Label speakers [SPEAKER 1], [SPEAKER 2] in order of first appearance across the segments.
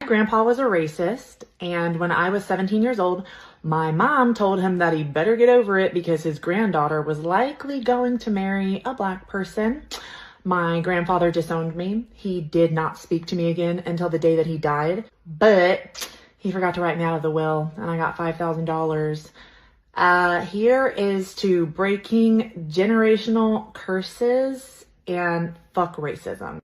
[SPEAKER 1] grandpa was a racist, and when I was 17 years old, my mom told him that he better get over it because his granddaughter was likely going to marry a black person. My grandfather disowned me. He did not speak to me again until the day that he died, but he forgot to write me out of the will, and I got $5,000. Here is to breaking generational curses and fuck racism.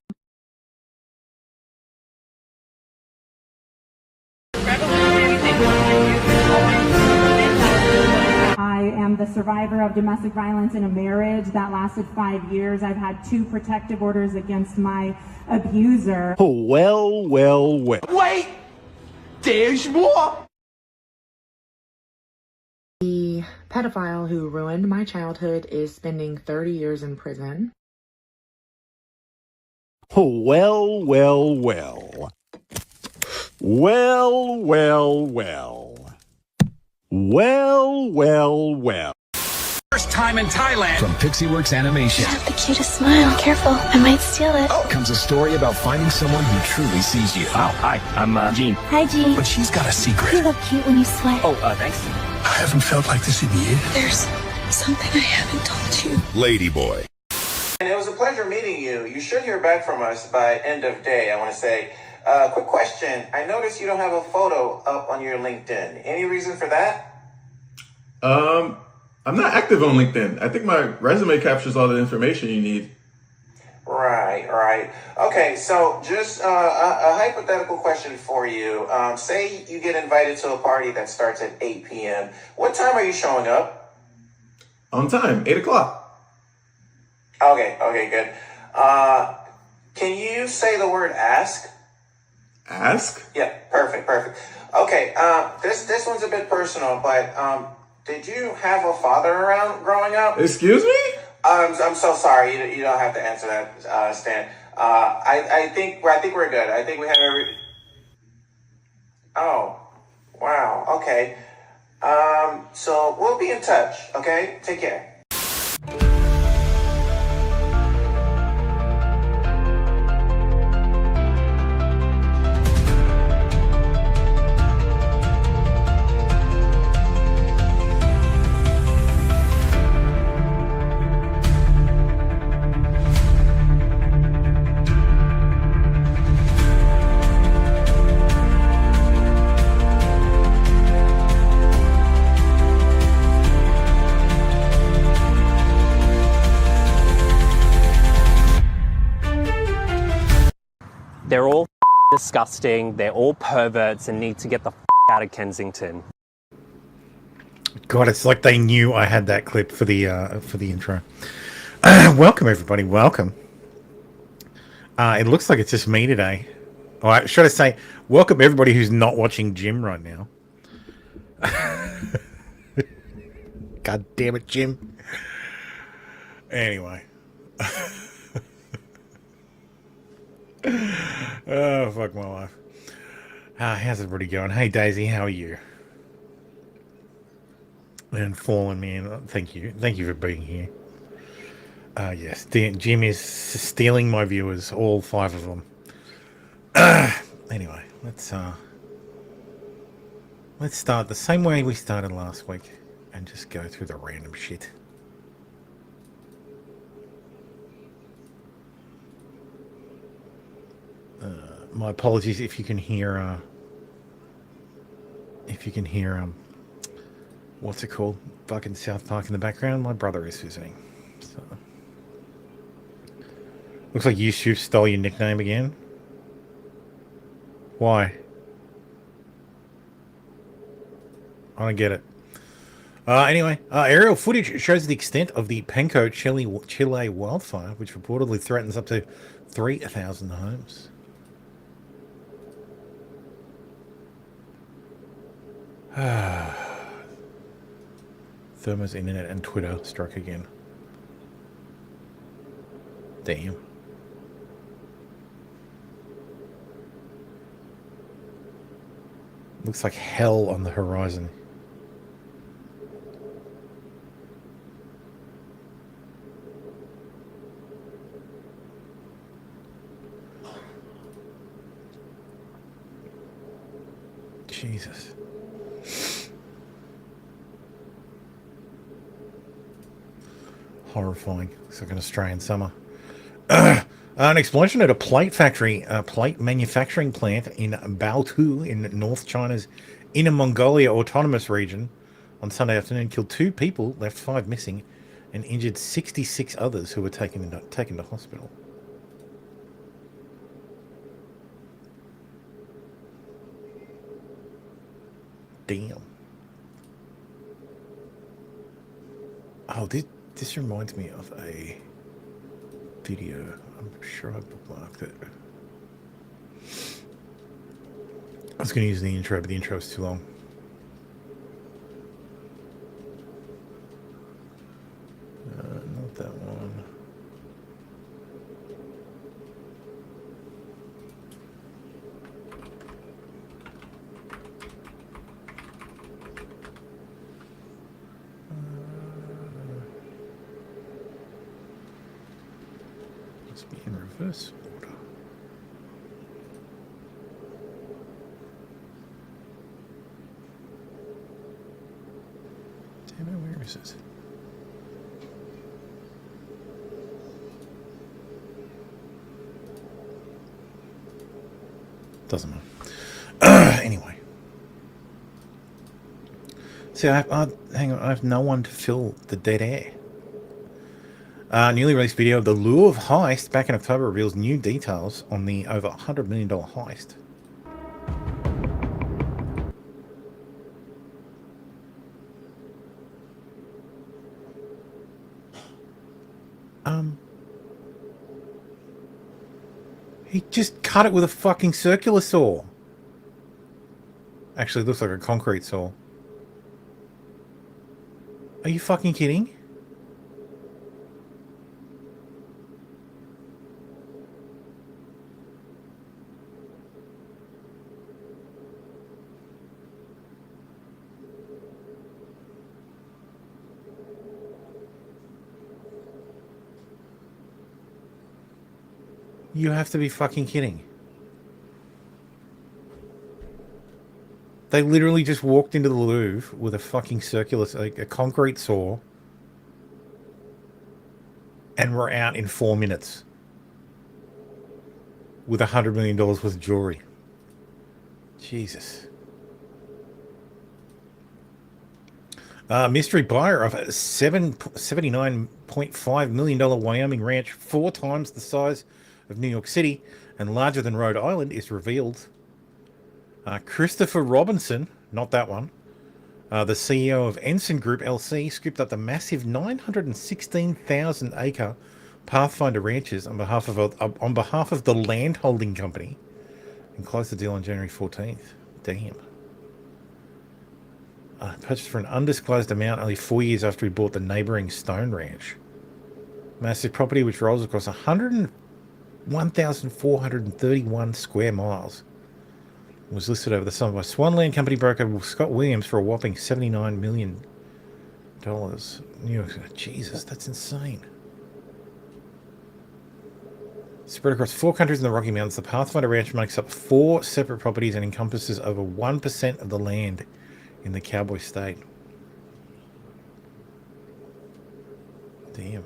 [SPEAKER 2] I am the survivor of domestic violence in a marriage that lasted 5 years. I've had 2 protective orders against my abuser.
[SPEAKER 3] Oh, well. Wait! There's more!
[SPEAKER 1] The pedophile who ruined my childhood is spending 30 years in prison.
[SPEAKER 3] Oh, well.
[SPEAKER 4] First time in Thailand.
[SPEAKER 5] From Pixieworks Animation.
[SPEAKER 6] You have the cutest smile. Careful, I might steal it.
[SPEAKER 5] Comes a story about finding someone who truly sees you.
[SPEAKER 4] Oh, hi, I'm Gene.
[SPEAKER 6] Hi, Gene.
[SPEAKER 5] But she's got a secret.
[SPEAKER 6] You look cute when you sweat.
[SPEAKER 4] Oh, thanks.
[SPEAKER 5] I haven't felt like this in years.
[SPEAKER 6] There's something I haven't told you.
[SPEAKER 5] Ladyboy.
[SPEAKER 7] And it was a pleasure meeting you. You should hear back from us by end of day, I want to say. Quick question. I noticed you don't have a photo up on your LinkedIn. Any reason for that?
[SPEAKER 8] I'm not active on LinkedIn. I think my resume captures all the information you need.
[SPEAKER 7] Right. Okay, so just a hypothetical question for you. Say you get invited to a party that starts at 8 p.m. What time are you showing up?
[SPEAKER 8] On time, 8 o'clock.
[SPEAKER 7] Okay, good. Can you say the word ask?
[SPEAKER 8] Ask?
[SPEAKER 7] Yeah, perfect. Okay, this one's a bit personal, but did you have a father around growing up?
[SPEAKER 8] Excuse me?
[SPEAKER 7] I'm so sorry. You don't have to answer that, Stan. I think we're good. I think we have every. Oh, wow. Okay. So we'll be in touch. Okay. Take care.
[SPEAKER 9] They're all disgusting, they're all perverts and need to get the out of Kensington.
[SPEAKER 10] God, it's like they knew I had that clip for the intro. Welcome, everybody. Welcome. It looks like it's just me today. Or should I say, welcome everybody who's not watching Jim right now. God damn it, Jim. Anyway. Oh, fuck my life. How's everybody going? Hey, Daisy, how are you? And Fallen Man, thank you. Thank you for being here. Yes, Jim is stealing my viewers, all 5 of them. Anyway, let's start the same way we started last week and just go through the random shit. My apologies if you can hear what's it called? Fucking South Park in the background. My brother is visiting. So looks like YouTube stole your nickname again. Why? I don't get it. Anyway, aerial footage shows the extent of the Penco, Chile wildfire, which reportedly threatens up to 3,000 homes. Thermo's internet and Twitter struck again. Damn. Looks like hell on the horizon. Jesus. Horrifying. Looks like an Australian summer. An explosion at a plate manufacturing plant in Baotou in North China's Inner Mongolia Autonomous Region on Sunday afternoon killed 2 people, left 5 missing, and injured 66 others who were taken to hospital. Damn. Oh, this reminds me of a video. I'm sure I bookmarked it. I was going to use the intro, but the intro is too long. Not that one. Must be in reverse order. Damn it, where is it? Doesn't matter. Anyway. See, hang on, I have no one to fill the dead air. Newly released video of the Lure heist back in October reveals new details on the over $100 million heist. He just cut it with a fucking circular saw. Actually, it looks like a concrete saw. Are you fucking kidding? You have to be fucking kidding. They literally just walked into the Louvre with a fucking circular, like a concrete saw, and were out in 4 minutes with $100 million worth of jewelry. Jesus. Mystery buyer of a $79.5 million Wyoming ranch, 4 times the size of New York City and larger than Rhode Island, is revealed. Christopher Robinson, not that one, the CEO of Ensign Group LC, scooped up the massive 916,000-acre Pathfinder ranches on behalf of the land holding company and closed the deal on January 14th. Damn. Purchased for an undisclosed amount only 4 years after he bought the neighboring Stone Ranch. Massive property which rolls across 1,431 square miles. Was listed over the summer by Swanland Company broker Scott Williams for a whopping $79 million. New York, Jesus, that's insane. Spread across 4 countries in the Rocky Mountains, the Pathfinder Ranch makes up 4 separate properties and encompasses over 1% of the land in the Cowboy State. Damn.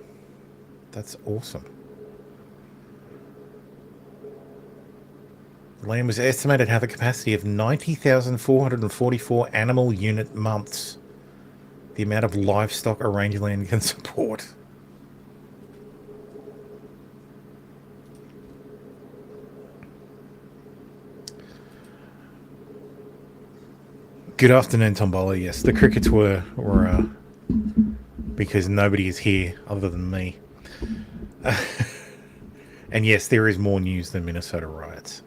[SPEAKER 10] That's awesome. The land was estimated to have a capacity of 90,444 animal unit months. The amount of livestock a rangeland can support. Good afternoon, Tombola. Yes, the crickets were because nobody is here other than me. And yes, there is more news than Minnesota riots.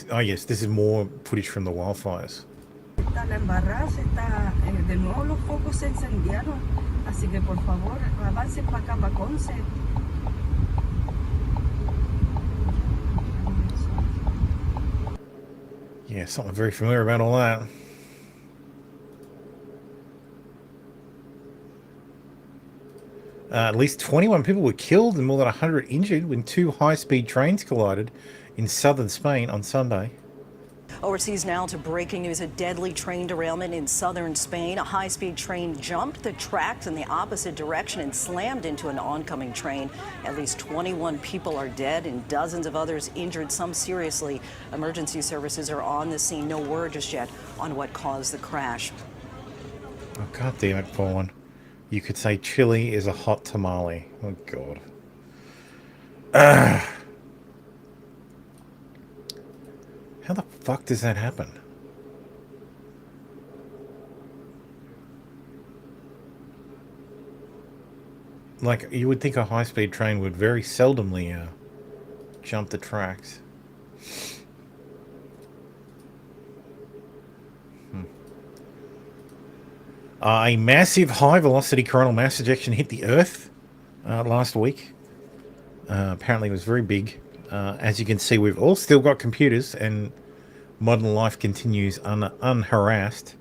[SPEAKER 10] Oh yes, this is more footage from the wildfires. Yeah, something very familiar about all that. At least 21 people were killed and more than 100 injured when two high-speed trains collided in southern Spain on Sunday.
[SPEAKER 11] Overseas now to breaking news. A deadly train derailment in southern Spain. A high-speed train jumped the tracks in the opposite direction and slammed into an oncoming train. At least 21 people are dead and dozens of others injured, some seriously. Emergency services are on the scene. No word just yet on what caused the crash.
[SPEAKER 10] Oh, God damn it, Fawn. You could say chili is a hot tamale. Oh, God. How the fuck does that happen? Like, you would think a high-speed train would very seldomly jump the tracks. A massive high-velocity coronal mass ejection hit the Earth last week. Apparently it was very big. As you can see, we've all still got computers and modern life continues unharassed.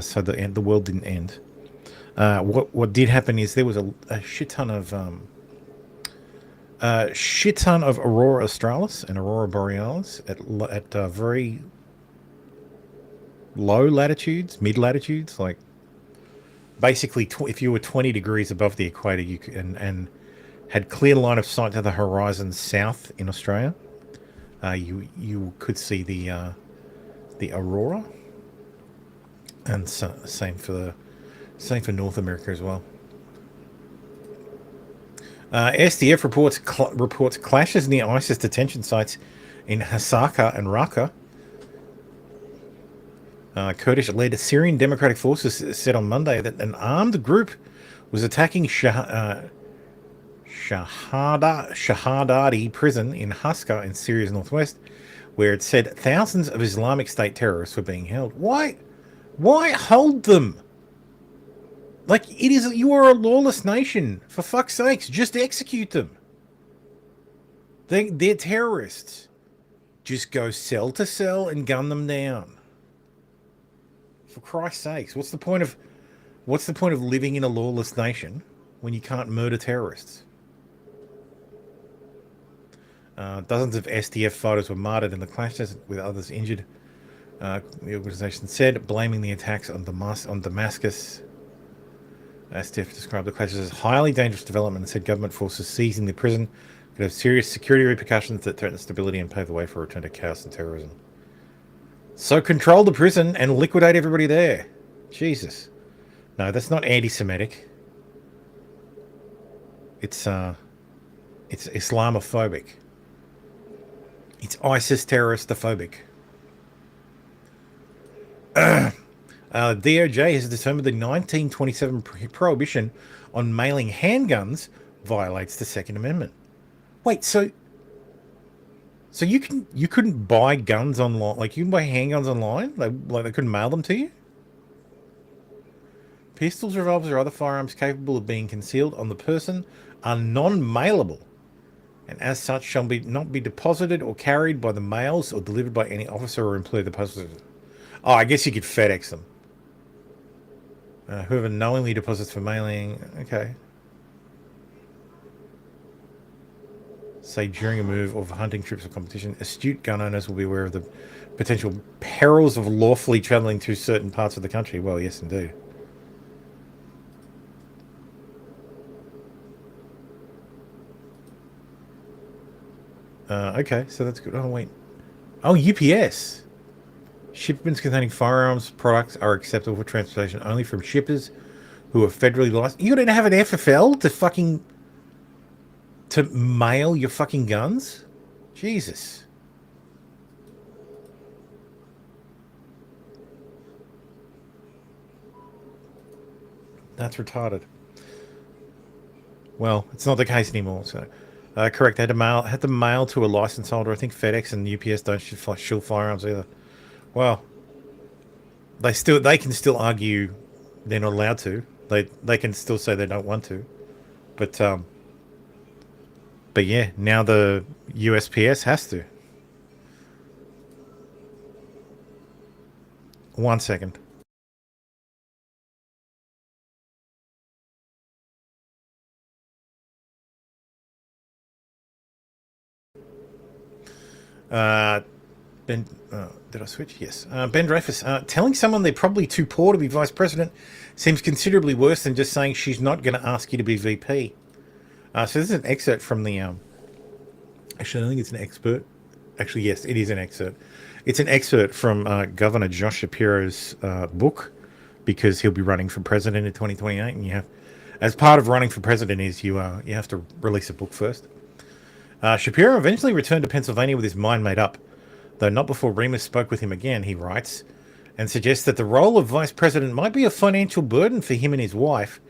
[SPEAKER 10] So the world didn't end. What did happen is there was a shit ton of Aurora Australis and Aurora Borealis at very low latitudes, mid latitudes, like basically if you were 20 degrees above the equator, you could, and had clear line of sight to the horizon south in Australia, you could see the aurora, and same for North America as well. SDF reports clashes near ISIS detention sites in Hasaka and Raqqa. Kurdish-led Syrian Democratic Forces said on Monday that an armed group was attacking Shahadadi prison in Haska in Syria's northwest, where it said thousands of Islamic State terrorists were being held. Why hold them? Like, you are a lawless nation. For fuck's sakes, just execute them. They're terrorists. Just go cell to cell and gun them down. For Christ's sakes, what's the point of living in a lawless nation when you can't murder terrorists? Dozens of SDF fighters were martyred in the clashes, with others injured. The organization said, blaming the attacks on Damascus. SDF described the clashes as highly dangerous development and said government forces seizing the prison could have serious security repercussions that threaten stability and pave the way for a return to chaos and terrorism. So control the prison and liquidate everybody there. Jesus. No, that's not anti-Semitic. It's Islamophobic. It's ISIS terroristophobic. DOJ has determined the 1927 prohibition on mailing handguns violates the Second Amendment. Wait, so you couldn't buy guns online? Like, you can buy handguns online? Like they couldn't mail them to you? Pistols, revolvers, or other firearms capable of being concealed on the person are non-mailable, and as such shall not be deposited or carried by the mails or delivered by any officer or employee of the post office. Oh, I guess you could FedEx them. Whoever knowingly deposits for mailing, okay. Say during a move or for hunting trips or competition, astute gun owners will be aware of the potential perils of lawfully travelling through certain parts of the country. Well, yes, indeed. Okay, so that's good. Oh, wait. Oh, UPS. Shipments containing firearms products are acceptable for transportation only from shippers who are federally licensed. You gotta have an FFL to mail your fucking guns? Jesus. That's retarded. Well, it's not the case anymore, so... correct, they had to mail to a license holder. I think FedEx and UPS don't shield firearms either. Well, they can still argue they're not allowed to. They can still say they don't want to. But yeah, now the USPS has to. 1 second. Ben, did I switch? Yes. Ben Dreyfus, telling someone they're probably too poor to be vice president seems considerably worse than just saying she's not going to ask you to be VP. So this is an excerpt from the... actually, I think it's an expert. Actually, yes, it is an excerpt. It's an excerpt from Governor Josh Shapiro's book, because he'll be running for president in 2028, and you have, as part of running for president, is you have to release a book first. Shapiro eventually returned to Pennsylvania with his mind made up, though not before Remus spoke with him again, he writes, and suggests that the role of vice president might be a financial burden for him and his wife.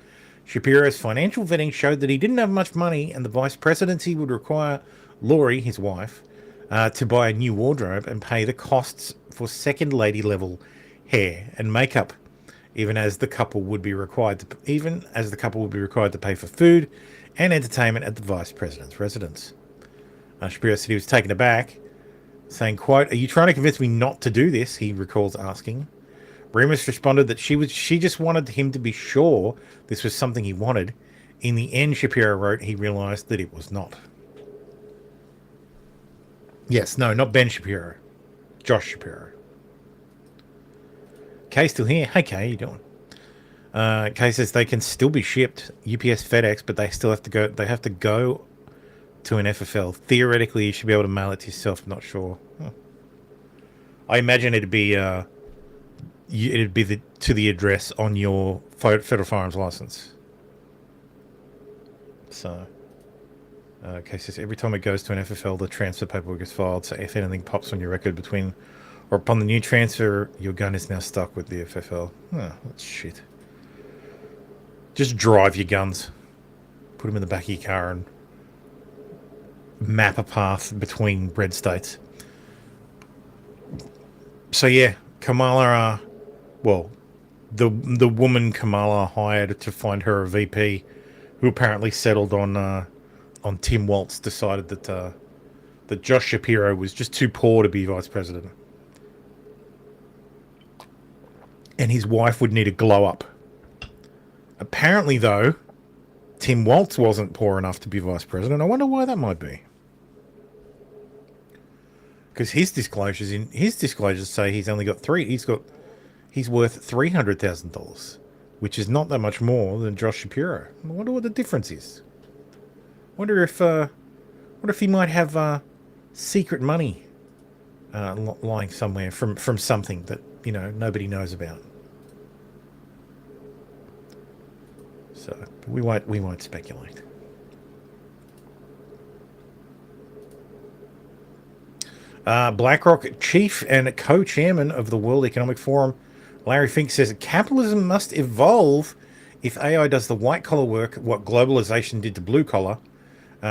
[SPEAKER 10] Shapiro's financial vetting showed that he didn't have much money, and the vice presidency would require Lori, his wife, to buy a new wardrobe and pay the costs for second lady level hair and makeup, even as the couple would be required to pay for food and entertainment at the vice president's residence. Shapiro said he was taken aback, saying, quote, "Are you trying to convince me not to do this?" he recalls asking. Remus responded that she just wanted him to be sure this was something he wanted. In the end, Shapiro wrote, he realized that it was not. Yes, no, not Ben Shapiro. Josh Shapiro. Kay's still here. Hey, Kay, how you doing? Kay says they can still be shipped, UPS, FedEx, but they still have to go. They have to go to an FFL. Theoretically, you should be able to mail it to yourself. Not sure. I imagine it'd be to the address on your federal firearms license. So, okay, says every time it goes to an FFL, the transfer paperwork is filed. So if anything pops on your record between or upon the new transfer, your gun is now stuck with the FFL. Oh, that's shit. Just drive your guns. Put them in the back of your car and map a path between red states. So yeah, Kamala, the woman Kamala hired to find her a VP, who apparently settled on Tim Walz, decided that Josh Shapiro was just too poor to be vice president, and his wife would need a glow up. Apparently, though, Tim Walz wasn't poor enough to be vice president. I wonder why that might be. Because his disclosures say he's only got three. He's worth $300,000, which is not that much more than Josh Shapiro. I wonder what the difference is. Wonder if he might have secret money lying somewhere from something that nobody knows about. So we won't speculate. BlackRock chief and co-chairman of the World Economic Forum, Larry Fink, says capitalism must evolve if AI does the white-collar work, what globalization did to blue-collar.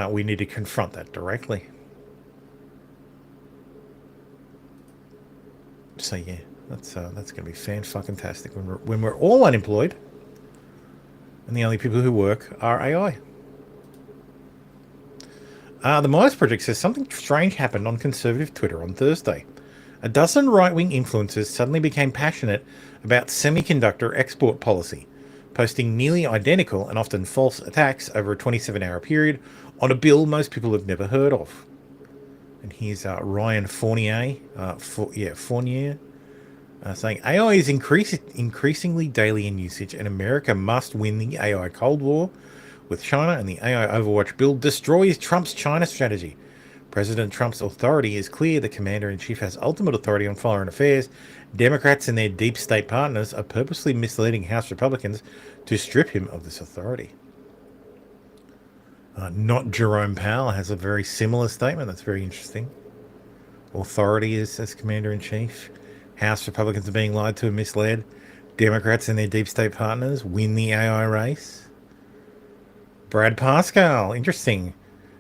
[SPEAKER 10] We need to confront that directly. So yeah, that's going to be fan-fucking-tastic when we're all unemployed and the only people who work are AI. The Myers Project says something strange happened on conservative Twitter on Thursday. A dozen right-wing influencers suddenly became passionate about semiconductor export policy, posting nearly identical and often false attacks over a 27-hour period on a bill most people have never heard of. And here's Ryan Fournier, saying AI is increasingly daily in usage, and America must win the AI Cold War with China, and the AI Overwatch bill destroys Trump's China strategy. President Trump's authority is clear. The commander-in-chief has ultimate authority on foreign affairs. Democrats and their deep state partners are purposely misleading House Republicans to strip him of this authority. Not Jerome Powell has a very similar statement. That's very interesting. Authority is as commander-in-chief. House Republicans are being lied to and misled. Democrats and their deep state partners win the AI race. Brad Pascal, interesting.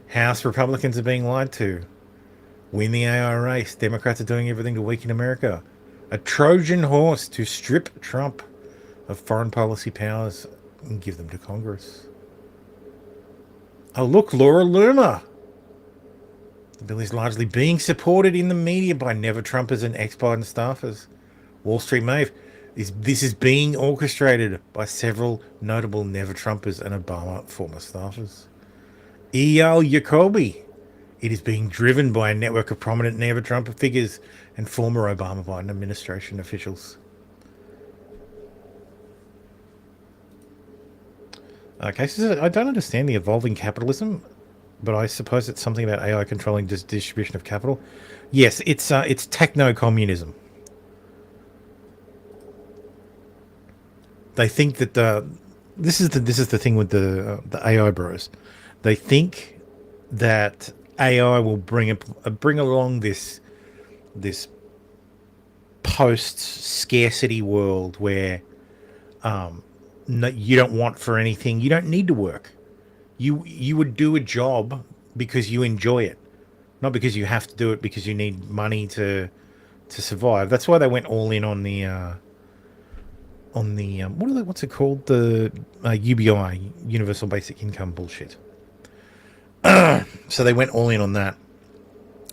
[SPEAKER 10] House Republicans are being lied to. Win the AI race. Democrats are doing everything to weaken America. A Trojan horse to strip Trump of foreign policy powers and give them to Congress. Oh, look, Laura Loomer. The bill is largely being supported in the media by never-Trumpers and ex-Biden staffers. Wall Street Maeve. This is being orchestrated by several notable never-Trumpers and Obama former staffers. Eyal Jacoby It is being driven by a network of prominent never-Trump figures and former Obama-Biden administration officials. Okay, so I don't understand the evolving capitalism, but I suppose it's something about AI controlling distribution of capital. Yes, it's techno-communism. They think that this is the thing with the AI bros. They think that AI will bring along this post scarcity world where no, you don't want for anything. You don't need to work. You would do a job because you enjoy it, not because you have to do it because you need money to survive. That's why they went all in on the what's it called, the UBI, Universal Basic Income bullshit. So they went all in on that,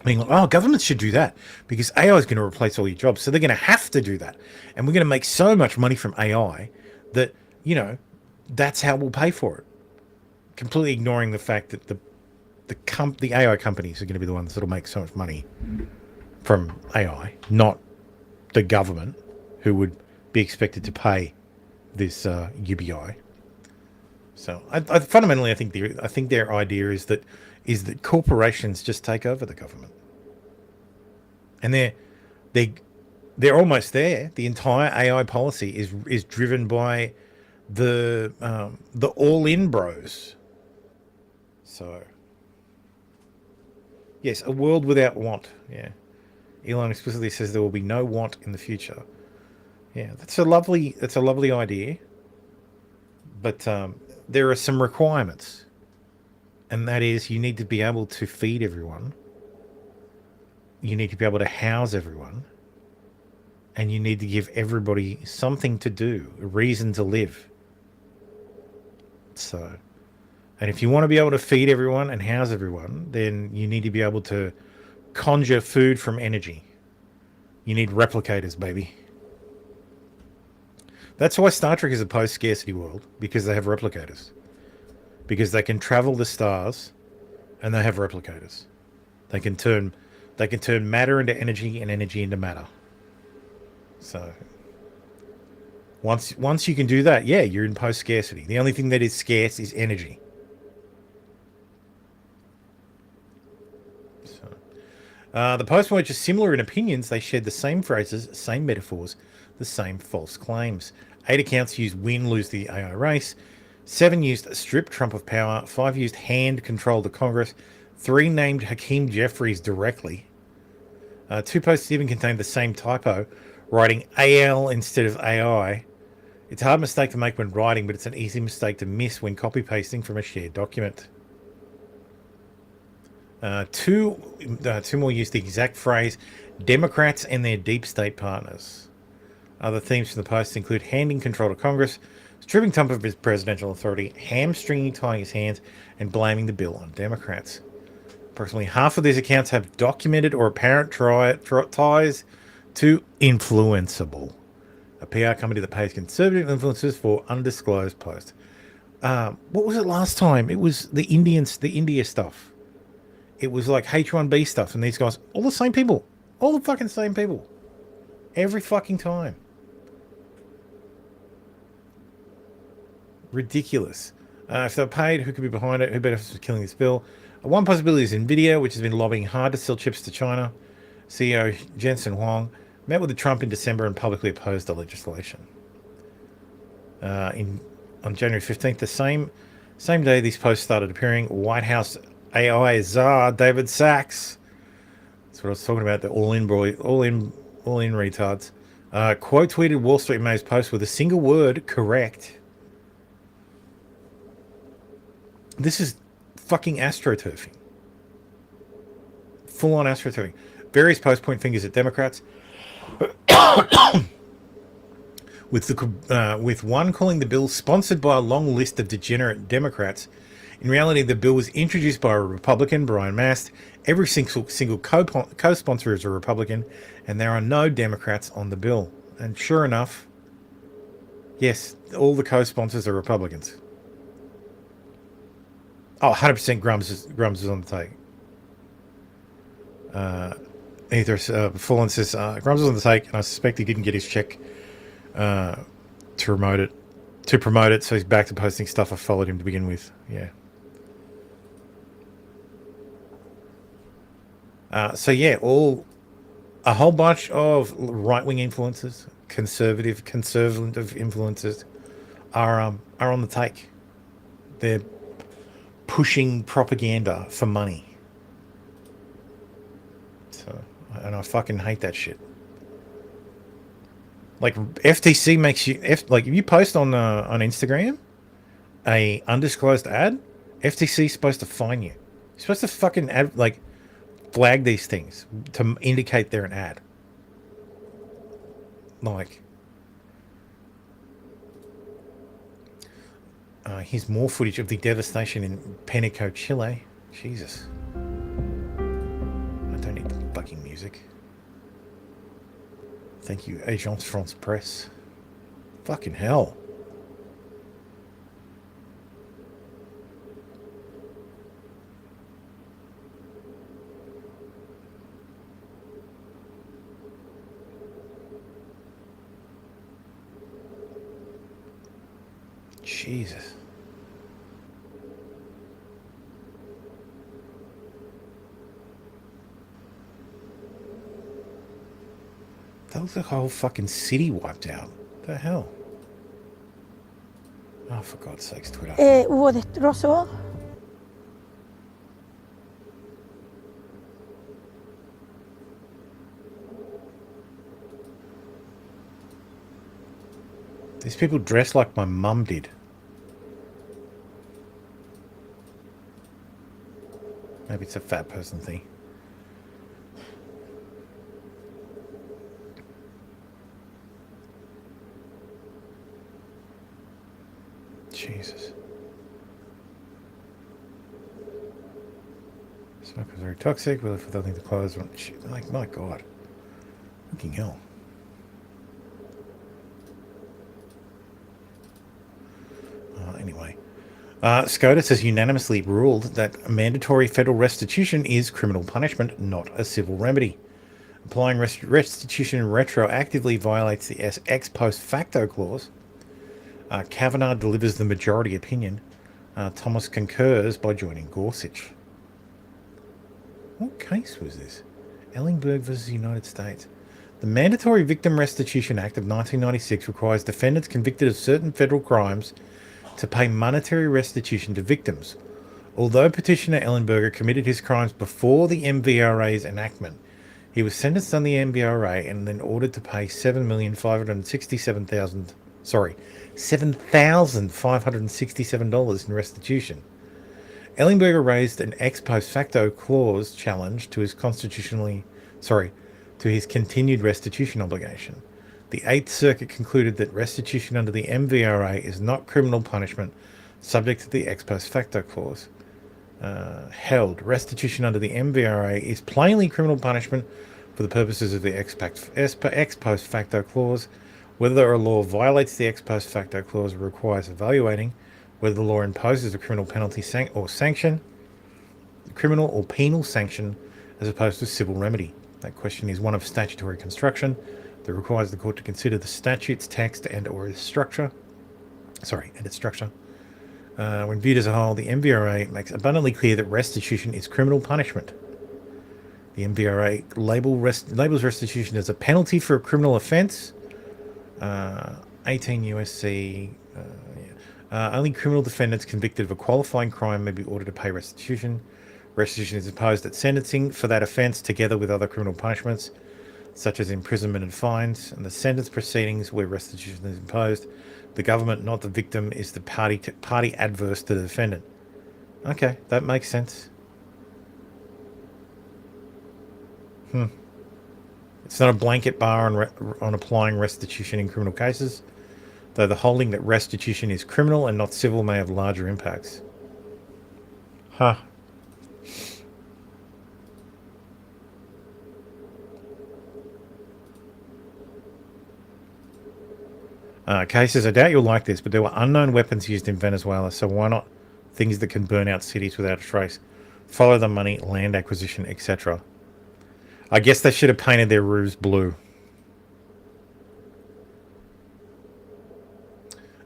[SPEAKER 10] being like, oh, governments should do that because AI is going to replace all your jobs, so they're going to have to do that, and we're going to make so much money from AI that, you know, that's how we'll pay for it. Completely ignoring the fact that the AI companies are going to be the ones that'll make so much money from AI, not the government, who would be expected to pay this UBI. So I fundamentally, I think their idea is that corporations just take over the government, and they're almost there. The entire AI policy is driven by the all-in bros. So yes, a world without want. Yeah, Elon explicitly says there will be no want in the future. Yeah, that's a lovely idea, but there are some requirements, and that is you need to be able to feed everyone, you need to be able to house everyone, and you need to give everybody something to do, a reason to live. So, and if you want to be able to feed everyone and house everyone, then you need to be able to conjure food from energy. You need replicators, baby. That's why Star Trek is a post-scarcity world, because they have replicators. Because they can travel the stars, and they have replicators. They can turn matter into energy and energy into matter. So once you can do that, yeah, you're in post-scarcity. The only thing that is scarce is energy. So the post were just similar in opinions. They shared the same phrases, same metaphors, the same false claims. 8 accounts used win, lose the AI race. 7 used strip Trump of power. 5 used hand control the Congress. 3 named Hakeem Jeffries directly. 2 posts even contained the same typo, writing AL instead of AI. It's a hard mistake to make when writing, but it's an easy mistake to miss when copy-pasting from a shared document. 2 more used the exact phrase, Democrats and their deep state partners. Other themes from the post include handing control to Congress, stripping Trump of his presidential authority, hamstringing, tying his hands, and blaming the bill on Democrats. Approximately half of these accounts have documented or apparent ties to Influenceable, a PR company that pays conservative influencers for undisclosed posts. What was it last time? It was the India stuff. It was like H1B stuff, and these guys, all the same people. All the fucking same people. Every fucking time. Ridiculous. If they're paid, who could be behind it? Who benefits from killing this bill? One possibility is NVIDIA, which has been lobbying hard to sell chips to China. CEO Jensen Huang met with Trump in December and publicly opposed the legislation. On January 15th, the same day these posts started appearing, White House AI czar David Sachs, that's what I was talking about, the all-in retards, quote tweeted Wall Street Mayor's post with a single word, correct. This is fucking astroturfing. Full-on astroturfing. Various posts point fingers at Democrats, with one calling the bill sponsored by a long list of degenerate Democrats. In reality, the bill was introduced by a Republican, Brian Mast. Every single co-sponsor is a Republican, and there are no Democrats on the bill. And sure enough, yes, all the co-sponsors are Republicans. Oh, 100% Grums is on the take. Either Fallen says Grumps was on the take, and I suspect he didn't get his check to promote it, so he's back to posting stuff I followed him to begin with. Yeah. So yeah, a whole bunch of right-wing influencers, conservative influencers are on the take. They're pushing propaganda for money. So, and I fucking hate that shit. Like FTC makes you like if you post on Instagram a undisclosed ad, FTC is supposed to fine you. You're supposed to fucking flag these things to indicate they're an ad. Like, here's more footage of the devastation in Penico, Chile. Jesus. I don't need the fucking music. Thank you, Agence France Presse. Fucking hell. Jesus. That looks like a whole fucking city wiped out. What the hell? Oh, for God's sakes, Twitter.
[SPEAKER 6] Hubo destrozos.
[SPEAKER 10] These people dress like my mum did. Maybe it's a fat person thing. Jesus. Smoke was very toxic. Really for nothing to close. Like, my God. Fucking hell. Anyway. SCOTUS has unanimously ruled that mandatory federal restitution is criminal punishment, not a civil remedy. Applying restitution retroactively violates the ex post facto clause. Kavanaugh delivers the majority opinion. Thomas concurs by joining Gorsuch. What case was this? Ellingberg versus United States. The Mandatory Victim Restitution Act of 1996 requires defendants convicted of certain federal crimes to pay monetary restitution to victims. Although petitioner Ellenberger committed his crimes before the MVRA's enactment, he was sentenced on the MVRA and then ordered to pay $7,567 in restitution. Ellenberger raised an ex post facto clause challenge to his continued restitution obligation. The Eighth Circuit concluded that restitution under the MVRA is not criminal punishment subject to the ex post facto clause. Held, restitution under the MVRA is plainly criminal punishment for the purposes of the ex post facto clause. Whether a law violates the ex post facto clause requires evaluating whether the law imposes a criminal penalty or sanction, criminal or penal sanction, as opposed to civil remedy. That question is one of statutory construction that requires the court to consider the statute's text and its structure. When viewed as a whole, the MVRA makes abundantly clear that restitution is criminal punishment. The MVRA labels restitution as a penalty for a criminal offence. 18 USC. Only criminal defendants convicted of a qualifying crime may be ordered to pay restitution. Restitution is imposed at sentencing for that offence, together with other criminal punishments, such as imprisonment and fines. And the sentence proceedings where restitution is imposed, the government, not the victim, is the party adverse to the defendant. Okay, that makes sense. It's not a blanket bar on applying restitution in criminal cases, though the holding that restitution is criminal and not civil may have larger impacts. Cases, I doubt you'll like this, but there were unknown weapons used in Venezuela, so why not things that can burn out cities without a trace? Follow the money, land acquisition, etc. I guess they should have painted their roofs blue.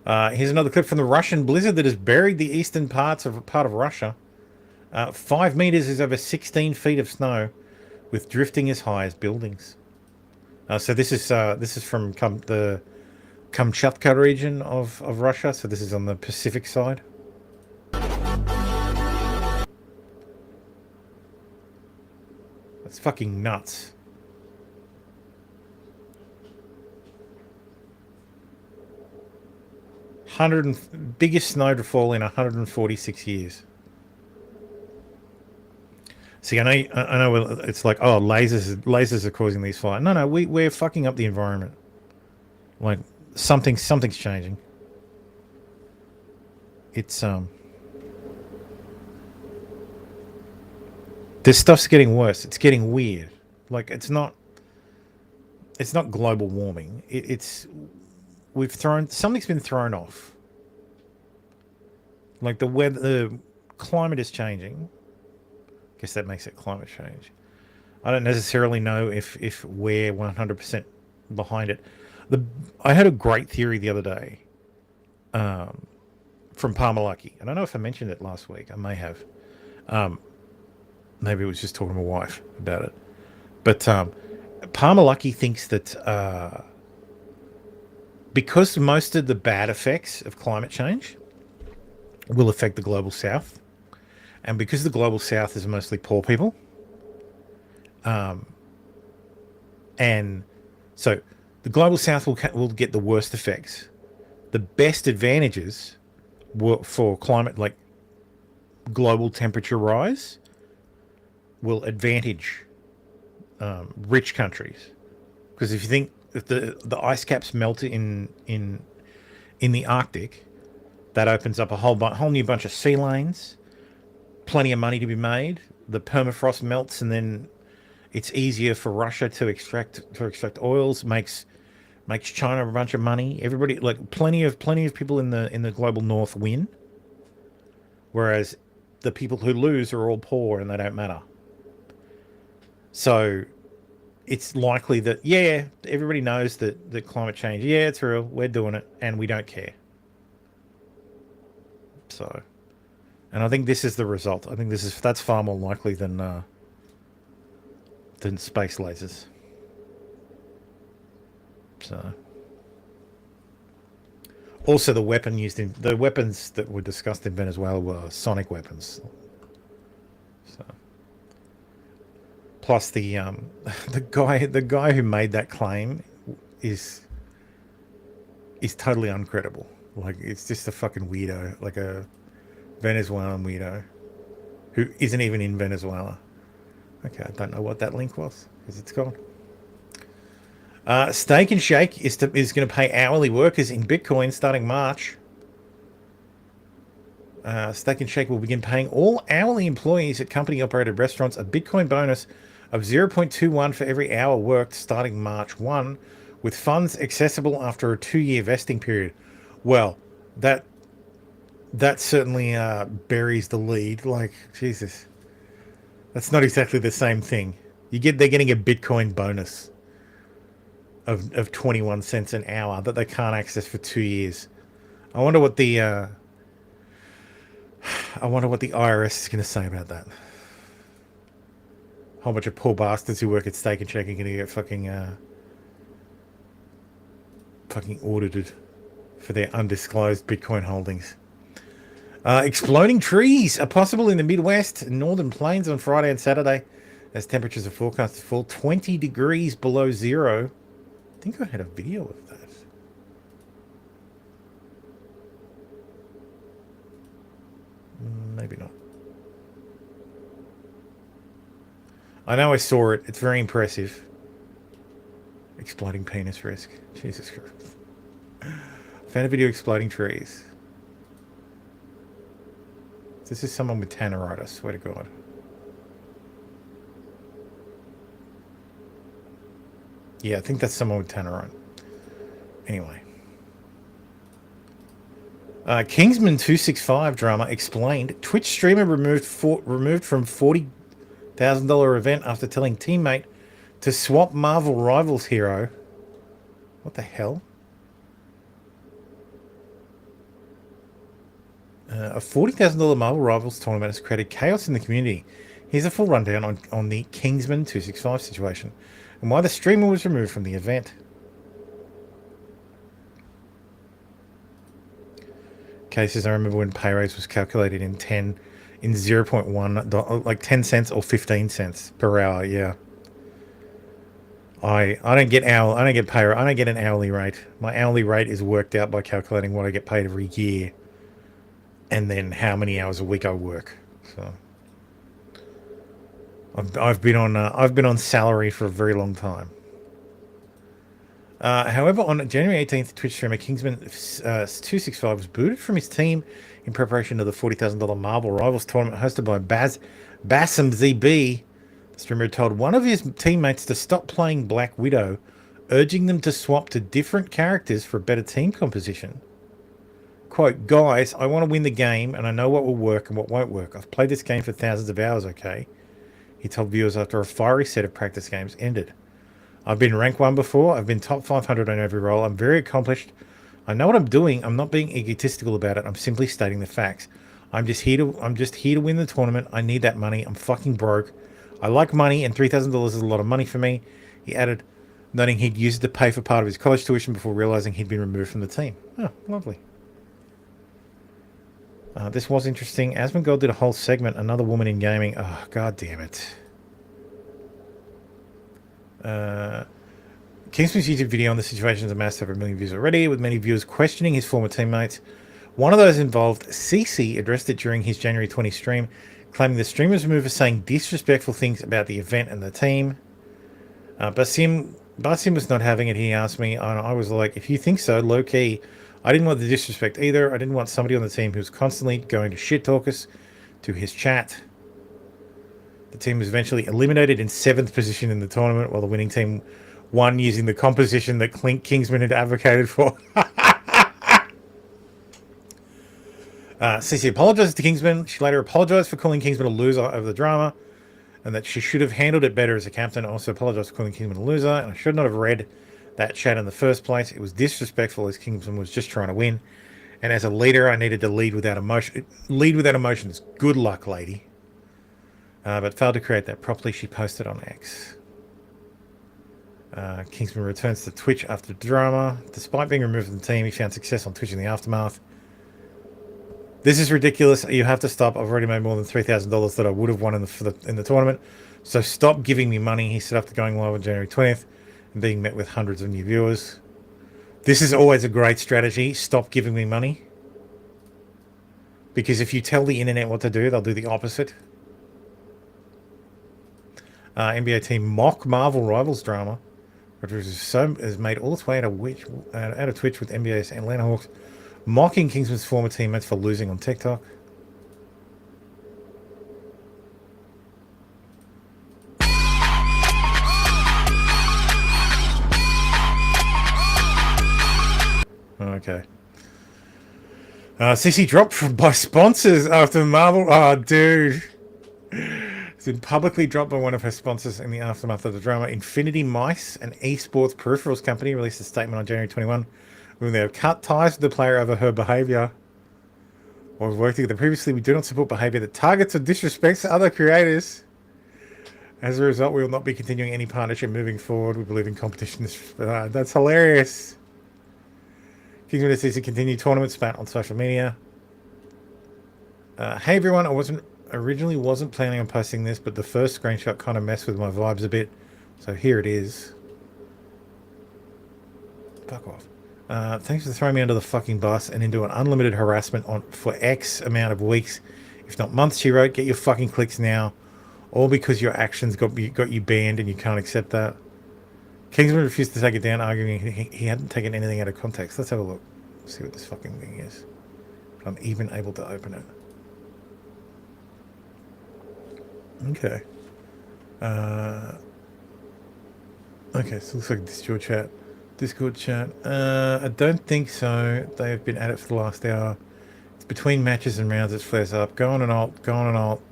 [SPEAKER 10] Here's another clip from the Russian blizzard that has buried the eastern part of Russia. 5 meters is over 16 feet of snow, with drifting as high as buildings. So this is from the Kamchatka region of Russia. So this is on the Pacific side. That's fucking nuts. Biggest snowfall in 146 years. See, I know it's like, oh, lasers are causing these fires. No, we're fucking up the environment. Like something's changing. It's this stuff's getting worse. It's getting weird. Like it's not global warming. Something's been thrown off. Like the weather, the climate is changing. I guess that makes it climate change. I don't necessarily know if we're 100% behind it. I had a great theory the other day from Palmer Lucky. I don't know if I mentioned it last week. I may have. Maybe it was just talking to my wife about it. But Palmer Lucky thinks that because most of the bad effects of climate change will affect the global south, and because the global south is mostly poor people, and so the global south will get the worst effects. The best advantages for climate, like global temperature rise, will advantage rich countries. Because if you think if the ice caps melt in the Arctic, that opens up a whole new bunch of sea lanes, plenty of money to be made. The permafrost melts, and then it's easier for Russia to extract oils. Makes China a bunch of money. Everybody, like plenty of people in the global north win, whereas the people who lose are all poor and they don't matter. So it's likely that, yeah, everybody knows that climate change, yeah, it's real, we're doing it, and we don't care. So, and I think this is the result. I think that's far more likely than space lasers. So, also the weapons that were discussed in Venezuela were sonic weapons. So, plus the guy who made that claim is totally uncredible. Like, it's just a fucking weirdo, like a Venezuelan weirdo who isn't even in Venezuela. Okay, I don't know what that link was because it's gone. Steak and Shake is going to pay hourly workers in Bitcoin starting March. Steak and Shake will begin paying all hourly employees at company-operated restaurants a Bitcoin bonus of 0.21 for every hour worked starting March 1, with funds accessible after a 2-year vesting period. Well, that certainly buries the lead. Like, Jesus, that's not exactly the same thing. They're getting a Bitcoin bonus of 21 cents an hour that they can't access for 2 years. I wonder what the IRS is going to say about that. A whole bunch of poor bastards who work at Steak and Shake are going to get fucking audited for their undisclosed Bitcoin holdings. Exploding trees are possible in the Midwest and Northern Plains on Friday and Saturday, as temperatures are forecast to fall 20 degrees below zero. I think I had a video of that. Maybe not. I know I saw it. It's very impressive. Exploding penis risk. Jesus Christ. Found a video exploding trees. This is someone with tannerite, I swear to God. Yeah, I think that's someone with tannerite. Anyway. Kingsman 265 drama explained. Twitch streamer removed from $40,000 event after telling teammate to swap Marvel Rivals hero. What the hell? A $40,000 Marvel Rivals tournament has created chaos in the community. Here's a full rundown on the Kingsman 265 situation and why the streamer was removed from the event. Cases, I remember when pay raise was calculated in 0.1, like 10 cents or 15 cents per hour. Yeah. I don't get pay. I don't get an hourly rate. My hourly rate is worked out by calculating what I get paid every year, and then how many hours a week I work. So I've been on salary for a very long time. However, on January 18th, Twitch streamer Kingsman 265 was booted from his team in preparation of the $40,000 Marvel Rivals tournament hosted by Bassam ZB. The streamer told one of his teammates to stop playing Black Widow, urging them to swap to different characters for a better team composition. Quote, guys, I want to win the game and I know what will work and what won't work. I've played this game for thousands of hours, okay? He told viewers after a fiery set of practice games ended. I've been rank 1 before. I've been top 500 on every role. I'm very accomplished. I know what I'm doing. I'm not being egotistical about it. I'm simply stating the facts. I'm just here to win the tournament. I need that money. I'm fucking broke. I like money, and $3,000 is a lot of money for me. He added, noting he'd used it to pay for part of his college tuition before realizing he'd been removed from the team. Oh, lovely. This was interesting. Asmongold did a whole segment, another woman in gaming. Oh, god damn it. Kingsman's YouTube video on the situation has amassed over 1 million views already, with many viewers questioning his former teammates. One of those involved, CC, addressed it during his January 20 stream, claiming the streamer's remover saying disrespectful things about the event and the team. Basim was not having it. He asked me, and I was like, if you think so, low key. I didn't want the disrespect either. I didn't want somebody on the team who was constantly going to shit talk us to his chat. The team was eventually eliminated in 7th position in the tournament, while the winning team won using the composition that Kingsman had advocated for. CC apologized to Kingsman. She later apologized for calling Kingsman a loser over the drama, and that she should have handled it better as a captain. Also apologized for calling Kingsman a loser, and I should not have read that chat in the first place. It was disrespectful, as Kingsman was just trying to win. And as a leader, I needed to lead without emotion. Lead without emotion is good luck, lady. But failed to create that properly. She posted on X. Kingsman returns to Twitch after drama. Despite being removed from the team, he found success on Twitch in the aftermath. This is ridiculous. You have to stop. I've already made more than $3,000 that I would have won in the tournament. So stop giving me money. He said after going live on January 20th and being met with hundreds of new viewers. This is always a great strategy. Stop giving me money. Because if you tell the internet what to do, they'll do the opposite. NBA team mock Marvel Rivals drama, which has made all its way out of Twitch with NBA's Atlanta Hawks mocking Kingsman's former teammates for losing on TikTok. Okay. CC dropped by sponsors after Marvel. Oh, dude. It's been publicly dropped by one of her sponsors in the aftermath of the drama. Infinity Mice, an esports peripherals company, released a statement on January 21 when they have cut ties with the player over her behavior. While we've worked together previously, we do not support behavior that targets or disrespects other creators. As a result, we will not be continuing any partnership moving forward. We believe in competition. That's hilarious. Kingsman sees a continued tournament spat on social media. Hey everyone, I originally wasn't planning on posting this, but the first screenshot kind of messed with my vibes a bit. So here it is. Fuck off. Thanks for throwing me under the fucking bus and into an unlimited harassment for X amount of weeks, if not months, she wrote. Get your fucking clicks now. All because your actions got you banned and you can't accept that. Kingsman refused to take it down, arguing he hadn't taken anything out of context. Let's have a look. See what this fucking thing is. If I'm even able to open it. Okay. Okay, so it looks like Discord chat. I don't think so. They have been at it for the last hour. It's between matches and rounds it flares up. Go on and alt.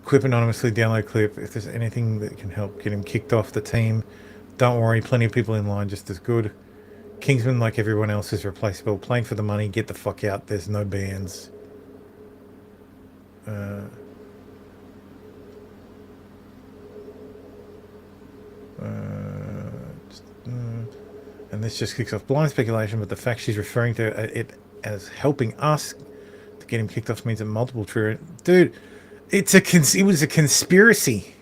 [SPEAKER 10] Clip anonymously, download clip. If there's anything that can help get him kicked off the team, don't worry, plenty of people in line just as good. Kingsman, like everyone else, is replaceable. Playing for the money, get the fuck out. There's no bands. And this just kicks off blind speculation, but the fact she's referring to it as helping us to get him kicked off means that multiple true. Dude, it was a conspiracy.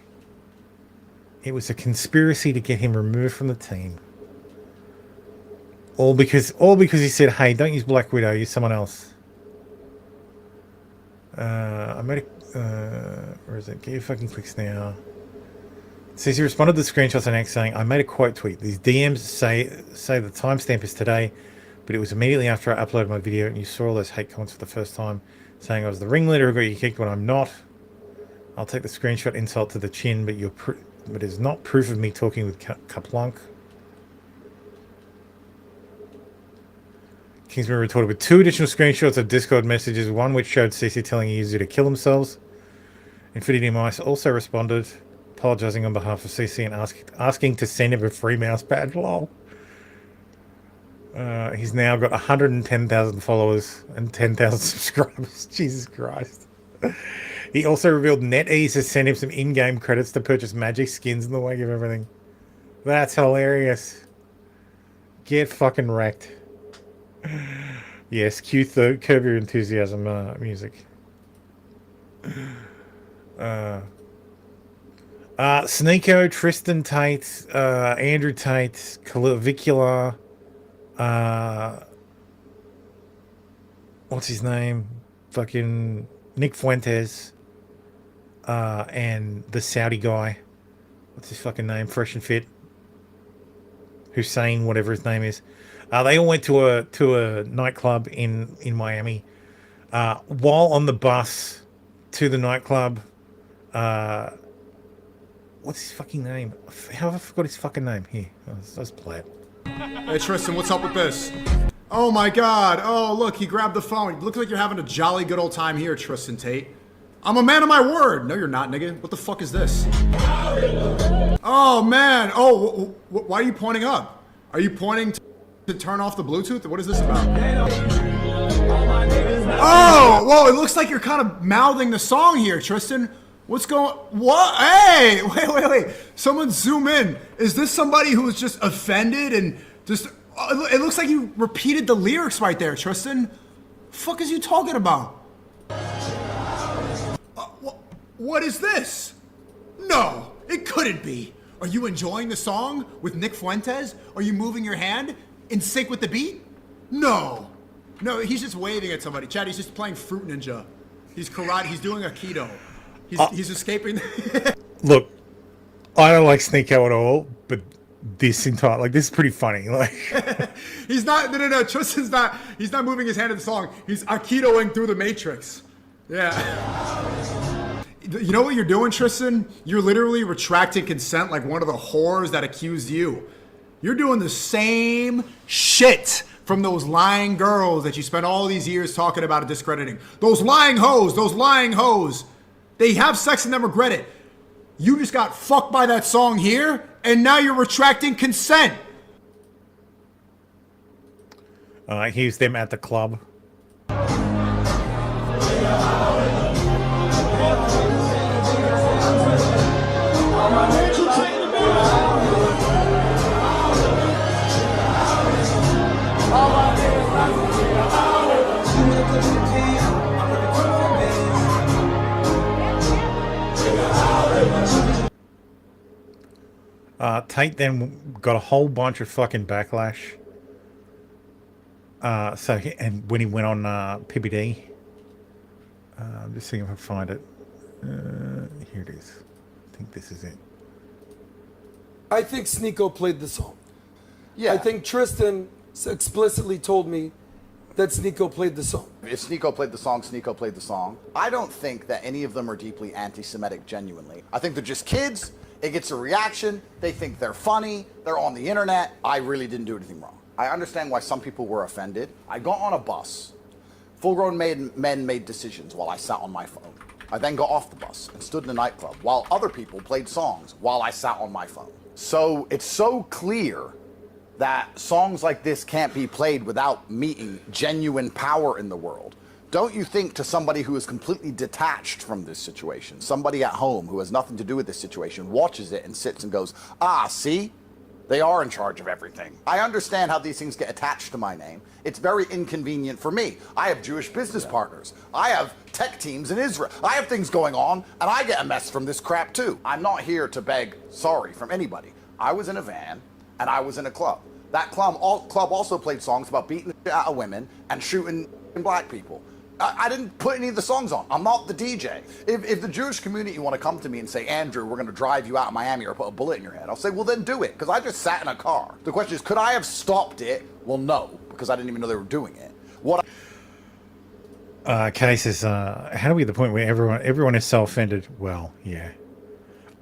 [SPEAKER 10] It was a conspiracy to get him removed from the team. All because he said, "Hey, don't use Black Widow, use someone else." I made a where is it? Get your fucking clicks now. It says he responded to the screenshots on X saying, "I made a quote tweet. These DMs say the timestamp is today, but it was immediately after I uploaded my video, and you saw all those hate comments for the first time, saying I was the ringleader who got you kicked when I'm not. I'll take the screenshot insult to the chin, but it's not proof of me talking with Kaplunk." Kingsman retorted with 2 additional screenshots of Discord messages, one which showed CC telling a user to kill themselves. Infinity Mice also responded, apologizing on behalf of CC and asking to send him a free mouse pad. Lol. He's now got 110,000 followers and 10,000 subscribers. Jesus Christ. He also revealed NetEase has sent him some in-game credits to purchase magic skins in the wake of everything. That's hilarious. Get fucking wrecked. Yes, cue Curb Your Enthusiasm music. Sneeko, Tristan Tate, Andrew Tate, Clavicula, what's his name? Fucking Nick Fuentes, and the Saudi guy. What's his fucking name? Fresh and Fit. Hussein, whatever his name is. They all went to a nightclub in Miami. While on the bus to the nightclub, what's his fucking name? How have I forgot his fucking name? Here, let's play it.
[SPEAKER 12] Hey Tristan, what's up with this? Oh my god, oh look, he grabbed the phone. It looks like you're having a jolly good old time here, Tristan Tate. I'm a man of my word. No, you're not, nigga. What the fuck is this? Oh man, oh, why are you pointing up? Are you pointing to turn off the Bluetooth? What is this about? Oh, whoa, it looks like you're kind of mouthing the song here, Tristan. What's going, what? Hey, wait. Someone zoom in. Is this somebody who was just offended and just, it looks like you repeated the lyrics right there, Tristan. Fuck is you talking about? What is this? No, it couldn't be. Are you enjoying the song with Nick Fuentes? Are you moving your hand in sync with the beat? No, he's just waving at somebody. Chad, he's just playing Fruit Ninja. He's karate, he's doing Aikido. He's escaping.
[SPEAKER 10] Look, I don't like Sneeko at all, but this is pretty funny. Like,
[SPEAKER 12] he's not, no, Tristan's not, he's not moving his hand in the song. He's Aikidoing through the Matrix. Yeah. You know what you're doing, Tristan? You're literally retracting consent like one of the whores that accused you. You're doing the same shit from those lying girls that you spent all these years talking about and discrediting. Those lying hoes. They have sex and then regret it. You just got fucked by that song here, and now you're retracting consent.
[SPEAKER 10] Here's them at the club. Tate then got a whole bunch of fucking backlash. And when he went on PBD, I'm just seeing if I can find it. Here it is. I think this is it.
[SPEAKER 13] I think Sneeko played the song. Yeah. I think Tristan explicitly told me that Sneeko played the song.
[SPEAKER 14] If Sneeko played the song, Sneeko played the song. I don't think that any of them are deeply anti-Semitic genuinely. I think they're just kids. It gets a reaction. They think they're funny. They're on the internet. I really didn't do anything wrong. I understand why some people were offended. I got on a bus. Full-grown men made decisions while I sat on my phone. I then got off the bus and stood in a nightclub while other people played songs while I sat on my phone. So it's so clear that songs like this can't be played without meeting genuine power in the world. Don't you think, to somebody who is completely detached from this situation, somebody at home who has nothing to do with this situation, watches it and sits and goes, ah, see? They are in charge of everything. I understand how these things get attached to my name. It's very inconvenient for me. I have Jewish business partners. I have tech teams in Israel. I have things going on, and I get a mess from this crap too. I'm not here to beg sorry from anybody. I was in a van, and I was in a club. That club also played songs about beating the shit out of women and shooting black people. I didn't put any of the songs on. I'm not the DJ. If the Jewish community want to come to me and say, Andrew, we're going to drive you out of Miami or put a bullet in your head, I'll say, well, then do it, because I just sat in a car. The question is, could I have stopped it? Well, no, because I didn't even know they were doing it.
[SPEAKER 10] Kay says, how do we get to the point where everyone is so offended? Well, yeah.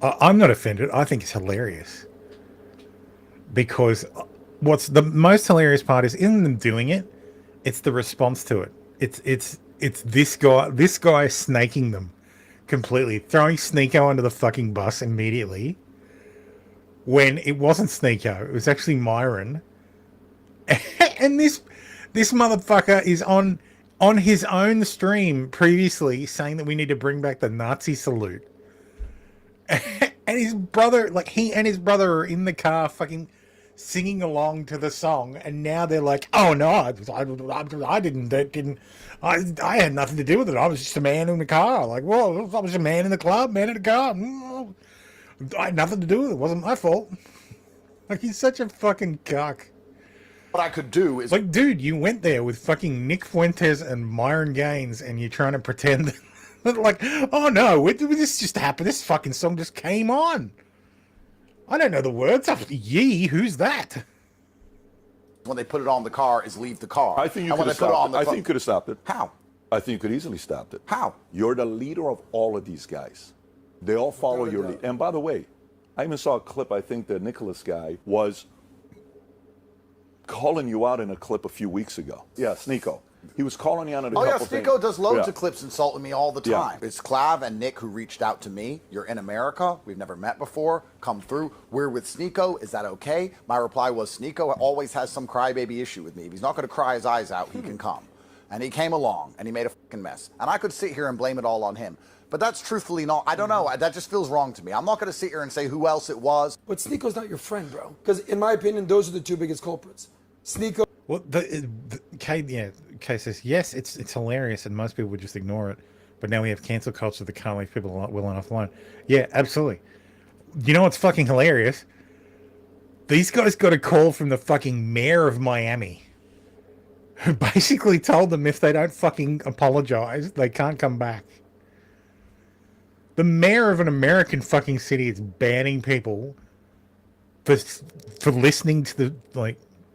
[SPEAKER 10] I'm not offended. I think it's hilarious. Because what's the most hilarious part isn't them doing it, it's the response to it. It's this guy snaking them completely, throwing Sneeko under the fucking bus immediately when it wasn't Sneeko, it was actually Myron. And this motherfucker is on his own stream previously saying that we need to bring back the Nazi salute. And his brother, like he and his brother are in the car fucking singing along to the song, and now they're like, "Oh no, I had nothing to do with it. I was just a man in the car." Like, well, I was a man in the club, man in the car. I had nothing to do with it. It wasn't my fault. Like, he's such a fucking cuck.
[SPEAKER 14] What I could do is,
[SPEAKER 10] like, dude, you went there with fucking Nick Fuentes and Myron Gaines, and you're trying to pretend that, like, oh no, this just happened. This fucking song just came on. I don't know the words. Yee, who's that?
[SPEAKER 14] When they put it on the car, is leave the car.
[SPEAKER 15] I think you could have stopped it. I think you could have stopped it. How? I think you could easily stopped it.
[SPEAKER 14] How?
[SPEAKER 15] You're the leader of all of these guys. They all follow your lead. And by the way, I even saw a clip. I think the Nicholas guy was calling you out in a clip a few weeks ago. Yeah, Sneeko. He was calling you out at a couple things.
[SPEAKER 14] Sneeko does loads of clips insulting me all the time. It's Clav and Nick who reached out to me. You're in America. We've never met before. Come through. We're with Sneeko. Is that okay? My reply was, Sneeko always has some crybaby issue with me. If he's not going to cry his eyes out, he can come. And he came along, and he made a fucking mess. And I could sit here and blame it all on him. But that's truthfully not, I don't know, that just feels wrong to me. I'm not going to sit here and say who else it was.
[SPEAKER 13] But Sneeko's not your friend, bro. Because in my opinion, those are the two biggest culprits. Sneeko.
[SPEAKER 10] Well, Kay says, yes, it's hilarious, and most people would just ignore it. But now we have cancel culture that can't leave people well enough alone. Yeah, absolutely. You know what's fucking hilarious? These guys got a call from the fucking mayor of Miami, who basically told them if they don't fucking apologize, they can't come back. The mayor of an American fucking city is banning people for listening to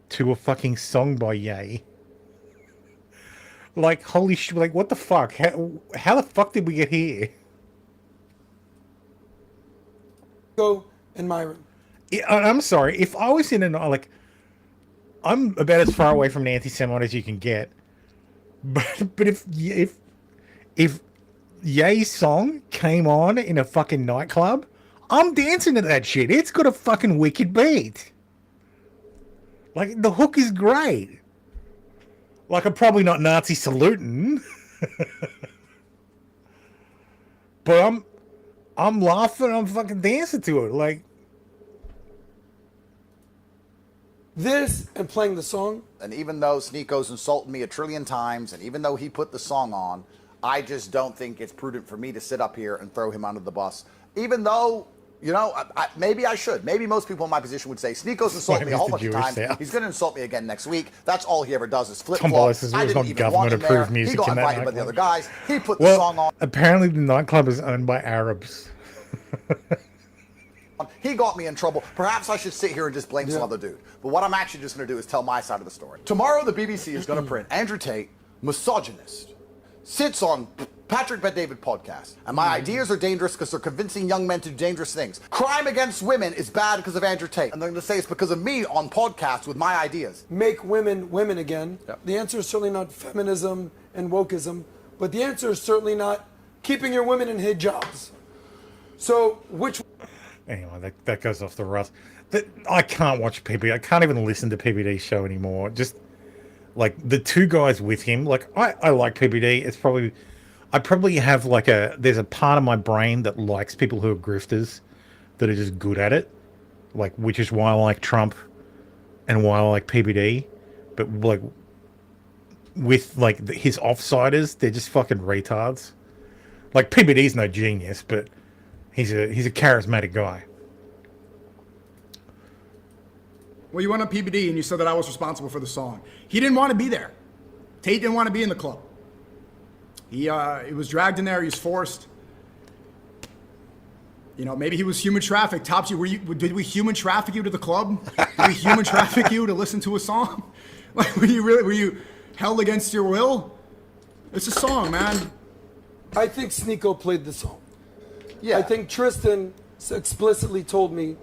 [SPEAKER 10] to a fucking song by Ye. Like, holy shit, like, what the fuck? How the fuck did we get here?
[SPEAKER 13] Go and Myron.
[SPEAKER 10] I'm sorry, if I was in I'm about as far away from an anti-Semite as you can get. But if Ye's song came on in a fucking nightclub, I'm dancing to that shit. It's got a fucking wicked beat. Like, the hook is great. Like, I'm probably not Nazi saluting. But I'm laughing, I'm fucking dancing to it. Like,
[SPEAKER 13] this and playing the song.
[SPEAKER 14] And even though Sneeko's insulted me a trillion times, and even though he put the song on, I just don't think it's prudent for me to sit up here and throw him under the bus. Even though, you know, maybe I should. Maybe most people in my position would say, Sneeko's insulted me a whole bunch of times. He's going to insult me again next week. That's all he ever does is flip-flop. I didn't even want him there. He got invited by the other guys. He put the song on.
[SPEAKER 10] Apparently the nightclub is owned by Arabs.
[SPEAKER 14] He got me in trouble. Perhaps I should sit here and just blame some other dude. But what I'm actually just going to do is tell my side of the story. Tomorrow the BBC is going to print Andrew Tate, misogynist, sits on Patrick Bet-David podcast. And my ideas are dangerous because they're convincing young men to do dangerous things. Crime against women is bad because of Andrew Tate. And they're going to say it's because of me on podcasts with my ideas.
[SPEAKER 13] Make women women again. Yep. The answer is certainly not feminism and wokeism, but the answer is certainly not keeping your women in hijabs. So which?
[SPEAKER 10] Anyway, that goes off the rails. I can't watch PBD. I can't even listen to PBD's show anymore. Just like the two guys with him. Like I like PBD. It's probably I probably have like there's a part of my brain that likes people who are grifters that are just good at it. Like, which is why I like Trump and why I like PBD. But like with like his offsiders, they're just fucking retards. Like PBD's no genius, but he's a charismatic guy.
[SPEAKER 12] Well, you went on PBD and you said that I was responsible for the song. He didn't want to be there. Tate didn't want to be in the club. He was dragged in there. He was forced. You know, maybe he was human trafficked. Topsy, did we human traffic you to the club? Did we human traffic you to listen to a song? Like, were you held against your will? It's a song, man.
[SPEAKER 13] I think Sneeko played the song.
[SPEAKER 14] Yeah.
[SPEAKER 13] I think Tristan explicitly told me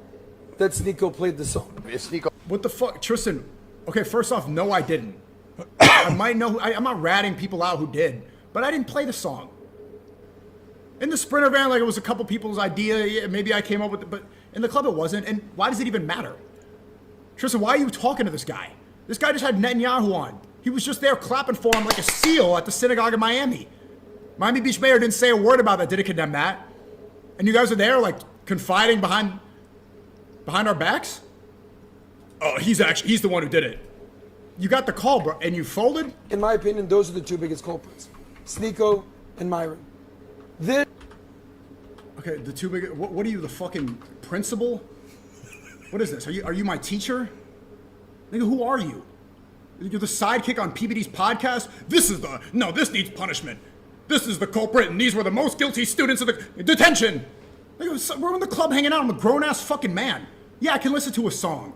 [SPEAKER 13] that Sneeko played the song.
[SPEAKER 12] What the fuck? Tristan, okay, first off, no, I didn't. I might know, I'm not ratting people out who did, but I didn't play the song. In the Sprinter van, like, it was a couple people's idea, yeah, maybe I came up with it, but in the club it wasn't, and why does it even matter? Tristan, why are you talking to this guy? This guy just had Netanyahu on. He was just there clapping for him like a seal at the synagogue in Miami. Miami Beach mayor didn't say a word about that, didn't condemn that. And you guys are there, like, confiding behind our backs? Oh, he's the one who did it. You got the call, bro, and you folded?
[SPEAKER 13] In my opinion, those are the two biggest culprits. Sneeko and Myron.
[SPEAKER 12] Okay, the two big, what are you, the fucking principal? What is this? Are you my teacher? Nigga, who are you? You're the sidekick on PBD's podcast? This needs punishment. This is the culprit, and these were the most guilty students of the detention. Nigga, we're in the club hanging out. I'm a grown-ass fucking man. Yeah, I can listen to a song.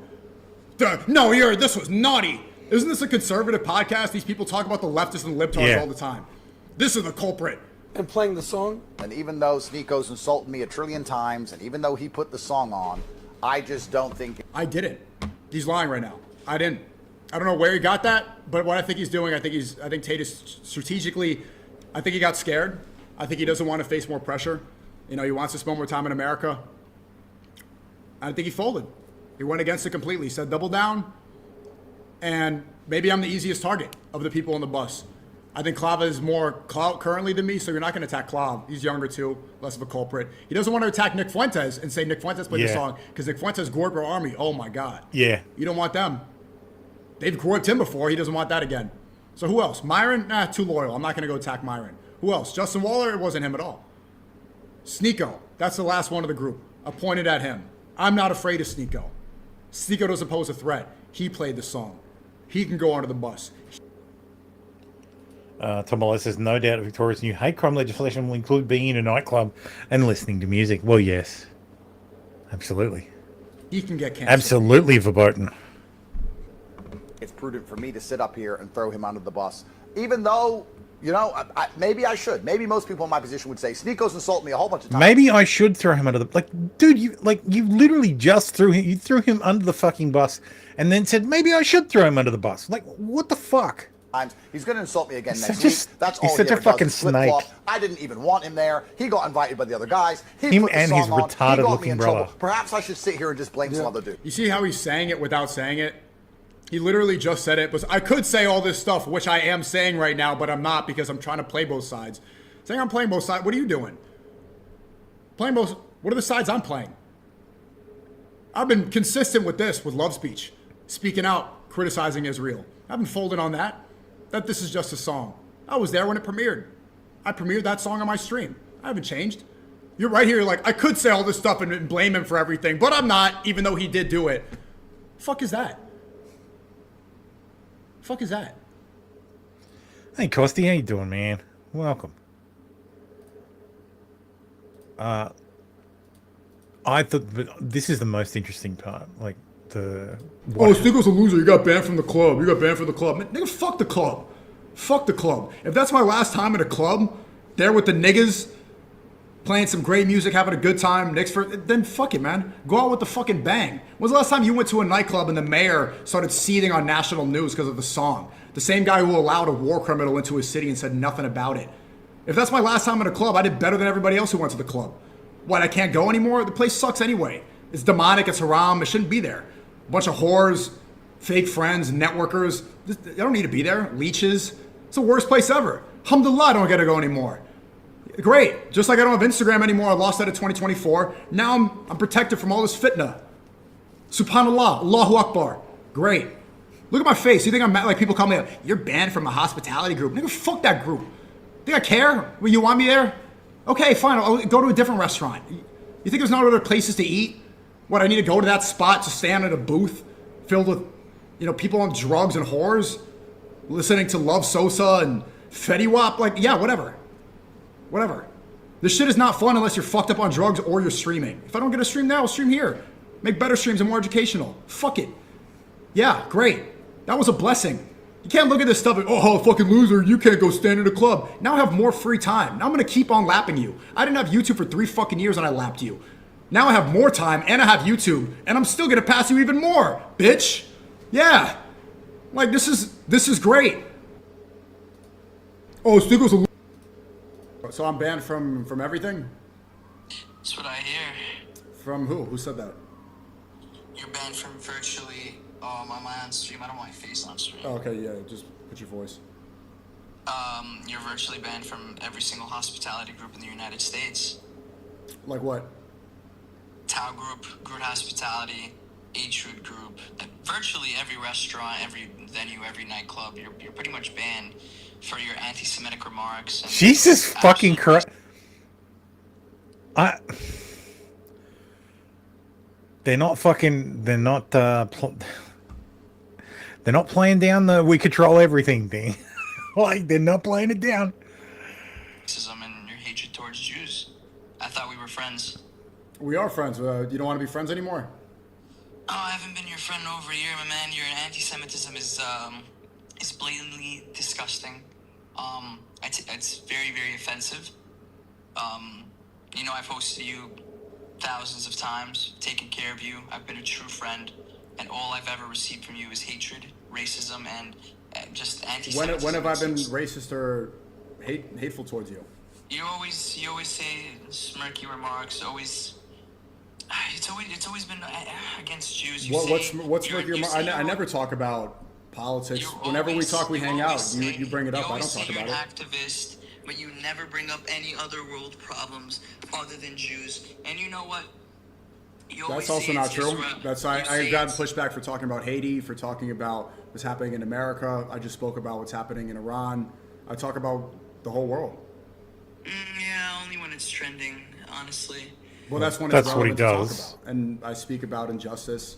[SPEAKER 12] This was naughty. Isn't this a conservative podcast? These people talk about the leftists and the libtards all the time. This is the culprit.
[SPEAKER 13] And playing the song?
[SPEAKER 14] And even though Sneeko's insulted me a trillion times, and even though he put the song on, I just don't think...
[SPEAKER 12] I didn't. He's lying right now. I didn't. I don't know where he got that, but what I think he's doing, I think Tate is strategically... I think he got scared. I think he doesn't want to face more pressure. You know, he wants to spend more time in America. I think he folded. He went against it completely. He said, double down. And maybe I'm the easiest target of the people on the bus. I think Clava is more clout currently than me, so you're not going to attack Clav. He's younger too, less of a culprit. He doesn't want to attack Nick Fuentes and say Nick Fuentes played the song, because Nick Fuentes gored our army. Oh my God.
[SPEAKER 10] Yeah.
[SPEAKER 12] You don't want them. They've gored him before. He doesn't want that again. So who else? Myron? Nah, too loyal. I'm not going to go attack Myron. Who else? Justin Waller? It wasn't him at all. Sneeko. That's the last one of the group. I pointed at him. I'm not afraid of Sneeko. Sneeko doesn't pose a threat. He played the song. He can go onto the bus.
[SPEAKER 10] Tomala says, no doubt Victoria's new hate crime legislation will include being in a nightclub and listening to music. Well, yes. Absolutely.
[SPEAKER 12] He can get canceled.
[SPEAKER 10] Absolutely verboten.
[SPEAKER 14] It's prudent for me to sit up here and throw him under the bus. Even though, you know, maybe I should. Maybe most people in my position would say, Sneeko's insulted me a whole bunch of times.
[SPEAKER 10] Maybe I should throw him under the... Like, dude, you literally just threw him under the fucking bus and then said, maybe I should throw him under the bus. Like, what the fuck?
[SPEAKER 14] He's going to insult me again next week. That's all
[SPEAKER 10] he's such a fucking snake.
[SPEAKER 14] I didn't even want him there. He got invited by the other guys.
[SPEAKER 10] Him and his retarded looking brother.
[SPEAKER 14] Perhaps I should sit here and just blame some other dude.
[SPEAKER 12] You see how he's saying it without saying it? He literally just said it. But I could say all this stuff, which I am saying right now, but I'm not because I'm trying to play both sides. Saying I'm playing both sides. What are you doing? Playing both. What are the sides I'm playing? I've been consistent with this, with love speech, speaking out, criticizing Israel. I've been folded on that. That this is just a song. I was there when it premiered. I premiered that song on my stream. I haven't changed. You're right here, like, I could say all this stuff and blame him for everything, but I'm not, even though he did do it. Fuck is that? Fuck is that?
[SPEAKER 10] Hey, Costy, how you doing, man? Welcome. I thought, but this is the most interesting part, like,
[SPEAKER 12] Sneeko's a loser. You got banned from the club. You got banned from the club. Man, nigga, fuck the club. Fuck the club. If that's my last time at a club, there with the niggas, playing some great music, having a good time, then fuck it, man. Go out with the fucking bang. When's the last time you went to a nightclub and the mayor started seething on national news because of the song? The same guy who allowed a war criminal into his city and said nothing about it. If that's my last time at a club, I did better than everybody else who went to the club. What, I can't go anymore? The place sucks anyway. It's demonic, it's haram, it shouldn't be there. A bunch of whores, fake friends, networkers. I don't need to be there. Leeches. It's the worst place ever. Alhamdulillah, I don't get to go anymore. Great. Just like I don't have Instagram anymore. I lost that in 2024. Now I'm protected from all this fitna. Subhanallah. Allahu Akbar. Great. Look at my face. You think I'm mad? Like people call me, you're banned from a hospitality group. Nigga, fuck that group. Think I care? Well, you want me there? Okay, fine. I'll go to a different restaurant. You think there's not other places to eat? What, I need to go to that spot to stand at a booth filled with, people on drugs and whores? Listening to Love Sosa and Fetty Wap? Like, yeah, whatever. Whatever. This shit is not fun unless you're fucked up on drugs or you're streaming. If I don't get a stream now, I'll stream here. Make better streams and more educational. Fuck it. Yeah, great. That was a blessing. You can't look at this stuff and, oh, fucking loser, you can't go stand in a club. Now I have more free time. Now I'm gonna keep on lapping you. I didn't have YouTube for 3 fucking years and I lapped you. Now I have more time and I have YouTube and I'm still gonna pass you even more, bitch. Yeah. Like, this is great. Oh, Stigo's a loser. So I'm banned from everything?
[SPEAKER 16] That's what I hear.
[SPEAKER 12] From who? Who said that?
[SPEAKER 16] You're banned from virtually, am I on stream? I don't want my face on stream.
[SPEAKER 12] Oh, okay, yeah, just put your voice.
[SPEAKER 16] You're virtually banned from every single hospitality group in the United States.
[SPEAKER 12] Like what?
[SPEAKER 16] Tao Group, Groot Hospitality, H-Root Group, virtually every restaurant, every venue, every nightclub, you're pretty much banned for your anti-Semitic remarks. And
[SPEAKER 10] Jesus fucking Christ. They're not playing down the we control everything thing. Like, they're not playing it down.
[SPEAKER 16] Racism and your hatred towards Jews. I thought we were friends.
[SPEAKER 12] We are friends. You don't want to be friends anymore?
[SPEAKER 16] Oh, I haven't been your friend in over a year, my man. Your anti-Semitism is blatantly disgusting. It's very, very offensive. I've hosted you thousands of times, taken care of you. I've been a true friend, and all I've ever received from you is hatred, racism, and just anti-Semitism.
[SPEAKER 12] When have I been racist or hateful towards you?
[SPEAKER 16] You always say smirky remarks. It's always been against Jews.
[SPEAKER 12] What's smirky remarks? I never talk about politics. Whenever we talk, we hang out. You bring it up. I don't talk about it.
[SPEAKER 16] You're an activist, but you never bring up any other world problems other than Jews. And you know what?
[SPEAKER 12] That's also not true. I've gotten pushback for talking about Haiti, for talking about what's happening in America. I just spoke about what's happening in Iran. I talk about the whole world.
[SPEAKER 16] Yeah, only when it's trending, honestly.
[SPEAKER 12] Well, that's when
[SPEAKER 10] that's
[SPEAKER 12] it's
[SPEAKER 10] what he
[SPEAKER 12] relevant
[SPEAKER 10] does.
[SPEAKER 12] to talk about. And I speak about injustice.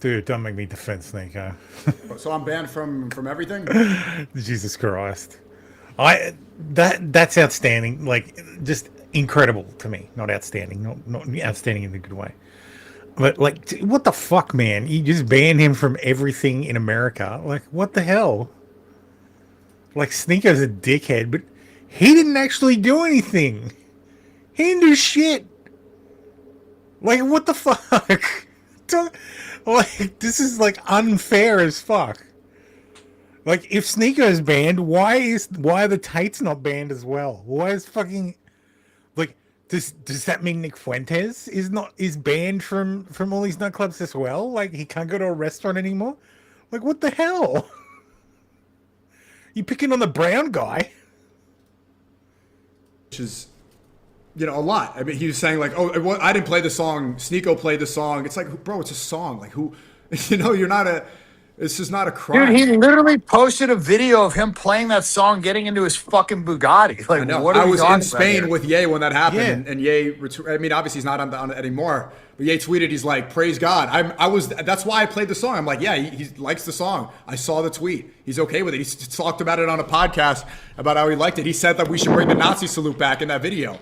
[SPEAKER 10] Dude, don't make me defend Snake, huh?
[SPEAKER 12] So I'm banned from everything?
[SPEAKER 10] Jesus Christ. That's outstanding. Like, just incredible to me. Not outstanding. Not outstanding in a good way. But, like, what the fuck, man? You just banned him from everything in America. Like, what the hell? Like, Sneako's a dickhead, but he didn't actually do anything. He didn't do shit. Like, what the fuck? Like, this is, like, unfair as fuck. Like, if Sneako's banned, why are the tights not banned as well? Why is fucking... Like, does that mean Nick Fuentes is banned from all these nightclubs as well? Like, he can't go to a restaurant anymore? Like, what the hell? You picking on the brown guy?
[SPEAKER 12] Which is, a lot. I mean, he was saying, like, oh, I didn't play the song. Sneeko played the song. It's like, bro, it's a song. Like, who, you're not it's just not a crime.
[SPEAKER 4] Dude, he literally posted a video of him playing that song, getting into his fucking Bugatti. Like,
[SPEAKER 12] I know.
[SPEAKER 4] what are
[SPEAKER 12] I
[SPEAKER 4] we
[SPEAKER 12] was
[SPEAKER 4] talking
[SPEAKER 12] in Spain
[SPEAKER 4] about
[SPEAKER 12] with Ye when that happened, and Ye, I mean, obviously he's not on it anymore, but Ye tweeted, he's like, praise God. That's why I played the song. I'm like, yeah, he likes the song. I saw the tweet. He's okay with it. He talked about it on a podcast about how he liked it. He said that we should bring the Nazi salute back in that video.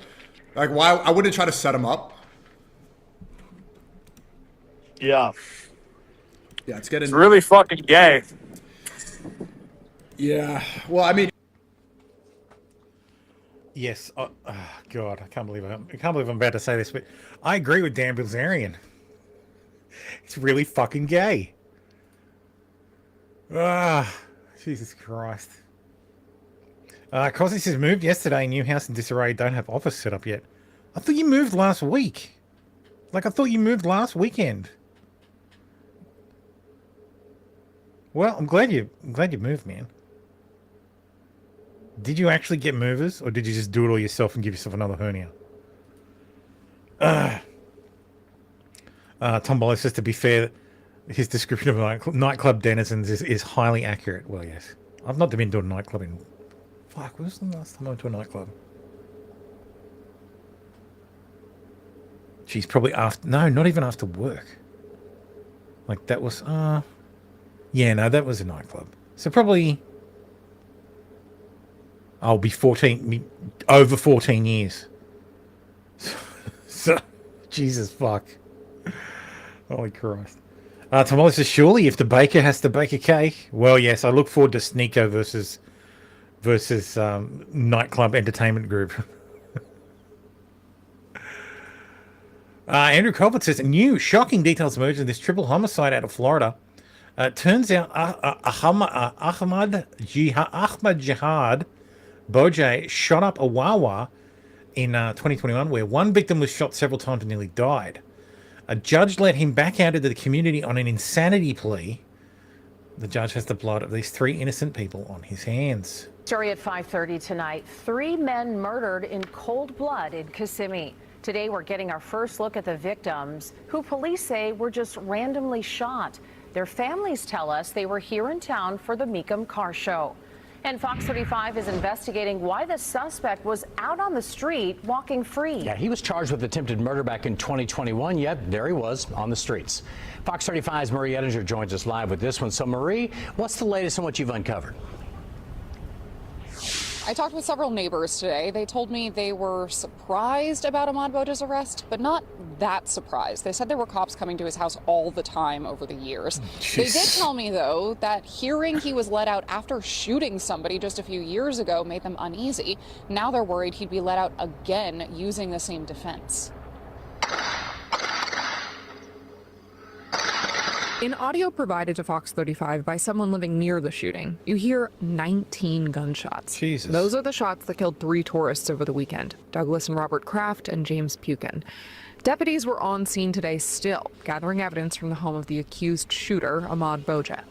[SPEAKER 12] Like, why? I wouldn't try to set him up.
[SPEAKER 4] Yeah.
[SPEAKER 12] Yeah, it's getting...
[SPEAKER 4] It's really fucking gay.
[SPEAKER 12] Yeah. Well, I mean...
[SPEAKER 10] Yes. Oh, God, I can't believe I'm about to say this, but I agree with Dan Bilzerian. It's really fucking gay. Jesus Christ. Cosy says, moved yesterday, new house in disarray, don't have office set up yet. I thought you moved last week. Like, I thought you moved last weekend. Well, I'm glad you moved, man. Did you actually get movers, or did you just do it all yourself and give yourself another hernia? Tom Bollow says, to be fair, his description of nightclub denizens is highly accurate. Well, yes. I've not been to a nightclub in... Fuck, when was the last time I went to a nightclub? She's probably after... No, not even after work. Like, that was... yeah, no, that was a nightclub. So probably... I'll be 14... Over 14 years. So... Jesus fuck. Holy Christ. Tamala says, surely if the baker has to bake a cake. Well, yes, I look forward to Sneeko versus nightclub entertainment group. Andrew Colbert says, new shocking details emerged in this triple homicide out of Florida. Turns out Ahmad Jihad Bojay shot up a Wawa in 2021, where one victim was shot several times and nearly died. A judge let him back out into the community on an insanity plea. The judge has the blood of these 3 innocent people on his hands.
[SPEAKER 17] Story at 5:30 tonight. 3 men murdered in cold blood in Kissimmee. Today we're getting our first look at the victims, who police say were just randomly shot. Their families tell us they were here in town for the Meekum Car Show. And Fox 35 is investigating why the suspect was out on the street walking free.
[SPEAKER 18] Yeah, he was charged with attempted murder back in 2021, yet there he was on the streets. Fox 35's Marie Ettinger joins us live with this one. So Marie, what's the latest on what you've uncovered?
[SPEAKER 19] I talked with several neighbors today. They told me they were surprised about Ahmad Boja's arrest, but not that surprised. They said there were cops coming to his house all the time over the years.
[SPEAKER 10] Jeez.
[SPEAKER 19] They did tell me, though, that hearing he was let out after shooting somebody just a few years ago made them uneasy. Now they're worried he'd be let out again using the same defense.
[SPEAKER 20] In audio provided to Fox 35 by someone living near the shooting, you hear 19 gunshots.
[SPEAKER 10] Jesus.
[SPEAKER 20] Those are the shots that killed 3 tourists over the weekend, Douglas and Robert Kraft and James Pukin. Deputies were on scene today still, gathering evidence from the home of the accused shooter, Ahmad Boja.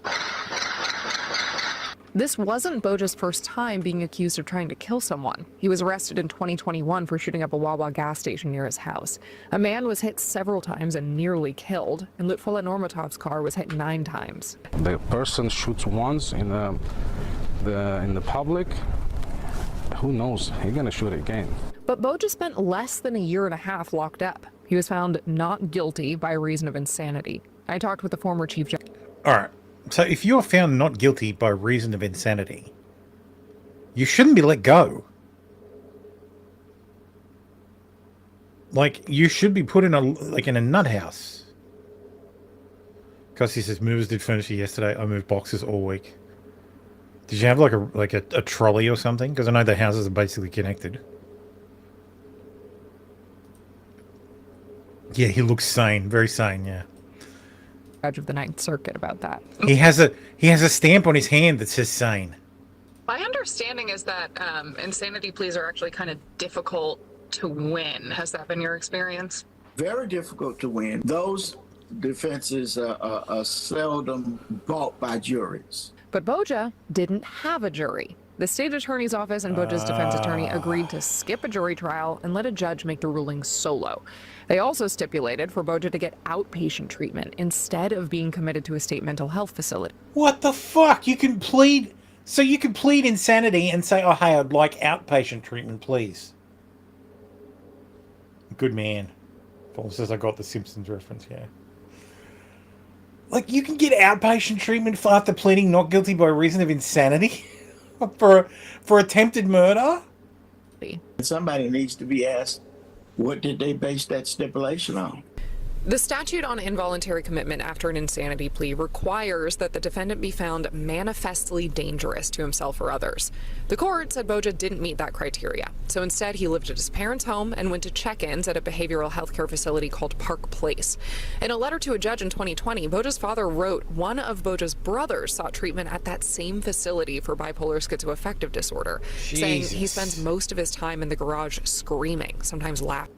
[SPEAKER 20] This wasn't Boja's first time being accused of trying to kill someone. He was arrested in 2021 for shooting up a Wawa gas station near his house. A man was hit several times and nearly killed, and Lutfola Normatov's car was hit 9 times.
[SPEAKER 21] The person shoots once in the public. Who knows? He's gonna shoot again.
[SPEAKER 20] But Boja spent less than a year and a half locked up. He was found not guilty by reason of insanity. I talked with the former chief judge.
[SPEAKER 10] All right. So if you're found not guilty by reason of insanity, you shouldn't be let go. Like, you should be put in in a nut house. Because he says, movers did furniture yesterday. I moved boxes all week. Did you have like a trolley or something? Because I know the houses are basically connected. Yeah, he looks sane. Very sane, yeah.
[SPEAKER 20] Judge of the Ninth Circuit about that.
[SPEAKER 10] He has a stamp on his hand that says sane.
[SPEAKER 22] My understanding is that insanity pleas are actually kind of difficult to win. Has that been your experience?
[SPEAKER 23] Very difficult to win. Those defenses are seldom bought by juries.
[SPEAKER 20] But Boja didn't have a jury. The state attorney's office and Boja's defense attorney agreed to skip a jury trial and let a judge make the ruling solo. They also stipulated for Boja to get outpatient treatment instead of being committed to a state mental health facility.
[SPEAKER 10] What the fuck? You can plead insanity and say, oh, hey, I'd like outpatient treatment, please. Good man. Paul says I got the Simpsons reference, yeah. Like, you can get outpatient treatment after pleading not guilty by reason of insanity? for attempted murder?
[SPEAKER 23] Somebody needs to be asked, what did they base that stipulation on?
[SPEAKER 20] The statute on involuntary commitment after an insanity plea requires that the defendant be found manifestly dangerous to himself or others. The court said Boja didn't meet that criteria, so instead he lived at his parents' home and went to check-ins at a behavioral health care facility called Park Place. In a letter to a judge in 2020, Boja's father wrote one of Boja's brothers sought treatment at that same facility for bipolar schizoaffective disorder, saying he spends most of his time in the garage screaming, sometimes laughing.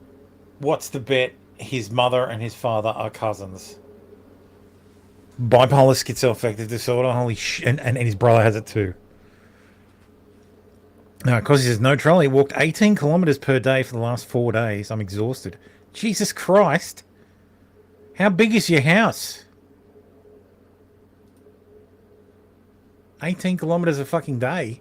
[SPEAKER 10] What's the bet? His mother and his father are cousins. Bipolar schizoaffective disorder. Holy shit. And his brother has it too. Now, because he says no trouble, he walked 18 kilometers per day for the last 4 days. I'm exhausted. Jesus Christ. How big is your house? 18 kilometers a fucking day.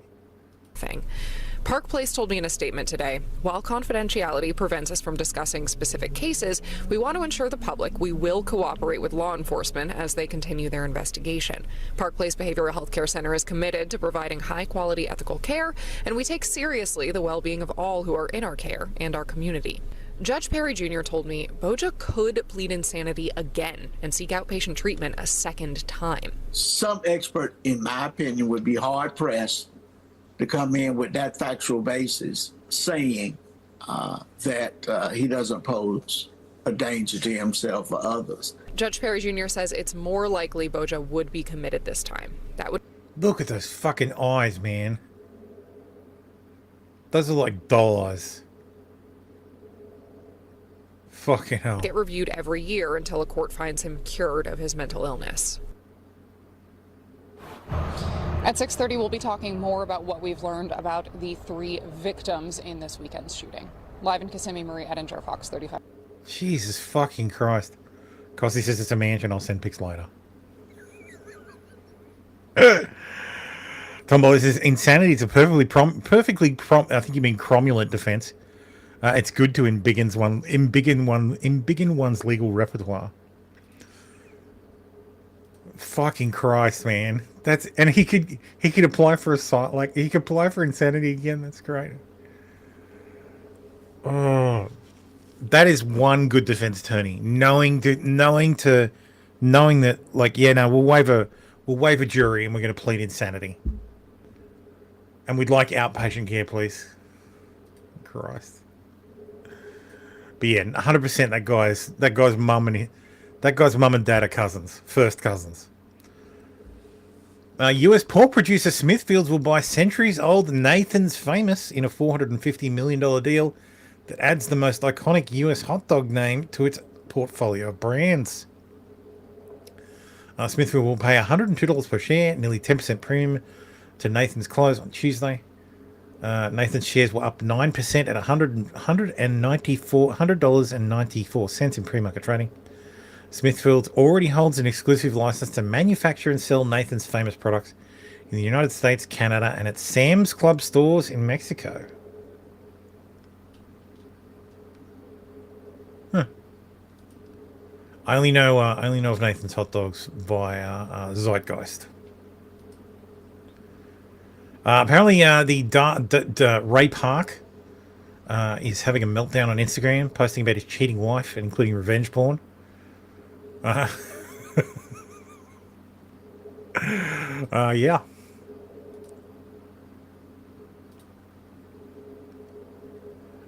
[SPEAKER 20] Park Place told me in a statement today, while confidentiality prevents us from discussing specific cases, we want to ensure the public we will cooperate with law enforcement as they continue their investigation. Park Place Behavioral Health Care Center is committed to providing high-quality ethical care, and we take seriously the well-being of all who are in our care and our community. Judge Perry Jr. told me Boja could plead insanity again and seek outpatient treatment a second time.
[SPEAKER 23] Some expert, in my opinion, would be hard-pressed to come in with that factual basis saying that he doesn't pose a danger to himself or others.
[SPEAKER 20] Judge Perry Jr. says it's more likely Boja would be committed this time. That would
[SPEAKER 10] Look at those fucking eyes, man. Those are like doll eyes. Fucking hell.
[SPEAKER 20] get reviewed every year until a court finds him cured of his mental illness.
[SPEAKER 19] At 6:30, we'll be talking more about what we've learned about the 3 victims in this weekend's shooting. Live in Kissimmee, Marie Edinger, Fox 35.
[SPEAKER 10] Jesus fucking Christ. Because he says it's a mansion, I'll send pics later. Tombo, this is insanity. It's a perfectly I think you mean cromulent defense. It's good to embiggen one's legal repertoire. Fucking Christ, man. And he could apply for he could apply for insanity again. That's great. Oh, that is one good defense attorney. Knowing that we'll waive a jury and we're going to plead insanity. And we'd like outpatient care, please. Christ. But yeah, 100% that guy's mum and dad are cousins, first cousins. U.S. pork producer Smithfields will buy centuries-old Nathan's Famous in a $450 million deal that adds the most iconic U.S. hot dog name to its portfolio of brands. Smithfield will pay $102 per share, nearly 10% premium to Nathan's close on Tuesday. Nathan's shares were up 9% at $100.94 in pre-market trading. Smithfield already holds an exclusive license to manufacture and sell Nathan's Famous products in the United States, Canada, and at Sam's Club stores in Mexico. Huh. I only know of Nathan's hot dogs via Zeitgeist. Apparently, the Ray Park is having a meltdown on Instagram, posting about his cheating wife, including revenge porn. Yeah.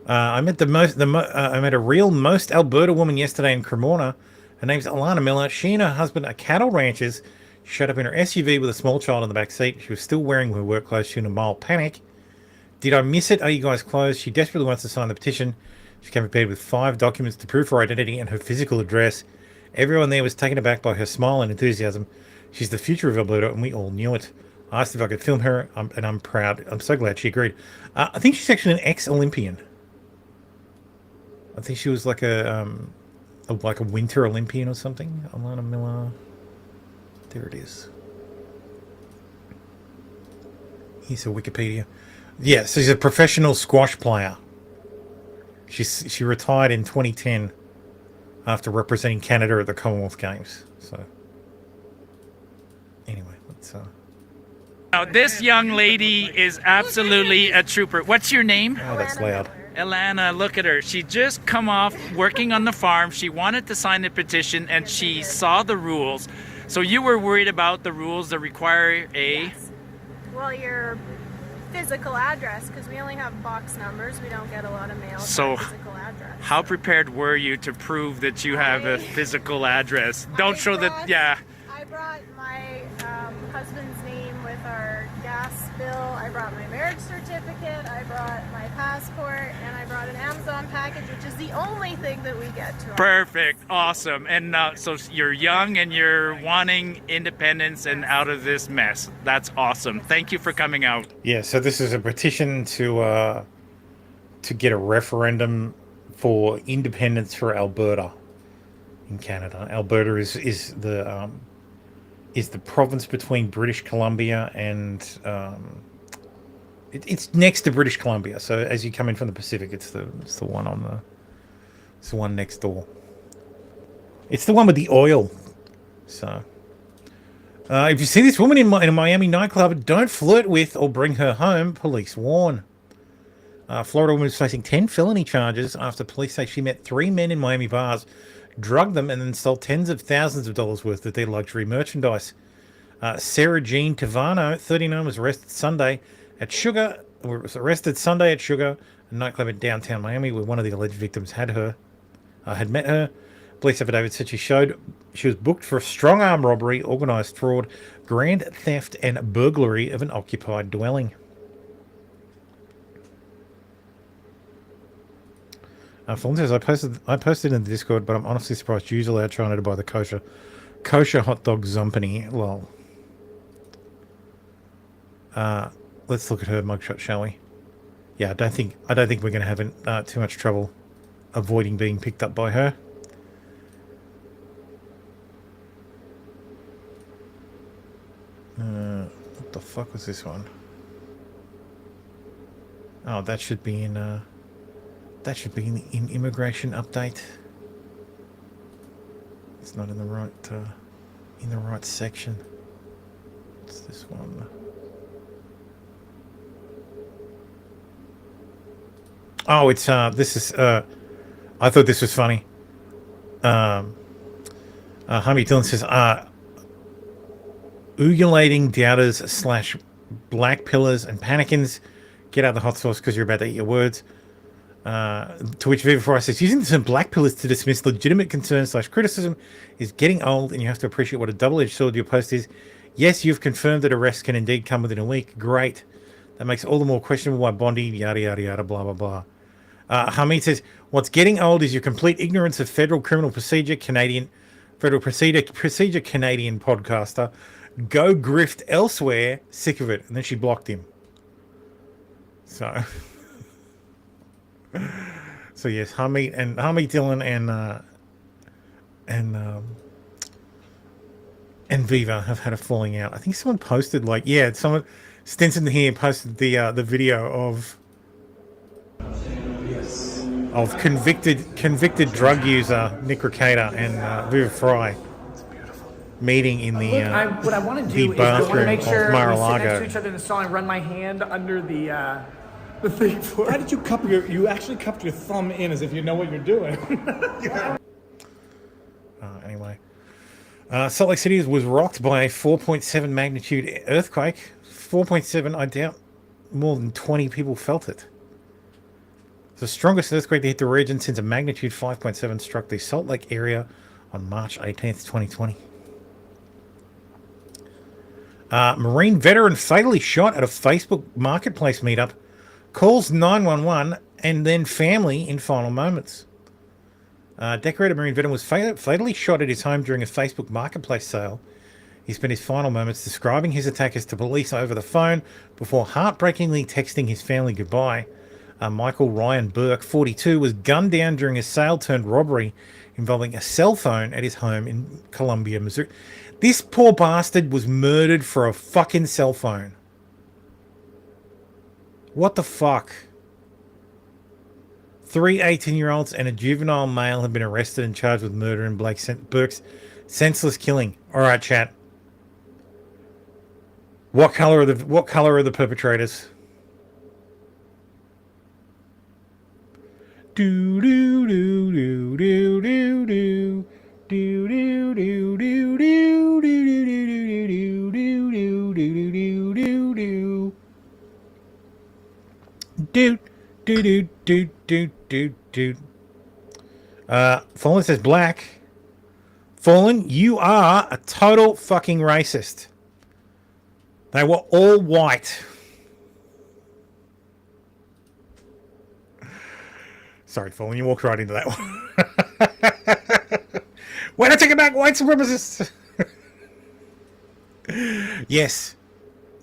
[SPEAKER 10] I met I met a real most Alberta woman yesterday in Cremorne. Her name's Alana Miller. She and her husband are cattle ranchers. She showed up in her SUV with a small child in the back seat. She was still wearing her work clothes. She was in a mild panic. Did I miss it? Are you guys closed? She desperately wants to sign the petition. She came prepared with 5 documents to prove her identity and her physical address. Everyone there was taken aback by her smile and enthusiasm. She's the future of Alberta, and we all knew it. I asked if I could film her, and I'm proud. I'm so glad she agreed. I think she's actually an ex-Olympian. I think she was like a winter Olympian or something. Alana Miller. There it is. Here's her Wikipedia. Yeah, so she's a professional squash player. She retired in 2010 after representing Canada at the Commonwealth Games. So anyway, let's
[SPEAKER 1] Now, this young lady is absolutely a trooper. What's your name?
[SPEAKER 10] Oh, that's loud.
[SPEAKER 1] Alana, look at her. She just come off working on the farm. She wanted to sign the petition, and she saw the rules. So you were worried about the rules that require a...
[SPEAKER 2] Well, your physical address, because we only have box numbers. We don't get a lot of mail.
[SPEAKER 1] So
[SPEAKER 2] physical address.
[SPEAKER 1] how prepared were you to prove that you have a physical address? Don't show that, yeah.
[SPEAKER 2] I brought my husband's name with our gas bill. I brought my marriage certificate. I brought my passport, and I brought an Amazon package, which is the only thing that we get to.
[SPEAKER 1] Perfect, awesome. And so you're young and you're wanting independence and out of this mess. That's awesome. Thank you for coming out.
[SPEAKER 10] Yeah, so this is a petition to get a referendum for independence for Alberta in Canada. Alberta is the province between British Columbia and it's next to British Columbia. So as you come in from the Pacific, it's the one next door. It's the one with the oil. So if you see this woman in a Miami nightclub, don't flirt with or bring her home. Police warn. Florida woman is facing 10 felony charges after police say she met 3 men in Miami bars, drugged them, and then stole tens of thousands of dollars worth of their luxury merchandise. Sarah Jean Tavano, 39, was arrested Sunday at Sugar, a nightclub in downtown Miami, where one of the alleged victims had met her. Police affidavit said she was booked for a strong arm robbery, organized fraud, grand theft, and burglary of an occupied dwelling. Phil says, I posted in the Discord, but I'm honestly surprised you're allowed China to buy the kosher hot dog zumpany. Lol. Let's look at her mugshot, shall we? Yeah, I don't think we're going to have too much trouble avoiding being picked up by her. What the fuck was this one? Oh, that should be in in immigration update. It's not in the right section. It's this one. Oh, it's this is I thought this was funny. Hamid Dylan says oogulating doubters / black pillars and panicans, get out the hot sauce because you're about to eat your words. To which Viva Fry says, using the term black pillars to dismiss legitimate concern / criticism is getting old, and you have to appreciate what a double-edged sword your post is. Yes, you've confirmed that arrests can indeed come within a week. Great. That makes it all the more questionable why Bondi, yada, yada, yada, blah, blah, blah. Hamid says, what's getting old is your complete ignorance of federal procedure Canadian podcaster. Go grift elsewhere. Sick of it. And then she blocked him. So... So yes, Hamid Dylan and Viva have had a falling out. I think someone posted someone Stinson here posted the video of convicted drug user Nick Recator and Viva Fry meeting in the
[SPEAKER 3] what I want to do is I want to make sure we sit next to each other in the stall and run my hand under the thing for.
[SPEAKER 5] How did you cup you actually cupped your thumb in as if you know what you're doing?
[SPEAKER 10] Anyway, Salt Lake City was rocked by a 4.7 magnitude earthquake. 4.7, I doubt more than 20 people felt it. It's the strongest earthquake to hit the region since a magnitude 5.7 struck the Salt Lake area on March 18th, 2020. Marine veteran fatally shot at a Facebook marketplace meetup, calls 911 and then family in final moments. Decorated Marine veteran was fatally shot at his home during a Facebook marketplace sale. He spent his final moments describing his attackers to police over the phone before heartbreakingly texting his family goodbye. Michael Ryan Burke, 42, was gunned down during a sale-turned-robbery involving a cell phone at his home in Columbia, Missouri. This poor bastard was murdered for a fucking cell phone. What the fuck? 3 18-year-olds and a juvenile male have been arrested and charged with murder in Burke's senseless killing. All right, chat. What color are the perpetrators? Do do do do do do do do do do do do do do do do do do. Do do do do do do do. Fallen says black. Fallen, you are a total fucking racist. They were all white. Sorry, Fallen, you walked right into that one. Wait, I take it back, white supremacists. Yes,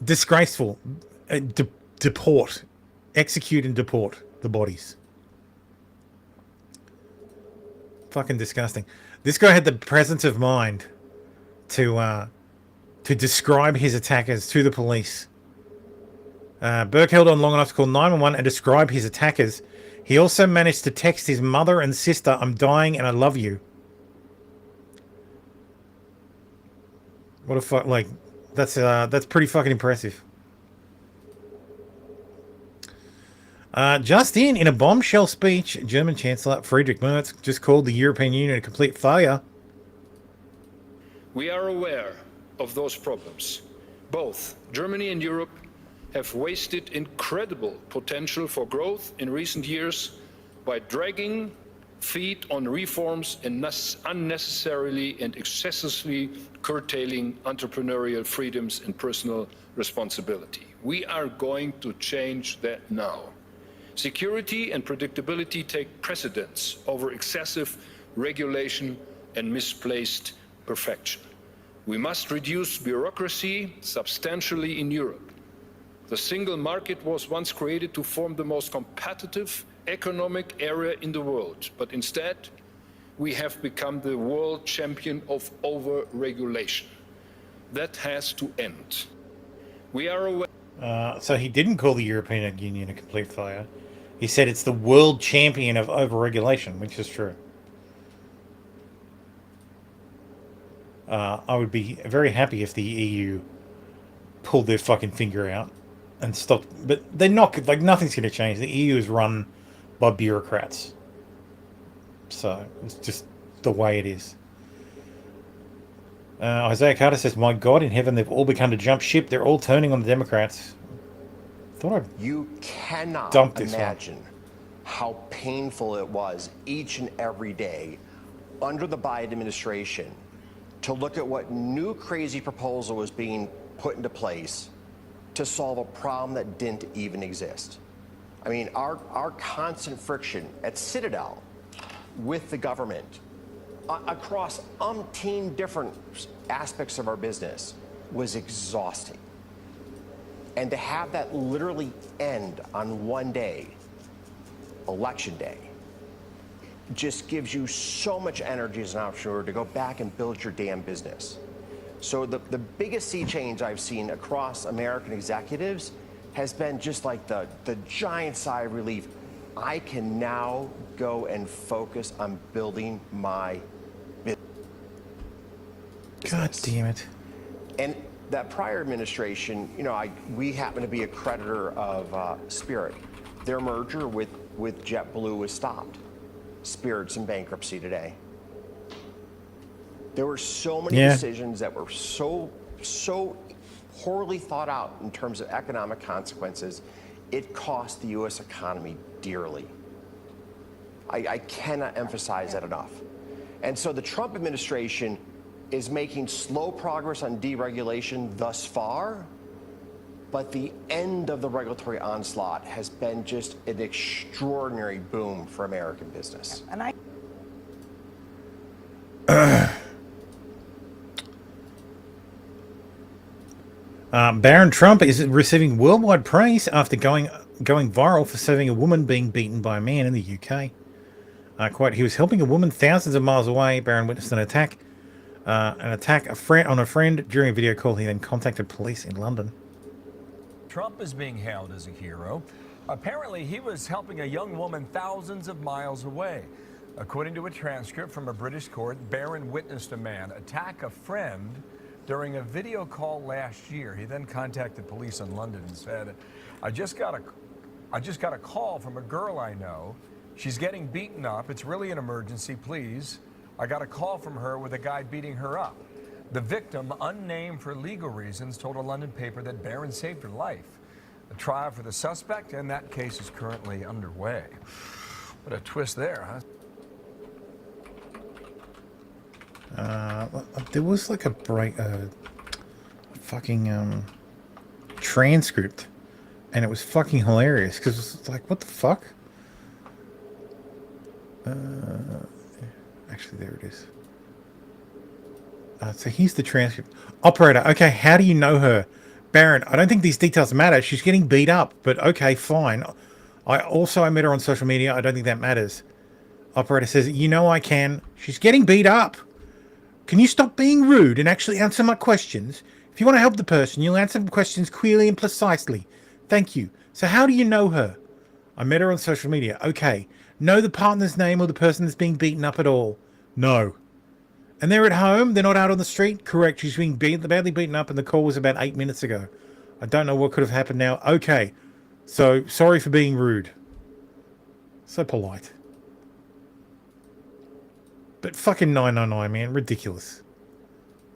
[SPEAKER 10] disgraceful. Deport, execute and deport the bodies. Fucking disgusting. This guy had the presence of mind to describe his attackers to the police. Burke held on long enough to call 911 and describe his attackers. He also managed to text his mother and sister, "I'm dying and I love you." What a fuck! Like, that's pretty fucking impressive. Just in a bombshell speech, German Chancellor Friedrich Merz just called the European Union a complete failure.
[SPEAKER 7] We are aware of those problems. Both Germany and Europe have wasted incredible potential for growth in recent years by dragging feet on reforms and unnecessarily and excessively curtailing entrepreneurial freedoms and personal responsibility. We are going to change that now. Security and predictability take precedence over excessive regulation and misplaced perfection. We must reduce bureaucracy substantially in Europe. The single market was once created to form the most competitive economic area in the world, but instead we have become the world champion of over-regulation. That has to end. We are aware.
[SPEAKER 10] So he didn't call the European Union a complete failure. He said it's the world champion of over-regulation, which is true. I would be very happy if the EU pulled their fucking finger out and stopped. But they're not, like, nothing's going to change. The EU is run by bureaucrats. So it's just the way it is. Isaiah Carter says, "My God in heaven, they've all begun to jump ship. They're all turning on the Democrats."
[SPEAKER 8] You cannot imagine how painful it was each and every day under the Biden administration to look at what new crazy proposal was being put into place to solve a problem that didn't even exist. I mean, our constant friction at Citadel with the government across umpteen different aspects of our business was exhausting. And to have that literally end on one day, Election Day, just gives you so much energy as an entrepreneur to go back and build your damn business. So the biggest sea change I've seen across American executives has been just like the giant sigh of relief. I can now go and focus on building my business.
[SPEAKER 10] God damn it.
[SPEAKER 8] And that prior administration, you know, we happen to be a creditor of Spirit. Their merger with JetBlue was stopped. Spirit's in bankruptcy today. There were so many decisions that were so poorly thought out in terms of economic consequences. It cost the U.S. economy dearly. I cannot emphasize that enough. And so the Trump administration is making slow progress on deregulation thus far, but the end of the regulatory onslaught has been just an extraordinary boom for American business.
[SPEAKER 10] And Barron Trump is receiving worldwide praise after going viral for saving a woman being beaten by a man in the UK. Quote, he was helping a woman thousands of miles away. Barron witnessed an attack on a friend during a video call. He then contacted police in London.
[SPEAKER 9] Trump is being hailed as a hero. Apparently, he was helping a young woman thousands of miles away. According to a transcript from a British court, Barron witnessed a man attack a friend during a video call last year. He then contacted police in London and said, I just got a call from a girl I know. She's getting beaten up. It's really an emergency, please. I got a call from her with a guy beating her up. The victim, unnamed for legal reasons, told a London paper that Barron saved her life. A trial for the suspect and that case is currently underway. What a twist there, huh?
[SPEAKER 10] There was like a fucking transcript, and it was fucking hilarious because it's like, what the fuck? Actually, there it is. So here's the transcript. Operator, okay, how do you know her? Barron, I don't think these details matter. She's getting beat up, but okay, fine. I met her on social media. I don't think that matters. Operator says, you know I can. She's getting beat up. Can you stop being rude and actually answer my questions? If you want to help the person, you'll answer the questions clearly and precisely. Thank you. So how do you know her? I met her on social media. Okay. Know the partner's name or the person that's being beaten up at all? No. And they're at home? They're not out on the street? Correct. She's being badly beaten up and the call was about 8 minutes ago. I don't know what could have happened now. Okay. So, sorry for being rude. So polite. But fucking 999, man. Ridiculous.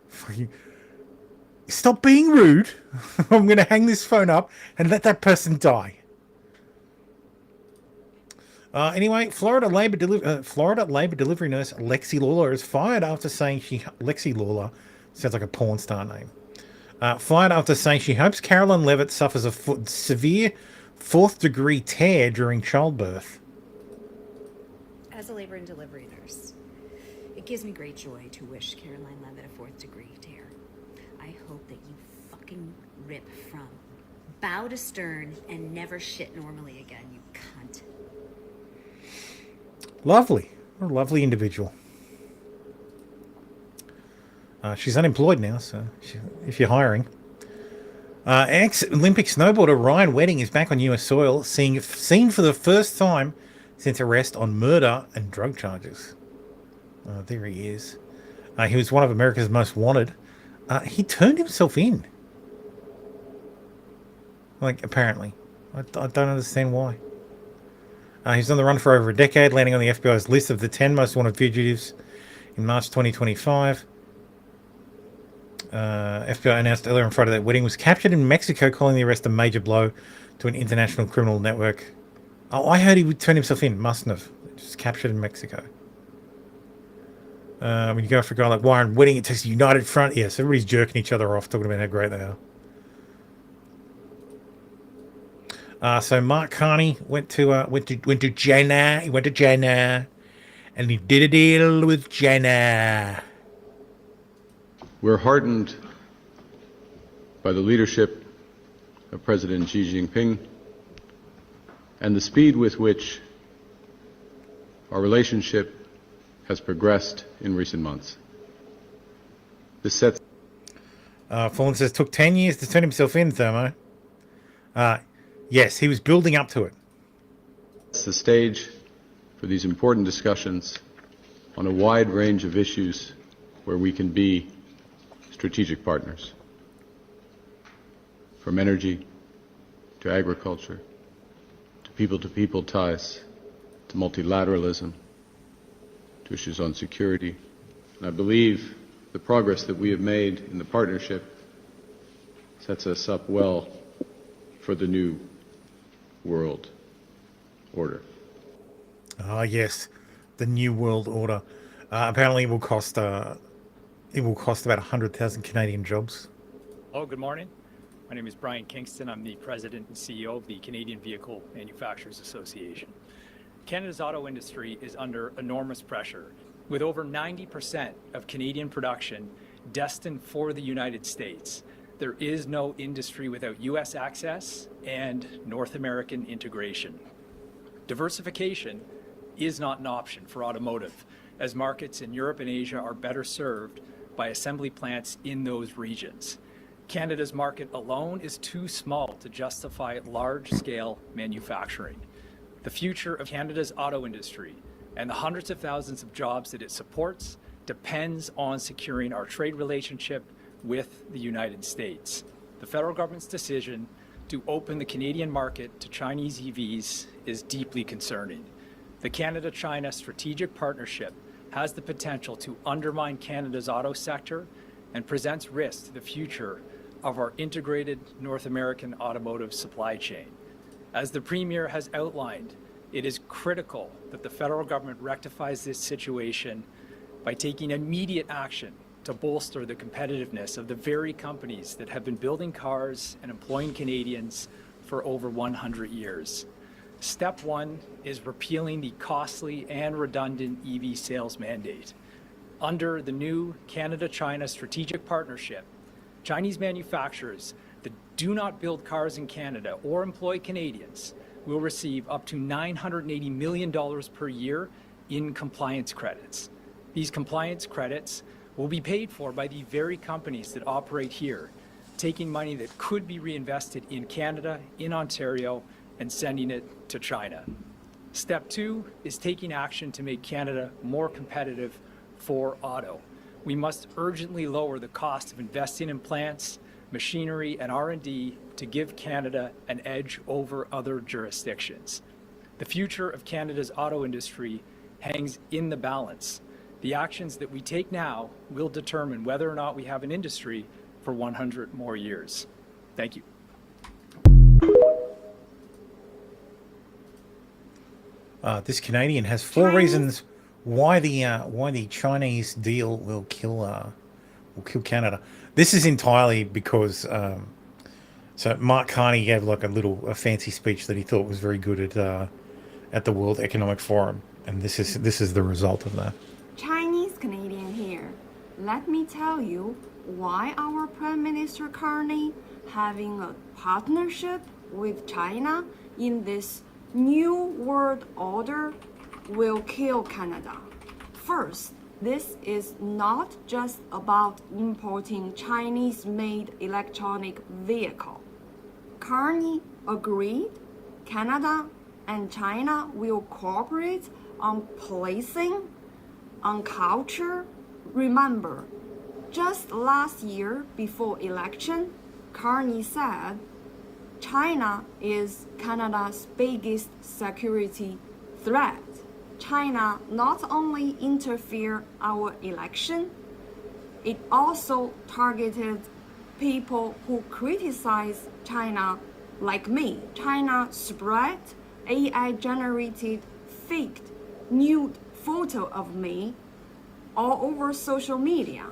[SPEAKER 10] Fucking... Stop being rude. I'm going to hang this phone up and let that person die. Anyway, Florida labor delivery nurse Lexi Lawler is fired after saying Lexi Lawler sounds like a porn star name. Fired after saying she hopes Carolyn Levitt suffers a severe fourth-degree tear during childbirth.
[SPEAKER 6] As a labor and delivery nurse, it gives me great joy to wish Caroline Levitt a fourth-degree tear. I hope that you fucking rip from bow to stern and never shit normally again, you cunt.
[SPEAKER 10] Lovely. What a lovely individual. She's unemployed now, so if you're hiring. Ex-Olympic snowboarder Ryan Wedding is back on US soil, seen for the first time since arrest on murder and drug charges. There he is. He was one of America's most wanted. He turned himself in. Like, apparently. I don't understand why. He's on the run for over a decade, landing on the FBI's list of the 10 most wanted fugitives in March 2025. FBI announced earlier on Friday that Wedding was captured in Mexico, calling the arrest a major blow to an international criminal network. Oh, I heard he would turn himself in. Mustn't have. Just captured in Mexico. When you go for a guy like Warren Wedding, it takes a united front. Yes, everybody's jerking each other off, talking about how great they are. So Mark Carney went to Jenna. He went to Jenna, and he did a deal with Jenna.
[SPEAKER 11] We're heartened by the leadership of President Xi Jinping and the speed with which our relationship has progressed in recent months. This sets.
[SPEAKER 10] Fawn says took 10 years to turn himself in, Thermo. Yes, he was building up to it.
[SPEAKER 11] It's the stage for these important discussions on a wide range of issues where we can be strategic partners. From energy to agriculture, to people-to-people ties, to multilateralism, to issues on security. And I believe the progress that we have made in the partnership sets us up well for the new world order.
[SPEAKER 10] Ah, yes, the new world order. Apparently, it will cost about 100,000 Canadian jobs.
[SPEAKER 15] Hello, good morning. My name is Brian Kingston. I'm the president and CEO of the Canadian Vehicle Manufacturers Association. Canada's auto industry is under enormous pressure, with over 90% of Canadian production destined for the United States. There is no industry without U.S. access and North American integration. Diversification is not an option for automotive, as markets in Europe and Asia are better served by assembly plants in those regions. Canada's market alone is too small to justify large-scale manufacturing. The future of Canada's auto industry and the hundreds of thousands of jobs that it supports depends on securing our trade relationship with the United States. The federal government's decision to open the Canadian market to Chinese EVs is deeply concerning. The Canada-China Strategic Partnership has the potential to undermine Canada's auto sector and presents risks to the future of our integrated North American automotive supply chain. As the Premier has outlined, it is critical that the federal government rectifies this situation by taking immediate action to bolster the competitiveness of the very companies that have been building cars and employing Canadians for over 100 years. Step one is repealing the costly and redundant EV sales mandate. Under the new Canada-China Strategic Partnership, Chinese manufacturers that do not build cars in Canada or employ Canadians will receive up to $980 million per year in compliance credits. These compliance credits will be paid for by the very companies that operate here, taking money that could be reinvested in Canada, in Ontario, and sending it to China. Step two is taking action to make Canada more competitive for auto. We must urgently lower the cost of investing in plants, machinery, and R&D to give Canada an edge over other jurisdictions. The future of Canada's auto industry hangs in the balance. The actions that we take now will determine whether or not we have an industry for 100 more years. Thank you.
[SPEAKER 10] This Canadian has 4 reasons why the Chinese deal will kill Canada. This is entirely because so Mark Carney gave like a fancy speech that he thought was very good at the World Economic Forum, and this is the result of that.
[SPEAKER 13] Chinese Canadian here. Let me tell you why our Prime Minister Carney having a partnership with China in this new world order will kill Canada. First, this is not just about importing Chinese-made electronic vehicle. Carney agreed Canada and China will cooperate on policing, on culture. Remember, just last year before election, Carney said China is Canada's biggest security threat. China not only interfered our election, it also targeted people who criticize China like me. China spread AI-generated fake nude photo of me all over social media,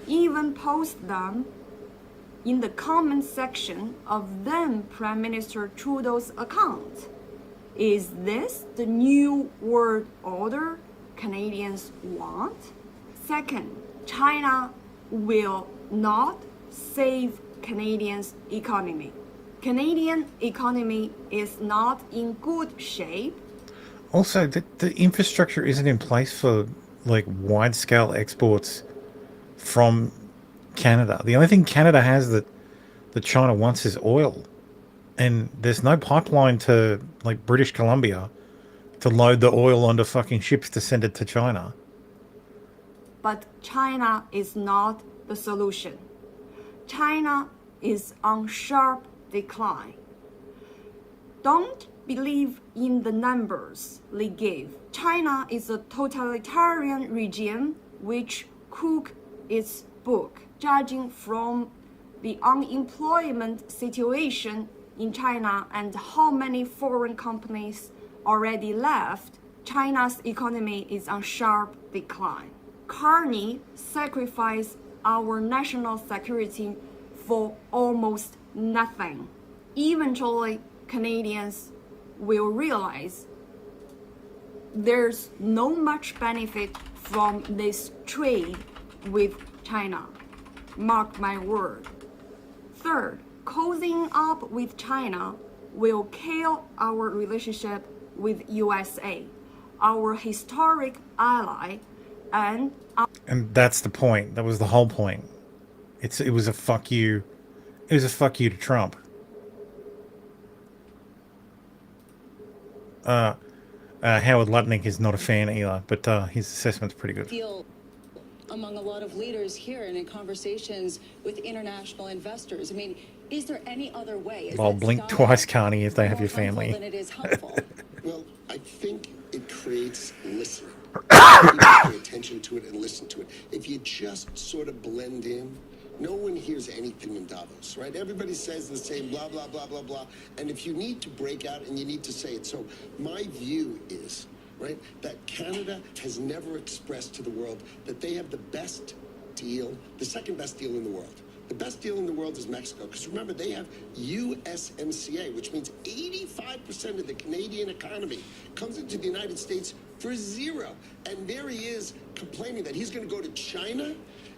[SPEAKER 13] even post them in the comment section of then Prime Minister Trudeau's account. Is this the new world order Canadians want? Second, China will not save Canadians' economy. Canadian economy is not in good shape.
[SPEAKER 10] Also, the infrastructure isn't in place for like wide-scale exports from Canada. The only thing Canada has that China wants is oil. And there's no pipeline to like British Columbia to load the oil onto fucking ships to send it to China.
[SPEAKER 13] But China is not the solution. China is on sharp decline. Don't believe in the numbers they give. China is a totalitarian regime which cook its book. Judging from the unemployment situation in China and how many foreign companies already left, China's economy is on sharp decline. Carney sacrificed our national security for almost nothing. Eventually, Canadians will realize there's no much benefit from this trade with China. Mark my word. Third, cozying up with China will kill our relationship with USA, our historic ally, and
[SPEAKER 10] that's the point. That was the whole point. It was a fuck you. It was a fuck you to Trump. Howard Lutnick is not a fan either, but his assessment's pretty good.
[SPEAKER 14] Among a lot of leaders here and in conversations with international investors. I mean, is there any other way?
[SPEAKER 10] I'll blink twice, Carney, if they have your family.
[SPEAKER 14] Than it is helpful.
[SPEAKER 16] Well, I
[SPEAKER 4] I think it creates listening. People pay attention to it and listen to it. If you just sort of blend in, no one hears anything in Davos, right? Everybody says the same blah, blah, blah, blah, blah. And if you need to break out and you need to say it. So my view is, right, that Canada has never expressed to the world that they have the best deal, the second best deal in the world. The best deal in the world is Mexico, because remember, they have USMCA, which means 85% of the Canadian economy comes into the United States for zero. And there he is complaining that he's going to go to China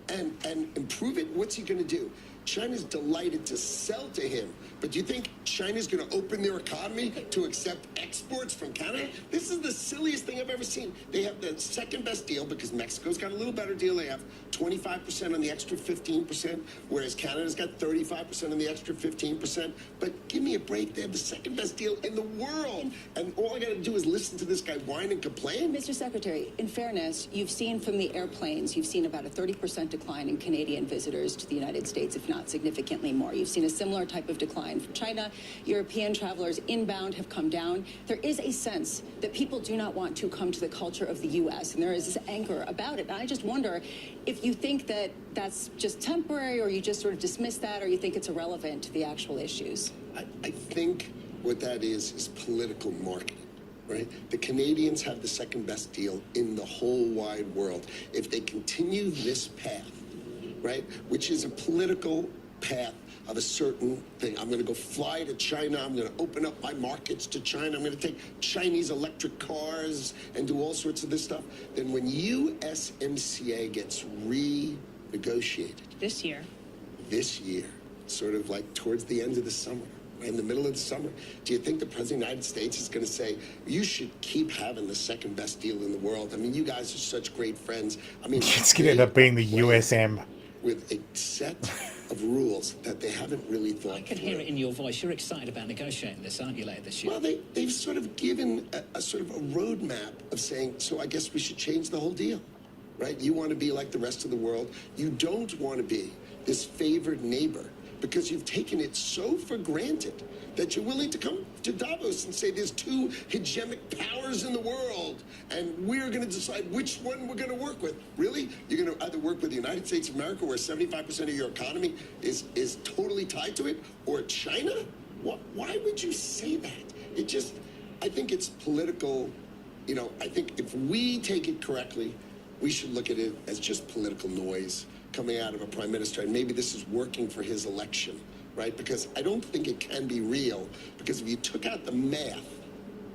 [SPEAKER 4] and improve it. What's he going to do? China's delighted to sell to him. But do you think China's going to open their economy to accept exports from Canada? This is the silliest thing I've ever seen. They have the second best deal because Mexico's got a little better deal. They have 25% on the extra 15%, whereas Canada's got 35% on the extra 15%. But give me a break. They have the second best deal in the world. And all I got to do is listen to this guy whine and complain?
[SPEAKER 14] Mr. Secretary, in fairness, you've seen from the airplanes, you've seen about a 30% decline in Canadian visitors to the United States, if not significantly more. You've seen a similar type of decline from China. European travelers inbound have come down. There is a sense that people do not want to come to the culture of the U.S., and there is this anger about it. And I just wonder if you think that that's just temporary, or you just sort of dismiss that, or you think it's irrelevant to the actual issues.
[SPEAKER 4] I think what that is political marketing. Right? The Canadians have the second best deal in the whole wide world. If they continue this path, right, which is a political path of a certain thing. I'm going to go fly to China. I'm going to open up my markets to China. I'm going to take Chinese electric cars and do all sorts of this stuff. Then when USMCA gets renegotiated
[SPEAKER 14] This year,
[SPEAKER 4] sort of like towards the end of the summer, in the middle of the summer, do you think the President of the United States is going to say, you should keep having the second best deal in the world? I mean, you guys are such great friends. I mean,
[SPEAKER 10] It's going to end up being the USM.
[SPEAKER 4] With a set of rules that they haven't really thought
[SPEAKER 12] I can hear it in your voice. You're excited about negotiating this, aren't you, later this year?
[SPEAKER 4] Well, they've sort of given a sort of a roadmap of saying, so I guess we should change the whole deal, right? You want to be like the rest of the world. You don't want to be this favored neighbor, because you've taken it so for granted that you're willing to come to Davos and say there's two hegemonic powers in the world, and we're going to decide which one we're going to work with. Really? You're going to either work with the United States of America, where 75% of your economy is totally tied to it, or China? Why would you say that? It just, I think it's political. You know, I think if we take it correctly, we should look at it as just political noise coming out of a prime minister, and maybe this is working for his election, right? Because I don't think it can be real, because if you took out the math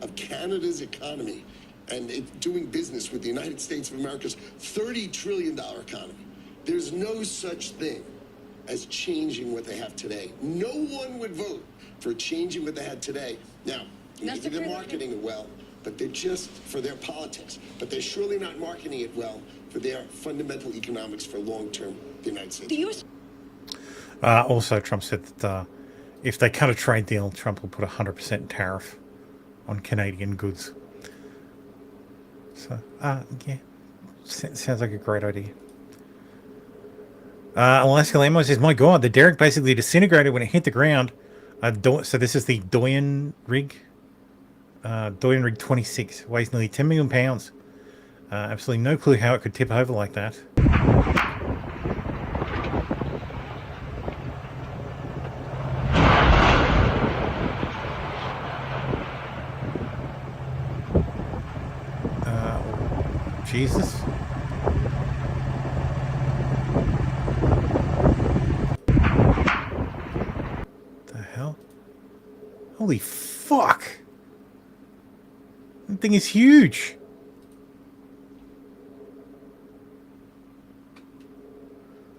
[SPEAKER 4] of Canada's economy and it doing business with the United States of America's $30 trillion economy, there's no such thing as changing what they have today. No one would vote for changing what they had today. Now, maybe they're marketing it well, but they're just for their politics. But they're surely not marketing it well for their fundamental economics for long-term the United States.
[SPEAKER 10] Also, Trump said that if they cut a trade deal, Trump will put a 100% tariff on Canadian goods. So, yeah, sounds like a great idea. Alaska Lamo says, my God, the derrick basically disintegrated when it hit the ground. So this is the Doyen rig. Doyen rig 26, weighs nearly 10 million pounds. Absolutely no clue how it could tip over like that. Jesus. The hell? Holy fuck! That thing is huge.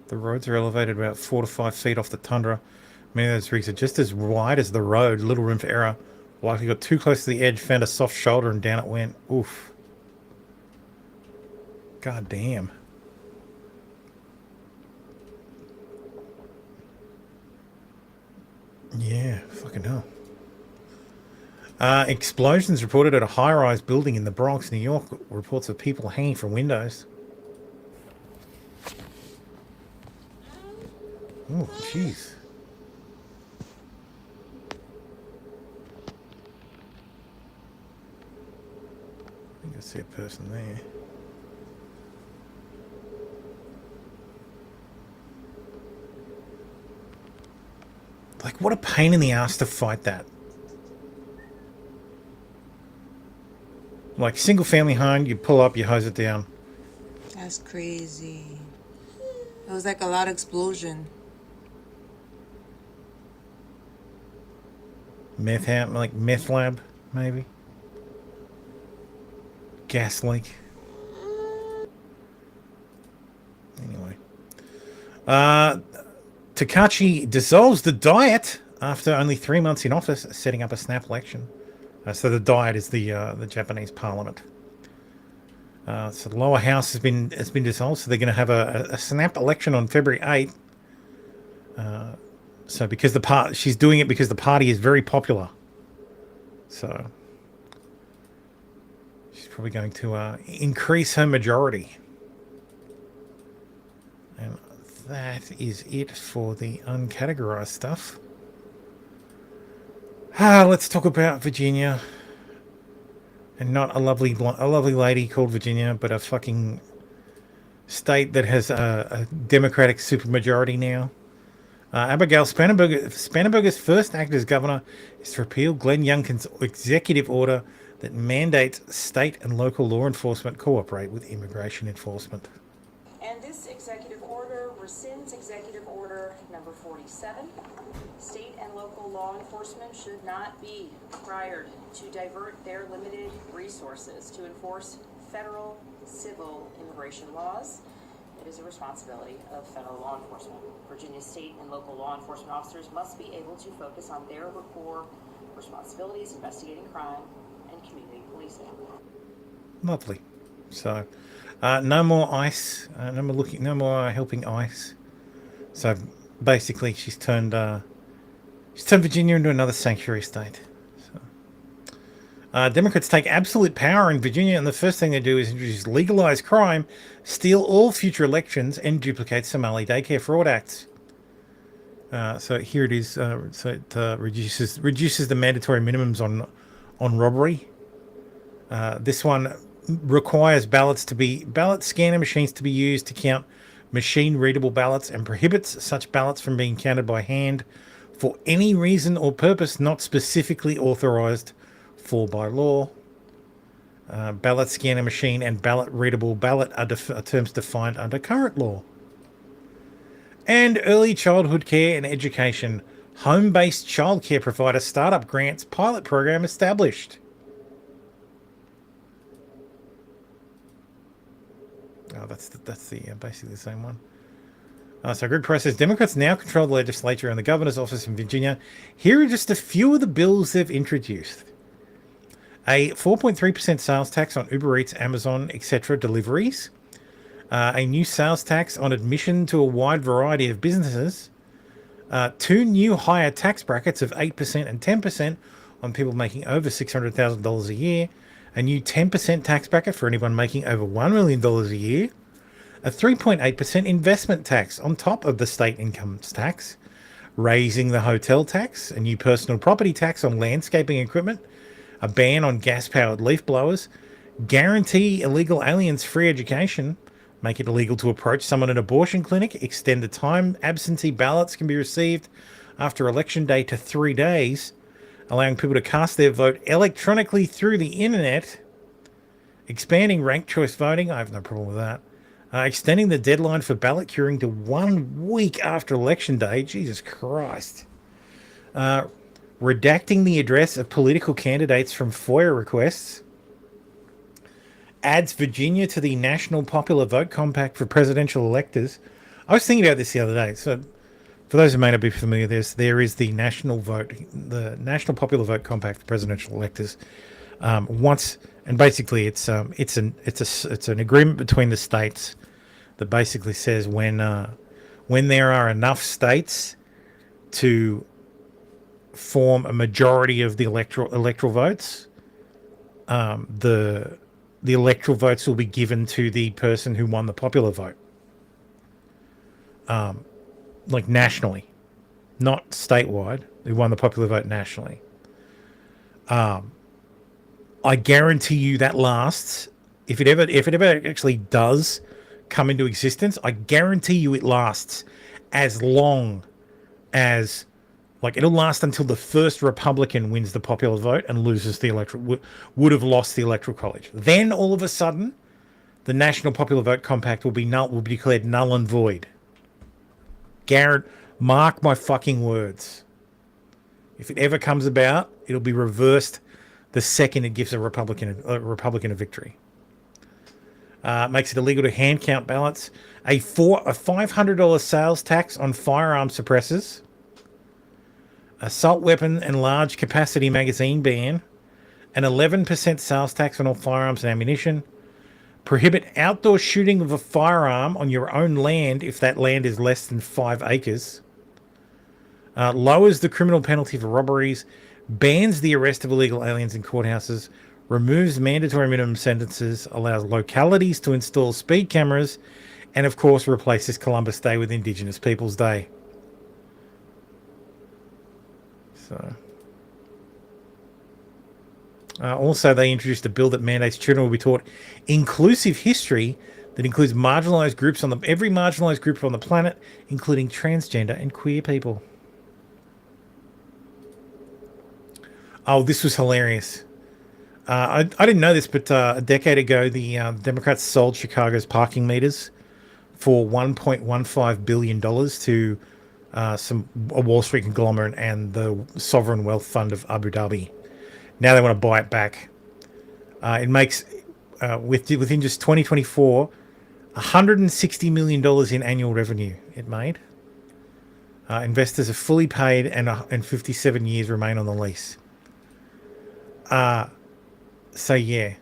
[SPEAKER 10] The roads are elevated about 4 to 5 feet off the tundra. Many of those rigs are just as wide as the road. Little room for error. Likely got too close to the edge, found a soft shoulder, and down it went. Oof. God damn. Yeah, fucking hell. Explosions reported at a high-rise building in the Bronx, New York. Reports of people hanging from windows. Oh, jeez. see a person there. Like, what a pain in the ass to fight that. Like, single family home, you pull up, you hose it down.
[SPEAKER 16] That's crazy. It was like a loud explosion.
[SPEAKER 10] Meth house, like meth lab, maybe. Gas leak. Anyway. Takachi dissolves the diet after only 3 months in office, setting up a snap election. So the diet is the Japanese parliament. So the lower house has been dissolved, so they're going to have a snap election on February 8th. So because she's doing it because the party is very popular. So she's probably going to increase her majority. And that is it for the uncategorized stuff. Let's talk about Virginia. And not a lovely lady called Virginia, but a fucking state that has a Democratic supermajority now. Abigail Spanberger's first act as governor is to repeal Glenn Youngkin's executive order that mandates state and local law enforcement cooperate with immigration enforcement.
[SPEAKER 17] And this executive order rescinds executive order number 47. State and local law enforcement should not be required to divert their limited resources to enforce federal civil immigration laws. It is a responsibility of federal law enforcement. Virginia state and local law enforcement officers must be able to focus on their core responsibilities, investigating crime and community policing.
[SPEAKER 10] Lovely. So, no more ICE. No more helping ICE. So basically, she's turned Virginia into another sanctuary state. Democrats take absolute power in Virginia, and the first thing they do is introduce legalized crime, steal all future elections, and duplicate Somali daycare fraud acts. So here it is. So it reduces the mandatory minimums on robbery. This one requires ballot scanner machines to be used to count machine-readable ballots and prohibits such ballots from being counted by hand for any reason or purpose not specifically authorized for by law. Ballot scanner machine and ballot readable ballot are terms defined under current law. And early childhood care and education. Home-based childcare provider startup grants pilot program established. Oh, that's basically the same one. So Greg Price says, Democrats now control the legislature and the governor's office in Virginia. Here are just a few of the bills they've introduced. A 4.3% sales tax on Uber Eats, Amazon, etc. deliveries. A new sales tax on admission to a wide variety of businesses. 2 new higher tax brackets of 8% and 10% on people making over $600,000 a year. A new 10% tax bracket for anyone making over $1 million a year. A 3.8% investment tax on top of the state income tax. Raising the hotel tax. A new personal property tax on landscaping equipment. A ban on gas-powered leaf blowers. Guarantee illegal aliens free education. Make it illegal to approach someone at an abortion clinic. Extend the time absentee ballots can be received after election day to 3 days. Allowing people to cast their vote electronically through the internet. Expanding ranked choice voting. I have no problem with that. Extending the deadline for ballot curing to 1 week after election day. Jesus Christ. Redacting the address of political candidates from FOIA requests. Adds Virginia to the National Popular Vote Compact for presidential electors. I was thinking about this the other day. So, for those who may not be familiar, there is the National Popular Vote Compact for presidential electors. And basically, it's an agreement between the states that basically says when there are enough states to form a majority of the electoral votes, the electoral votes will be given to the person who won the popular vote. Like nationally, not statewide, who won the popular vote nationally. I guarantee you that lasts if it ever actually does come into existence, I guarantee you it lasts as long as, like, it'll last until the first Republican wins the popular vote and loses the electoral, would have lost the electoral college. Then all of a sudden, the National Popular Vote Compact will be declared null and void. Mark my fucking words. If it ever comes about, it'll be reversed the second it gives a Republican a victory. Makes it illegal to hand count ballots. A $500 sales tax on firearm suppressors. Assault weapon and large capacity magazine ban. An 11% sales tax on all firearms and ammunition. Prohibit outdoor shooting of a firearm on your own land if that land is less than 5 acres. Lowers the criminal penalty for robberies. Bans the arrest of illegal aliens in courthouses. Removes mandatory minimum sentences. Allows localities to install speed cameras. And, of course, replaces Columbus Day with Indigenous Peoples Day. So... also, they introduced a bill that mandates children will be taught inclusive history that includes marginalized groups every marginalized group on the planet, including transgender and queer people. Oh, this was hilarious. I didn't know this, but a decade ago, the Democrats sold Chicago's parking meters for $1.15 billion to a Wall Street conglomerate and the sovereign wealth fund of Abu Dhabi. Now they want to buy it back. It makes, within just 2024, $160 million in annual revenue it made. Investors are fully paid and 57 years remain on the lease. So, yeah.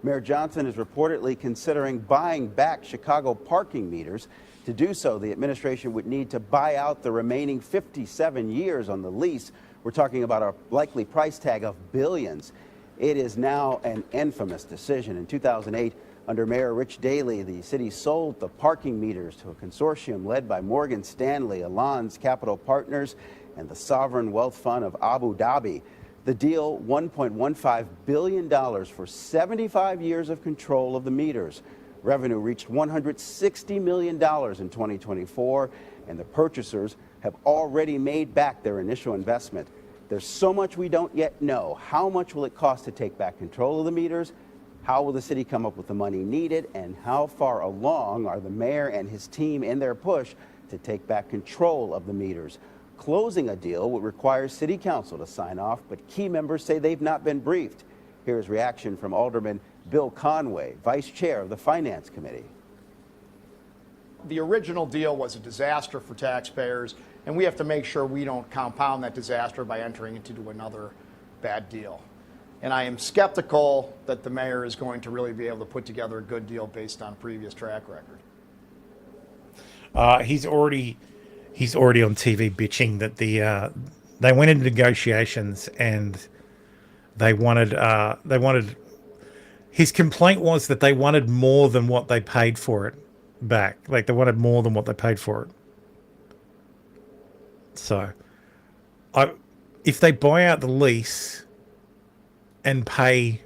[SPEAKER 18] Mayor Johnson is reportedly considering buying back Chicago parking meters. To do so, the administration would need to buy out the remaining 57 years on the lease. We're talking about a likely price tag of billions. It is now an infamous decision. In 2008, under Mayor Rich Daley, the city sold the parking meters to a consortium led by Morgan Stanley, Allianz Capital Partners, and the Sovereign Wealth Fund of Abu Dhabi. The deal, $1.15 billion for 75 years of control of the meters. Revenue reached $160 million in 2024, and the purchasers have already made back their initial investment. There's so much we don't yet know. How much will it cost to take back control of the meters? How will the city come up with the money needed? And how far along are the mayor and his team in their push to take back control of the meters? Closing a deal would require city council to sign off, but key members say they've not been briefed. Here's reaction from Alderman Bill Conway, vice chair of the Finance Committee.
[SPEAKER 21] The original deal was a disaster for taxpayers, and we have to make sure we don't compound that disaster by entering into another bad deal. And I am skeptical that the mayor is going to really be able to put together a good deal based on previous track record.
[SPEAKER 10] He's already on TV bitching that they went into negotiations and they wanted his complaint was that they wanted more than what they paid for it back. Like, they wanted more than what they paid for it. So, if they buy out the lease and pay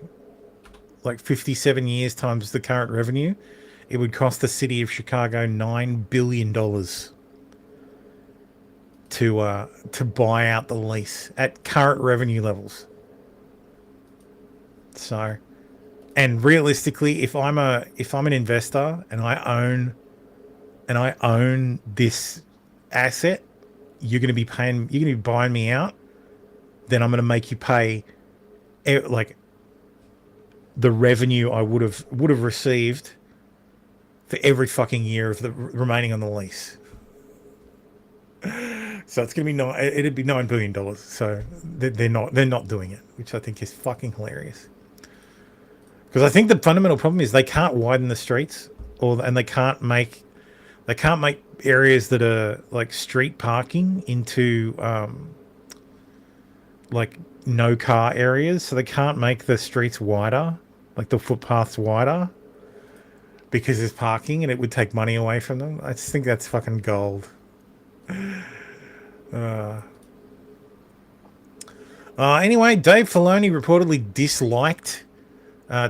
[SPEAKER 10] like 57 years times the current revenue, it would cost the city of Chicago $9 billion to buy out the lease at current revenue levels. So, and realistically, if I'm an investor and I own this asset, you're going to be buying me out, then I'm going to make you pay like the revenue I would have received for every fucking year of the remaining on the lease. So it's going to be it'd be $9 billion. So they're not doing it, which I think is fucking hilarious. Because I think the fundamental problem is they can't widen the streets, and they can't make areas that are like street parking into like no car areas. So they can't make the streets wider, like the footpaths wider, because there's parking and it would take money away from them. I just think that's fucking gold. Anyway, Dave Filoni reportedly disliked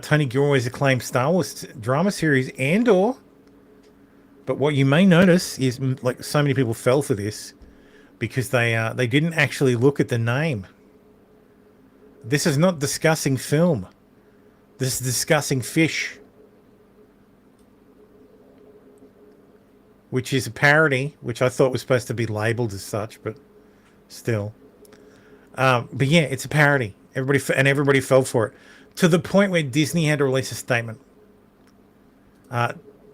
[SPEAKER 10] Tony Gilroy's acclaimed Star Wars drama series Andor. But what you may notice is, like, so many people fell for this because they didn't actually look at the name. This is not discussing film. This is discussing fish. Which is a parody, which I thought was supposed to be labeled as such, but still. But yeah, it's a parody. Everybody fell for it. To the point where Disney had to release a statement.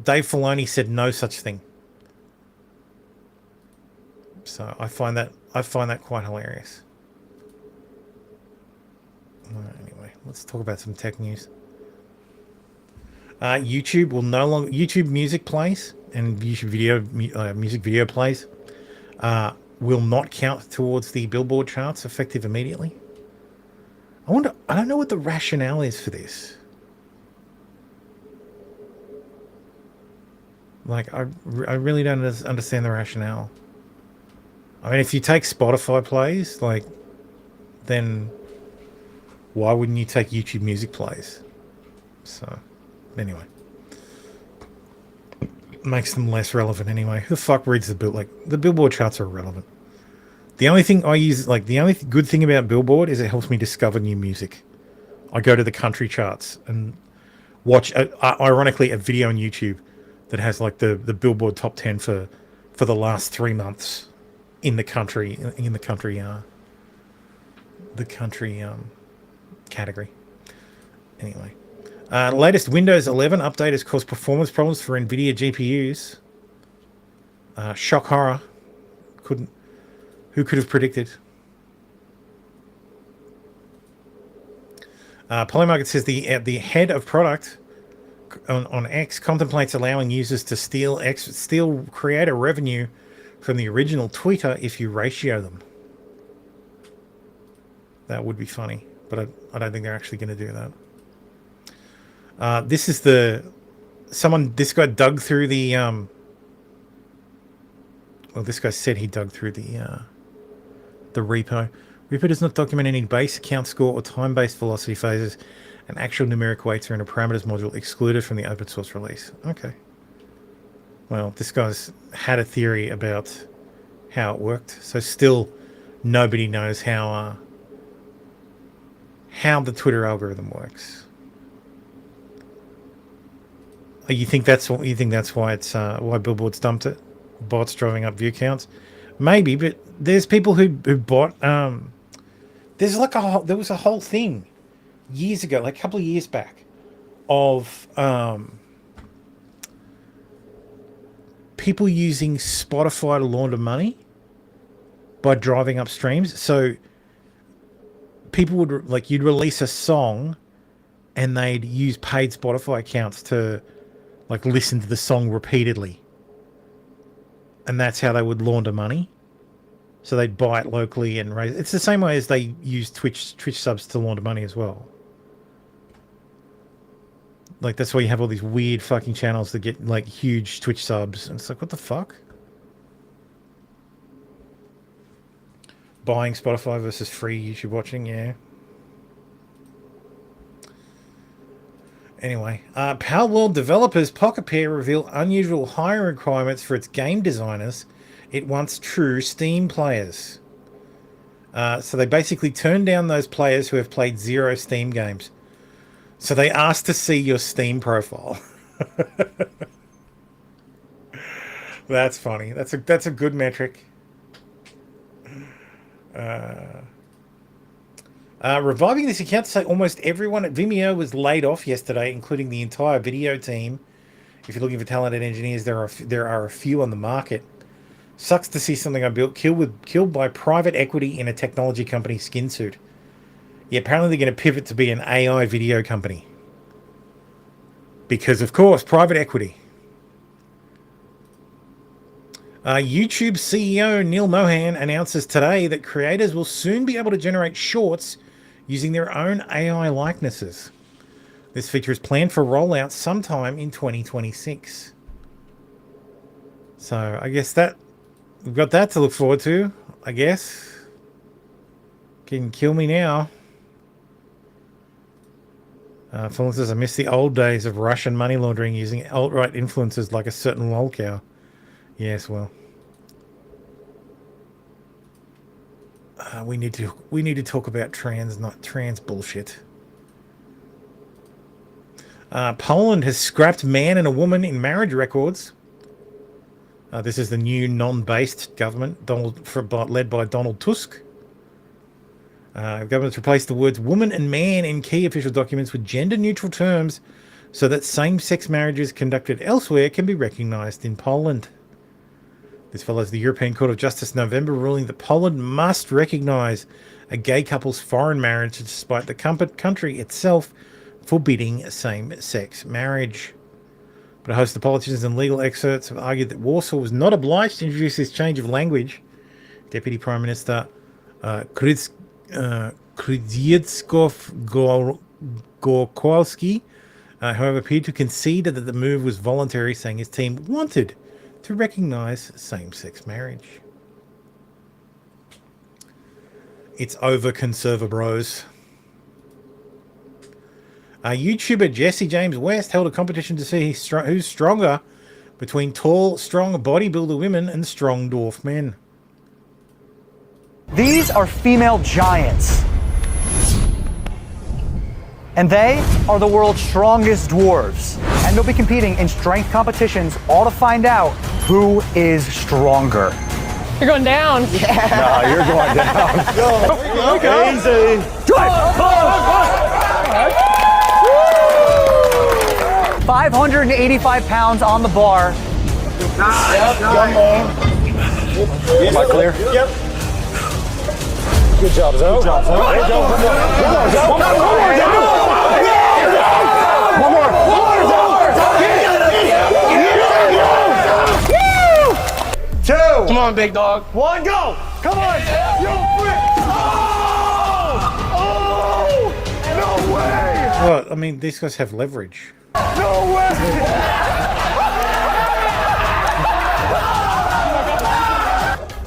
[SPEAKER 10] Dave Filoni said no such thing. So I find that quite hilarious. Anyway, let's talk about some tech news. YouTube will no longer YouTube music plays and YouTube video music video plays will not count towards the Billboard charts effective immediately. I don't know what the rationale is for this. Like, I really don't understand the rationale. I mean, if you take Spotify plays, like, then why wouldn't you take YouTube music plays? So, anyway. Makes them less relevant anyway. Who the fuck reads the bill? Like, the Billboard charts are irrelevant. The only thing I use, like, the only good thing about Billboard is it helps me discover new music. I go to the country charts and watch, ironically, a video on YouTube that has, like, the Billboard top 10 for the last 3 months in the country category. Anyway, latest Windows 11 update has caused performance problems for NVIDIA GPUs. Shock horror. Who could have predicted? Polymarket says the head of product on X contemplates allowing users to steal creator revenue from the original tweeter if you ratio them. That would be funny, but I don't think they're actually going to do that. This is this guy dug through the well, this guy said he dug through the repo. Repo does not document any base count score or time-based velocity phases, and actual numeric weights are in a parameters module excluded from the open source release. Okay. Well, this guy's had a theory about how it worked, so still nobody knows how the Twitter algorithm works. You think that's why it's why Billboard's dumped it? Bots driving up view counts? Maybe, but there's people who bought. There was a whole thing years ago, like a couple of years back, of people using Spotify to launder money by driving up streams. So people would, like, you'd release a song and they'd use paid Spotify accounts to, like, listen to the song repeatedly. And that's how they would launder money. So they'd buy it locally and raise. It's the same way as they use Twitch subs to launder money as well. Like, that's why you have all these weird fucking channels that get, like, huge Twitch subs. And it's like, what the fuck? Buying Spotify versus free YouTube watching, yeah. Anyway, Palworld developers Pocket Pair reveal unusual hiring requirements for its game designers. It wants true Steam players. So they basically turned down those players who have played 0 Steam games. So they asked to see your Steam profile. That's funny. That's a good metric. Reviving this account to say almost everyone at Vimeo was laid off yesterday, including the entire video team. If you're looking for talented engineers, there are a few on the market. Sucks to see something I built killed by private equity in a technology company skin suit. Yeah, apparently they're going to pivot to be an AI video company. Because, of course, private equity. YouTube CEO Neil Mohan announces today that creators will soon be able to generate shorts using their own AI likenesses. This feature is planned for rollout sometime in 2026. So I guess we've got that to look forward to, I guess. Can kill me now. Philip says, I miss the old days of Russian money laundering using alt-right influences like a certain Lolcow. Yes, well. We need to talk about trans, not trans bullshit. Poland has scrapped man and a woman in marriage records. This is the new non-based government, led by Donald Tusk. The government's replaced the words woman and man in key official documents with gender-neutral terms so that same-sex marriages conducted elsewhere can be recognised in Poland. This follows the European Court of Justice November ruling that Poland must recognise a gay couple's foreign marriage despite the country itself forbidding same-sex marriage. But a host of politicians and legal experts have argued that Warsaw was not obliged to introduce this change of language. Deputy Prime Minister Krzysztof-Gorkowski, however, appeared to concede that the move was voluntary, saying his team wanted to recognise same-sex marriage. It's over, conserva bros. YouTuber Jesse James West held a competition to see who's stronger between tall, strong bodybuilder women and strong dwarf men.
[SPEAKER 20] These are female giants. And they are the world's strongest dwarves. And they'll be competing in strength competitions, all to find out who is stronger.
[SPEAKER 22] You're going down.
[SPEAKER 20] Yeah. No, you're going down.
[SPEAKER 22] Go.
[SPEAKER 20] Easy. Drive. 585 pounds on the bar.
[SPEAKER 22] Yep.
[SPEAKER 20] Come on. Am I clear?
[SPEAKER 22] Yep.
[SPEAKER 20] Good job, Zoe. Good job, Zoe. One more. Two.
[SPEAKER 22] Come on, big dog.
[SPEAKER 20] One, go. Come on. Yo, frick. Oh, no way.
[SPEAKER 10] Well, I mean, these guys have leverage.
[SPEAKER 20] No way.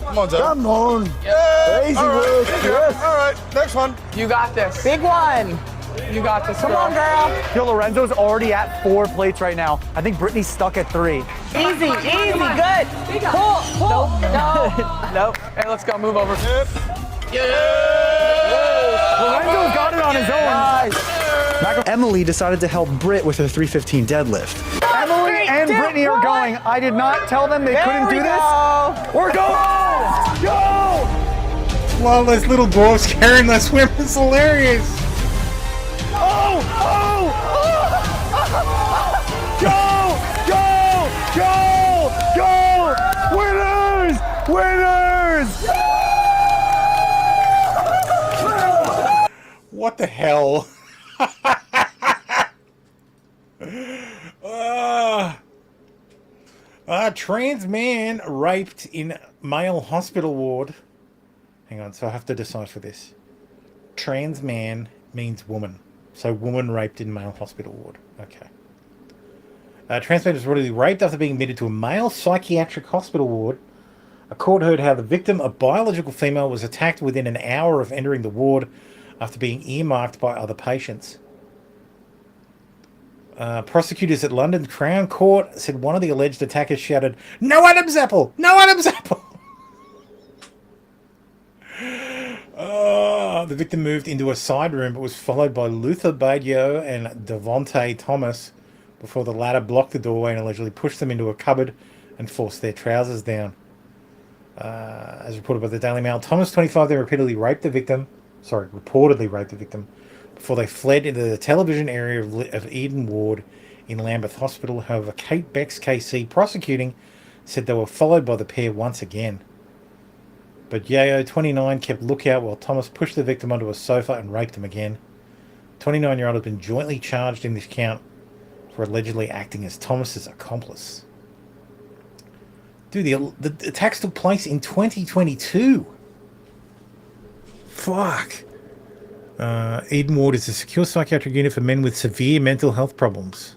[SPEAKER 22] Come on, Zoe.
[SPEAKER 20] Come on.
[SPEAKER 22] Yeah.
[SPEAKER 20] Easy,
[SPEAKER 22] All right.
[SPEAKER 20] Will. Yes.
[SPEAKER 22] All right. Next one. You got this.
[SPEAKER 20] Big one.
[SPEAKER 22] You got this.
[SPEAKER 20] Come on, girl. Yo, Lorenzo's already at 4 plates right now. I think Brittany's stuck at 3.
[SPEAKER 22] Easy, good. Pull. No. Nope. Hey, let's go. Move over.
[SPEAKER 20] Lorenzo's got it on his own. Nice. Emily decided to help Britt with her 315 deadlift. Emily and Brittany are going. I did not tell them they couldn't do this. We're going. Go.
[SPEAKER 10] Well, those little dwarfs carrying that swim is hilarious.
[SPEAKER 20] Oh! Go! Winners!
[SPEAKER 10] What the hell? Trans man raped in male hospital ward. Hang on, so I have to decipher this. Trans man means woman. So woman raped in male hospital ward. Okay. Trans man was reportedly raped after being admitted to a male psychiatric hospital ward. A court heard how the victim, a biological female, was attacked within an hour of entering the ward after being earmarked by other patients. Prosecutors at London Crown Court said one of the alleged attackers shouted, "No Adam's apple! No Adam's apple!" The victim moved into a side room but was followed by Luther Badio and Devontae Thomas before the latter blocked the doorway and allegedly pushed them into a cupboard and forced their trousers down. As reported by the Daily Mail, Thomas, 25, then reportedly raped the victim before they fled into the television area of Eden Ward in Lambeth Hospital. However, Kate Beck's KC prosecuting said they were followed by the pair once again. But Yayo, 29, kept lookout while Thomas pushed the victim onto a sofa and raped him again. 29-year-old has been jointly charged in this count for allegedly acting as Thomas's accomplice. Dude, the attacks took place in 2022. Fuck. Eden Ward is a secure psychiatric unit for men with severe mental health problems.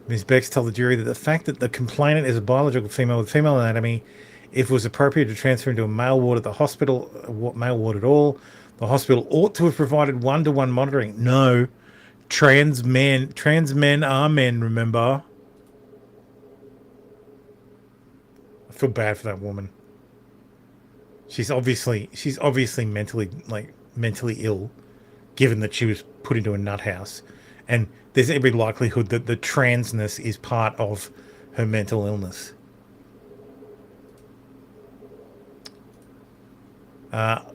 [SPEAKER 10] Ms. Becks told the jury that the fact that the complainant is a biological female with female anatomy, if it was appropriate to transfer into a male ward at the hospital, male ward at all, the hospital ought to have provided one-to-one monitoring. No. trans men are men, remember? I feel bad for that woman. She's obviously mentally ill, given that she was put into a nut house, and there's every likelihood that the transness is part of her mental illness.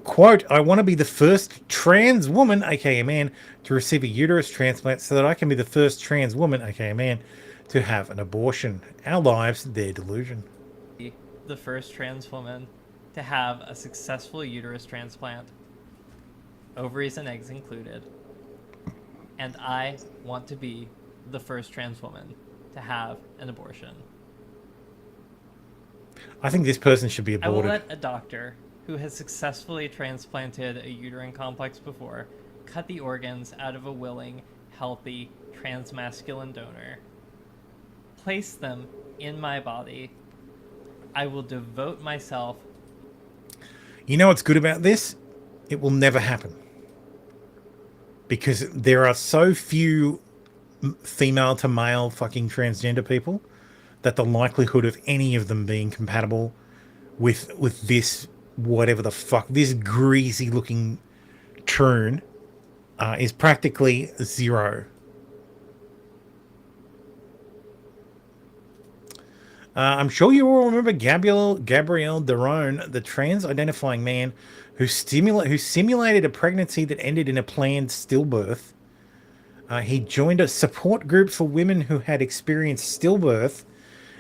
[SPEAKER 10] Quote, I want to be the first trans woman, aka man, to receive a uterus transplant so that I can be the first trans woman, aka man, to have an abortion. Our lives, their delusion.
[SPEAKER 2] The first trans woman to have a successful uterus transplant, ovaries and eggs included. And I want to be the first trans woman to have an abortion.
[SPEAKER 10] I think this person should be
[SPEAKER 2] I will
[SPEAKER 10] aborted.
[SPEAKER 2] let a doctor who has successfully transplanted a uterine complex before cut the organs out of a willing, healthy, transmasculine donor, place them in my body. I will devote myself.
[SPEAKER 10] You know what's good about this? It will never happen. Because there are so few female to male fucking transgender people that the likelihood of any of them being compatible with this, whatever the fuck, this greasy looking troon is practically zero. I'm sure you all remember Gabriel Daron, the trans-identifying man who simulated a pregnancy that ended in a planned stillbirth. He joined a support group for women who had experienced stillbirth,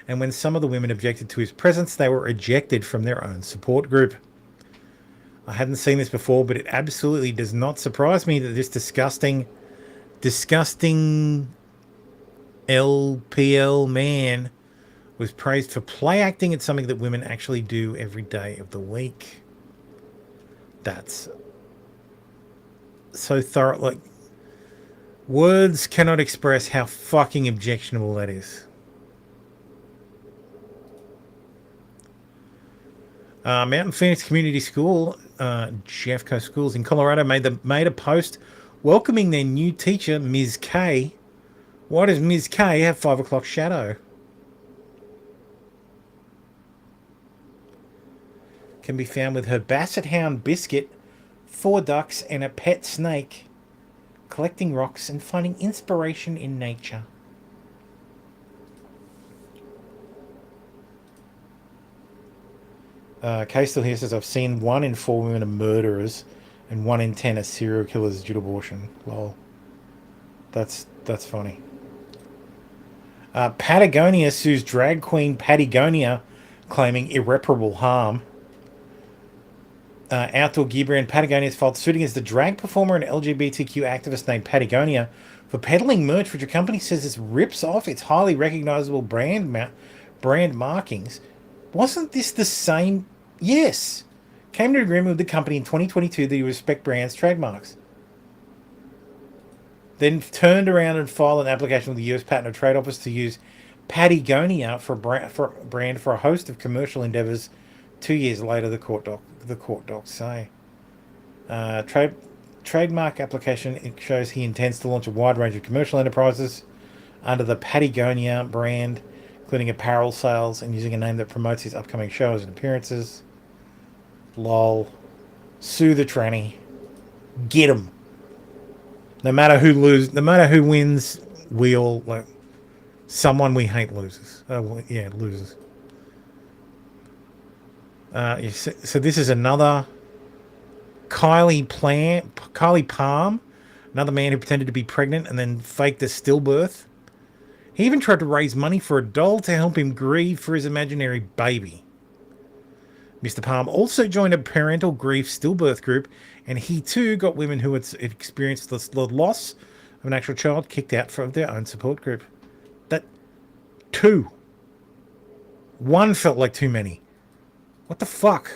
[SPEAKER 10] and when some of the women objected to his presence, they were ejected from their own support group. I hadn't seen this before, but it absolutely does not surprise me that this disgusting LPL man was praised for play acting at something that women actually do every day of the week. That's so thorough. Like, words cannot express how fucking objectionable that is. Mountain Phoenix Community School, Jeffco Schools in Colorado, made a post welcoming their new teacher, Ms. K. Why does Ms. K have 5 o'clock shadow? Can be found with her basset hound Biscuit, 4 ducks, and a pet snake, collecting rocks and finding inspiration in nature. Kay still here says, I've seen 1 in 4 women are murderers and 1 in 10 are serial killers due to abortion. Lol. That's funny. Patagonia sues drag queen Patagonia, claiming irreparable harm. Outdoor gear brand Patagonia has filed suit against the drag performer and LGBTQ activist named Patagonia for peddling merch which the company says it rips off its highly recognizable brand markings. Wasn't this the same? Yes. Came to an agreement with the company in 2022 that you respect brands' trademarks. Then turned around and filed an application with the US Patent and Trade Office to use Patagonia for brand for a host of commercial endeavors. 2 years later, the court docs say. Trademark application, it shows he intends to launch a wide range of commercial enterprises under the Patagonia brand, including apparel sales and using a name that promotes his upcoming shows and appearances. Lol. Sue the tranny. Get him. No matter who wins, we all, like, someone we hate loses. Loses. So this is another Kylie Palm, another man who pretended to be pregnant and then faked a stillbirth. He even tried to raise money for a doll to help him grieve for his imaginary baby. Mr. Palm also joined a parental grief stillbirth group, and he too got women who had experienced the loss of an actual child kicked out from their own support group. One felt like too many. What the fuck?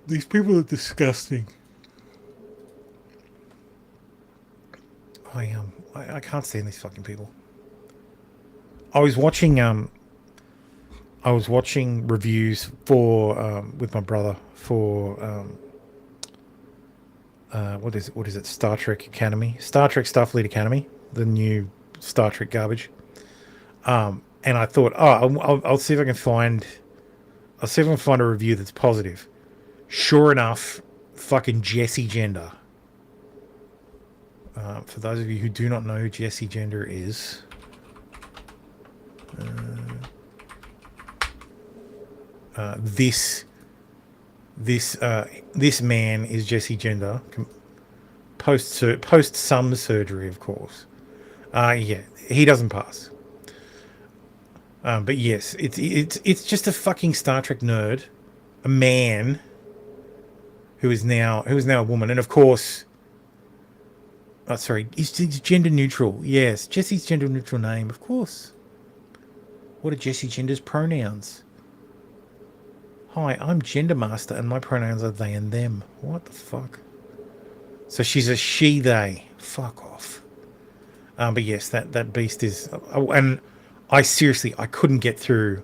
[SPEAKER 10] These people are disgusting. I can't stand these fucking people. I was watching reviews for with my brother for what is it? Star Trek Academy, Star Trek Starfleet Academy, the new Star Trek garbage. And I thought, I'll see if I can find a review that's positive. Sure enough, fucking Jessie Gender. For those of you who do not know who Jessie Gender is, this man is Jessie Gender, post some surgery, of course. Yeah, he doesn't pass. But yes, it's just a fucking Star Trek nerd, a man who is now a woman, and of course, he's gender neutral. Yes, Jessie's gender neutral name, of course. What are Jessie Gender's pronouns? Hi, I'm Gender Master, and my pronouns are they and them. What the fuck? So she's a she, they. Fuck off. But yes, that beast is, and I couldn't get through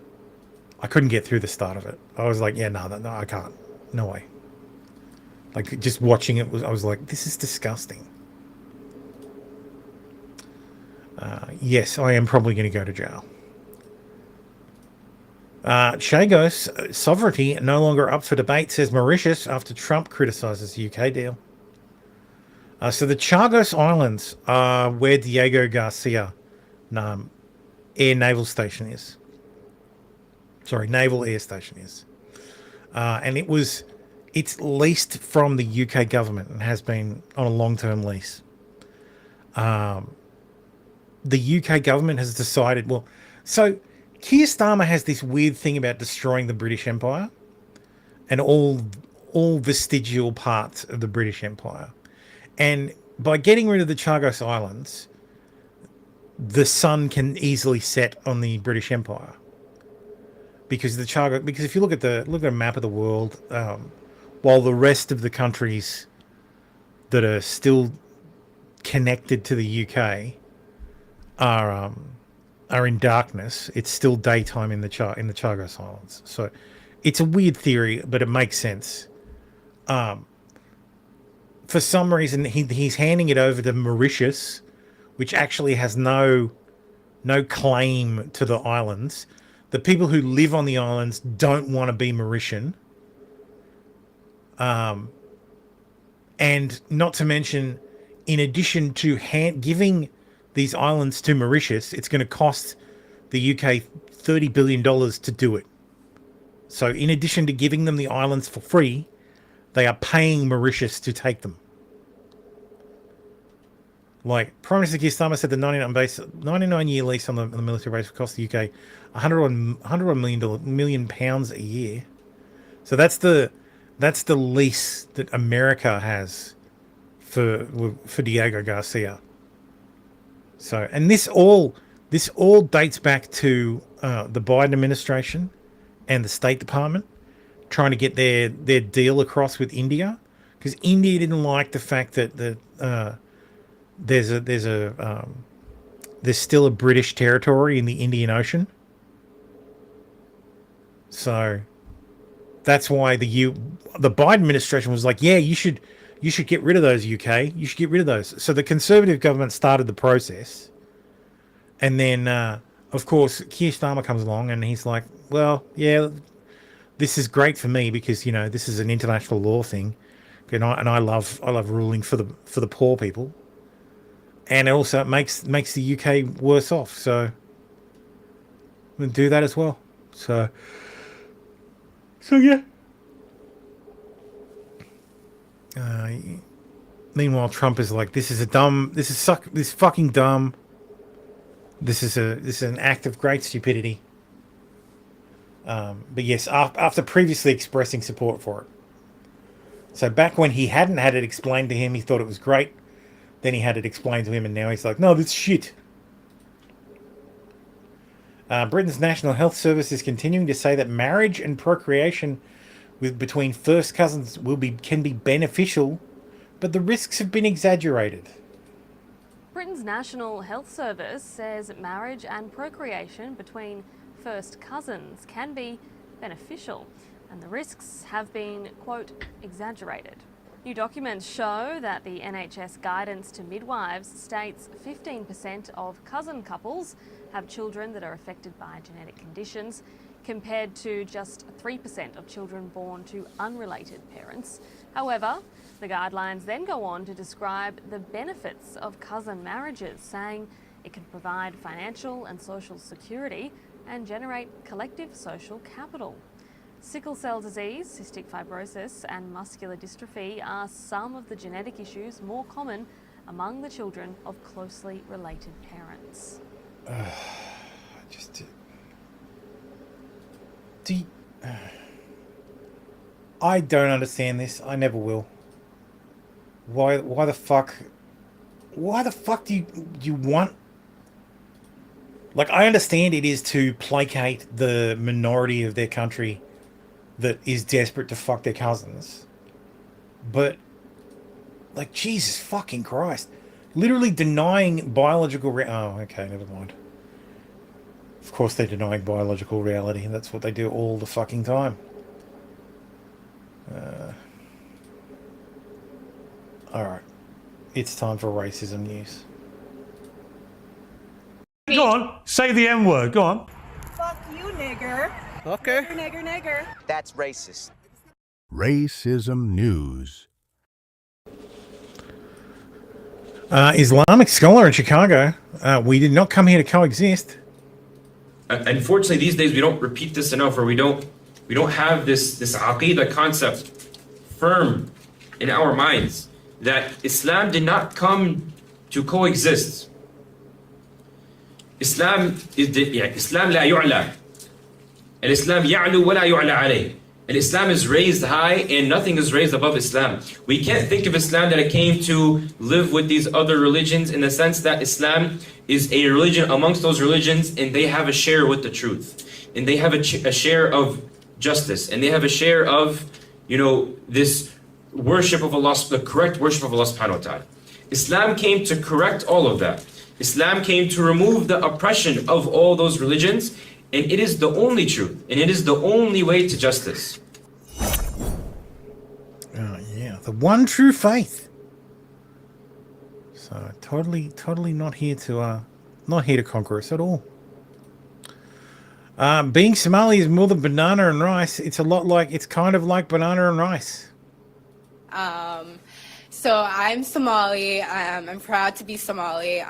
[SPEAKER 10] the start of it. I was like, yeah, no, I can't. No way. Like, just watching it, I was like, this is disgusting. Yes, I am probably going to go to jail. Chagos sovereignty no longer up for debate, says Mauritius, after Trump criticises the UK deal. So the Chagos Islands are where Diego Garcia Air Naval Station is. Sorry, Naval Air Station is. And it's leased from the UK government and has been on a long-term lease. The UK government has decided, so Keir Starmer has this weird thing about destroying the British Empire and all vestigial parts of the British Empire. And by getting rid of the Chagos Islands, the sun can easily set on the British Empire. Because if you look at a map of the world, while the rest of the countries that are still connected to the UK are in darkness, it's still daytime in the Chagos Islands. So it's a weird theory, but it makes sense. For some reason, he's handing it over to Mauritius, which actually has no claim to the islands. The people who live on the islands don't want to be Mauritian. And not to mention, in addition to giving these islands to Mauritius, it's going to cost the UK $30 billion to do it. So in addition to giving them the islands for free, they are paying Mauritius to take them. Like, Prime Minister Keir Starmer said the 99-year lease on the military base will cost the UK £101 million a year. So that's the lease that America has for Diego Garcia. So, and this all dates back to the Biden administration and the State Department trying to get their deal across with India, because India didn't like the fact that there's still a British territory in the Indian Ocean. So that's why the Biden administration was like, yeah, you should get rid of those, UK. You should get rid of those. So the Conservative government started the process. And then, of course, Keir Starmer comes along and he's like, well, yeah, this is great for me because, this is an international law thing. And I love ruling for the poor people. And also it makes the UK worse off. So we'll do that as well. So yeah. Meanwhile, Trump is like, this is fucking dumb. This is an act of great stupidity. But yes, after previously expressing support for it. So back when he hadn't had it explained to him, he thought it was great. Then he had it explained to him, and now he's like, no, this shit. Britain's National Health Service is continuing to say that marriage and procreation between first cousins can be beneficial, but the risks have been exaggerated.
[SPEAKER 1] Britain's National Health Service says marriage and procreation between first cousins can be beneficial, and the risks have been, quote, exaggerated. New documents show that the NHS guidance to midwives states 15% of cousin couples have children that are affected by genetic conditions, compared to just 3% of children born to unrelated parents. However, the guidelines then go on to describe the benefits of cousin marriages, saying it can provide financial and social security and generate collective social capital. Sickle cell disease, cystic fibrosis and muscular dystrophy are some of the genetic issues more common among the children of closely related parents.
[SPEAKER 10] I don't understand this. I never will. Why the fuck do you want... Like, I understand it is to placate the minority of their country that is desperate to fuck their cousins. But, like, Jesus fucking Christ. Literally denying biological oh, okay, never mind. Of course they're denying biological reality, and that's what they do all the fucking time. Alright. It's time for racism news.
[SPEAKER 3] Go on, say the N word, go on.
[SPEAKER 19] Fuck you, nigger.
[SPEAKER 3] Okay.
[SPEAKER 19] Nigger, nigger.
[SPEAKER 23] That's racist.
[SPEAKER 24] Racism news.
[SPEAKER 10] Islamic scholar in Chicago. We did not come here to coexist.
[SPEAKER 25] Unfortunately, these days we don't repeat this enough, or we don't have this aqidah concept firm in our minds that Islam did not come to coexist. Islam is Islam لا يعلى. Islam يعلو ولا يعلى عليه. Islam is raised high and nothing is raised above Islam. We can't think of Islam that it came to live with these other religions in the sense that Islam is a religion amongst those religions, and they have a share with the truth, and they have a share of justice, and they have a share of, this worship of Allah, the correct worship of Allah subhanahu wa ta'ala. Islam came to correct all of that. Islam came to remove the oppression of all those religions, and it is the only truth, and it is the only way to justice.
[SPEAKER 10] Yeah, the one true faith. So totally not here to conquer us at all. Being Somali is more than banana and rice. It's kind of like banana and rice.
[SPEAKER 26] So I'm Somali. I'm proud to be Somali.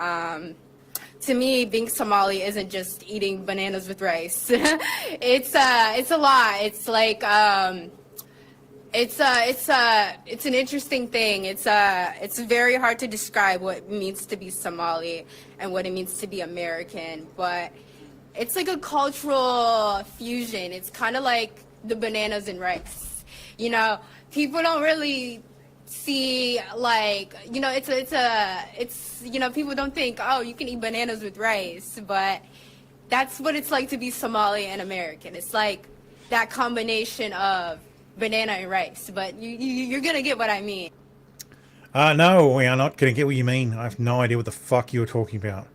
[SPEAKER 26] To me, being Somali isn't just eating bananas with rice. It's a lot. It's like it's an interesting thing. It's very hard to describe what it means to be Somali and what it means to be American, but it's like a cultural fusion. It's kind of like the bananas and rice. People don't really see, like, it's people don't think, oh, you can eat bananas with rice, but that's what it's like to be Somali and American. It's like that combination of banana and rice, but you're gonna get what I mean.
[SPEAKER 10] No, we are not gonna get what you mean. I have no idea what the fuck you were talking about.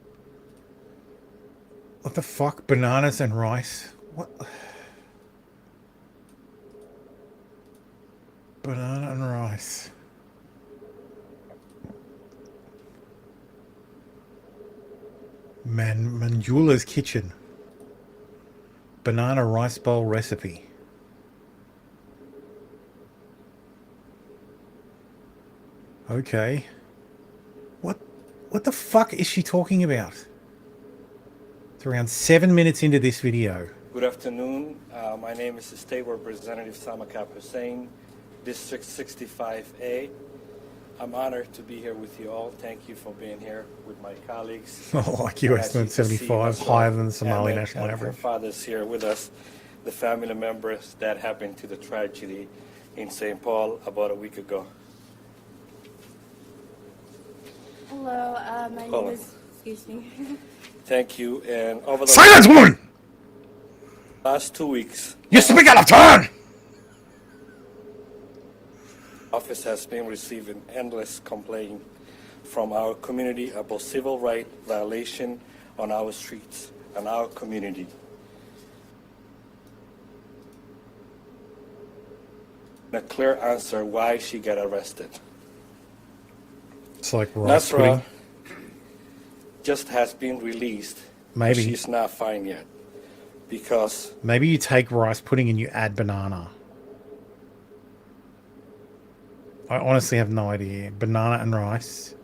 [SPEAKER 10] What the fuck? Bananas and rice? What? Banana and rice. Manjula's Kitchen. Banana rice bowl recipe. Okay. What the fuck is she talking about? It's around 7 minutes into this video.
[SPEAKER 27] Good afternoon. My name is State Representative Samakap Hussain, District 65A. I'm honored to be here with you all. Thank you for being here with my colleagues.
[SPEAKER 10] Oh, like US 75, higher than the Somali national average.
[SPEAKER 27] Her father's here with us, the family members that happened to the tragedy in St. Paul about a week ago.
[SPEAKER 26] Hello, my name is, excuse me.
[SPEAKER 27] Thank you. And over the
[SPEAKER 10] Silence, woman!
[SPEAKER 27] last 2 weeks,
[SPEAKER 10] You speak out of turn!
[SPEAKER 27] office has been receiving endless complaints from our community about civil rights violation on our streets and our community. a clear answer why she got arrested.
[SPEAKER 10] It's like rice
[SPEAKER 27] Nasra
[SPEAKER 10] pudding.
[SPEAKER 27] just has been released.
[SPEAKER 10] Maybe.
[SPEAKER 27] She's not fine yet because
[SPEAKER 10] Maybe you take rice pudding and you add banana. I honestly have no idea. Banana and rice.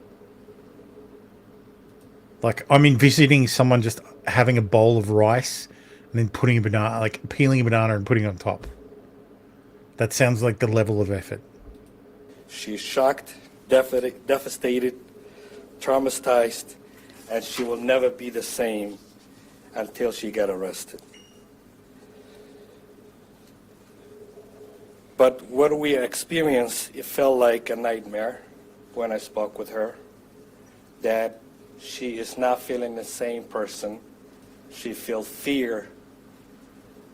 [SPEAKER 10] Like, I'm envisioning someone just having a bowl of rice and then putting a banana, like peeling a banana and putting it on top. That sounds like the level of effort.
[SPEAKER 27] she's shocked, devastated, traumatized, and she will never be the same until she got arrested. But what we experienced, it felt like a nightmare when I spoke with her, that she is not feeling the same person. She feels fear.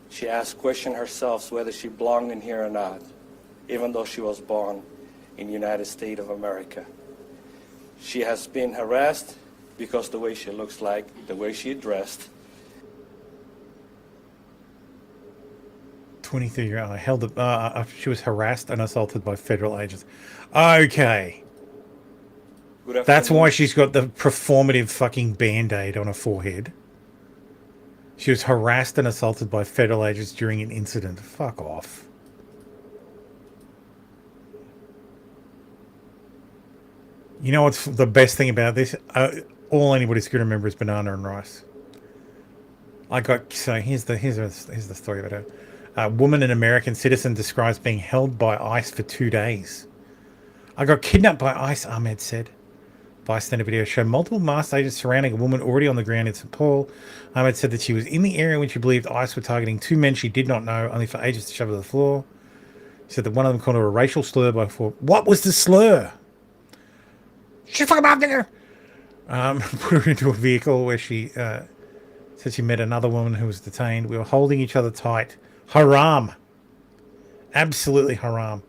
[SPEAKER 27] She asked questions herself whether she belonged in here or not, even though she was born in the United States of America. She has been harassed because the way she looks like, the way she dressed.
[SPEAKER 10] 23-year-old held after she was harassed and assaulted by federal agents. Okay. That's why she's got the performative fucking band-aid on her forehead. She was harassed and assaulted by federal agents during an incident. Fuck off. You know what's the best thing about this? All anybody's going to remember is banana and rice. Here's the story about her. A woman, an American citizen, describes being held by ICE for 2 days. I got kidnapped by ICE, Ahmed said. Bystander video showed multiple masked agents surrounding a woman already on the ground in St. Paul. Ahmed said that she was in the area when she believed ICE were targeting 2 men she did not know, only for agents to shove her to the floor. She said that one of them called her a racial slur by Forbes. What was the slur? She fucking up there. Put her into a vehicle where she said she met another woman who was detained. We were holding each other tight. Haram. Absolutely haram.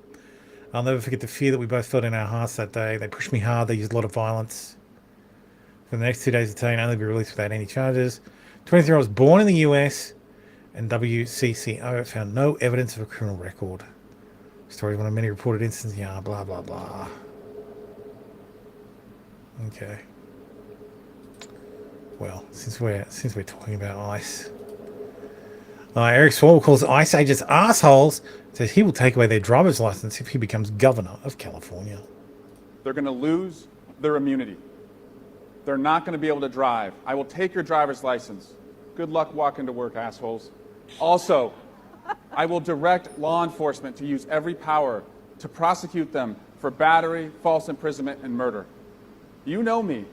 [SPEAKER 10] I'll never forget the fear that we both felt in our hearts that day. They pushed me hard. They used a lot of violence. For the next 2 days, detained, only be released without any charges. 23-year-old was born in the US, and WCCO found no evidence of a criminal record. Story one of many reported instances. Yeah, blah blah blah. Okay. Well, since we're talking about ICE, Eric Swalwell calls ICE agents assholes. Says he will take away their driver's license if he becomes governor of California.
[SPEAKER 5] They're going to lose their immunity. They're not going to be able to drive. I will take your driver's license. Good luck walking to work, assholes. Also, I will direct law enforcement to use every power to prosecute them for battery, false imprisonment, and murder. You know me.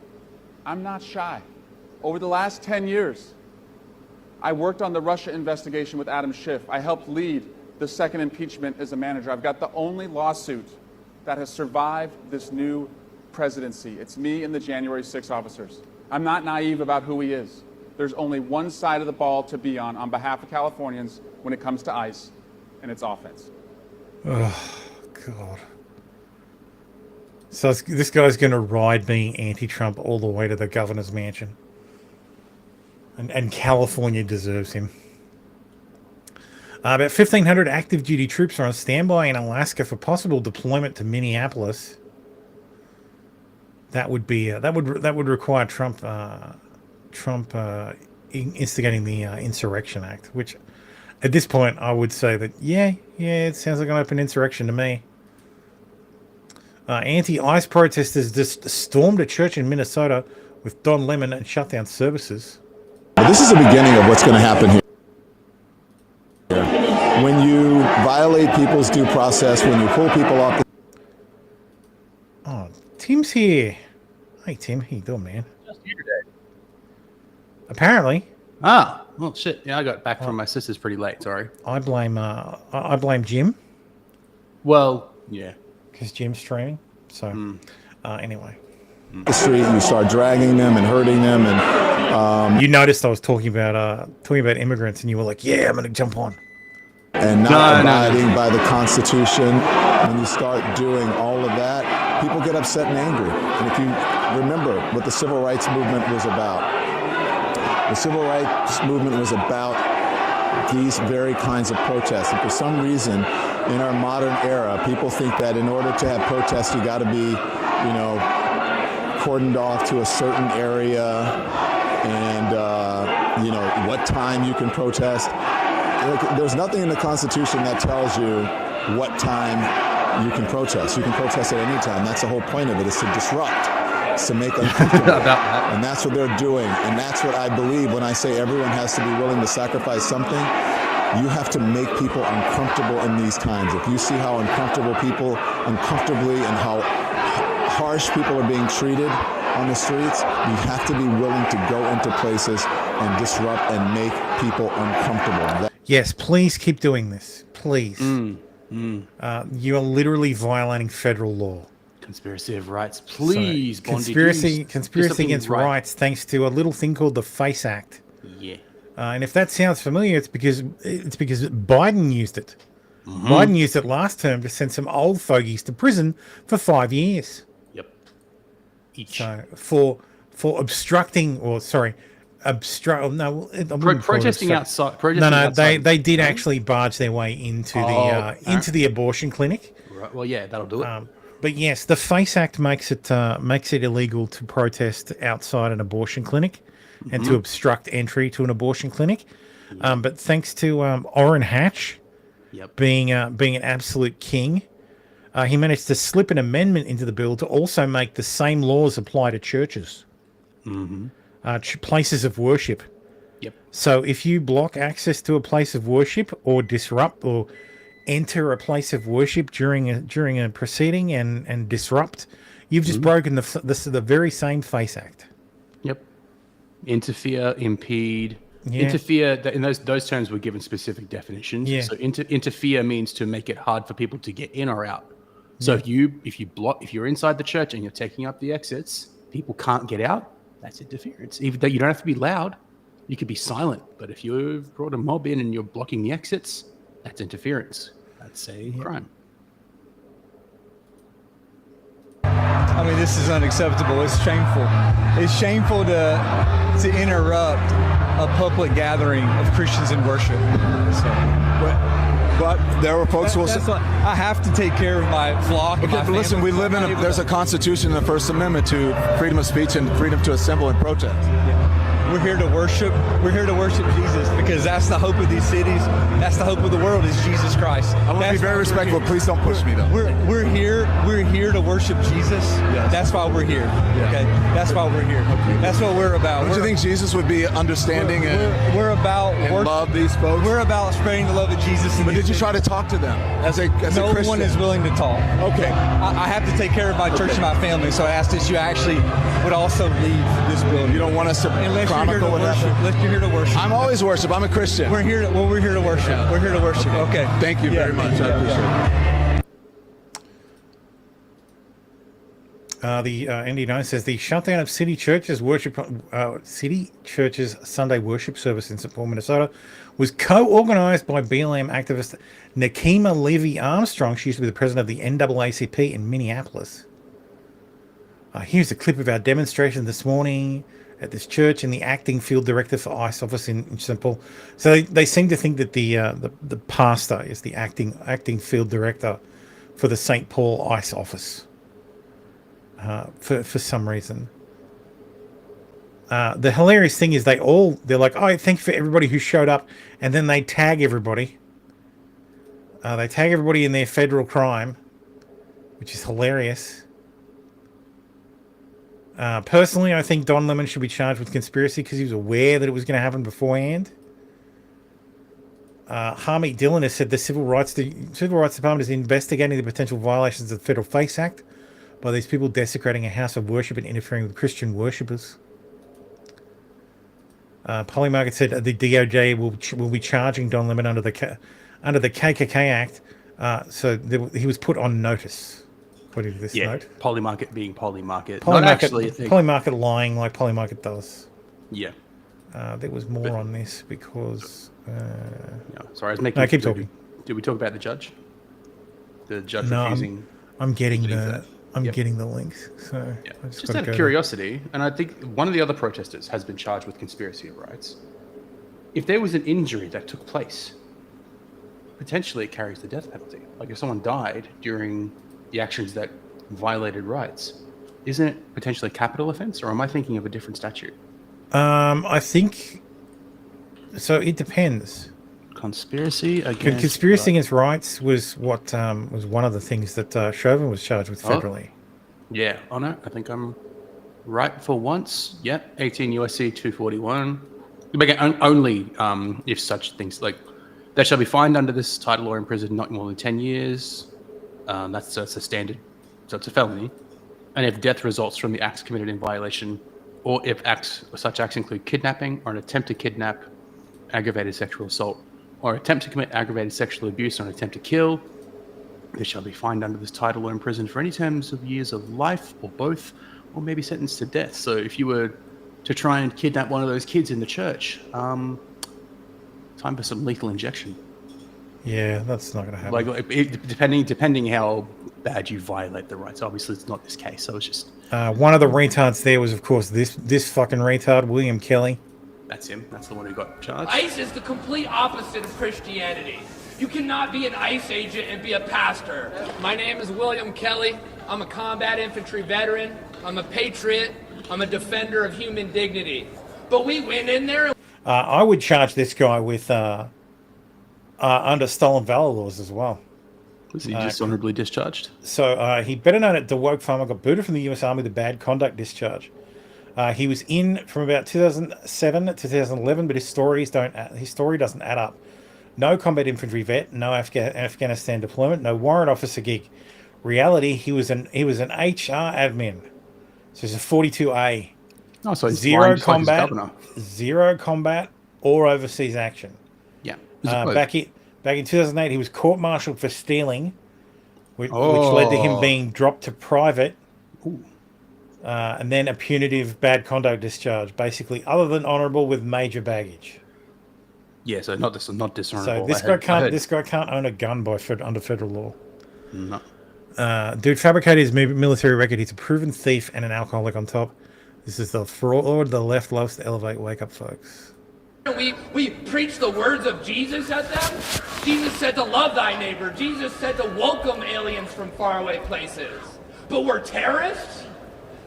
[SPEAKER 5] I'm not shy. Over the last 10 years, I worked on the Russia investigation with Adam Schiff. I helped lead the second impeachment as a manager. I've got the only lawsuit that has survived this new presidency. It's me and the January 6 officers. I'm not naive about who he is. There's only one side of the ball to be on behalf of Californians when it comes to ICE, and it's offense.
[SPEAKER 10] Oh, God. So this guy's going to ride being anti-Trump all the way to the governor's mansion. And California deserves him. About 1,500 active duty troops are on standby in Alaska for possible deployment to Minneapolis. That would be that would require Trump instigating the Insurrection Act, which at this point I would say that yeah, it sounds like an open insurrection to me. Anti-ICE protesters just stormed a church in Minnesota with Don Lemon and shut down services.
[SPEAKER 6] This is the beginning of what's going to happen here. When you violate people's due process, when you pull people off the...
[SPEAKER 10] Oh, Tim's here. Hey, Tim. How you doing, man?
[SPEAKER 7] Just here today.
[SPEAKER 10] Apparently.
[SPEAKER 7] Ah, well, shit. Yeah, I got back from my sister's pretty late. Sorry.
[SPEAKER 10] I blame Jim.
[SPEAKER 7] Well, yeah.
[SPEAKER 10] Because Jim's streaming. So, anyway.
[SPEAKER 6] The street, and you start dragging them and hurting them, and
[SPEAKER 10] you noticed I was talking about immigrants, and you were like, "Yeah, I'm going to jump on."
[SPEAKER 6] And not abiding by the Constitution. When you start doing all of that, people get upset and angry. And if you remember what the Civil Rights Movement was about, the Civil Rights Movement was about these very kinds of protests. And for some reason, in our modern era, people think that in order to have protests, you got to be, cordoned off to a certain area and, what time you can protest. There's nothing in the Constitution that tells you what time you can protest. You can protest at any time. That's the whole point of it, is to disrupt. To make uncomfortable. And that's what they're doing. And that's what I believe when I say everyone has to be willing to sacrifice something. You have to make people uncomfortable in these times. If you see how uncomfortably and how harsh people are being treated on the streets, you have to be willing to go into places and disrupt and make people uncomfortable.
[SPEAKER 10] Yes, please keep doing this. Please. You are literally violating federal law.
[SPEAKER 7] Conspiracy of rights, please.
[SPEAKER 10] So, conspiracy against rights, thanks to a little thing called the FACE Act.
[SPEAKER 7] Yeah.
[SPEAKER 10] And if that sounds familiar, it's because Biden used it. Biden used it last term to send some old fogies to prison for 5 years.
[SPEAKER 7] Yep. Each.
[SPEAKER 10] So for obstructing,
[SPEAKER 7] protesting outside.
[SPEAKER 10] They did actually barge their way into the abortion clinic.
[SPEAKER 7] Right. Well, yeah, that'll do it.
[SPEAKER 10] But yes, the FACE Act makes it illegal to protest outside an abortion clinic and to obstruct entry to an abortion clinic. But thanks to Orrin Hatch being an absolute king, he managed to slip an amendment into the bill to also make the same laws apply to churches, places of worship.
[SPEAKER 7] Yep.
[SPEAKER 10] So if you block access to a place of worship or disrupt or enter a place of worship during a proceeding and disrupt, you've just broken the very same FACE Act.
[SPEAKER 7] Yep. Interfere, impede. Interfere, in those terms were given specific definitions.
[SPEAKER 10] Yeah.
[SPEAKER 7] So interfere means to make it hard for people to get in or out. So if you're inside the church and you're taking up the exits, people can't get out, that's interference. Even though you don't have to be loud, you could be silent. But if you've brought a mob in and you're blocking the exits, that's interference. That's a crime.
[SPEAKER 8] I mean, this is unacceptable. It's shameful. It's shameful to interrupt a public gathering of Christians in worship. So,
[SPEAKER 9] but there were folks who will say,
[SPEAKER 8] I have to take care of my flock.
[SPEAKER 9] Okay, but listen, we live in there's a constitution in the First Amendment to freedom of speech and freedom to assemble and protest.
[SPEAKER 8] We're here to worship. We're here to worship Jesus because that's the hope of these cities. That's the hope of the world is Jesus Christ.
[SPEAKER 9] I want to be very respectful. Please don't push me, though.
[SPEAKER 8] We're here to worship Jesus.
[SPEAKER 9] Yes.
[SPEAKER 8] That's why we're here. Yeah. Okay, that's why we're here. Okay. That's what we're about.
[SPEAKER 9] Don't you think Jesus would be understanding
[SPEAKER 8] we're about
[SPEAKER 9] and love these folks?
[SPEAKER 8] We're about spreading the love of Jesus.
[SPEAKER 9] But did you try to talk to them as a Christian?
[SPEAKER 8] No one is willing to talk.
[SPEAKER 9] Okay.
[SPEAKER 8] I have to take care of my church and my family, so I ask that you actually would also leave this building.
[SPEAKER 9] You don't want us to chronicle what happened?
[SPEAKER 8] Unless you're here to worship.
[SPEAKER 9] I'm always worship. I'm a Christian.
[SPEAKER 8] We're here to worship.
[SPEAKER 9] Yeah.
[SPEAKER 8] We're here to worship. Okay.
[SPEAKER 9] Thank you very much. I appreciate it.
[SPEAKER 10] The ND9 says the shutdown of City Church's Sunday worship service in St. Paul, Minnesota, was co-organized by BLM activist Nakima Levy Armstrong. She used to be the president of the NAACP in Minneapolis. Here's a clip of our demonstration this morning at this church, and the acting field director for ICE office in St. Paul. So they seem to think that the pastor is the acting field director for the St. Paul ICE office for some reason. The hilarious thing is they're like, oh, thank you for everybody who showed up, and then they tag everybody. They tag everybody in their federal crime, which is hilarious. Personally, I think Don Lemon should be charged with conspiracy because he was aware that it was going to happen beforehand. Harmeet Dillon has said the Civil Rights Department is investigating the potential violations of the Federal FACE Act by these people desecrating a house of worship and interfering with Christian worshippers. Polymarket said the DOJ will be charging Don Lemon under the KKK Act, so he was put on notice. According to this note.
[SPEAKER 7] Polymarket being Polymarket.
[SPEAKER 10] Polymarket lying like Polymarket does.
[SPEAKER 7] Yeah.
[SPEAKER 10] There was more on this because...
[SPEAKER 7] sorry, I was making...
[SPEAKER 10] No, keep talking.
[SPEAKER 7] Did we talk about the judge? The judge
[SPEAKER 10] no,
[SPEAKER 7] refusing...
[SPEAKER 10] I'm getting getting the links. So
[SPEAKER 7] yeah. Just out of curiosity, and I think one of the other protesters has been charged with conspiracy of rights. If there was an injury that took place, potentially it carries the death penalty. Like if someone died during the actions that violated rights, isn't it potentially a capital offense, or am I thinking of a different statute?
[SPEAKER 10] I think so. It depends.
[SPEAKER 7] Conspiracy against
[SPEAKER 10] Conspiracy against rights was what was one of the things that Chauvin was charged with federally.
[SPEAKER 7] Yeah, oh no, I think I'm right for once. Yep, 18 USC 241. Only if such things like they shall be fined under this title or imprisoned not more than 10 years. That's a standard, so it's a felony. And if death results from the acts committed in violation, or if such acts include kidnapping or an attempt to kidnap, aggravated sexual assault, or attempt to commit aggravated sexual abuse or an attempt to kill, they shall be fined under this title or imprisoned for any terms of years of life or both, or maybe sentenced to death. So if you were to try and kidnap one of those kids in the church, time for some lethal injection.
[SPEAKER 10] Yeah, that's not going to happen.
[SPEAKER 7] Like depending how bad you violate the rights. Obviously, it's not this case, so it's just
[SPEAKER 10] one of the retards there was, of course, this fucking retard, William Kelly.
[SPEAKER 7] That's him. That's the one who got charged.
[SPEAKER 4] ICE is the complete opposite of Christianity. You cannot be an ICE agent and be a pastor. My name is William Kelly. I'm a combat infantry veteran. I'm a patriot. I'm a defender of human dignity. But we went in there.
[SPEAKER 10] I would charge this guy with under stolen valor laws as well.
[SPEAKER 7] Was he dishonorably discharged?
[SPEAKER 10] So he, better known at DeWoke Farmer, got booted from the U.S. Army with a bad conduct discharge. He was in from about 2007 to 2011, but his story doesn't add up. No combat infantry vet, no Afghanistan deployment, no warrant officer gig. Reality, he was an HR admin. So he's a 42A.
[SPEAKER 7] Oh, so he's
[SPEAKER 10] zero
[SPEAKER 7] blind, like
[SPEAKER 10] zero combat or overseas action.
[SPEAKER 7] Yeah.
[SPEAKER 10] Back in 2008, he was court-martialed for stealing, which led to him being dropped to private. And then a punitive bad conduct discharge, basically other than honourable with major baggage.
[SPEAKER 7] Yeah, so not dishonourable.
[SPEAKER 10] So this guy can't own a gun under federal law.
[SPEAKER 7] No.
[SPEAKER 10] Dude fabricated his military record. He's a proven thief and an alcoholic on top. This is the fraud the left loves to elevate. Wake up, folks.
[SPEAKER 4] We preach the words of Jesus at them. Jesus said to love thy neighbor. Jesus said to welcome aliens from faraway places. But we're terrorists?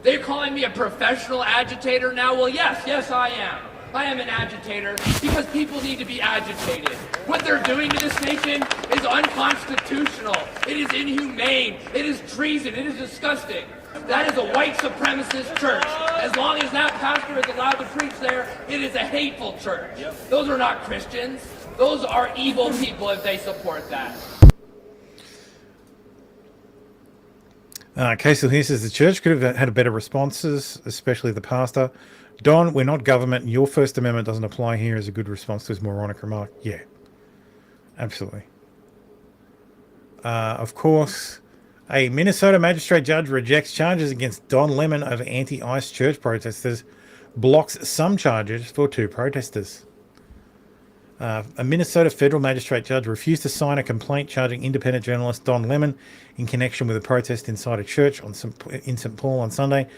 [SPEAKER 4] They're calling me a professional agitator now? Well, yes, I am. I am an agitator because people need to be agitated. What they're doing to this nation is unconstitutional. It is inhumane. It is treason. It is disgusting. That is a white supremacist church. As long as that pastor is allowed to preach there, it is a hateful church. Those are not Christians. Those are evil people if they support that.
[SPEAKER 10] Casey here says the church could have had better responses, especially the pastor. Don, we're not government. Your First Amendment doesn't apply here as a good response to his moronic remark. Yeah, absolutely. Of course, a Minnesota magistrate judge rejects charges against Don Lemon over anti-ICE church protesters, blocks some charges for 2 protesters. A Minnesota federal magistrate judge refused to sign a complaint charging independent journalist Don Lemon in connection with a protest inside a church in St. Paul on Sunday.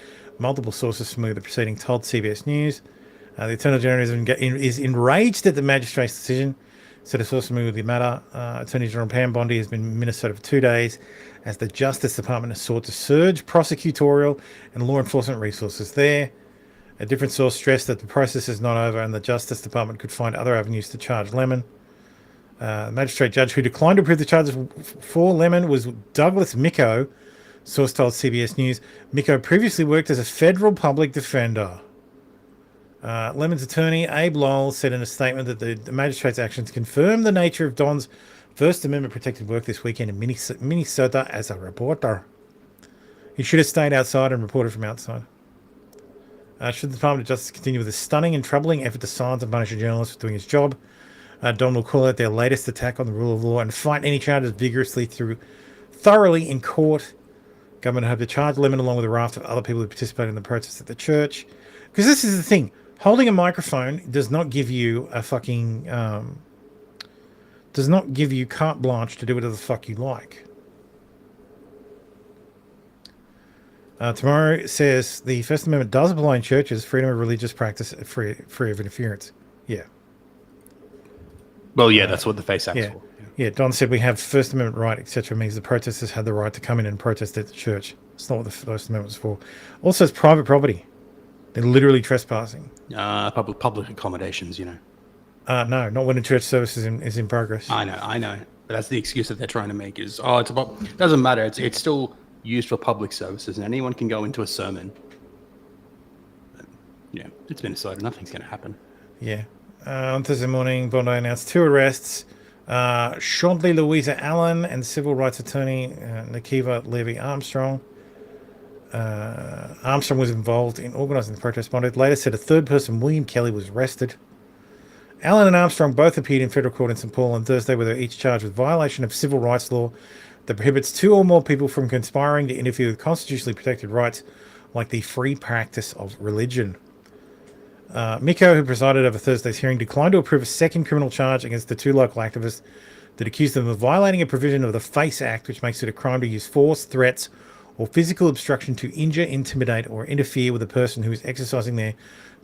[SPEAKER 10] Multiple sources familiar with the proceeding told CBS News. The Attorney General is enraged at the magistrate's decision. Said a source familiar with the matter. Attorney General Pam Bondi has been in Minnesota for 2 days as the Justice Department has sought to surge prosecutorial and law enforcement resources there. A different source stressed that the process is not over and the Justice Department could find other avenues to charge Lemon. The magistrate judge who declined to approve the charges for Lemon was Douglas Micco, source told CBS News. Micco previously worked as a federal public defender. Lemon's attorney, Abe Lowell, said in a statement that the magistrate's actions confirm the nature of Don's First Amendment protected work this weekend in Minnesota as a reporter. He should have stayed outside and reported from outside. Should the Department of Justice continue with a stunning and troubling effort to silence and punish a journalist for doing his job, Don will call out their latest attack on the rule of law and fight any charges vigorously thoroughly in court. Government hope to charge Lemon along with a raft of other people who participated in the protest at the church. Because this is the thing. Holding a microphone does not give you a fucking... does not give you carte blanche to do whatever the fuck you like. Tomorrow says the First Amendment does apply in churches, freedom of religious practice, free of interference. Yeah.
[SPEAKER 7] Well, yeah, that's what the face act's for.
[SPEAKER 10] Yeah, Don said we have First Amendment right, etc. means the protesters had the right to come in and protest at the church. It's not what the First Amendment was for. Also, it's private property. They're literally trespassing.
[SPEAKER 7] Public accommodations,
[SPEAKER 10] No, not when a church service is in progress.
[SPEAKER 7] I know. But that's the excuse that they're trying to make is, it doesn't matter. It's still used for public services, and anyone can go into a sermon. But, it's Minnesota. Nothing's going to happen.
[SPEAKER 10] Yeah. On Thursday morning, Bondi announced 2 arrests. Shontley Louisa Allen and civil rights attorney Nakiva Levy-Armstrong. Armstrong was involved in organising the protest. Bondi later said a third person, William Kelly, was arrested. Allen and Armstrong both appeared in federal court in St. Paul on Thursday, where they were each charged with violation of civil rights law that prohibits 2 or more people from conspiring to interfere with constitutionally protected rights like the free practice of religion. Miko, who presided over Thursday's hearing, declined to approve a second criminal charge against the 2 local activists that accused them of violating a provision of the FACE Act, which makes it a crime to use force, threats, or physical obstruction to injure, intimidate, or interfere with a person who is exercising their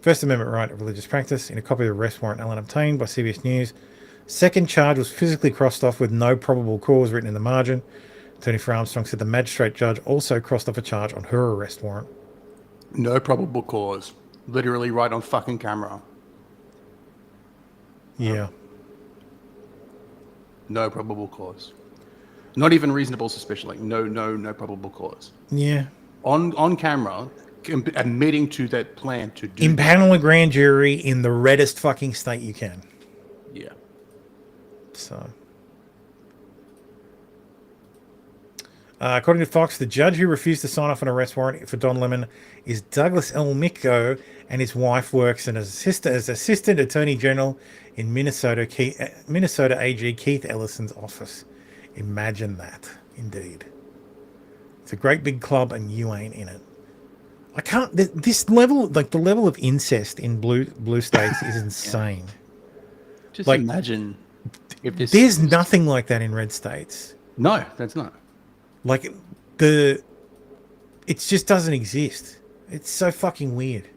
[SPEAKER 10] First Amendment right of religious practice. In a copy of the arrest warrant Allen obtained by CBS News, second charge was physically crossed off with no probable cause written in the margin. Attorney for Armstrong said the magistrate judge also crossed off a charge on her arrest warrant.
[SPEAKER 7] No probable cause. Literally right on fucking camera.
[SPEAKER 10] Yeah.
[SPEAKER 7] No probable cause. Not even reasonable suspicion. Like no probable cause.
[SPEAKER 10] Yeah.
[SPEAKER 7] On camera, admitting to that plan to do.
[SPEAKER 10] Impanel a grand jury in the reddest fucking state you can.
[SPEAKER 7] Yeah.
[SPEAKER 10] So. According to Fox, the judge who refused to sign off an arrest warrant for Don Lemon is Douglas L. Miko, and his wife works as Assistant Attorney General in Minnesota AG Keith Ellison's office. Imagine that, indeed. It's a great big club, and you ain't in it. I can't. This level, like the level of incest in blue states, is insane.
[SPEAKER 7] Just imagine if this.
[SPEAKER 10] There's nothing like that in red states.
[SPEAKER 7] No, that's not.
[SPEAKER 10] Like it just doesn't exist. It's so fucking weird.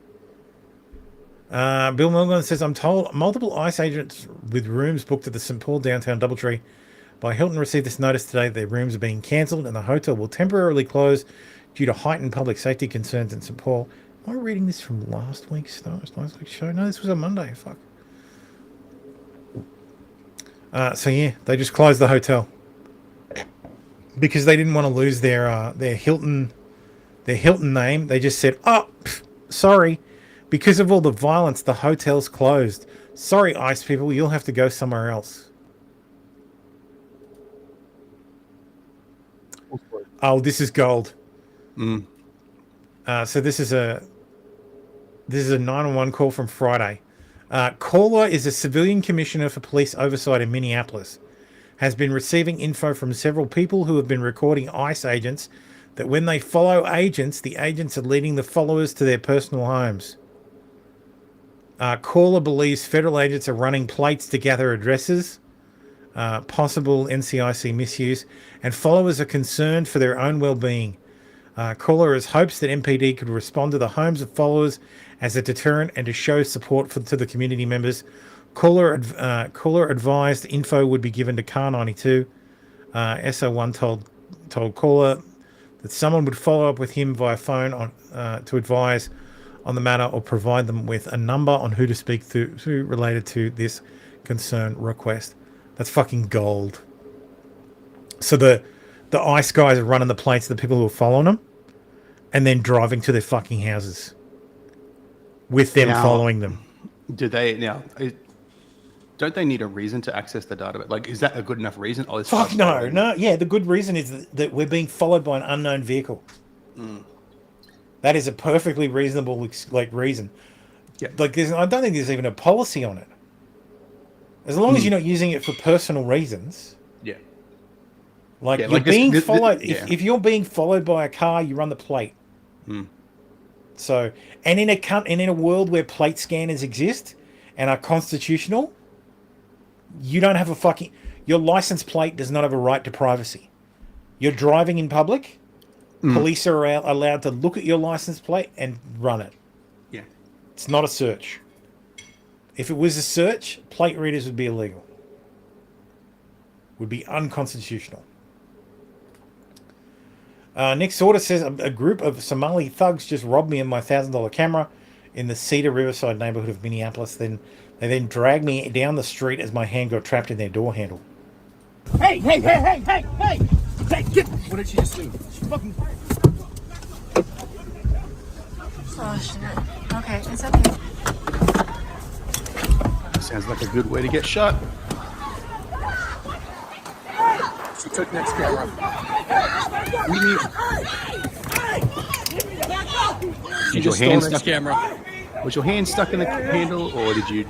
[SPEAKER 10] Bill Milgon says, I'm told multiple ICE agents with rooms booked at the St. Paul downtown Doubletree by Hilton received this notice today. Their rooms are being cancelled and the hotel will temporarily close due to heightened public safety concerns in St. Paul. Am I reading this from last week's show? No, this was on Monday. Fuck. So yeah, they just closed the hotel because they didn't want to lose their Hilton name. They just said, sorry, because of all the violence, the hotel's closed. Sorry, ICE people, you'll have to go somewhere else. Oh, this is gold. So this is a 911 call from Friday. Caller is a civilian commissioner for police oversight in Minneapolis. Has been receiving info from several people who have been recording ICE agents that when they follow agents, the agents are leading the followers to their personal homes. Caller believes federal agents are running plates to gather addresses, possible NCIC misuse, and followers are concerned for their own well-being. Caller has hopes that MPD could respond to the homes of followers as a deterrent and to show support to the community members. Caller advised info would be given to Car 92. SO1 told Caller that someone would follow up with him via phone to advise on the matter or provide them with a number on who to speak to related to this concern request. That's fucking gold. So the ICE guys are running the plates of the people who are following them and then driving to their fucking houses with them following them.
[SPEAKER 7] Don't they need a reason to access the data? Like, is that a good enough reason?
[SPEAKER 10] Fuck no. Yeah, the good reason is that we're being followed by an unknown vehicle. That is a perfectly reasonable reason.
[SPEAKER 7] Yeah.
[SPEAKER 10] Like, I don't think there's even a policy on it. As long as you're not using it for personal reasons.
[SPEAKER 7] Yeah.
[SPEAKER 10] Like, you're being followed. If you're being followed by a car, you run the plate. So, and in a world where plate scanners exist and are constitutional, you don't have your license plate does not have a right to privacy. You're driving in public. Police are allowed to look at your license plate and run it.
[SPEAKER 7] Yeah.
[SPEAKER 10] It's not a search. If it was a search, plate readers would be illegal. would be unconstitutional. Next order says a group of Somali thugs just robbed me of my $1,000 camera in the Cedar Riverside neighborhood of Minneapolis. They then dragged me down the street as my hand got trapped in their door handle.
[SPEAKER 22] Hey, get! What did she just do? She fucking.
[SPEAKER 11] Oh shit. Okay, it's okay.
[SPEAKER 7] Sounds like a good way to get shot. She took next camera. Did your hand stuck? Camera. Was your hand stuck in the handle, or did you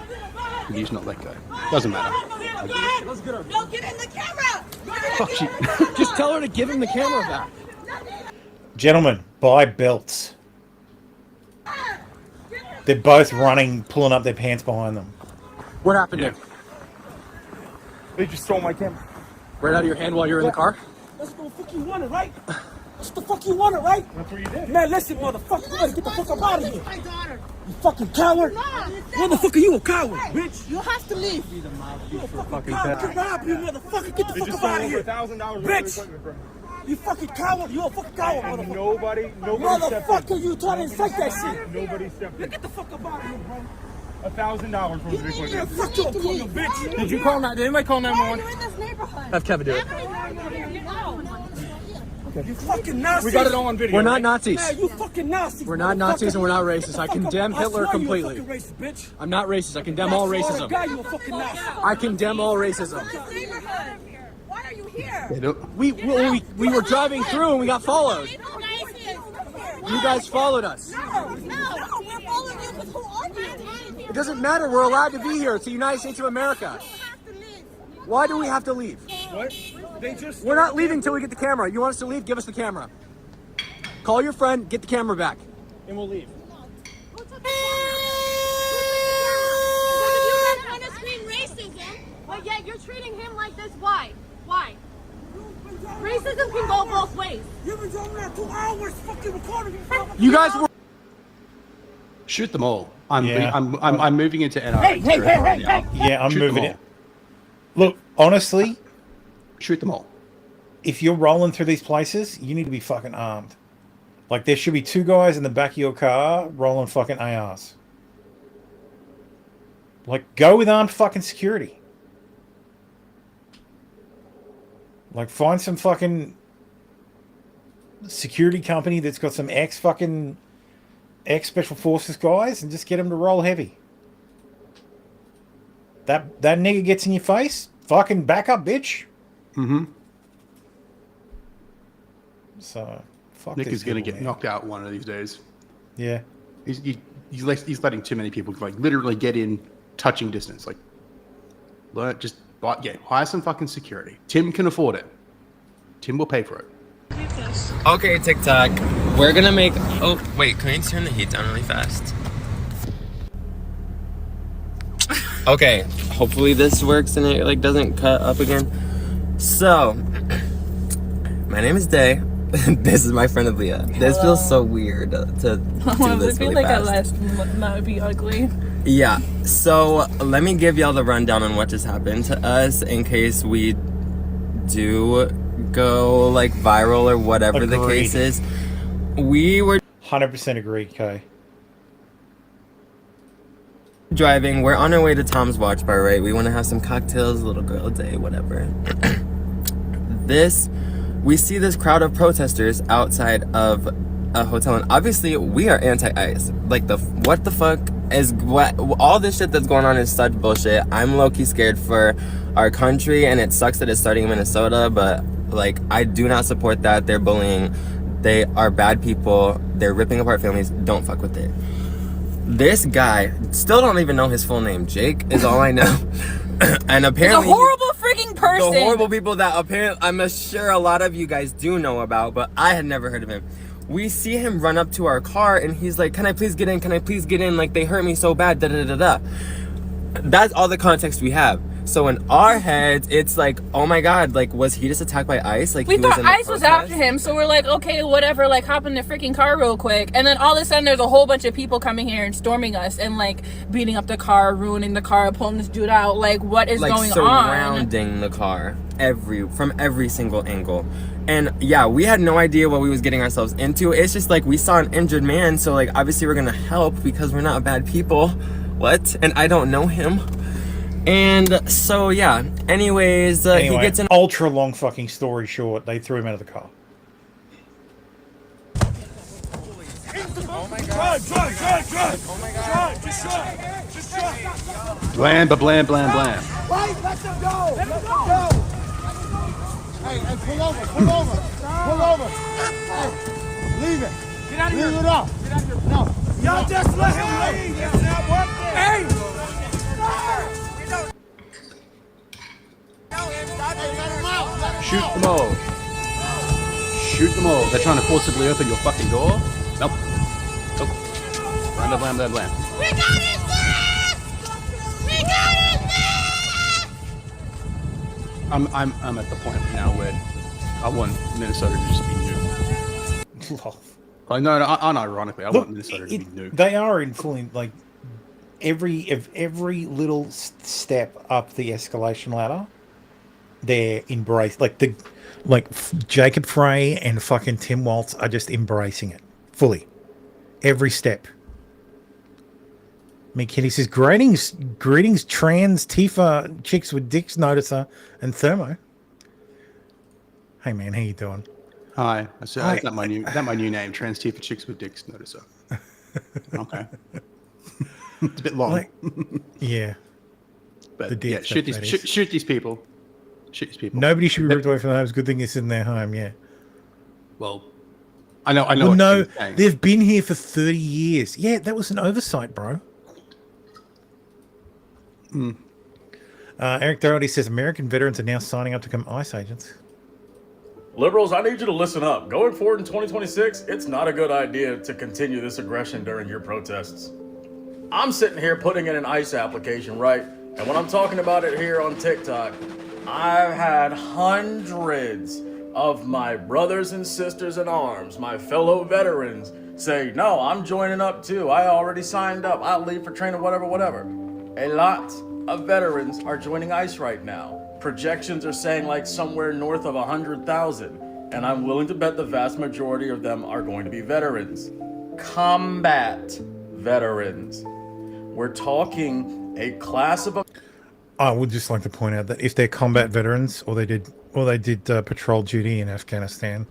[SPEAKER 7] just not let go? Doesn't matter.
[SPEAKER 22] No, get in the camera!
[SPEAKER 7] Fuck she.
[SPEAKER 22] Just tell her to give him the camera back.
[SPEAKER 10] Gentlemen, buy belts. They're both running, pulling up their pants behind them.
[SPEAKER 22] What happened there?
[SPEAKER 21] They just stole my camera.
[SPEAKER 22] Right out of your hand while you're in the car?
[SPEAKER 21] That's what the fuck you wanted, right? That's the fuck you wanted, right? That's what you did. Man, listen, motherfucker, you better get the fuck up out of here. You fucking coward. Why the fuck are you a coward, bitch? You have to leave. You a fucking coward. Get out of here, motherfucker. Get the fuck up out of here. Bitch. You fucking coward. You a fucking coward, motherfucker. Nobody motherfucker, you trying to incite that shit. Nobody stepped in. Get the fuck up out of here, bro. $1,000 from the big one. Fuck you, bitch. Did you call 9? Did anybody call 911?
[SPEAKER 22] Have Kevin do it.
[SPEAKER 21] You fucking Nazis.
[SPEAKER 22] We got it all on video. We're not Nazis.
[SPEAKER 21] Man, you fucking Nazis.
[SPEAKER 22] We're not Nazis and we're not racist. I condemn Hitler completely. I'm not racist. I condemn all racism. I condemn all racism.
[SPEAKER 19] Why are you here?
[SPEAKER 22] We were driving through and we got followed. You guys followed us.
[SPEAKER 19] No, we're following you because who are you?
[SPEAKER 22] It doesn't matter. We're allowed to be here. It's the United States of America. Why do we have to leave?
[SPEAKER 21] What?
[SPEAKER 22] We're not leaving till we get the camera. You want us to leave? Give us the camera. Call your friend, get the camera back.
[SPEAKER 21] And we'll leave.
[SPEAKER 11] You're trying to scream racism, but yet you're treating him like this. Why? Why? Racism can go both ways.
[SPEAKER 21] You've been driving around 2 hours fucking recording.
[SPEAKER 22] You guys were...
[SPEAKER 7] Shoot them all. I'm moving into NRA.
[SPEAKER 21] Hey.
[SPEAKER 10] Yeah, I'm moving it. Look, honestly,
[SPEAKER 7] shoot them all.
[SPEAKER 10] If you're rolling through these places, you need to be fucking armed. Like, there should be 2 guys in the back of your car rolling fucking ARs. Like, go with armed fucking security. Like, find some fucking security company that's got some ex-special forces guys and just get them to roll heavy. That nigga gets in your face, fucking back up, bitch.
[SPEAKER 7] Mm-hmm.
[SPEAKER 10] So, fuck
[SPEAKER 7] Nick is going to get knocked out one of these days.
[SPEAKER 10] Yeah.
[SPEAKER 7] He's letting too many people, like, literally get in touching distance. Like, hire some fucking security. Tim can afford it. Tim will pay for it.
[SPEAKER 25] Okay, TikTok. We're going to make... Oh, wait. Can we turn the heat down really fast? Okay. Hopefully this works and it, like, doesn't cut up again. So, my name is Day. This is my friend Aaliyah. This feels so weird to do this really fast.
[SPEAKER 11] That would be ugly.
[SPEAKER 25] Yeah, so let me give y'all the rundown on what just happened to us in case we do go like viral or whatever the case is. We were
[SPEAKER 10] 100% agreed, Kay.
[SPEAKER 25] Driving, we're on our way to Tom's Watch Bar, right? We want to have some cocktails, little girl day, whatever. We see this crowd of protesters outside of a hotel, and obviously we are anti-ICE. Like, what the fuck is all this shit that's going on is such bullshit. I'm low-key scared for our country, and it sucks that it's starting in Minnesota, but like, I do not support that. They're bullying, they are bad people, they're ripping apart families. Don't fuck with it. This guy, still don't even know his full name. Jake is all I know. And apparently
[SPEAKER 11] he's a horrible freaking person.
[SPEAKER 25] The horrible people that apparently I'm sure a lot of you guys do know about, but I had never heard of him. We see him run up to our car and he's like, can I please get in? Can I please get in? Like, they hurt me so bad, da da da da. That's all the context we have.
[SPEAKER 12] So in our heads, it's like, oh my God, like, was he just attacked by ICE? Like,
[SPEAKER 13] we
[SPEAKER 12] he
[SPEAKER 13] thought
[SPEAKER 12] was in the
[SPEAKER 13] ICE was
[SPEAKER 12] protest?
[SPEAKER 13] after him, so we're like, okay, whatever, like, hop in the freaking car real quick. And then all of a sudden, there's a whole bunch of people coming here and storming us and, like, beating up the car, ruining the car, pulling this dude out. Like, what is
[SPEAKER 12] like,
[SPEAKER 13] going on?
[SPEAKER 12] surrounding the car from every single angle. And yeah, we had no idea what we was getting ourselves into. It's just like, we saw an injured man, so like, obviously we're gonna help because we're not bad people. What? And I don't know him. And so yeah, anyways,
[SPEAKER 10] anyway,
[SPEAKER 12] he gets an
[SPEAKER 10] ultra long fucking story short, they threw him out of the car.
[SPEAKER 12] Oh my God.
[SPEAKER 19] Drive.
[SPEAKER 12] Oh my God.
[SPEAKER 19] Just drive.
[SPEAKER 7] Blam, blam, blam, blam.
[SPEAKER 19] Wait, let them go. Let them go. Hey, pull over. Hey, leave it. Get out of here. Leave it up. Get out of here. No. Y'all just let him leave. It's not working. Hey.
[SPEAKER 7] Shoot them all. Shoot them all. They're trying to forcibly open your fucking door. Nope. Nope. Blam, blam, blam, blam.
[SPEAKER 19] We got it there. We got it there.
[SPEAKER 7] I'm at the point now where I want Minnesota to just be nuked. Like, no, unironically, I want Minnesota to be nuked.
[SPEAKER 10] They are in full, like, every little step up the escalation ladder, they're embraced. Like Jacob Frey and fucking Tim Waltz are just embracing it fully, every step. Me Kitty says, greetings, trans Tifa chicks with dicks noticer and thermo. Hey man, how you doing?
[SPEAKER 7] Hi. That's not my new name. Trans Tifa chicks with dicks noticer. Okay. It's a bit long.
[SPEAKER 10] Yeah.
[SPEAKER 7] But yeah, shoot these people. Shoot these people.
[SPEAKER 10] Nobody should be ripped away from their homes. Good thing it's in their home, yeah.
[SPEAKER 7] Well, I know.
[SPEAKER 10] Well, no, they've been here for 30 years. Yeah, that was an oversight, bro. Eric Doherty says American veterans are now signing up to become ICE agents.
[SPEAKER 14] Liberals, I need you to listen up. Going forward in 2026, it's not a good idea to continue this aggression during your protests. I'm sitting here putting in an ICE application, right? And when I'm talking about it here on TikTok, I've had hundreds of my brothers and sisters in arms, my fellow veterans, say, no, I'm joining up too. I already signed up. I'll leave for training, whatever. A lot of veterans are joining ICE right now. Projections are saying like somewhere north of 100,000, and I'm willing to bet the vast majority of them are going to be veterans. Combat veterans. We're talking a class of...
[SPEAKER 10] I would just like to point out that if they're combat veterans or they did patrol duty in Afghanistan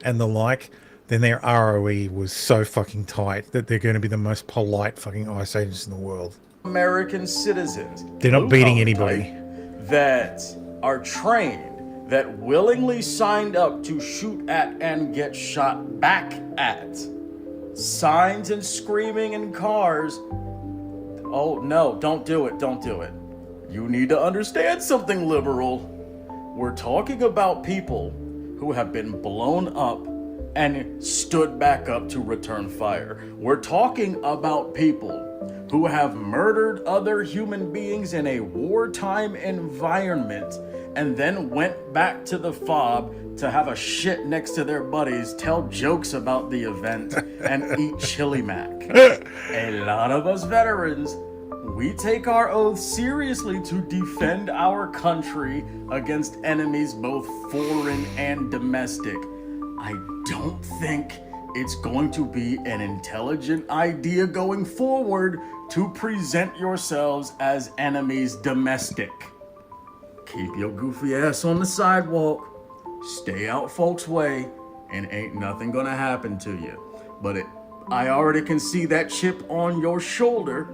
[SPEAKER 10] and the like, then their ROE was so fucking tight that they're going to be the most polite fucking ICE agents in the world.
[SPEAKER 14] American citizens.
[SPEAKER 10] They're not beating anybody.
[SPEAKER 14] That are trained, that willingly signed up to shoot at and get shot back at. Signs and screaming in cars. Oh no, don't do it, don't do it. You need to understand something, liberal. We're talking about people who have been blown up and stood back up to return fire. We're talking about people who have murdered other human beings in a wartime environment and then went back to the fob to have a shit next to their buddies, tell jokes about the event, and eat chili mac. A lot of us veterans, we take our oath seriously to defend our country against enemies both foreign and domestic. I don't think it's going to be an intelligent idea going forward to present yourselves as enemies domestic. Keep your goofy ass on the sidewalk, stay out folks' way, and ain't nothing gonna happen to you. But I already can see that chip on your shoulder.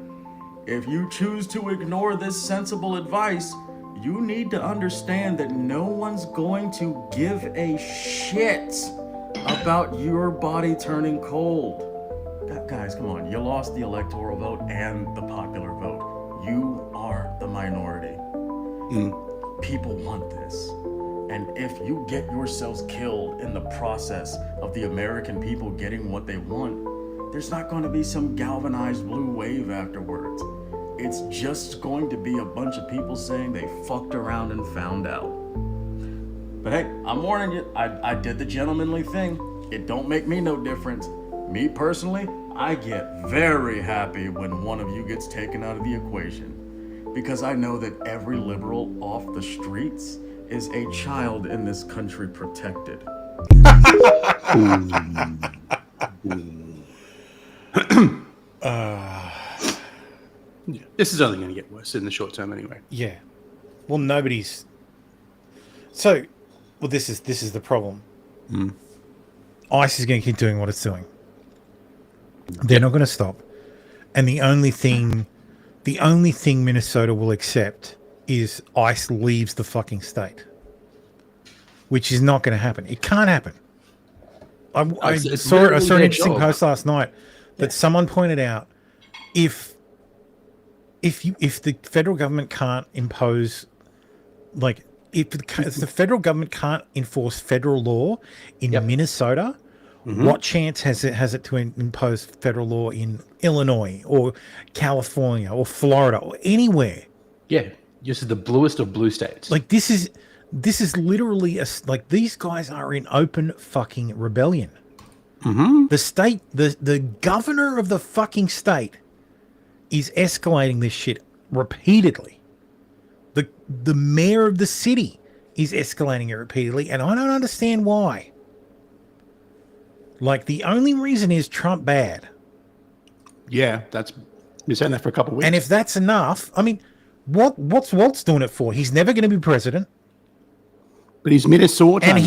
[SPEAKER 14] If you choose to ignore this sensible advice, you need to understand that no one's going to give a shit about your body turning cold. Guys, come on, you lost the electoral vote and the popular vote. You are the minority. People want this. And if you get yourselves killed in the process of the American people getting what they want, there's not going to be some galvanized blue wave afterwards. It's just going to be a bunch of people saying they fucked around and found out. But hey, I'm warning you, I did the gentlemanly thing. It don't make me no difference. Me personally, I get very happy when one of you gets taken out of the equation, because I know that every liberal off the streets is a child in this country protected.
[SPEAKER 7] Yeah, this is only going to get worse in the short term anyway.
[SPEAKER 10] Yeah. Well, nobody's. So, well, this is the problem. ICE is going to keep doing what it's doing. They're not going to stop, and the only thing Minnesota will accept is ICE leaves the fucking state, which is not going to happen. It can't happen. I saw an interesting post last night that someone pointed out if the federal government can't impose, like, if the federal government can't enforce federal law in Minnesota, what chance has it to impose federal law in Illinois or California or Florida or anywhere?
[SPEAKER 7] Yeah, just the bluest of blue states.
[SPEAKER 10] Like, this is literally like, these guys are in open fucking rebellion. The state, the governor of the fucking state is escalating this shit repeatedly. The mayor of the city is escalating it repeatedly, and I don't understand why. Like, the only reason is Trump bad.
[SPEAKER 7] Yeah, you're saying that for a couple of weeks.
[SPEAKER 10] And if that's enough, I mean, what's Waltz doing it for? He's never going to be president.
[SPEAKER 7] But he's Minnesota,
[SPEAKER 10] and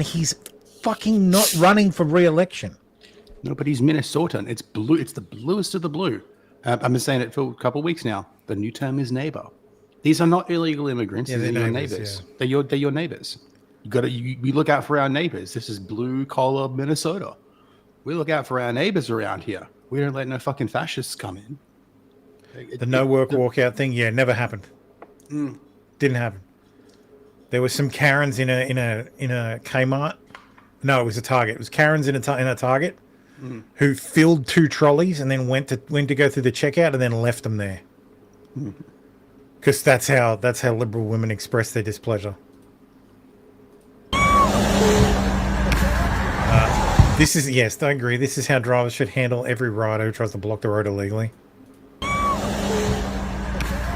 [SPEAKER 10] he's fucking not running for re-election.
[SPEAKER 7] No, but he's Minnesotan. It's blue. It's the bluest of the blue. I've been saying it for a couple of weeks now. The new term is neighbor. These are not illegal immigrants.
[SPEAKER 10] Yeah,
[SPEAKER 7] These are your neighbors. Yeah. They're your neighbors. We look out for our neighbors. This is blue collar Minnesota. We look out for our neighbors around here. We don't let no fucking fascists come in.
[SPEAKER 10] The no work walkout thing, never happened. Didn't happen. There was some Karens in a Kmart. No, it was a Target. It was Karens in a Target who filled 2 trolleys and then went to go through the checkout and then left them there. Because that's how liberal women express their displeasure. This is, yes, I agree. This is how drivers should handle every rider who tries to block the road illegally.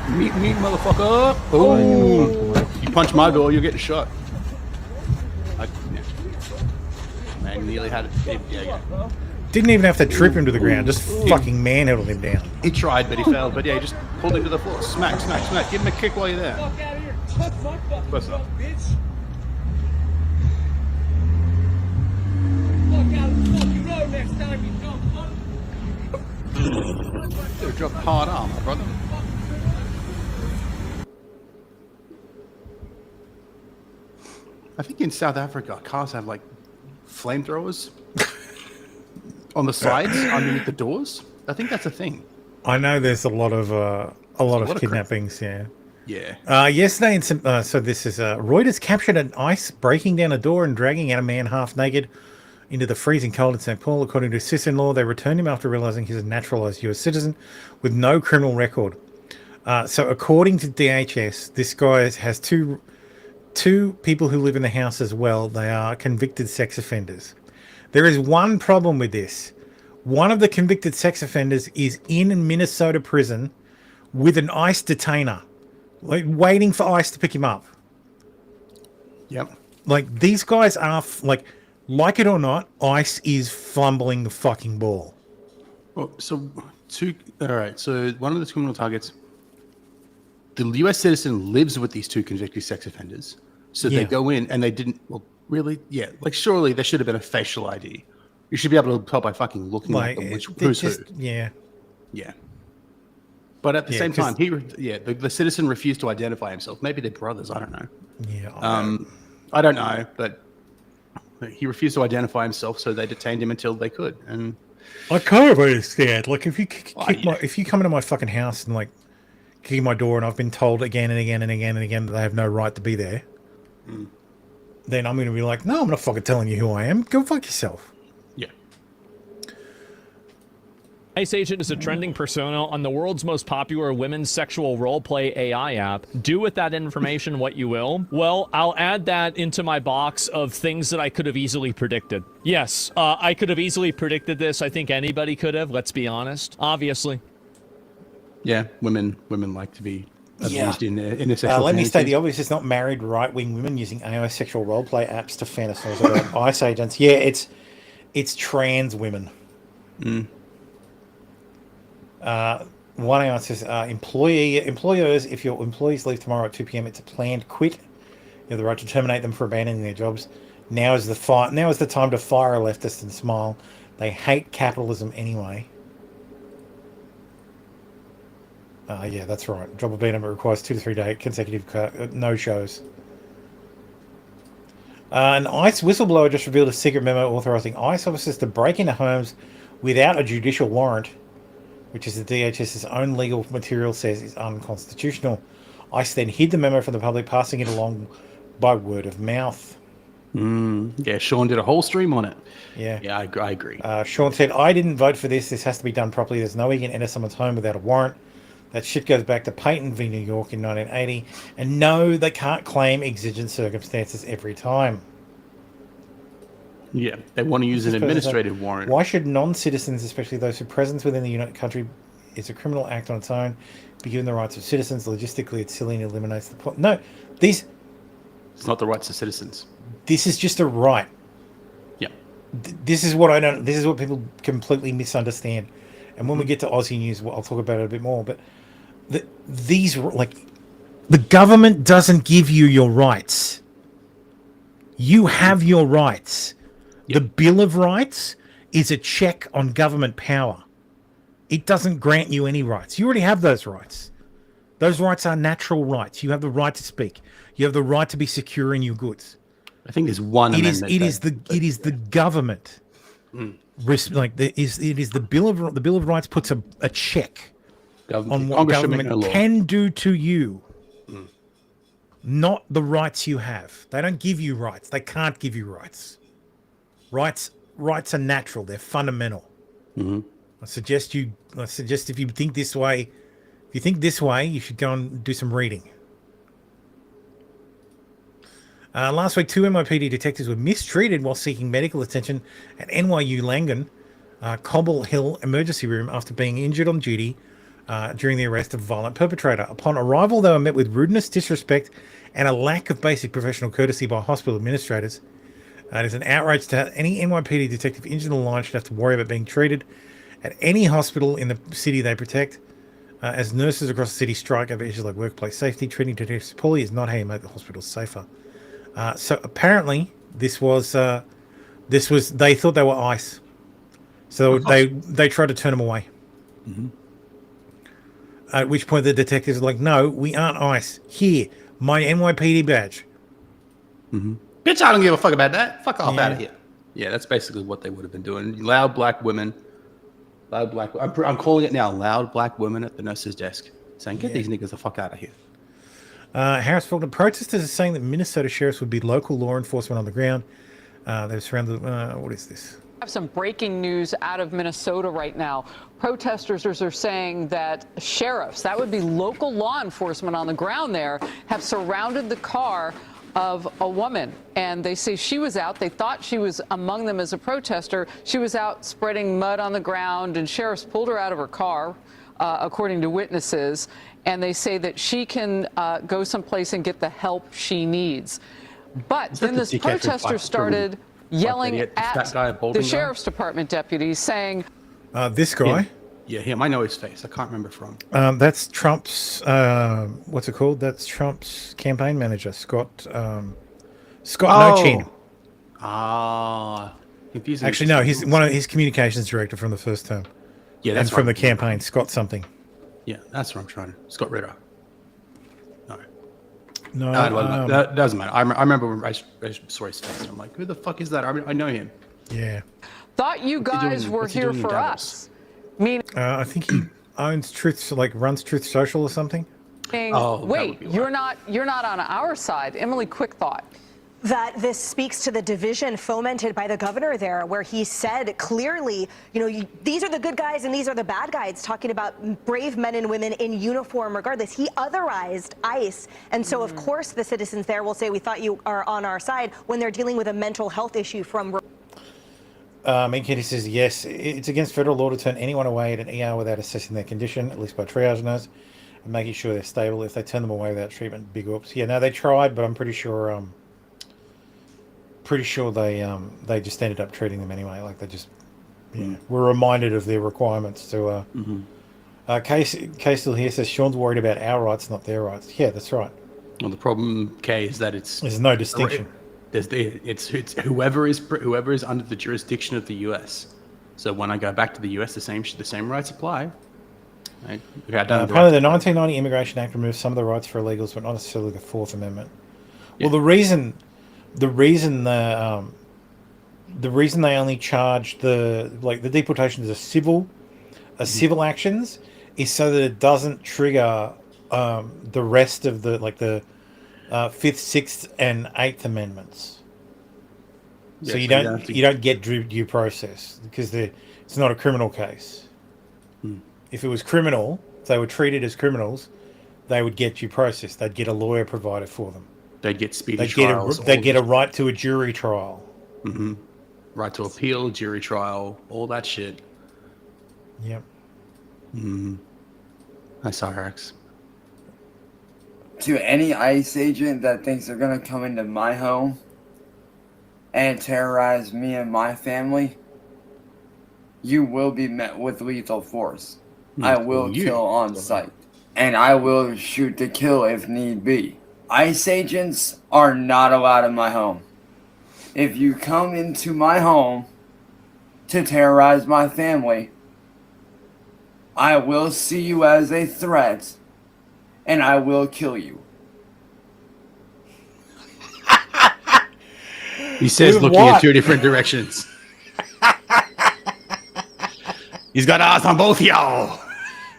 [SPEAKER 7] Meet me, motherfucker. Oh, you punch my door, you're getting shot. Man, nearly had it. Yeah.
[SPEAKER 10] Didn't even have to trip him to the ground. Just fucking manhandled him down.
[SPEAKER 7] He tried, but he failed. But yeah, he just pulled him to the floor. Smack. Give him a kick while you're there.
[SPEAKER 19] Fuck out of here.
[SPEAKER 7] What's up?
[SPEAKER 19] Bitch. Fuck out of the fucking road next time you dumb fuck.
[SPEAKER 7] Dude, drop hard arm, brother. I think in South Africa, cars have like flamethrowers on the sides underneath the doors. I think that's a thing.
[SPEAKER 10] I know there's a lot of kidnappings.
[SPEAKER 7] Yeah.
[SPEAKER 10] Yesterday, so this is Reuters captured an ICE breaking down a door and dragging out a man half naked into the freezing cold in St. Paul. According to his sister-in-law, they returned him after realizing he's a naturalized U.S. citizen with no criminal record. So according to DHS, this guy has two people who live in the house as well. They are convicted sex offenders. There is one problem with this. One of the convicted sex offenders is in Minnesota prison with an ICE detainer, like waiting for ICE to pick him up.
[SPEAKER 7] Yep.
[SPEAKER 10] Like, these guys are like it or not, ICE is fumbling the fucking ball.
[SPEAKER 7] Oh, all right. So one of the criminal targets, the U.S. citizen lives with these 2 convicted sex offenders. So they go in and they didn't. Well, really? Yeah. Like, surely there should have been a facial ID. You should be able to tell by fucking looking at them who's who.
[SPEAKER 10] Yeah.
[SPEAKER 7] Yeah. But at the same time, the citizen refused to identify himself. Maybe they're brothers. I don't know.
[SPEAKER 10] Yeah.
[SPEAKER 7] I don't know, but he refused to identify himself, so they detained him until they could. And
[SPEAKER 10] I kind of understand. Like, if you if you come into my fucking house and like kick my door, and I've been told again and again and again and again that they have no right to be there, then I'm going to be like, no, I'm not fucking telling you who I am. Go fuck yourself.
[SPEAKER 7] Yeah.
[SPEAKER 2] Ice Agent is a trending persona on the world's most popular women's sexual roleplay AI app. Do with that information what you will. Well, I'll add that into my box of things that I could have easily predicted. Yes, I could have easily predicted this. I think anybody could have, let's be honest. Obviously.
[SPEAKER 7] Yeah, women like to be abused in a sexual
[SPEAKER 10] Let me state
[SPEAKER 7] fantasy.
[SPEAKER 10] the obvious. It's not married right-wing women using AI sexual roleplay apps to fantasize about ICE agents. Yeah, it's trans women. One AI says, employers, if your employees leave tomorrow at 2 p.m., it's a planned quit. You have the right to terminate them for abandoning their jobs. Now is the time to fire a leftist and smile. They hate capitalism anyway. Yeah, that's right. Job abandonment requires 2 to 3 day consecutive no-shows. An ICE whistleblower just revealed a secret memo authorizing ICE officers to break into homes without a judicial warrant, which is the DHS's own legal material says is unconstitutional. ICE then hid the memo from the public, passing it along by word of mouth.
[SPEAKER 7] Yeah, Sean did a whole stream on it.
[SPEAKER 10] Yeah,
[SPEAKER 7] I agree.
[SPEAKER 10] Sean said, I didn't vote for this. This has to be done properly. There's no way you can enter someone's home without a warrant. That shit goes back to Peyton v. New York in 1980. And no, they can't claim exigent circumstances every time.
[SPEAKER 7] Yeah, they want to use an administrative warrant.
[SPEAKER 10] Why should non-citizens, especially those whose presence within the United country is a criminal act on its own, be given the rights of citizens? Logistically, it's silly and eliminates the point. No, it's
[SPEAKER 7] not the rights of citizens.
[SPEAKER 10] This is just a right.
[SPEAKER 7] Yeah.
[SPEAKER 10] This is what I don't. This is what people completely misunderstand. And when we get to Aussie news, I'll talk about it a bit more. But the government doesn't give you your rights. You have your rights. The Bill of Rights is a check on government power. It doesn't grant you any rights. You already have those rights. Those rights are natural rights. You have the right to speak. You have the right to be secure in your goods.
[SPEAKER 7] I think there's one amendment.
[SPEAKER 10] It is the government. It is the Bill of Rights puts a check on what government can do to you, not the rights you have. They don't give you rights. They can't give you rights. Rights are natural. They're fundamental. I suggest if you think this way, you should go and do some reading. Last week, 2 NYPD detectives were mistreated while seeking medical attention at NYU Langone Cobble Hill Emergency Room after being injured on duty during the arrest of a violent perpetrator. Upon arrival, they were met with rudeness, disrespect, and a lack of basic professional courtesy by hospital administrators. It is an outrage to have any NYPD detective injured on the line should have to worry about being treated at any hospital in the city they protect. As nurses across the city strike over issues like workplace safety, treating detectives poorly is not how you make the hospitals safer. So apparently, this was they thought they were ICE, so they tried to turn them away. At which point the detectives are like, "No, we aren't ICE. Here, my NYPD badge."
[SPEAKER 7] Bitch, I don't give a fuck about that. Fuck off out of here. Yeah, that's basically what they would have been doing. Loud black women. I'm calling it now. Loud black women at the nurse's desk saying, "Get these niggas the fuck out of here."
[SPEAKER 10] Harris Faulkner, protesters are saying that Minnesota sheriffs would be local law enforcement on the ground. They're surrounded. What is this?
[SPEAKER 15] Have some breaking news out of Minnesota right now. Protesters are saying that sheriffs, that would be local law enforcement on the ground there, have surrounded the car of a woman, and they say she was out. They thought she was among them as a protester. She was out spreading mud on the ground, and sheriffs pulled her out of her car, according to witnesses, and they say that she can go someplace and get the help she needs. But then this protester started yelling at the sheriff's department deputies, saying,
[SPEAKER 10] "This guy."
[SPEAKER 7] Yeah, him. I know his face. I can't remember from.
[SPEAKER 10] That's Trump's. What's it called? That's Trump's campaign manager, Scott Nochin.
[SPEAKER 7] Confusing.
[SPEAKER 10] Actually, no. He's one of his communications director from the first term.
[SPEAKER 7] Yeah, that's
[SPEAKER 10] and from the campaign. Scott something.
[SPEAKER 7] Yeah, that's what I'm trying to. Scott Ritter.
[SPEAKER 10] No,
[SPEAKER 7] that doesn't matter. I remember when I saw his face. I'm like, who the fuck is that? I know him.
[SPEAKER 10] Yeah.
[SPEAKER 15] Thought you guys were here for us.
[SPEAKER 10] I think he owns runs Truth Social or something.
[SPEAKER 15] Wait, you're not on our side. Emily, quick thought.
[SPEAKER 1] that this speaks to the division fomented by the governor there, where he said clearly, these are the good guys and these are the bad guys, talking about brave men and women in uniform regardless. He otherized ICE. And so, of course, the citizens there will say, we thought you are on our side when they're dealing with a mental health issue from...
[SPEAKER 10] Kitty says, yes, it's against federal law to turn anyone away at an ER without assessing their condition, at least by triage nurse, and making sure they're stable. If they turn them away without treatment, big oops. Yeah, no, they tried, but I'm pretty sure they just ended up treating them anyway. Like they just were reminded of their requirements to. Case still here says Sean's worried about our rights, not their rights. Yeah, that's right.
[SPEAKER 7] Well, the problem, Kay, is that there's
[SPEAKER 10] no distinction.
[SPEAKER 7] It's whoever is under the jurisdiction of the U.S. So when I go back to the U.S., the same rights apply. Right?
[SPEAKER 10] Apparently, the 1990 Immigration Act removed some of the rights for illegals, but not necessarily the Fourth Amendment. Well, the reason they only charge the deportations as civil actions is so that it doesn't trigger the rest of the Fifth, Sixth, and Eighth Amendments. So you don't get due process because it's not a criminal case. If it was criminal, if they were treated as criminals, they would get due process. They'd get a lawyer provided for them.
[SPEAKER 7] They'd get speedy trials.
[SPEAKER 10] They'd get a right to a jury trial.
[SPEAKER 7] Right to appeal, jury trial, all that shit.
[SPEAKER 10] Yep.
[SPEAKER 7] I saw Rex.
[SPEAKER 3] To any ICE agent that thinks they're going to come into my home and terrorize me and my family, you will be met with lethal force. I will kill on sight. And I will shoot to kill if need be. ICE agents are not allowed in my home. If you come into my home to terrorize my family, I will see you as a threat and I will kill you.
[SPEAKER 7] He says looking in two different directions. He's got eyes on both y'all.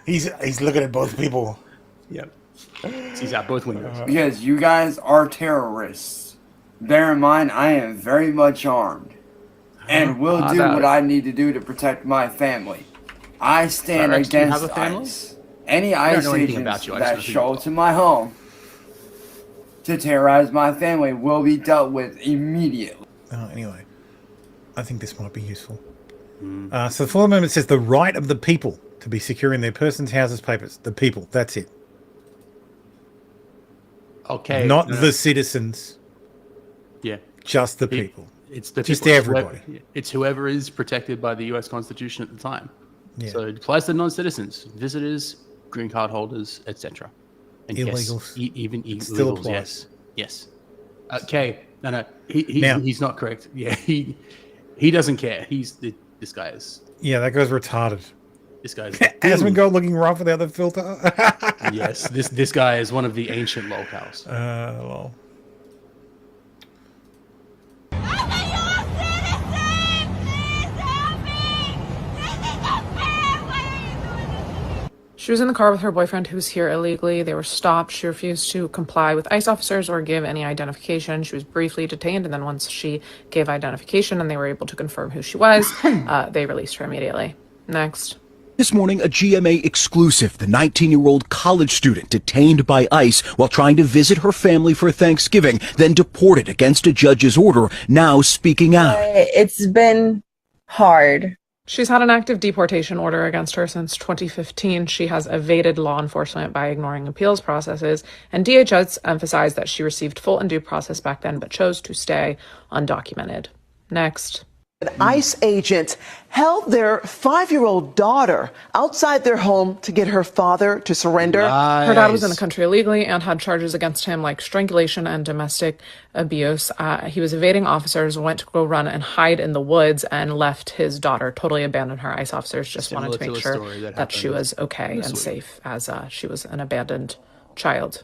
[SPEAKER 10] He's looking at both people.
[SPEAKER 7] Yep. He's out both windows.
[SPEAKER 3] Because you guys are terrorists. Bear in mind, I am very much armed. And will do what I need to do to protect my family. I stand against ICE. Any ICE agents that show to my home to terrorize my family will be dealt with immediately.
[SPEAKER 10] Anyway, I think this might be useful. So the Fourth Amendment says the right of the people to be secure in their persons, houses, papers. The people, that's it.
[SPEAKER 7] Okay.
[SPEAKER 10] Not the citizens.
[SPEAKER 7] Yeah.
[SPEAKER 10] Just the people.
[SPEAKER 7] It's the
[SPEAKER 10] just
[SPEAKER 7] people.
[SPEAKER 10] everybody.
[SPEAKER 7] It's whoever is protected by the U.S. Constitution at the time.
[SPEAKER 10] Yeah.
[SPEAKER 7] So it applies to non-citizens, visitors, green card holders, etc. And
[SPEAKER 10] illegals.
[SPEAKER 7] Yes, even illegals.
[SPEAKER 10] Still applies.
[SPEAKER 7] Yes. Okay. No. He's not correct. Yeah. He doesn't care. This guy is.
[SPEAKER 10] Yeah, that guy's retarded.
[SPEAKER 7] This guy's.
[SPEAKER 10] Asmongold Gold looking rough without the filter.
[SPEAKER 7] Yes. This guy is one of the ancient Lolcows.
[SPEAKER 10] Well.
[SPEAKER 16] She was in the car with her boyfriend who was here illegally. They were stopped. She refused to comply with ICE officers or give any identification. She was briefly detained, and then once she gave identification and they were able to confirm who she was, they released her immediately. Next.
[SPEAKER 17] This morning, a GMA exclusive, the 19-year-old college student detained by ICE while trying to visit her family for Thanksgiving, then deported against a judge's order, now speaking out.
[SPEAKER 16] It's been hard. She's had an active deportation order against her since 2015. She has evaded law enforcement by ignoring appeals processes, and DHS emphasized that she received full and due process back then, but chose to stay undocumented. Next.
[SPEAKER 18] ICE agents held their 5-year-old daughter outside their home to get her father to surrender.
[SPEAKER 16] Her dad was in the country illegally and had charges against him like strangulation and domestic abuse. He was evading officers, went to go run and hide in the woods, and left his daughter, totally abandoned her. ICE officers just wanted to make sure that she was okay and safe, as she was an abandoned child.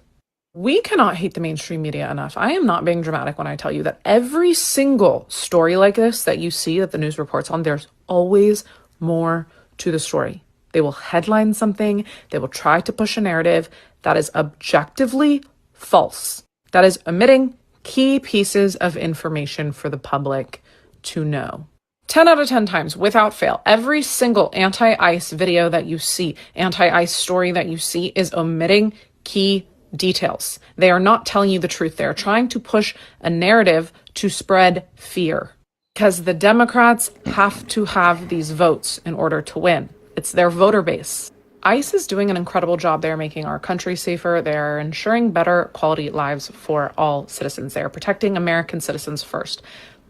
[SPEAKER 16] We cannot hate the mainstream media enough. I am not being dramatic when I tell you that every single story like this that you see that the news reports on, there's always more to the story. They will headline something. They will try to push a narrative that is objectively false. That is omitting Key pieces of information for the public to know. 10 out of 10 times, without fail, every single anti-ICE video that you see, anti-ICE story that you see is omitting key details. They are not telling you the truth. They are trying to push a narrative to spread fear because the Democrats have to have these votes in order to win. It's their voter base. ICE is doing an incredible job. They're making our country safer. They're ensuring better quality lives for all citizens. They are protecting American citizens first.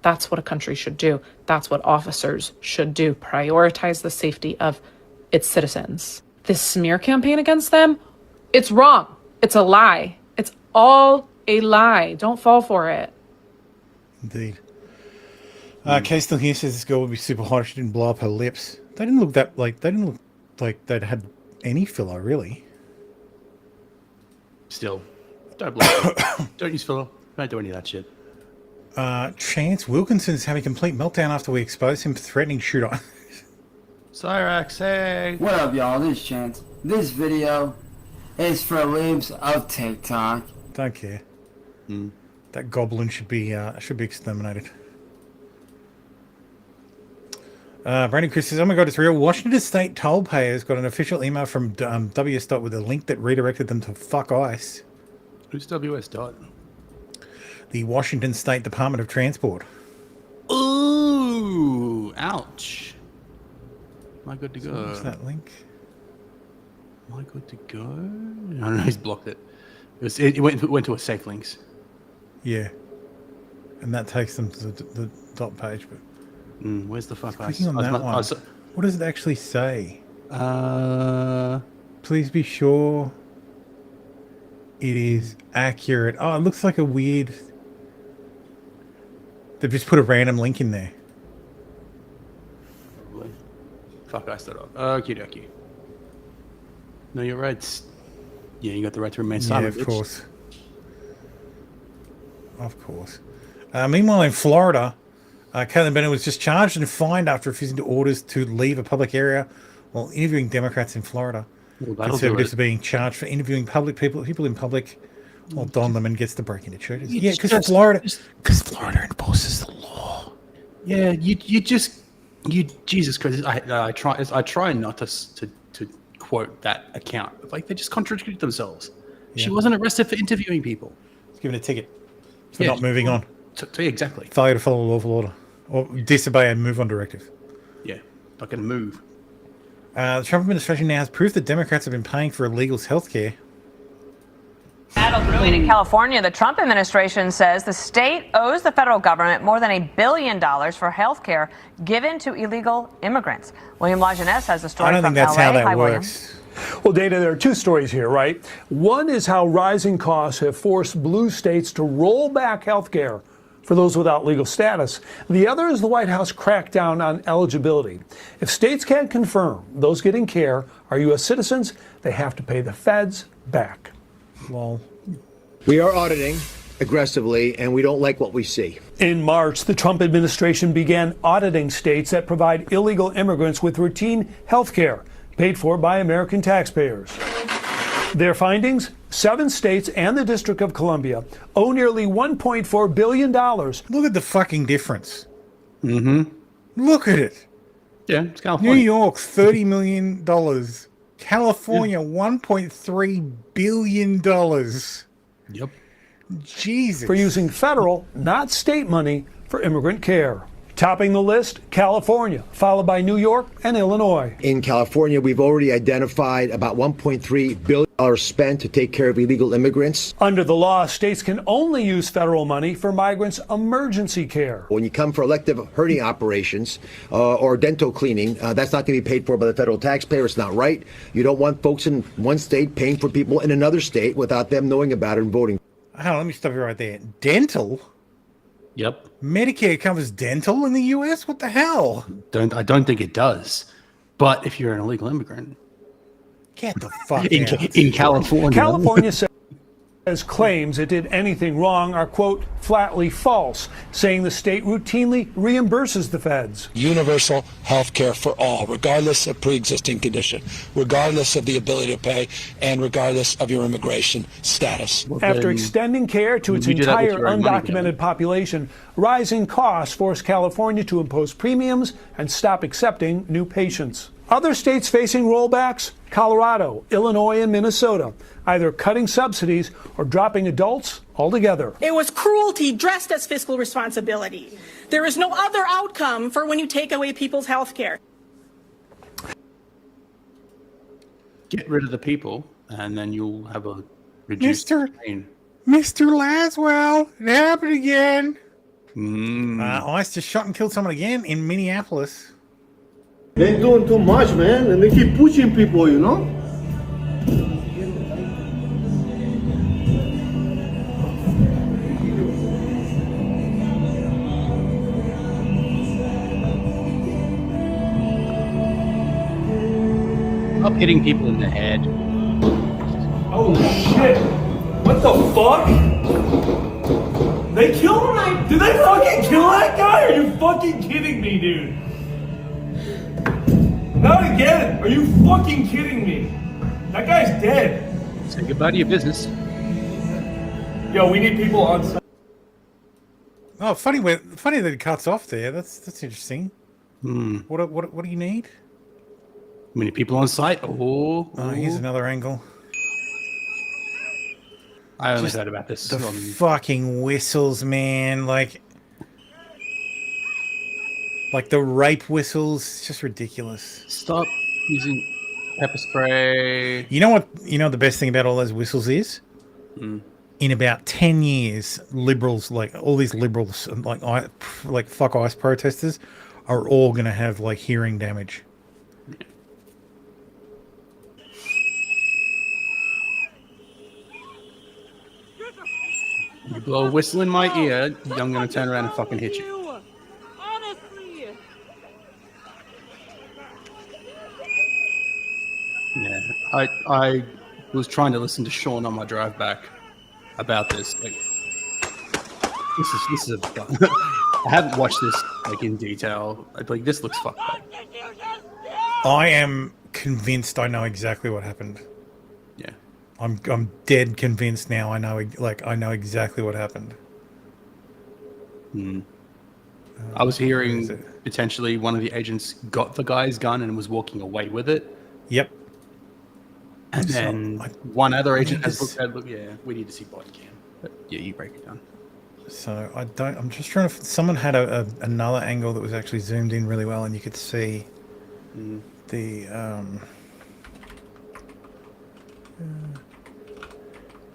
[SPEAKER 16] That's what a country should do. That's what officers should do. Prioritize the safety of its citizens. This smear campaign against them, it's wrong. It's a lie. It's all a lie. Don't fall for it.
[SPEAKER 10] Indeed. Kay still here says this girl would be super hot if she didn't blow up her lips. They didn't look like they'd had any filler, really.
[SPEAKER 7] Still, don't blow it. Don't use filler. Don't do any of that shit.
[SPEAKER 10] Chance Wilkinson is having a complete meltdown after we exposed him for threatening shooter.
[SPEAKER 7] Cyrax, hey.
[SPEAKER 3] What up, y'all? This is Chance. This video is for libs of TikTok.
[SPEAKER 10] Don't care. That goblin should be exterminated. Brandon Chris says, "Oh my god, it's real! Washington State toll payers got an official email from WS Dot with a link that redirected them to fuck ICE."
[SPEAKER 7] Who's WS Dot?
[SPEAKER 10] The Washington State Department of Transport.
[SPEAKER 7] Ooh, ouch. Am I good to go?
[SPEAKER 10] So what's that link?
[SPEAKER 7] Am I good to go? I don't know, he's blocked it. It went to a safe links.
[SPEAKER 10] Yeah. And that takes them to the dot page. But
[SPEAKER 7] where's the fuck?
[SPEAKER 10] Clicking on that one. What does it actually say? Please be sure it is accurate. Oh, it looks like a weird... They've just put a random link in there.
[SPEAKER 7] Fuck, I stood up. Okie dokie. No, you're right. Yeah, you got the right to remain silent.
[SPEAKER 10] Yeah, of course. Of course. Meanwhile, in Florida, Caitlin Bennett was just charged and fined after refusing to orders to leave a public area while interviewing Democrats in Florida.
[SPEAKER 7] Well,
[SPEAKER 10] Conservatives are being charged for interviewing people in public while Don Lemon gets to break into churches. Yeah, because Florida enforces the law.
[SPEAKER 7] Yeah, Jesus Christ! I try not to quote that account. Like, they just contradicted themselves. Yeah. She wasn't arrested for interviewing people.
[SPEAKER 10] Let's give it a ticket for not moving on.
[SPEAKER 7] Exactly.
[SPEAKER 10] Failure to follow lawful order or disobey a move on directive.
[SPEAKER 7] Yeah, not going to move.
[SPEAKER 10] The Trump administration now has proof that Democrats have been paying for illegals' health care.
[SPEAKER 5] In California, the Trump administration says the state owes the federal government more than $1 billion for health care given to illegal immigrants. William Lajeunesse has the story
[SPEAKER 10] I don't
[SPEAKER 5] from
[SPEAKER 10] think that's
[SPEAKER 5] LA.
[SPEAKER 10] how that
[SPEAKER 5] Hi,
[SPEAKER 10] works.
[SPEAKER 6] Well, Dana, there are two stories here, right? One is how rising costs have forced blue states to roll back health care for those without legal status. The other is the White House crackdown on eligibility. If states can't confirm those getting care are U.S. citizens, they have to pay the feds back.
[SPEAKER 10] Well,
[SPEAKER 20] we are auditing aggressively, and we don't like what we see.
[SPEAKER 6] In March, the Trump administration began auditing states that provide illegal immigrants with routine health care paid for by American taxpayers. Their findings? 7 states and the District of Columbia owe nearly $1.4 billion.
[SPEAKER 10] Look at the fucking difference. Look at it.
[SPEAKER 7] Yeah, it's California.
[SPEAKER 10] New York, $30 million. California, $1.3 billion.
[SPEAKER 7] Yep.
[SPEAKER 10] Jesus.
[SPEAKER 6] For using federal, not state money for immigrant care. Topping the list, California, followed by New York and Illinois.
[SPEAKER 20] In California, we've already identified about $1.3 billion spent to take care of illegal immigrants.
[SPEAKER 6] Under the law, states can only use federal money for migrants' emergency care.
[SPEAKER 20] When you come for elective hernia operations or dental cleaning, that's not going to be paid for by the federal taxpayer. It's not right. You don't want folks in one state paying for people in another state without them knowing about it and voting.
[SPEAKER 10] Hang on, let me stop you right there. Dental?
[SPEAKER 7] Yep.
[SPEAKER 10] Medicare covers dental in the US? What the hell?
[SPEAKER 7] I don't think it does. But if you're an illegal immigrant,
[SPEAKER 10] get the fuck
[SPEAKER 7] in California.
[SPEAKER 6] California says As claims it did anything wrong are, quote, flatly false, saying the state routinely reimburses the feds.
[SPEAKER 4] Universal health care for all, regardless of pre-existing condition, regardless of the ability to pay, and regardless of your immigration status.
[SPEAKER 6] After extending care to its entire undocumented population, rising costs forced California to impose premiums and stop accepting new patients. Other states facing rollbacks: Colorado, Illinois, and Minnesota, either cutting subsidies or dropping adults altogether.
[SPEAKER 8] It was cruelty dressed as fiscal responsibility. There is no other outcome for when you take away people's health care.
[SPEAKER 7] Get rid of the people, and then you'll have a reduced pain.
[SPEAKER 10] Mr. Laswell, it happened again.
[SPEAKER 7] ICE
[SPEAKER 10] just shot and killed someone again in Minneapolis.
[SPEAKER 19] They're doing too much, man, and they keep pushing people, you know?
[SPEAKER 7] Stop hitting people in the head.
[SPEAKER 9] Oh shit! What the fuck? They killed him? Did they fucking kill that guy? Are you fucking kidding me, dude? Not again! Are you fucking kidding me? That guy's dead.
[SPEAKER 7] Say goodbye to your business.
[SPEAKER 9] Yo, we need people on site.
[SPEAKER 10] Oh, funny that it cuts off there. That's interesting. What do you need?
[SPEAKER 7] Many people on site.
[SPEAKER 10] Here's another angle.
[SPEAKER 7] I only heard about this.
[SPEAKER 10] The fucking whistles, man. Like the rape whistles. It's just ridiculous.
[SPEAKER 7] Stop using pepper spray.
[SPEAKER 10] You know what? You know the best thing about all those whistles is? In about 10 years, liberals, like all these liberals, like fuck ICE protesters, are all going to have like hearing damage.
[SPEAKER 7] You blow a whistle in my ear, I'm going to turn around and fucking hit you. Yeah, I was trying to listen to Sean on my drive back about this. Like, this is I haven't watched this like in detail. Like, this looks fucked up.
[SPEAKER 10] I am convinced I know exactly what happened.
[SPEAKER 7] Yeah,
[SPEAKER 10] I'm dead convinced now. I know exactly what happened.
[SPEAKER 7] I was hearing potentially one of the agents got the guy's gun and was walking away with it.
[SPEAKER 10] Yep.
[SPEAKER 7] And then one other agent has looked at, yeah, we need to see body cam. But yeah, you break it down.
[SPEAKER 10] So I'm just trying to. Someone had another angle that was actually zoomed in really well, and you could see the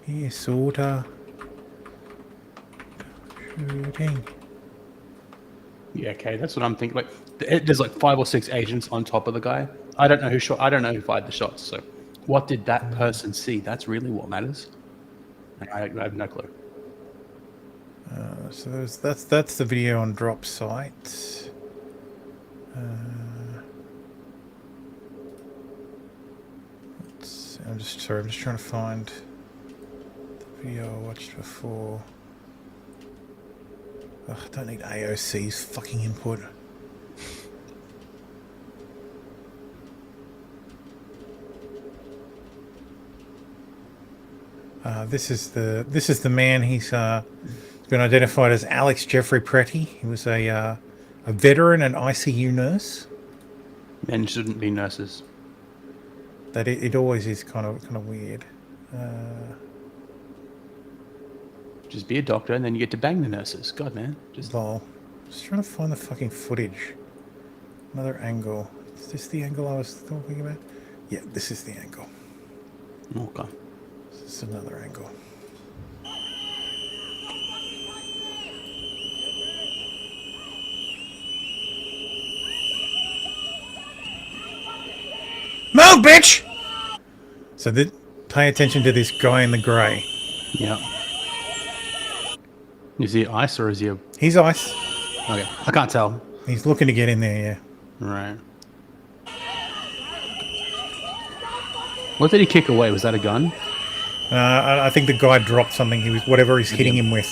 [SPEAKER 10] yeah, sorta shooting.
[SPEAKER 7] Yeah, okay, that's what I'm thinking. Like, there's like 5 or 6 agents on top of the guy. I don't know who shot. I don't know who fired the shots. So, what did that person see? That's really what matters. I have no clue.
[SPEAKER 10] So that's the video on drop site. I'm just trying to find the video I watched before. Ugh, I don't need AOC's fucking input. This is the man. He's been identified as Alex Jeffrey Pretty. He was a veteran and ICU nurse.
[SPEAKER 7] Men shouldn't be nurses.
[SPEAKER 10] That it always is kind of weird.
[SPEAKER 7] Just be a doctor and then you get to bang the nurses. God, man. Just
[SPEAKER 10] trying to find the fucking footage. Another angle. Is this the angle I was talking about? Yeah, this is the angle.
[SPEAKER 7] Okay.
[SPEAKER 10] This is another angle. Move, bitch! So pay attention to this guy in the grey.
[SPEAKER 7] Yeah. Is he ICE or is he
[SPEAKER 10] He's ICE.
[SPEAKER 7] Okay. I can't tell.
[SPEAKER 10] He's looking to get in there, yeah.
[SPEAKER 7] Right. What did he kick away? Was that a gun?
[SPEAKER 10] I think the guy dropped something. He was whatever he's hitting him with.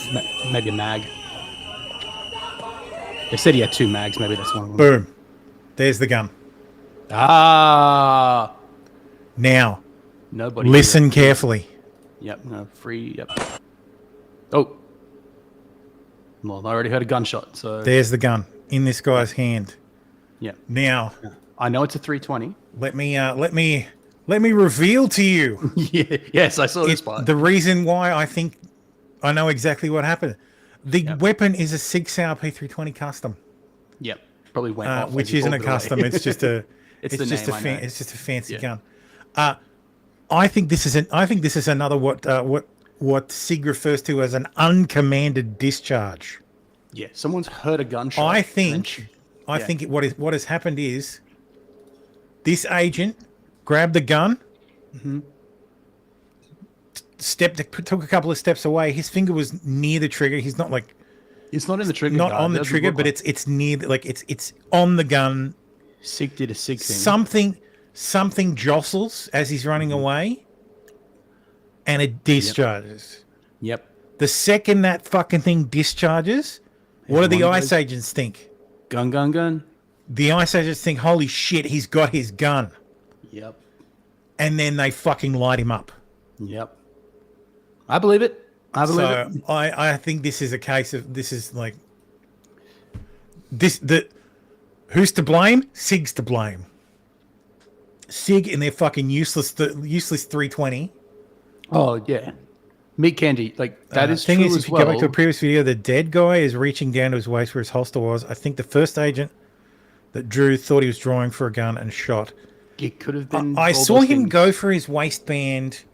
[SPEAKER 7] Maybe a mag. They said he had 2 mags. Maybe that's one of them.
[SPEAKER 10] Boom. There's the gun.
[SPEAKER 7] Ah.
[SPEAKER 10] Now,
[SPEAKER 7] Nobody.
[SPEAKER 10] listen carefully.
[SPEAKER 7] Yep. No, free. Yep. Oh. Well, I already heard a gunshot. So
[SPEAKER 10] There's the gun in this guy's hand.
[SPEAKER 7] Yeah.
[SPEAKER 10] Now,
[SPEAKER 7] I know it's a 320.
[SPEAKER 10] let me reveal to you.
[SPEAKER 7] Yeah. Yes, I saw this part.
[SPEAKER 10] The reason why I think I know exactly what happened. The weapon is a Sig Sauer P320 custom.
[SPEAKER 7] Yep. Probably went off.
[SPEAKER 10] Which isn't a custom. It's just a.
[SPEAKER 7] It's
[SPEAKER 10] just
[SPEAKER 7] the
[SPEAKER 10] a
[SPEAKER 7] name,
[SPEAKER 10] it's just a fancy gun. I think this is another what Sig refers to as an uncommanded discharge.
[SPEAKER 7] Yeah. Someone's heard a gunshot.
[SPEAKER 10] I think what has happened is this agent grabbed the gun, took a couple of steps away. His finger was near the trigger. He's not like.
[SPEAKER 7] It's not in the trigger.
[SPEAKER 10] Not on the trigger, but it's near, like it's on the gun.
[SPEAKER 7] Sig did a Sig thing.
[SPEAKER 10] Something jostles as he's running away, and it discharges.
[SPEAKER 7] Yep.
[SPEAKER 10] The second that fucking thing discharges, what do the ICE agents think?
[SPEAKER 7] Gun, gun, gun.
[SPEAKER 10] The ICE agents think, holy shit, he's got his gun.
[SPEAKER 7] Yep.
[SPEAKER 10] And then they fucking light him up.
[SPEAKER 7] Yep. I believe it. I believe it.
[SPEAKER 10] I think this is a case of who's to blame? Sig's to blame. Sig and their fucking useless 320.
[SPEAKER 7] Oh yeah, meat candy. Like that is
[SPEAKER 10] thing
[SPEAKER 7] true
[SPEAKER 10] is,
[SPEAKER 7] as
[SPEAKER 10] if you
[SPEAKER 7] well.
[SPEAKER 10] go back to a previous video, the dead guy is reaching down to his waist where his holster was. I think the first agent that drew thought he was drawing for a gun and shot.
[SPEAKER 7] It could have been.
[SPEAKER 10] I saw him go for his waistband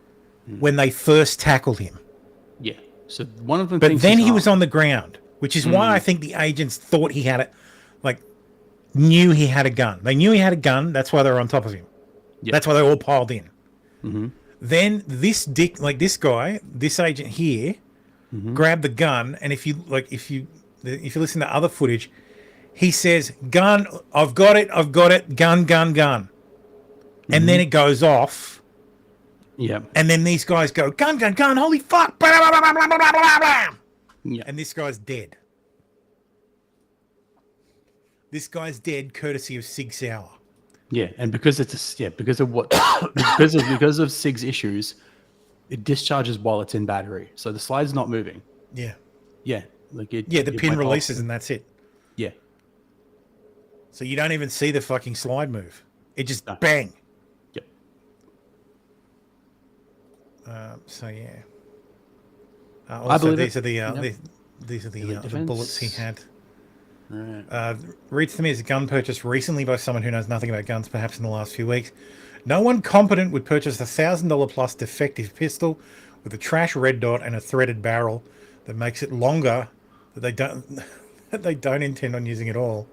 [SPEAKER 10] when they first tackled him.
[SPEAKER 7] Yeah. So one of them.
[SPEAKER 10] But then he was on the ground, which is why I think the agents thought he had it, like knew he had a gun. They knew he had a gun. That's why they were on top of him.
[SPEAKER 7] Yep.
[SPEAKER 10] That's why they all piled in.
[SPEAKER 7] Mm-hmm.
[SPEAKER 10] Then this this guy, this agent here, grabbed the gun, and if you listen to other footage, he says, "Gun, I've got it, gun, gun, gun," and then it goes off.
[SPEAKER 7] Yeah.
[SPEAKER 10] And then these guys go, "Gun, gun, gun! Holy fuck!" Blah, blah, blah, blah, blah, blah, blah, blah.
[SPEAKER 7] Yeah.
[SPEAKER 10] And this guy's dead. This guy's dead, courtesy of Sig Sauer.
[SPEAKER 7] Yeah, and because because of Sig's issues, it discharges while it's in battery, so the slide's not moving.
[SPEAKER 10] Yeah.
[SPEAKER 7] Yeah, like it.
[SPEAKER 10] Yeah, the
[SPEAKER 7] it
[SPEAKER 10] pin
[SPEAKER 7] went
[SPEAKER 10] releases
[SPEAKER 7] off.
[SPEAKER 10] and that's it.
[SPEAKER 7] Yeah.
[SPEAKER 10] So you don't even see the fucking slide move. It just bang.
[SPEAKER 7] Yep.
[SPEAKER 10] So yeah.
[SPEAKER 7] I
[SPEAKER 10] Also,
[SPEAKER 7] believe
[SPEAKER 10] these
[SPEAKER 7] it.
[SPEAKER 10] are the
[SPEAKER 7] Yep.
[SPEAKER 10] these are the
[SPEAKER 7] defense.
[SPEAKER 10] bullets he had.
[SPEAKER 7] Right.
[SPEAKER 10] Reads to me as a gun purchased recently by someone who knows nothing about guns, perhaps in the last few weeks. No one competent would purchase a $1,000 plus defective pistol with a trash red dot and a threaded barrel that makes it longer that they don't intend on using at all.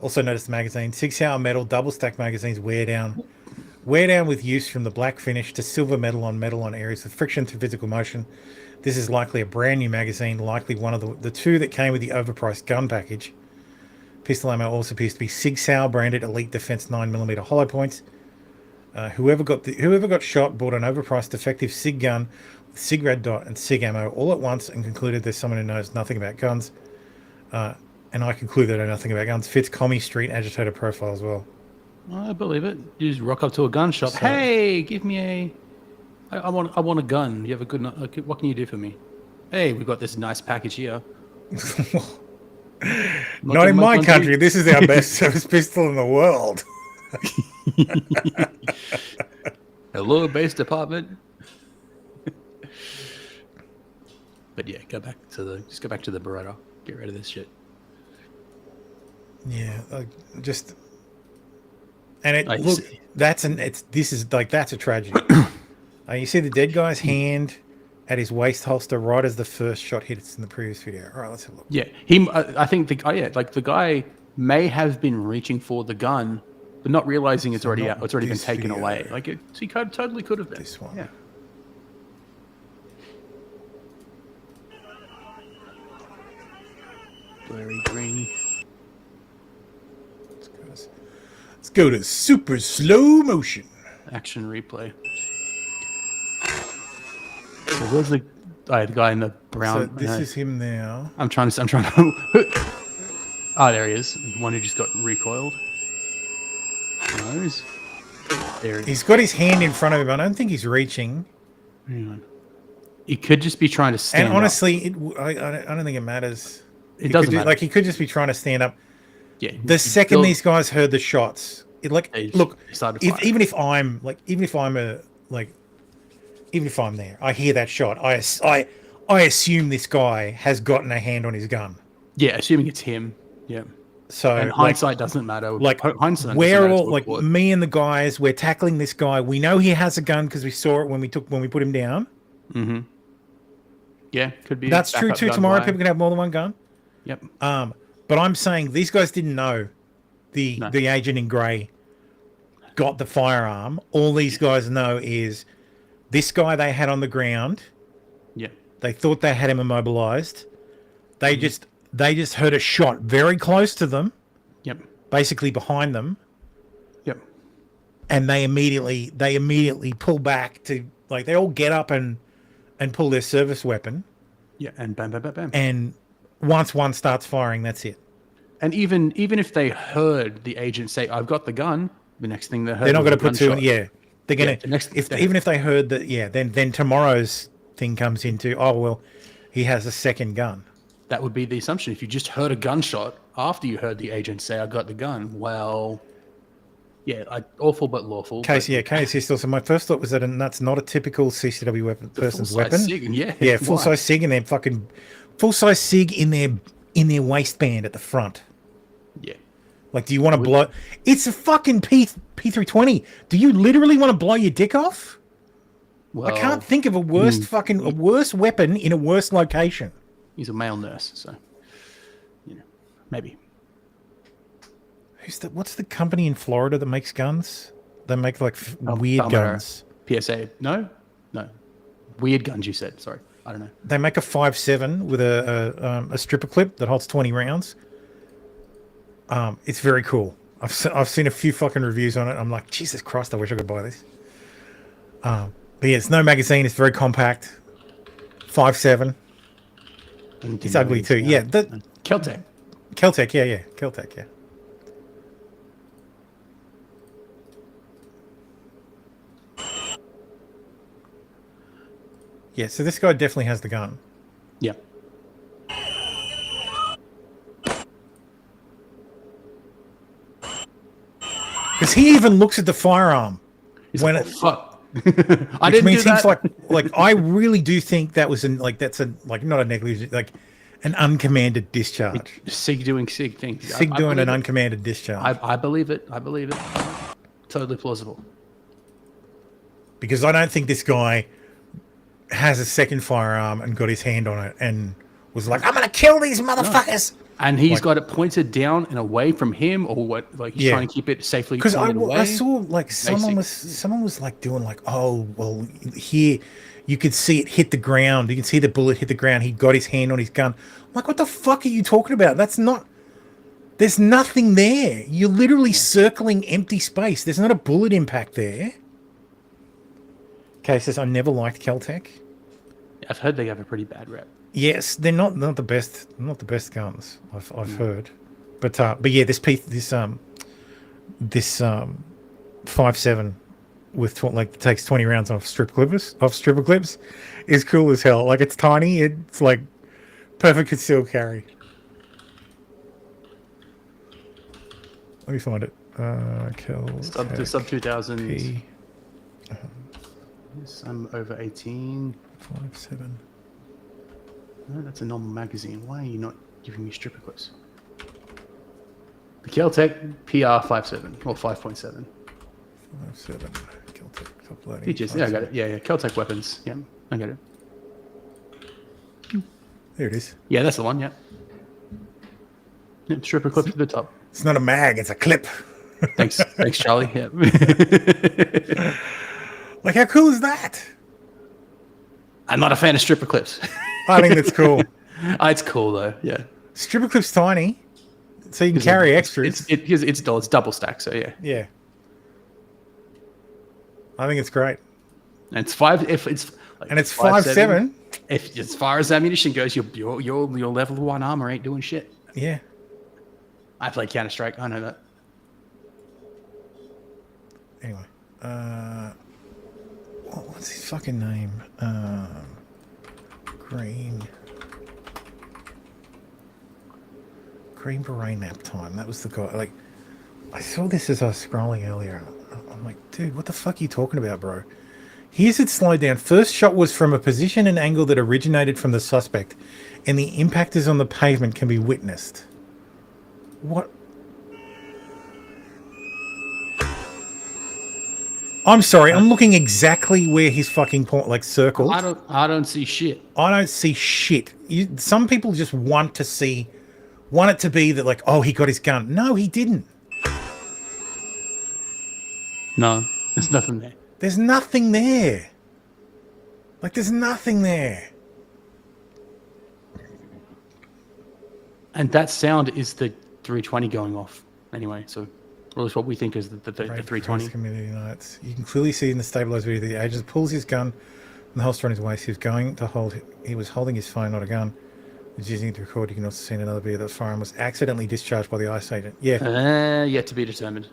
[SPEAKER 10] Also notice the magazine. 6 hour metal double stack magazines wear down with use from the black finish to silver metal on areas with friction through physical motion. This is likely a brand new magazine, likely one of the two that came with the overpriced gun package. Pistol ammo also appears to be Sig Sauer branded Elite Defense 9mm hollow points. Whoever got shot bought an overpriced defective Sig gun with Sig red dot and Sig ammo all at once and concluded there's someone who knows nothing about guns. And I conclude that I know nothing about guns. Fits commie street agitator profile as well.
[SPEAKER 7] I believe it. You just rock up to a gun shop.
[SPEAKER 10] So-
[SPEAKER 7] Hey, give me a. I want a gun. You have a good. What can you do for me? Hey, we've got this nice package here.
[SPEAKER 10] Not in my country. This is our best service pistol in the world.
[SPEAKER 7] Hello, base department. But yeah, go back to the Beretta. Get rid of this shit.
[SPEAKER 10] Yeah, that's a tragedy. You see the dead guy's hand at his waist holster right as the first shot hits in the previous video. All right, let's have a look.
[SPEAKER 7] Yeah, I think the guy may have been reaching for the gun, but not realizing it's already out. It's already been taken away. Like he totally could have been.
[SPEAKER 10] This one.
[SPEAKER 7] Yeah. Blurry green.
[SPEAKER 10] Let's go to super slow motion.
[SPEAKER 7] Action replay. So where's the guy in the brown?
[SPEAKER 10] So this is him now.
[SPEAKER 7] I'm trying to. Oh, there he is. The one who just got recoiled. No, there he is.
[SPEAKER 10] He's got his hand in front of him. I don't think he's reaching.
[SPEAKER 7] Hang on. He could just be trying to stand
[SPEAKER 10] And honestly,
[SPEAKER 7] up.
[SPEAKER 10] I don't think it matters.
[SPEAKER 7] It doesn't matter.
[SPEAKER 10] Like, he could just be trying to stand up.
[SPEAKER 7] Yeah.
[SPEAKER 10] The second these guys heard the shots, look, even if I'm there, I hear that shot. I assume this guy has gotten a hand on his gun.
[SPEAKER 7] Yeah, assuming it's him. Yeah.
[SPEAKER 10] So
[SPEAKER 7] and hindsight doesn't matter.
[SPEAKER 10] Like
[SPEAKER 7] hindsight,
[SPEAKER 10] we're all like me and the guys. We're tackling this guy. We know he has a gun because we saw it when we put him down.
[SPEAKER 7] Mm-hmm. Yeah, could be.
[SPEAKER 10] That's true too. Tomorrow, people can have more than one gun.
[SPEAKER 7] Yep.
[SPEAKER 10] But I'm saying these guys didn't know the agent in grey got the firearm. All these guys know is this guy they had on the ground.
[SPEAKER 7] Yeah.
[SPEAKER 10] They thought they had him immobilized. They just heard a shot very close to them.
[SPEAKER 7] Yep.
[SPEAKER 10] Basically behind them.
[SPEAKER 7] Yep.
[SPEAKER 10] And they immediately pull back to, like, they all get up and pull their service weapon.
[SPEAKER 7] Yeah, and bam, bam, bam, bam.
[SPEAKER 10] And once one starts firing, that's it.
[SPEAKER 7] And even if they heard the agent say, "I've got the gun," the next thing they heard,
[SPEAKER 10] they're not going to put two in. Yeah, they're going
[SPEAKER 7] to.
[SPEAKER 10] Even if they heard that, yeah, then tomorrow's thing comes into, oh well, he has a second gun.
[SPEAKER 7] That would be the assumption. If you just heard a gunshot after you heard the agent say, "I got the gun," well, yeah, awful but lawful.
[SPEAKER 10] Casey still. So my first thought was that's not a typical CCW weapon, person's weapon.
[SPEAKER 7] SIG,
[SPEAKER 10] yeah, full size SIG, and then fucking full size SIG in their waistband at the front.
[SPEAKER 7] Yeah.
[SPEAKER 10] Like, do you want to blow? It's a fucking P320. Do you literally want to blow your dick off?
[SPEAKER 7] Well,
[SPEAKER 10] I can't think of a worse weapon in a worse location.
[SPEAKER 7] He's a male nurse, so maybe.
[SPEAKER 10] What's the company in Florida that makes guns? They make like weird guns.
[SPEAKER 7] PSA? No. Weird guns. You said. Sorry, I don't know.
[SPEAKER 10] They make a 5.7 with a stripper clip that holds 20 rounds. It's very cool. I've seen a few fucking reviews on it. I'm like, Jesus Christ, I wish I could buy this. But yeah, it's no magazine. It's very compact. 5.7. It's ugly too. Yeah,
[SPEAKER 7] Keltec.
[SPEAKER 10] Keltec, yeah. Keltec, yeah. Yeah, so this guy definitely has the gun.
[SPEAKER 7] Yeah.
[SPEAKER 10] Because he even looks at the firearm.
[SPEAKER 7] When it fuck.
[SPEAKER 10] I didn't do that. Like I really do think that was not a negligent, like an uncommanded discharge.
[SPEAKER 7] SIG doing SIG things.
[SPEAKER 10] SIG doing an uncommanded discharge.
[SPEAKER 7] I believe it. Totally plausible.
[SPEAKER 10] Because I don't think this guy has a second firearm and got his hand on it and was like, I'm going to kill these motherfuckers.
[SPEAKER 7] No. And he's got it pointed down and away from him, or what? Like he's trying to keep it safely.
[SPEAKER 10] Because I saw like someone was like doing like, oh well, here you could see it hit the ground. You can see the bullet hit the ground. He got his hand on his gun. I'm like, what the fuck are you talking about? That's not. There's nothing there. You're literally circling empty space. There's not a bullet impact there. Okay, says I never liked Keltec.
[SPEAKER 7] I've heard they have a pretty bad rep.
[SPEAKER 10] Yes, they're not the best guns I've heard, but yeah, this 5.7 with like takes 20 rounds off stripper clips is cool as hell. Like it's tiny, it's like perfect concealed carry. Let me find it.
[SPEAKER 7] Sub 2000. Yes, I'm over 18.
[SPEAKER 10] 5.7.
[SPEAKER 7] No, that's a normal magazine. Why are you not giving me stripper clips? The Keltec PR 5.7 or 5.7.
[SPEAKER 10] 5.7. Keltec top loading.
[SPEAKER 7] Features. Yeah, I got it. Yeah. Keltec weapons. Yeah, I got it.
[SPEAKER 10] There it is.
[SPEAKER 7] Yeah, that's the one. Yeah. Yep, stripper clip to the top.
[SPEAKER 10] It's not a mag. It's a clip.
[SPEAKER 7] Thanks, Charlie. Yeah.
[SPEAKER 10] Like, how cool is that?
[SPEAKER 7] I'm not a fan of stripper clips.
[SPEAKER 10] I think that's cool.
[SPEAKER 7] It's cool though. Yeah.
[SPEAKER 10] Stripper clip's tiny, so you can carry extras.
[SPEAKER 7] It's double stack. So yeah.
[SPEAKER 10] Yeah. I think it's great.
[SPEAKER 7] And it's 5. If it's
[SPEAKER 10] And it's 5.7.
[SPEAKER 7] If as far as ammunition goes, your level 1 armor ain't doing shit.
[SPEAKER 10] Yeah.
[SPEAKER 7] I play Counter-Strike. I know that.
[SPEAKER 10] Anyway, what's his fucking name? Green Beret Nap Time. That was the guy. Like, I saw this as I was scrolling earlier. I'm like, dude, what the fuck are you talking about, bro? Here's it slowed down. First shot was from a position and angle that originated from the suspect, and the impactors on the pavement can be witnessed. What? I'm sorry, I'm looking exactly where his fucking point, like circled.
[SPEAKER 7] I don't see shit.
[SPEAKER 10] I don't see shit. Some people just want it to be that, like, oh, he got his gun. No, he didn't.
[SPEAKER 7] No, there's nothing there.
[SPEAKER 10] There's nothing there. Like, there's nothing there.
[SPEAKER 7] And that sound is the 320 going off anyway, so... Well, it's what we think is the 320.
[SPEAKER 10] Community nights. You can clearly see in the stabilized video the agent pulls his gun from the holster on his waist. He was holding his phone, not a gun. He was using it to record. You can also see in another video that the firearm was accidentally discharged by the ICE agent. Yeah.
[SPEAKER 7] Yet to be determined.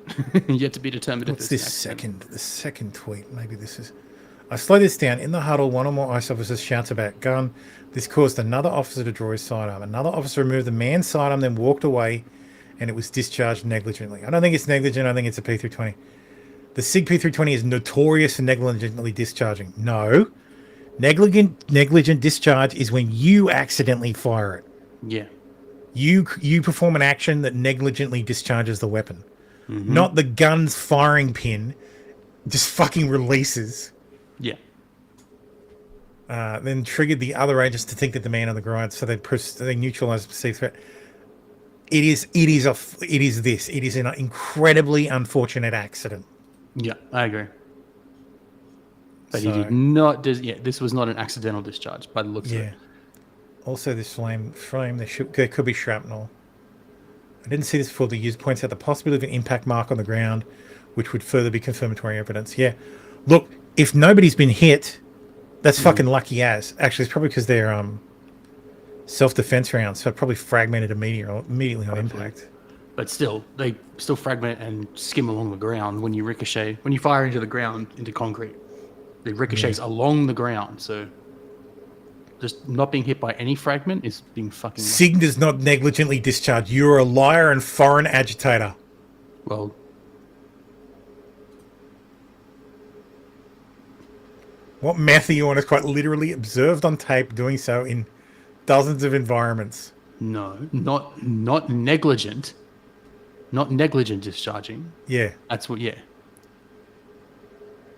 [SPEAKER 7] Yet to be determined.
[SPEAKER 10] What's this the second tweet? Maybe this is... I slow this down. In the huddle, one or more ICE officers shouts about gun. This caused another officer to draw his sidearm. Another officer removed the man's sidearm, then walked away, and it was discharged negligently. I don't think it's negligent. I think it's a P320. The SIG P320 is notorious for negligently discharging. No. Negligent discharge is when you accidentally fire it.
[SPEAKER 7] Yeah.
[SPEAKER 10] You perform an action that negligently discharges the weapon. Mm-hmm. Not the gun's firing pin just fucking releases.
[SPEAKER 7] Yeah.
[SPEAKER 10] Then triggered the other agents to think that the man on the ground, so they neutralize the perceived threat. It is an incredibly unfortunate accident.
[SPEAKER 7] Yeah, I agree. But he did not. This was not an accidental discharge by the looks of it.
[SPEAKER 10] Also, this flame there could be shrapnel. I didn't see this before. The user points out the possibility of an impact mark on the ground, which would further be confirmatory evidence. Yeah, look, if nobody's been hit, that's fucking lucky as. Actually, it's probably because they're self-defense rounds, so it probably fragmented immediately on impact.
[SPEAKER 7] But still, they still fragment and skim along the ground when you ricochet. When you fire into the ground, into concrete, it ricochets along the ground. So just not being hit by any fragment is being fucking...
[SPEAKER 10] SIG does not negligently discharge. You're a liar and foreign agitator.
[SPEAKER 7] Well...
[SPEAKER 10] What meth are you on is quite literally observed on tape doing so in dozens of environments.
[SPEAKER 7] No, not negligent. Not negligent discharging.
[SPEAKER 10] Yeah.
[SPEAKER 7] That's what, yeah.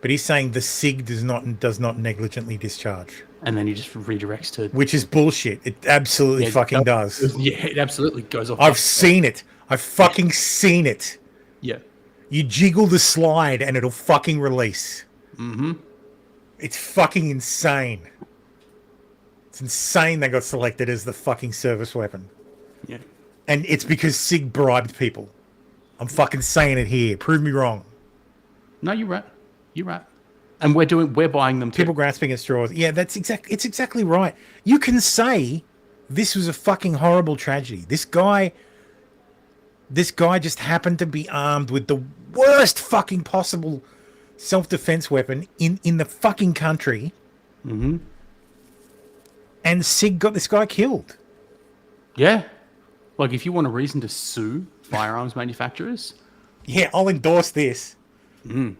[SPEAKER 10] But he's saying the SIG does not negligently discharge.
[SPEAKER 7] And then he just redirects to...
[SPEAKER 10] Which is bullshit. It absolutely fucking does.
[SPEAKER 7] Yeah, it absolutely goes off.
[SPEAKER 10] I've seen it. I've fucking seen it.
[SPEAKER 7] Yeah.
[SPEAKER 10] You jiggle the slide and it'll fucking release.
[SPEAKER 7] Mm-hmm.
[SPEAKER 10] It's fucking insane. It's insane they got selected as the fucking service weapon.
[SPEAKER 7] Yeah.
[SPEAKER 10] And it's because SIG bribed people. I'm fucking saying it here. Prove me wrong.
[SPEAKER 7] No, you're right. You're right. And we're buying them too.
[SPEAKER 10] People grasping at straws. Yeah, it's exactly right. You can say this was a fucking horrible tragedy. This guy just happened to be armed with the worst fucking possible self-defense weapon in the fucking country.
[SPEAKER 7] Mm-hmm.
[SPEAKER 10] And SIG got this guy killed.
[SPEAKER 7] Yeah. Like, if you want a reason to sue firearms manufacturers...
[SPEAKER 10] Yeah, I'll endorse this.
[SPEAKER 7] Mm.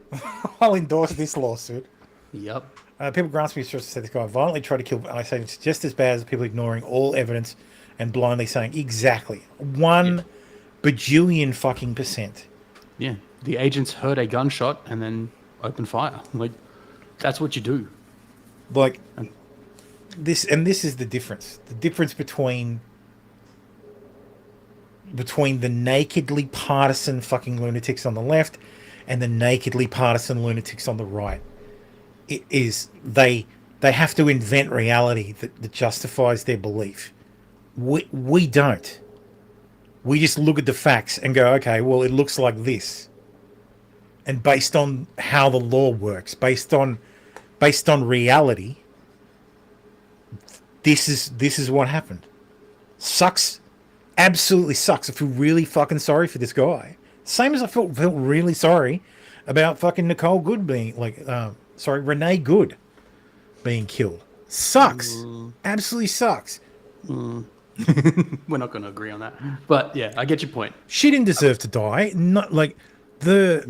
[SPEAKER 10] I'll endorse this lawsuit.
[SPEAKER 7] Yep.
[SPEAKER 10] People grasping straws said this guy violently tried to kill ICE agents just as bad as people ignoring all evidence and blindly saying exactly 1 bajillion fucking %.
[SPEAKER 7] Yeah. The agents heard a gunshot and then opened fire. Like, that's what you do.
[SPEAKER 10] Like, this is the difference. The difference between the nakedly partisan fucking lunatics on the left and the nakedly partisan lunatics on the right. It is they have to invent reality that justifies their belief. We don't. We just look at the facts and go, okay, well, it looks like this. And based on how the law works, based on reality, this is what happened. Sucks. Absolutely sucks. I feel really fucking sorry for this guy. Same as I felt really sorry about fucking Nicole Good being Renee Good being killed. Sucks. Absolutely sucks.
[SPEAKER 7] We're not going to agree on that, but yeah, I get your point.
[SPEAKER 10] She didn't deserve to die. Not like the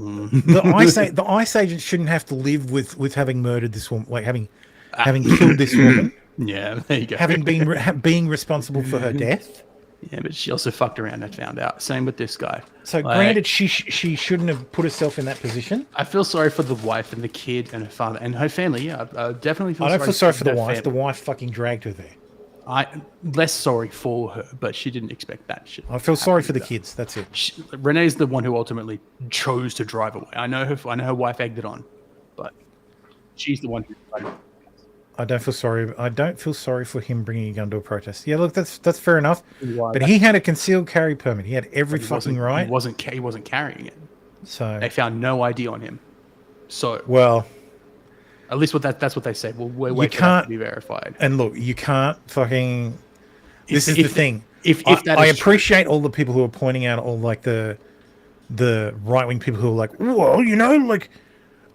[SPEAKER 10] ICE agent shouldn't have to live with having murdered this woman, like having killed this woman.
[SPEAKER 7] Yeah, there you go.
[SPEAKER 10] Having been being responsible for her death.
[SPEAKER 7] Yeah, but she also fucked around and found out. Same with this guy.
[SPEAKER 10] So granted, she shouldn't have put herself in that position.
[SPEAKER 7] I feel sorry for the wife and the kid and her father and her family. Yeah, I definitely feel.
[SPEAKER 10] I don't feel sorry for the wife.
[SPEAKER 7] family.
[SPEAKER 10] The wife fucking dragged her there.
[SPEAKER 7] Less sorry for her, but she didn't expect that shit.
[SPEAKER 10] I feel sorry for the kids. That's it.
[SPEAKER 7] Renee's the one who ultimately chose to drive away. I know her wife egged it on, but she's the one who tried it.
[SPEAKER 10] I don't feel sorry. I don't feel sorry for him bringing a gun to a protest. Yeah, look, that's fair enough. But he had a concealed carry permit. He had every fucking right.
[SPEAKER 7] He wasn't carrying it.
[SPEAKER 10] So
[SPEAKER 7] they found no ID on him. So
[SPEAKER 10] well,
[SPEAKER 7] at least that's what they said. Well, we're waiting for that to be verified.
[SPEAKER 10] And look, you can't fucking. This is the thing.
[SPEAKER 7] If
[SPEAKER 10] I appreciate all the people who are pointing out all like the right wing people who are like, well, you know,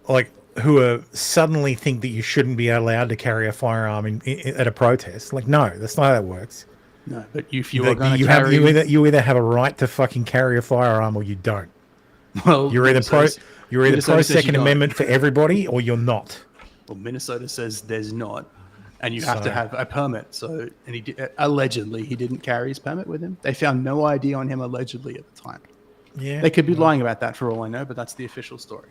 [SPEAKER 10] like who are suddenly think that you shouldn't be allowed to carry a firearm at a protest. Like, no, that's not how that works.
[SPEAKER 7] No, but if you are going to carry,
[SPEAKER 10] you either have a right to fucking carry a firearm or you don't.
[SPEAKER 7] Well,
[SPEAKER 10] you're either pro Second Amendment for everybody or you're not.
[SPEAKER 7] Well, Minnesota says there's not, and you have to have a permit. So, and allegedly he didn't carry his permit with him. They found no ID on him allegedly at the time.
[SPEAKER 10] Yeah,
[SPEAKER 7] they could be lying about that for all I know, but that's the official story.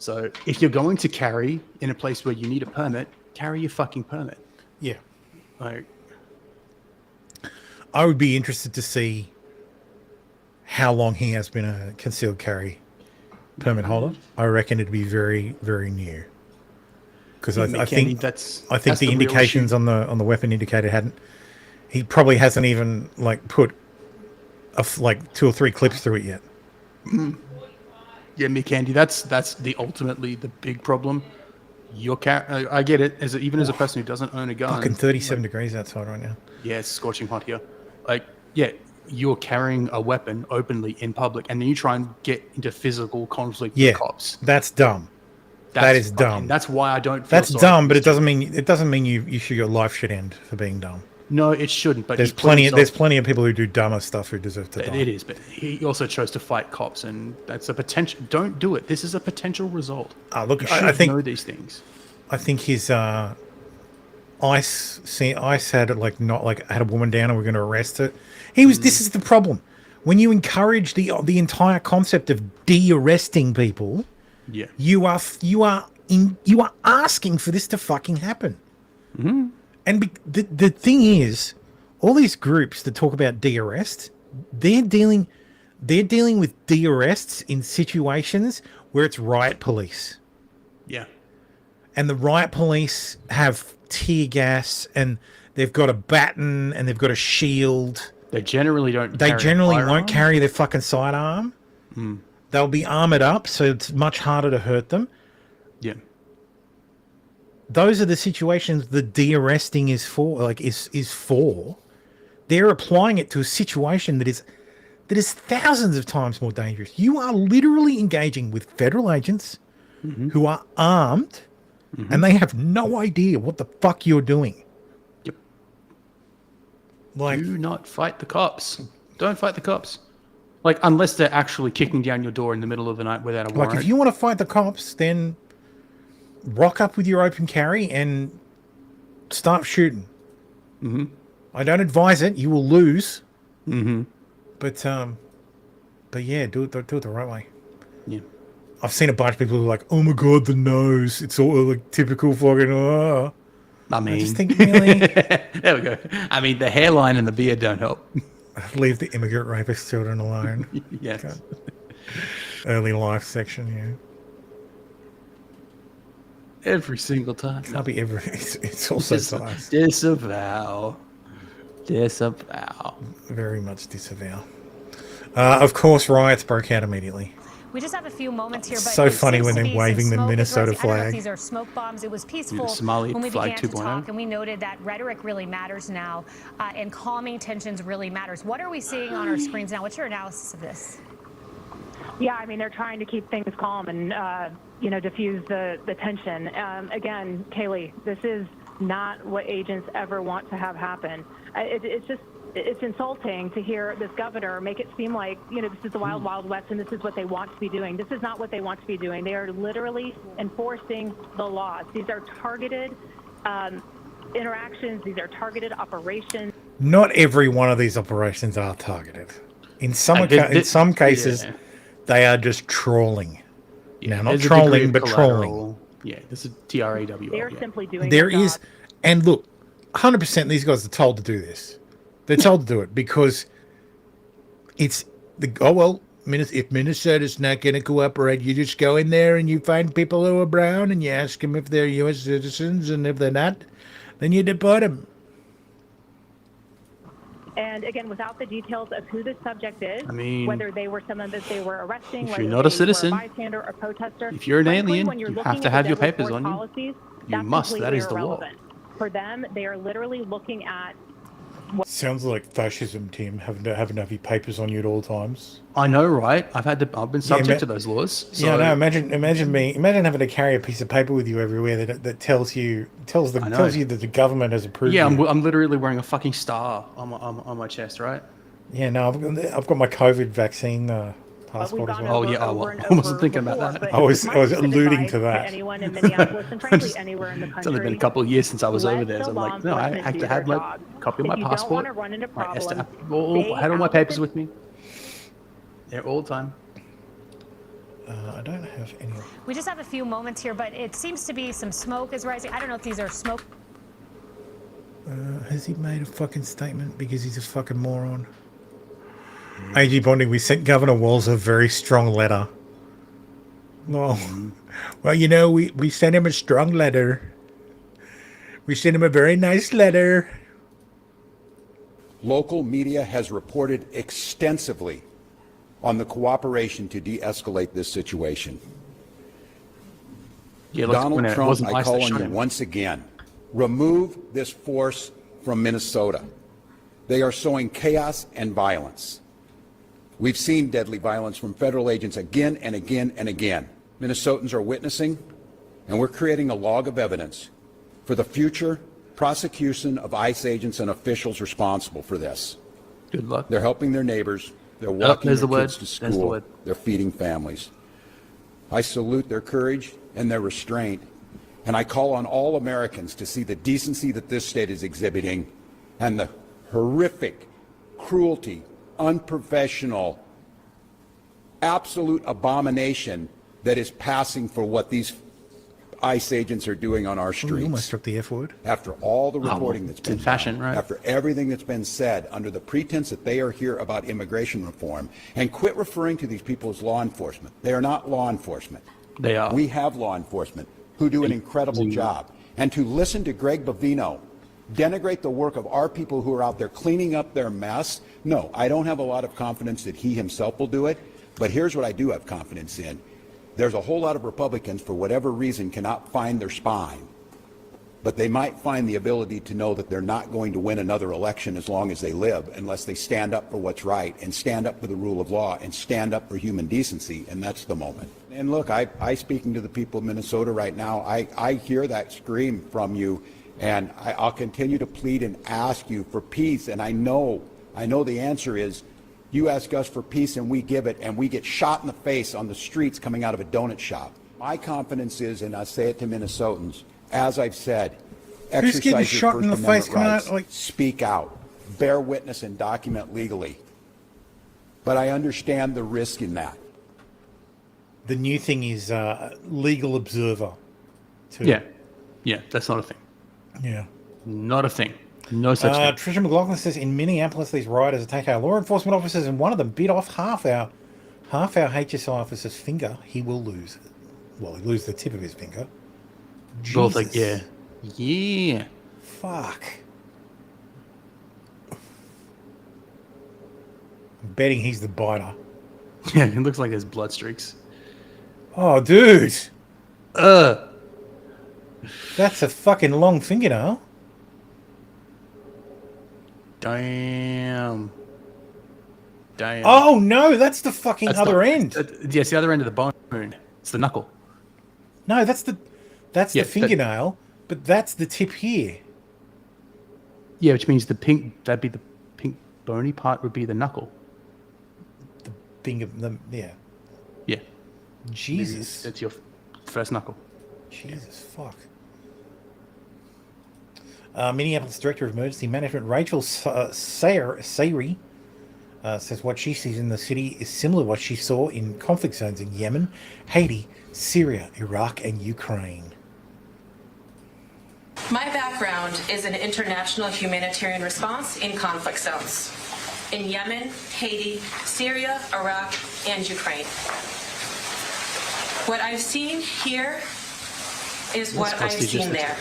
[SPEAKER 7] So if you're going to carry in a place where you need a permit, carry your fucking permit.
[SPEAKER 10] Yeah.
[SPEAKER 7] Like,
[SPEAKER 10] I would be interested to see how long he has been a concealed carry permit holder. I reckon it'd be very, very new. Because I think the indications on the weapon indicator he probably hasn't even like put like 2 or 3 clips through it yet.
[SPEAKER 7] Yeah, me candy. That's ultimately the big problem. I get it. Even as a person who doesn't own a gun.
[SPEAKER 10] Fucking 37 degrees outside right now.
[SPEAKER 7] Yeah, it's scorching hot here. Like, yeah, you're carrying a weapon openly in public, and then you try and get into physical conflict with cops.
[SPEAKER 10] That's dumb. That is dumb.
[SPEAKER 7] That's why I don't.
[SPEAKER 10] That's dumb, but it doesn't mean you should your life should end for being dumb.
[SPEAKER 7] No, it shouldn't. But
[SPEAKER 10] there's plenty of people who do dumber stuff who deserve to die.
[SPEAKER 7] It is, but he also chose to fight cops, and that's a potential. Don't do it. This is a potential result.
[SPEAKER 10] Look,
[SPEAKER 7] I think know these things.
[SPEAKER 10] I think his ICE had had a woman down and we're going to arrest her. This is the problem. When you encourage the entire concept of de-arresting people,
[SPEAKER 7] yeah,
[SPEAKER 10] you are asking for this to fucking happen.
[SPEAKER 7] Mm-hmm.
[SPEAKER 10] And the thing is, all these groups that talk about de-arrest, they're dealing with de-arrests in situations where it's riot police.
[SPEAKER 7] Yeah.
[SPEAKER 10] And the riot police have tear gas and they've got a baton and they've got a shield.
[SPEAKER 7] They generally don't.
[SPEAKER 10] They generally won't carry their fucking sidearm.
[SPEAKER 7] Mm.
[SPEAKER 10] They'll be armored up, so it's much harder to hurt them.
[SPEAKER 7] Yeah.
[SPEAKER 10] Those are the situations the de-arresting is for. Is for. They're applying it to a situation that is thousands of times more dangerous. You are literally engaging with federal agents who are armed, and they have no idea what the fuck you're doing.
[SPEAKER 7] Yep.
[SPEAKER 10] Like,
[SPEAKER 7] do not fight the cops. Don't fight the cops. Like, unless they're actually kicking down your door in the middle of the night without a warrant.
[SPEAKER 10] Like, if you want to fight the cops, then rock up with your open carry and start shooting.
[SPEAKER 7] Mm-hmm.
[SPEAKER 10] I don't advise it. You will lose.
[SPEAKER 7] Mm-hmm.
[SPEAKER 10] But yeah, do it the right way.
[SPEAKER 7] Yeah.
[SPEAKER 10] I've seen a bunch of people who are like, oh my god, the nose. It's all like typical fucking.
[SPEAKER 7] I mean,
[SPEAKER 10] I just think really.
[SPEAKER 7] There we go. I mean, the hairline and the beard don't help.
[SPEAKER 10] Leave the immigrant rapist children alone.
[SPEAKER 7] Yes.
[SPEAKER 10] God. Early life section, yeah.
[SPEAKER 7] Every single time.
[SPEAKER 10] Can't be every. It's also nice.
[SPEAKER 7] Disavow. Disavow.
[SPEAKER 10] Very much disavow. Of course, riots broke out immediately.
[SPEAKER 11] We just have a few moments here, but
[SPEAKER 10] So
[SPEAKER 11] it
[SPEAKER 10] funny
[SPEAKER 11] seems
[SPEAKER 10] when
[SPEAKER 11] to
[SPEAKER 10] they're
[SPEAKER 11] be
[SPEAKER 10] waving
[SPEAKER 11] some
[SPEAKER 10] the
[SPEAKER 11] smoke is
[SPEAKER 10] Minnesota
[SPEAKER 11] rising. I don't know if
[SPEAKER 10] flag.
[SPEAKER 11] these are smoke bombs. It was peaceful
[SPEAKER 7] Somali
[SPEAKER 11] when we
[SPEAKER 7] flag
[SPEAKER 11] began to
[SPEAKER 7] 2.0.
[SPEAKER 11] talk, and we noted that rhetoric really matters now, and calming tensions really matters. What are we seeing on our screens now? What's your analysis of this?
[SPEAKER 21] Yeah, I mean, they're trying to keep things calm and, diffuse the tension. Again, Kaylee, this is not what agents ever want to have happen. It's insulting to hear this governor make it seem like, this is the wild, wild west and this is what they want to be doing. This is not what they want to be doing. They are literally enforcing the laws. These are targeted interactions. These are targeted operations.
[SPEAKER 10] Not every one of these operations are targeted. In some cases, they are just trolling. Now, not trolling, but trolling.
[SPEAKER 7] Yeah, this is TRAW.
[SPEAKER 21] They're simply doing
[SPEAKER 10] There
[SPEAKER 21] their
[SPEAKER 10] is,
[SPEAKER 21] job.
[SPEAKER 10] and look, 100% these guys are told to do this. They're told to do it because it's if Minnesota's not going to cooperate, you just go in there and you find people who are brown and you ask them if they're U.S. citizens, and if they're not, then you deport them.
[SPEAKER 21] And again, without the details of who the subject is, whether they were someone that they were arresting,
[SPEAKER 7] if
[SPEAKER 21] whether
[SPEAKER 7] you're not a
[SPEAKER 21] they
[SPEAKER 7] citizen,
[SPEAKER 21] were a bystander or protester,
[SPEAKER 7] if you're an
[SPEAKER 21] frankly,
[SPEAKER 7] alien,
[SPEAKER 21] when you're
[SPEAKER 7] you
[SPEAKER 21] looking
[SPEAKER 7] have to
[SPEAKER 21] at
[SPEAKER 7] have
[SPEAKER 21] the
[SPEAKER 7] your
[SPEAKER 21] deadly
[SPEAKER 7] papers
[SPEAKER 21] force
[SPEAKER 7] on you.
[SPEAKER 21] policies,
[SPEAKER 7] You
[SPEAKER 21] that's
[SPEAKER 7] must. That
[SPEAKER 21] completely
[SPEAKER 7] is the law.
[SPEAKER 21] irrelevant. For them, they are literally looking at
[SPEAKER 10] Sounds like fascism, Tim, having to have your papers on you at all times.
[SPEAKER 7] I know, right? I've been subject to those laws. So.
[SPEAKER 10] Yeah, no. Imagine having to carry a piece of paper with you everywhere that tells you that the government has approved.
[SPEAKER 7] Yeah,
[SPEAKER 10] you.
[SPEAKER 7] I'm literally wearing a fucking star on my chest, right?
[SPEAKER 10] Yeah, no, I've got my COVID vaccine passport as well.
[SPEAKER 7] Oh yeah, I wasn't thinking about that.
[SPEAKER 10] I was alluding to that.
[SPEAKER 21] anyone in Minneapolis and frankly anywhere in the country.
[SPEAKER 7] It's only been a couple of years since I was over there, so I'm
[SPEAKER 21] law
[SPEAKER 7] like, no, I
[SPEAKER 21] enforcement
[SPEAKER 7] have
[SPEAKER 21] do
[SPEAKER 7] to have
[SPEAKER 21] their
[SPEAKER 7] my
[SPEAKER 21] job.
[SPEAKER 7] copy of
[SPEAKER 21] If
[SPEAKER 7] my
[SPEAKER 21] you don't
[SPEAKER 7] passport.
[SPEAKER 21] wanna run into
[SPEAKER 7] My
[SPEAKER 21] problems,
[SPEAKER 7] I had all my papers with me. They're all the time.
[SPEAKER 10] I don't have any.
[SPEAKER 11] We just have a few moments here, but it seems to be some smoke is rising. I don't know if these are smoke.
[SPEAKER 10] Has he made a fucking statement because he's a fucking moron? AG Bonding, we sent Governor Walz a very strong letter. Well, we sent him a strong letter. We sent him a very nice letter.
[SPEAKER 22] Local media has reported extensively on the cooperation to de-escalate this situation.
[SPEAKER 7] Yeah,
[SPEAKER 22] Donald Trump, I call on you once again. Remove this force from Minnesota. They are sowing chaos and violence. We've seen deadly violence from federal agents again and again and again. Minnesotans are witnessing, and we're creating a log of evidence for the future prosecution of ICE agents and officials responsible for this.
[SPEAKER 7] Good luck.
[SPEAKER 22] They're helping their neighbors. They're walking their kids to
[SPEAKER 7] There's the
[SPEAKER 22] school.
[SPEAKER 7] word.
[SPEAKER 22] They're feeding families. I salute their courage and their restraint, and I call on all Americans to see the decency that this state is exhibiting and the horrific cruelty, unprofessional, absolute abomination that is passing for what these ICE agents are doing on our streets.
[SPEAKER 10] You almost struck the F word.
[SPEAKER 22] After all the reporting that's been
[SPEAKER 7] in fashion,
[SPEAKER 22] done,
[SPEAKER 7] right?
[SPEAKER 22] after everything that's been said under the pretense that they are here about immigration reform, and quit referring to these people as law enforcement. They are not law enforcement.
[SPEAKER 7] They are.
[SPEAKER 22] We have law enforcement who do an incredible job. And to listen to Greg Bovino denigrate the work of our people who are out there cleaning up their mess, no, I don't have a lot of confidence that he himself will do it. But here's what I do have confidence in. There's a whole lot of Republicans, for whatever reason, cannot find their spine. But they might find the ability to know that they're not going to win another election as long as they live unless they stand up for what's right and stand up for the rule of law and stand up for human decency, and that's the moment. And look, I speaking to the people of Minnesota right now, I hear that scream from you, and I'll continue to plead and ask you for peace, and I know the answer is you ask us for peace and we give it, and we get shot in the face on the streets coming out of a donut shop. My confidence is, and I say it to Minnesotans, as I've said,
[SPEAKER 10] Who's getting
[SPEAKER 22] exercise your
[SPEAKER 10] shot
[SPEAKER 22] First
[SPEAKER 10] in the
[SPEAKER 22] Amendment
[SPEAKER 10] face coming
[SPEAKER 22] rights.
[SPEAKER 10] out, like-
[SPEAKER 22] Speak out, bear witness, and document legally. But I understand the risk in that.
[SPEAKER 10] The new thing is legal observer.
[SPEAKER 7] Yeah, that's not a thing.
[SPEAKER 10] Yeah.
[SPEAKER 7] Not a thing. No such thing.
[SPEAKER 10] Trisha McLaughlin says in Minneapolis, these rioters attacked our law enforcement officers, and one of them bit off half our HSI officer's finger. He will lose it. Well, he lose the tip of his finger.
[SPEAKER 7] Both like,
[SPEAKER 10] Jesus.
[SPEAKER 7] yeah.
[SPEAKER 10] Fuck. I'm betting he's the biter.
[SPEAKER 7] Yeah, it looks like there's blood streaks.
[SPEAKER 10] Oh, dude. That's a fucking long fingernail.
[SPEAKER 7] Damn.
[SPEAKER 10] Oh no, that's the fucking
[SPEAKER 7] That's
[SPEAKER 10] other
[SPEAKER 7] not-
[SPEAKER 10] end.
[SPEAKER 7] Yeah, it's the other end of the bone. It's the knuckle.
[SPEAKER 10] No, that's the
[SPEAKER 7] Yeah,
[SPEAKER 10] fingernail, but that's the tip here.
[SPEAKER 7] Yeah, which means that'd be the pink bony part would be the knuckle.
[SPEAKER 10] Yeah.
[SPEAKER 7] Yeah.
[SPEAKER 10] Jesus.
[SPEAKER 7] That's your first knuckle.
[SPEAKER 10] Jesus, fuck. Minneapolis Director of Emergency Management Rachel Sayri says what she sees in the city is similar to what she saw in conflict zones in Yemen, Haiti, Syria, Iraq, and Ukraine.
[SPEAKER 12] My background is in international humanitarian response in conflict zones in Yemen, Haiti, Syria, Iraq, and Ukraine. What I've seen here is what I've seen there.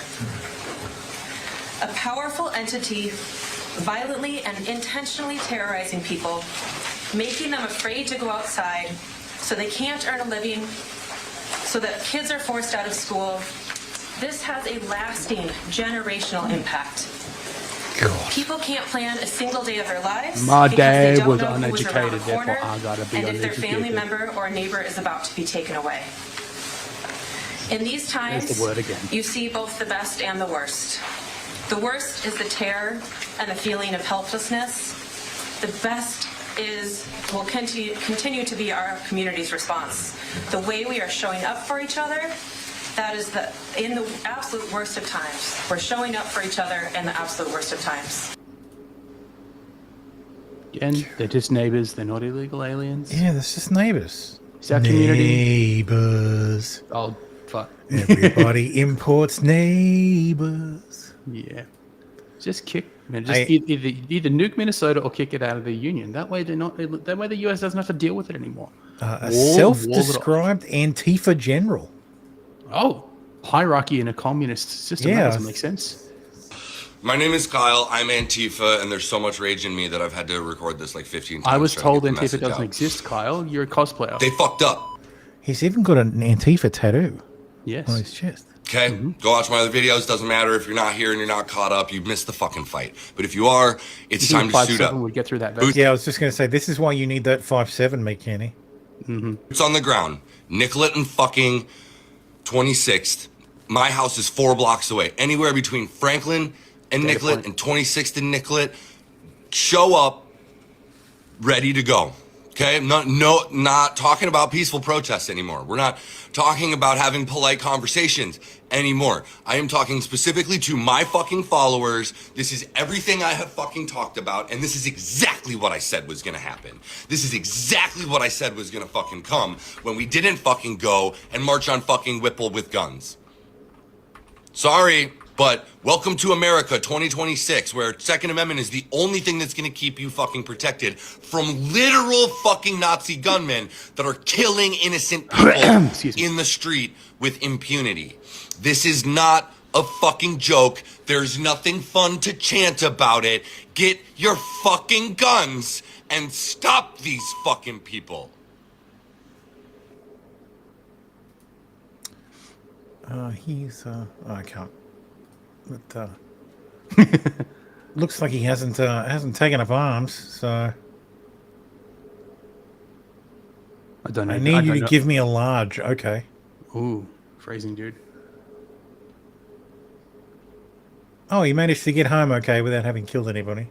[SPEAKER 12] A powerful entity violently and intentionally terrorizing people, making them afraid to go outside so they can't earn a living, so that kids are forced out of school. This has a lasting generational impact.
[SPEAKER 10] God.
[SPEAKER 12] People can't plan a single day of their lives
[SPEAKER 7] My
[SPEAKER 12] because
[SPEAKER 7] dad
[SPEAKER 12] they don't
[SPEAKER 7] was
[SPEAKER 12] know who's around
[SPEAKER 7] uneducated,
[SPEAKER 12] the corner
[SPEAKER 7] therefore I gotta be
[SPEAKER 12] and if their family
[SPEAKER 7] uneducated.
[SPEAKER 12] member or neighbor is about to be taken away. In these times,
[SPEAKER 7] There's the word again.
[SPEAKER 12] you see both the best and the worst. The worst is the terror and the feeling of helplessness. The best will continue to be our community's response. The way we are showing up for each other, that is in the absolute worst of times. We're showing up for each other in the absolute worst of times.
[SPEAKER 7] And they're just neighbors. They're not illegal aliens.
[SPEAKER 10] Yeah, that's just neighbors.
[SPEAKER 7] It's our community.
[SPEAKER 10] Neighbors.
[SPEAKER 7] Oh, fuck.
[SPEAKER 10] Everybody imports neighbors.
[SPEAKER 7] Yeah. Just kick, man. Just either nuke Minnesota or kick it out of the union. That way That way the US doesn't have to deal with it anymore.
[SPEAKER 10] A self-described Antifa general.
[SPEAKER 7] Oh, hierarchy in a communist system.
[SPEAKER 10] Yeah.
[SPEAKER 7] That doesn't make sense.
[SPEAKER 13] My name is Kyle. I'm Antifa, and there's so much rage in me that I've had to record this like 15 times.
[SPEAKER 7] I was
[SPEAKER 13] trying to
[SPEAKER 7] told
[SPEAKER 13] get the
[SPEAKER 7] Antifa
[SPEAKER 13] message
[SPEAKER 7] doesn't
[SPEAKER 13] out.
[SPEAKER 7] exist, Kyle. You're a cosplayer.
[SPEAKER 13] They fucked up.
[SPEAKER 10] He's even got an Antifa tattoo
[SPEAKER 7] Yes.
[SPEAKER 10] on his chest.
[SPEAKER 13] Okay, go watch my other videos. Doesn't matter if you're not here and you're not caught up. You missed the fucking fight. But if you are, it's time to suit up.
[SPEAKER 7] would get through that. Vest.
[SPEAKER 10] Yeah, I was just going to say, this is why you need that 5.7, me, Kenny.
[SPEAKER 13] It's on the ground. Nicollet and fucking 26th. My house is 4 blocks away. Anywhere between Franklin and
[SPEAKER 7] Data
[SPEAKER 13] Nicollet
[SPEAKER 7] point.
[SPEAKER 13] and 26th and Nicollet. Show up, ready to go. Okay, not talking about peaceful protests anymore. We're not talking about having polite conversations anymore. I am talking specifically to my fucking followers. This is everything I have fucking talked about, and this is exactly what I said was gonna happen. This is exactly what I said was gonna fucking come when we didn't fucking go and march on fucking Whipple with guns. Sorry, but welcome to America 2026, where Second Amendment is the only thing that's going to keep you fucking protected from literal fucking Nazi gunmen that are killing innocent people in the street with impunity. This is not a fucking joke. There's nothing fun to chant about it. Get your fucking guns and stop these fucking people.
[SPEAKER 10] I can't. But looks like he hasn't taken up arms. So
[SPEAKER 7] I don't know.
[SPEAKER 10] I need you to give me a large. Okay.
[SPEAKER 7] Ooh, phrasing, dude.
[SPEAKER 10] Oh, he managed to get home okay without having killed anybody.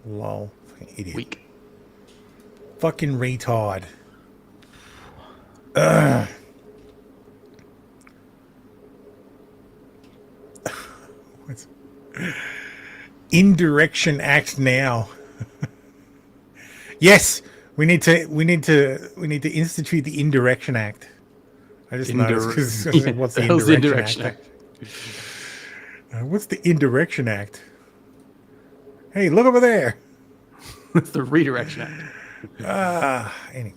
[SPEAKER 10] Lol. Fucking idiot.
[SPEAKER 7] Weak.
[SPEAKER 10] Fucking retard. Ugh. Indirection Act now. Yes, we need to institute the Indirection Act. I just noticed because what's the Indirection Act? What's the Indirection Act? Hey, look over there.
[SPEAKER 7] It's the Redirection Act.
[SPEAKER 10] Anyway.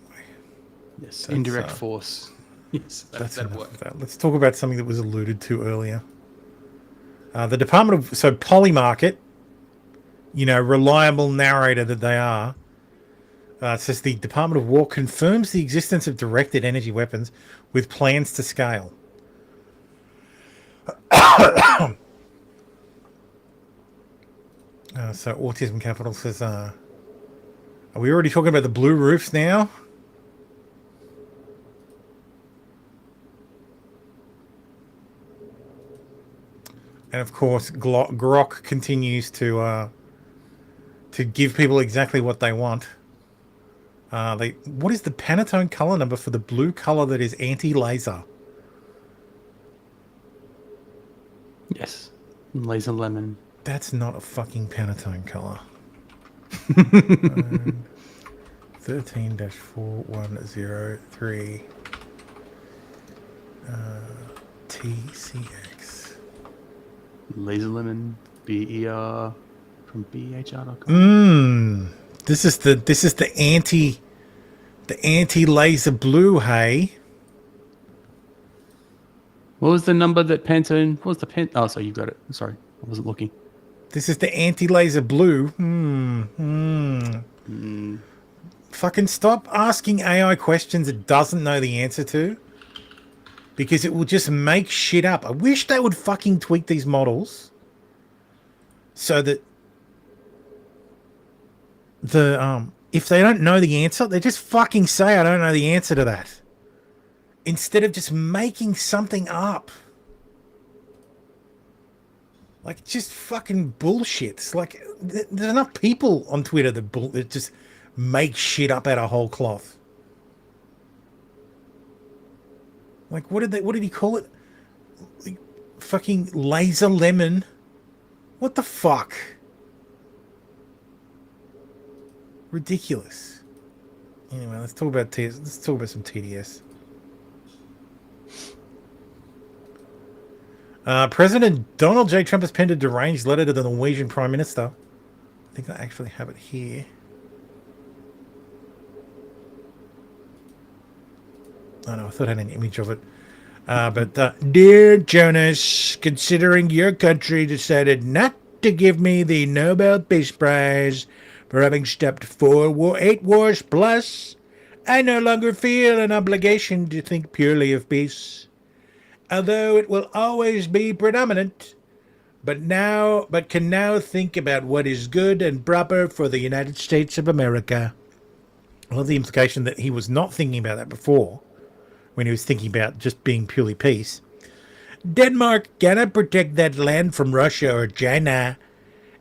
[SPEAKER 7] Yes, indirect force. Yes,
[SPEAKER 10] that's
[SPEAKER 7] that
[SPEAKER 10] enough
[SPEAKER 7] work.
[SPEAKER 10] of that. Let's talk about something that was alluded to earlier. The Department of Polymarket, reliable narrator that they are, It says the Department of War confirms the existence of directed energy weapons with plans to scale. So Autism Capital says, are we already talking about the blue roofs now? And of course, Grok continues to give people exactly what they want. What is the Pantone color number for the blue color that is anti-laser?
[SPEAKER 7] Yes. Laser lemon.
[SPEAKER 10] That's not a fucking Pantone color. 13-4103 TCX.
[SPEAKER 7] Laser lemon. BER from BHR.com.
[SPEAKER 10] This is the anti-laser blue, hey.
[SPEAKER 7] What was the number that Pantone? What was the pen? Oh, so you got it. Sorry, I wasn't looking.
[SPEAKER 10] This is the anti-laser blue. Fucking stop asking AI questions it doesn't know the answer to. Because it will just make shit up. I wish they would fucking tweak these models so that if they don't know the answer, they just fucking say, I don't know the answer to that. Instead of just making something up. Like, just fucking bullshit. It's like, there's enough people on Twitter that just make shit up out of whole cloth. Like, what did he call it? Like, fucking laser lemon. What the fuck? Ridiculous. Anyway, let's talk about some TDS. President Donald J. Trump has penned a deranged letter to the Norwegian Prime Minister. I think I actually have it here. Oh no, I thought I had an image of it. Dear Jonas, considering your country decided not to give me the Nobel Peace Prize for having stopped 8 wars plus, I no longer feel an obligation to think purely of peace. Although it will always be predominant, but can now think about what is good and proper for the United States of America. Well, the implication that he was not thinking about that before, when he was thinking about just being purely peace. Denmark cannot protect that land from Russia or China.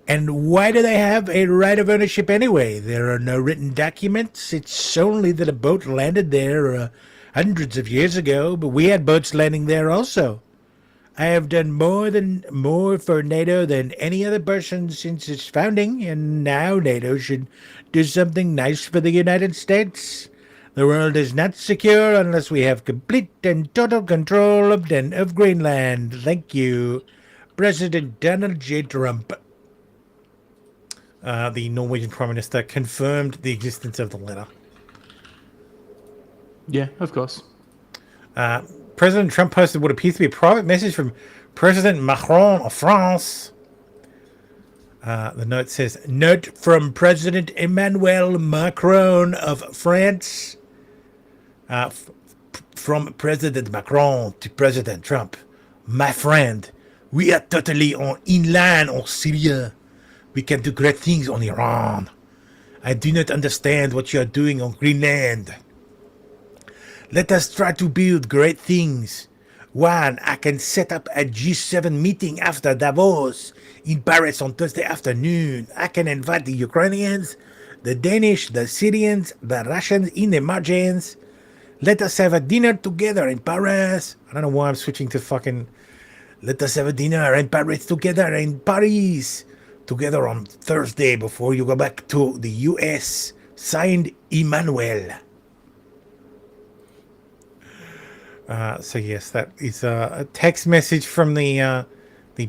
[SPEAKER 10] And why do they have a right of ownership anyway? There are no written documents. It's only that a boat landed there hundreds of years ago, but we had boats landing there also. I have done more for NATO than any other person since its founding, and now NATO should do something nice for the United States. The world is not secure unless we have complete and total control of Greenland. Thank you, President Donald J. Trump. The Norwegian Prime Minister confirmed the existence of the letter.
[SPEAKER 7] Yeah, of course.
[SPEAKER 10] President Trump posted what appears to be a private message from President Macron of France. The note says, note from President Emmanuel Macron of France. From President Macron to President Trump. My friend, we are totally in line on Syria. We can do great things on Iran. I do not understand what you are doing on Greenland. Let us try to build great things. One, I can set up a G7 meeting after Davos in Paris on Thursday afternoon. I can invite the Ukrainians, the Danish, the Syrians, the Russians in the margins. Let us have a dinner together in Paris. I don't know why I'm switching to fucking... Let us have a dinner in Paris together in Paris. Together on Thursday before you go back to the US. Signed, Emmanuel. So yes, that is a text message from the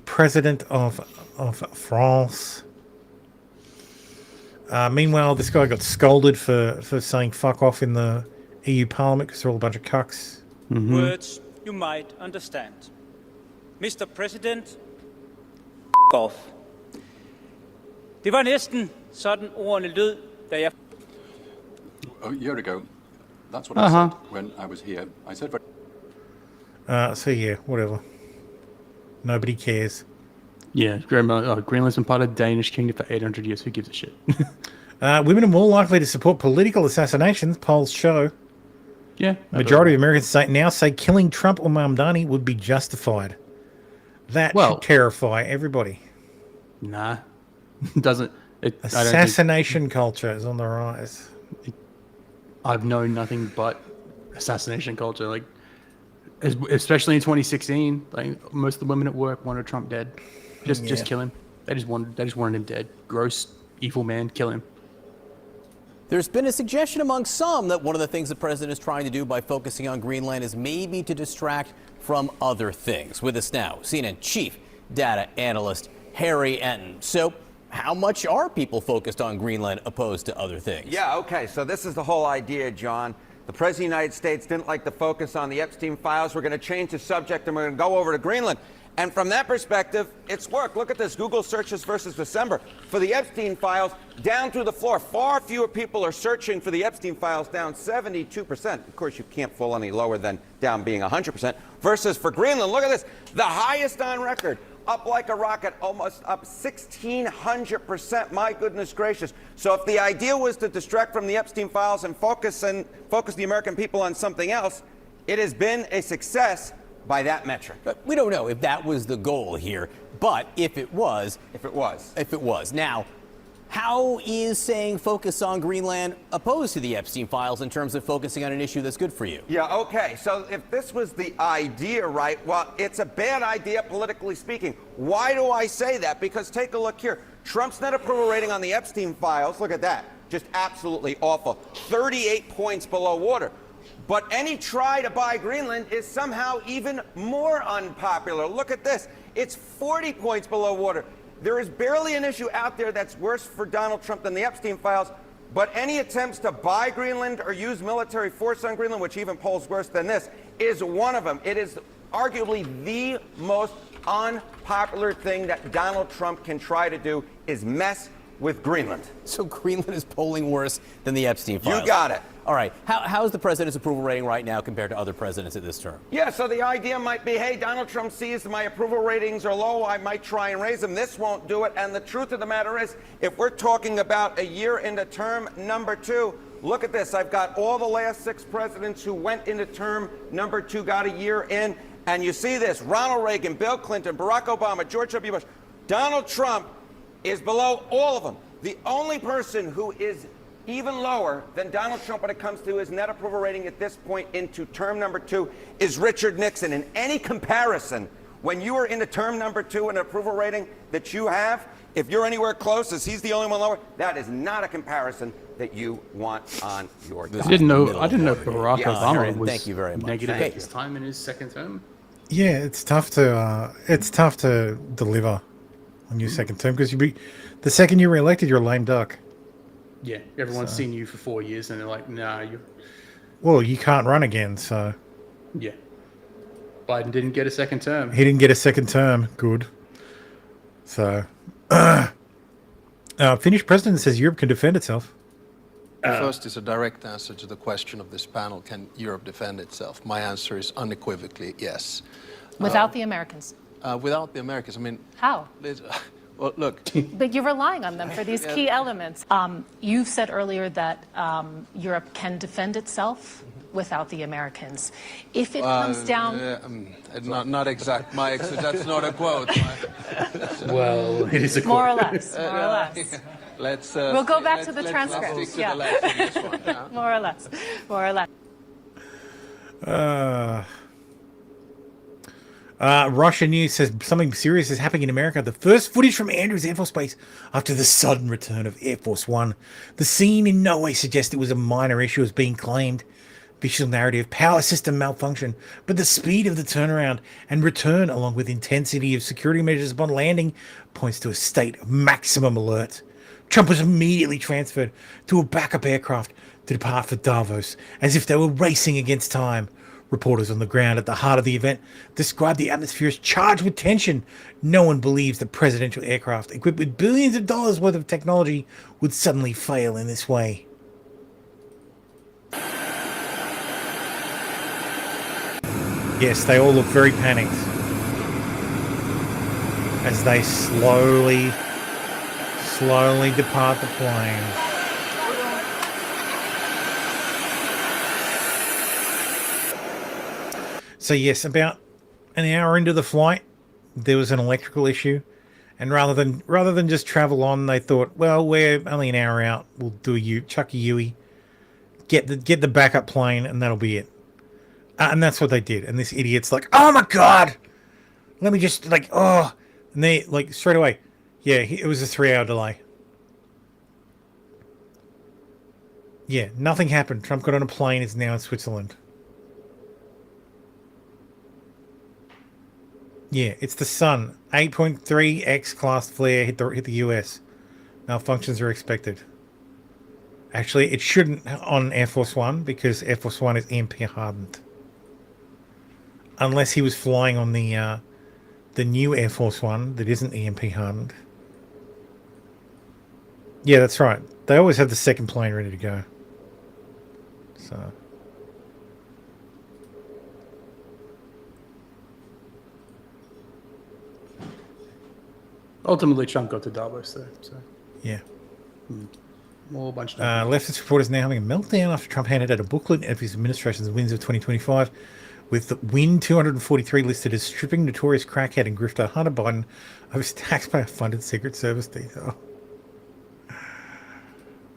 [SPEAKER 10] president of France. Meanwhile, this guy got scolded for saying fuck off in the EU Parliament because they're all a bunch of cucks.
[SPEAKER 7] Mm-hmm.
[SPEAKER 2] Words you might understand. Mr. President, off. Det var næsten sådan ordene lød, da jeg...
[SPEAKER 14] a year ago, that's what I said when I was here. I said,
[SPEAKER 10] So yeah, whatever. Nobody cares.
[SPEAKER 7] Yeah, Greenland's been part of the Danish kingdom for 800 years. Who gives a shit?
[SPEAKER 10] Women are more likely to support political assassinations, polls show.
[SPEAKER 7] Yeah.
[SPEAKER 10] Majority of Americans now say killing Trump or Mamdani would be justified. That should terrify everybody.
[SPEAKER 7] Nah. Doesn't.
[SPEAKER 10] Assassination culture is on the rise.
[SPEAKER 7] I've known nothing but assassination culture. Like, especially in 2016, like most of the women at work wanted Trump dead. Just kill him. They just wanted him dead. Gross, evil man, kill him.
[SPEAKER 15] There's been a suggestion among some that one of the things the president is trying to do by focusing on Greenland is maybe to distract from other things. With us now, CNN chief data analyst Harry Enton. So how much are people focused on Greenland opposed to other things?
[SPEAKER 23] Yeah, okay, so this is the whole idea, John. The President of the United States didn't like the focus on the Epstein files. We're going to change the subject and we're going to go over to Greenland. And from that perspective, it's worked. Look at this, Google searches versus December. For the Epstein files, down through the floor, far fewer people are searching for the Epstein files, down 72%. Of course, you can't fall any lower than down being 100%. Versus for Greenland, look at this, the highest on record. Up like a rocket, almost up 1,600%. My goodness gracious. So if the idea was to distract from the Epstein files and focus the American people on something else, it has been a success by that metric.
[SPEAKER 15] But we don't know if that was the goal here, but if it was. Now, how is saying focus on Greenland opposed to the Epstein files in terms of focusing on an issue that's good for you?
[SPEAKER 23] Yeah, okay. So if this was the idea, right, well, it's a bad idea politically speaking. Why do I say that? Because take a look here. Trump's net approval rating on the Epstein files, look at that, just absolutely awful. 38 points below water. But any try to buy Greenland is somehow even more unpopular. Look at this. It's 40 points below water. There is barely an issue out there that's worse for Donald Trump than the Epstein files, but any attempts to buy Greenland or use military force on Greenland, which even polls worse than this, is one of them. It is arguably the most unpopular thing that Donald Trump can try to do is mess with Greenland.
[SPEAKER 15] So Greenland is polling worse than the Epstein files.
[SPEAKER 23] You got it.
[SPEAKER 15] All right. How is the president's approval rating right now compared to other presidents at this term?
[SPEAKER 23] Yeah, so the idea might be, hey, Donald Trump sees my approval ratings are low, I might try and raise them. This won't do it. And the truth of the matter is, if we're talking about a year into term number 2, look at this. I've got all the last 6 presidents who went into term number 2, got a year in. And you see this, Ronald Reagan, Bill Clinton, Barack Obama, George W. Bush. Donald Trump is below all of them. The only person who is even lower than Donald Trump when it comes to his net approval rating at this point into term number 2 is Richard Nixon. In any comparison, when you are into term number 2 in approval rating that you have, if you're anywhere close, as he's the only one lower, that is not a comparison that you want on your
[SPEAKER 7] I didn't know Barack Obama was
[SPEAKER 15] thank you very much.
[SPEAKER 7] negative at this time in his second term.
[SPEAKER 10] Yeah, it's tough to deliver on your second term because the second you're reelected, you're a lame duck.
[SPEAKER 7] Yeah, everyone's seen you for 4 years and they're like, nah, you.
[SPEAKER 10] Well, you can't run again, so.
[SPEAKER 7] Yeah. Biden didn't get a second term.
[SPEAKER 10] He didn't get a second term. Good. So, Finnish president says Europe can defend itself.
[SPEAKER 24] First is a direct answer to the question of this panel: can Europe defend itself? My answer is unequivocally yes.
[SPEAKER 11] Without the Americans.
[SPEAKER 24] Without the Americans, I mean.
[SPEAKER 11] How?
[SPEAKER 24] Well, look.
[SPEAKER 11] But you're relying on them for these key elements. You've said earlier that Europe can defend itself without the Americans. If it comes down...
[SPEAKER 24] not exact, Mike, so that's not a quote.
[SPEAKER 7] Well, it is a quote.
[SPEAKER 11] More or less, more or less.
[SPEAKER 24] Let's,
[SPEAKER 11] we'll go back to the transcript.
[SPEAKER 24] Let's stick to the left on this one, yeah?
[SPEAKER 11] More or less, more or less.
[SPEAKER 10] Russia News says something serious is happening in America. The first footage from Andrews Air Force Base after the sudden return of Air Force One. The scene in no way suggests it was a minor issue as being claimed. Official narrative, power system malfunction, but the speed of the turnaround and return, along with intensity of security measures upon landing, points to a state of maximum alert. Trump was immediately transferred to a backup aircraft to depart for Davos, as if they were racing against time. Reporters on the ground at the heart of the event described the atmosphere as charged with tension. No one believes the presidential aircraft, equipped with billions of dollars worth of technology, would suddenly fail in this way. Yes, they all look very panicked as they slowly depart the plane. So yes, about an hour into the flight, there was an electrical issue, and rather than just travel on, they thought, well, we're only an hour out. We'll do chuck a Yui, get the backup plane, and that'll be it. And that's what they did. And this idiot's like, oh my god, let me just and they straight away, yeah, it was a 3-hour delay. Yeah, nothing happened. Trump got on a plane. Is now in Switzerland. Yeah, it's the Sun. 8.3 X-class flare hit the US. Malfunctions are expected. Actually, it shouldn't on Air Force One because Air Force One is EMP hardened. Unless he was flying on the new Air Force One that isn't EMP hardened. Yeah, that's right. They always have the second plane ready to go. So.
[SPEAKER 7] Ultimately, Trump got to Davos, though. So.
[SPEAKER 10] Yeah.
[SPEAKER 7] More bunch of
[SPEAKER 10] leftist reporters now having a meltdown after Trump handed out a booklet of his administration's wins of 2025, with the win 243 listed as stripping notorious crackhead and grifter Hunter Biden of his taxpayer-funded Secret Service detail.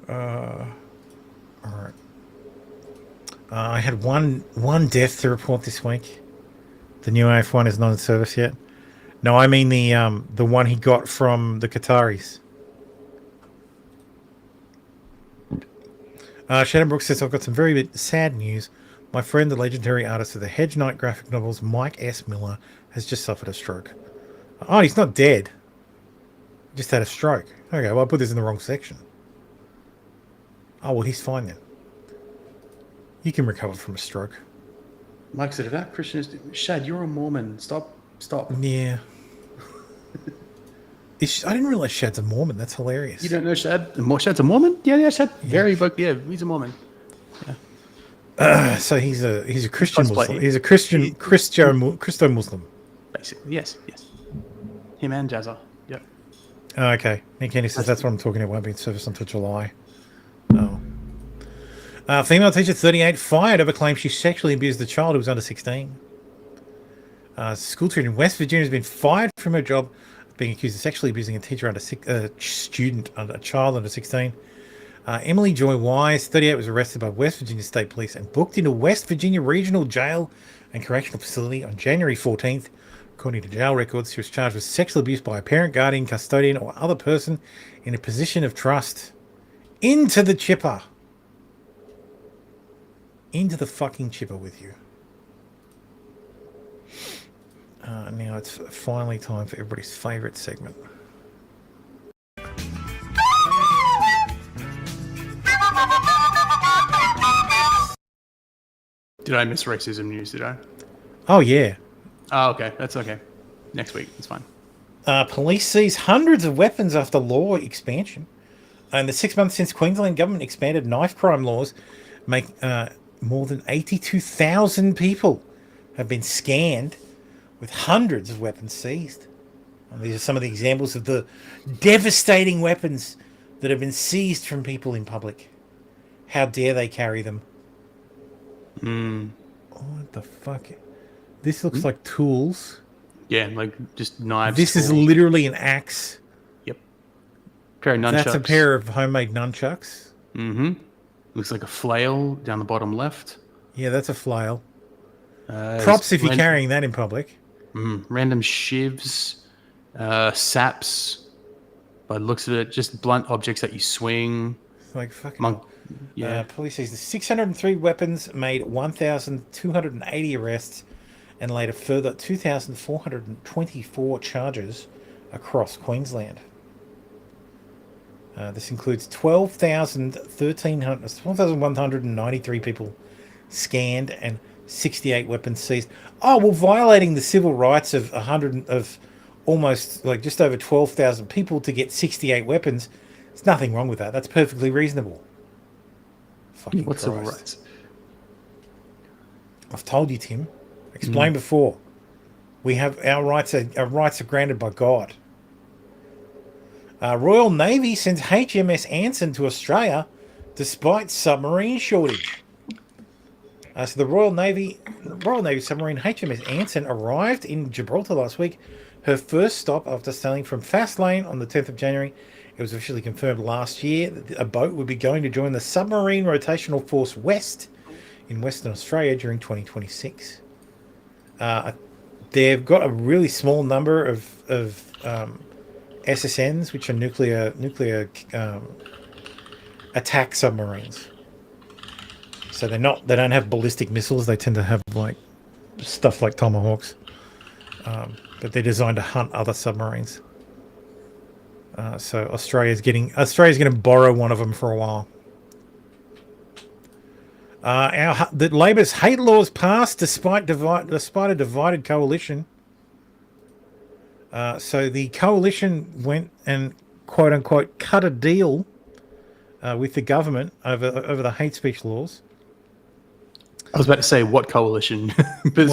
[SPEAKER 10] All right. I had one death to report this week. The new AF1 is not in service yet. No, I mean the one he got from the Qataris. Shannon Brooks says, I've got some very sad news. My friend, the legendary artist of the Hedge Knight graphic novels, Mike S. Miller, has just suffered a stroke. Oh, he's not dead. Just had a stroke. Okay, well, I put this in the wrong section. Oh, well, he's fine then. You can recover from a stroke.
[SPEAKER 7] Mike said, about Christians, Shad, you're a Mormon. Stop.
[SPEAKER 10] Yeah. I didn't realize Shad's a Mormon. That's hilarious.
[SPEAKER 7] You don't know Shad? Shad's a Mormon? Yeah, Shad. Yeah. He's a Mormon. Yeah.
[SPEAKER 10] So he's a Christian Muslim. He's a Christo Muslim.
[SPEAKER 7] Basically, yes. Him and Jazza. Yep.
[SPEAKER 10] Oh, okay. Nick Kenny says that's what I'm talking about. Won't be in service until July. Oh. Female teacher 38 fired over claim she sexually abused a child who was under 16. School teacher in West Virginia has been fired from her job of being accused of sexually abusing a teacher a child under 16. Emily Joy Wise, 38, was arrested by West Virginia State Police and booked into West Virginia Regional Jail and Correctional Facility on January 14th. According to jail records, she was charged with sexual abuse by a parent, guardian, custodian, or other person in a position of trust. Into the chipper. Into the fucking chipper with you. Now it's finally time for everybody's favourite segment.
[SPEAKER 7] Did I miss racism news, did I?
[SPEAKER 10] Oh, yeah.
[SPEAKER 7] Oh, okay. That's okay. Next week. It's fine.
[SPEAKER 10] Police seize hundreds of weapons after law expansion. In the 6 months since Queensland government expanded knife crime laws, make more than 82,000 people have been scanned with hundreds of weapons seized. And these are some of the examples of the devastating weapons that have been seized from people in public. How dare they carry them? What the fuck? This looks like tools.
[SPEAKER 7] Yeah, like just knives.
[SPEAKER 10] This is literally an axe.
[SPEAKER 7] Yep. Pair of nunchucks.
[SPEAKER 10] That's a pair of homemade nunchucks.
[SPEAKER 7] Looks like a flail down the bottom left.
[SPEAKER 10] Yeah, that's a flail. Props if you're carrying that in public.
[SPEAKER 7] Random shivs, saps. By the looks of it, just blunt objects that you swing.
[SPEAKER 10] Like fucking. Police seized 603 weapons, made 1,280 arrests, and laid a further 2,424 charges across Queensland. This includes 12,193 people scanned and 68 weapons seized. Oh, well, violating the civil rights of almost just over 12,000 people to get 68 weapons. There's nothing wrong with that. That's perfectly reasonable. Fucking
[SPEAKER 7] What's civil
[SPEAKER 10] Christ.
[SPEAKER 7] rights?
[SPEAKER 10] I've told you, Tim. Explained before. We have our rights are granted by God. Royal Navy sends HMS Anson to Australia despite submarine shortage. So the Royal Navy submarine HMS Anson arrived in Gibraltar last week, her first stop after sailing from Fastlane on the 10th of January. It was officially confirmed last year that a boat would be going to join the Submarine Rotational Force West in Western Australia during 2026. They've got a really small number of SSNs, which are nuclear attack submarines. So they don't have ballistic missiles. They tend to have like stuff like Tomahawks, but they're designed to hunt other submarines. So Australia's going to borrow one of them for a while. The Labor's hate laws passed despite a divided coalition. So the coalition went and quote unquote cut a deal with the government over the hate speech laws.
[SPEAKER 7] I was about to say what coalition, but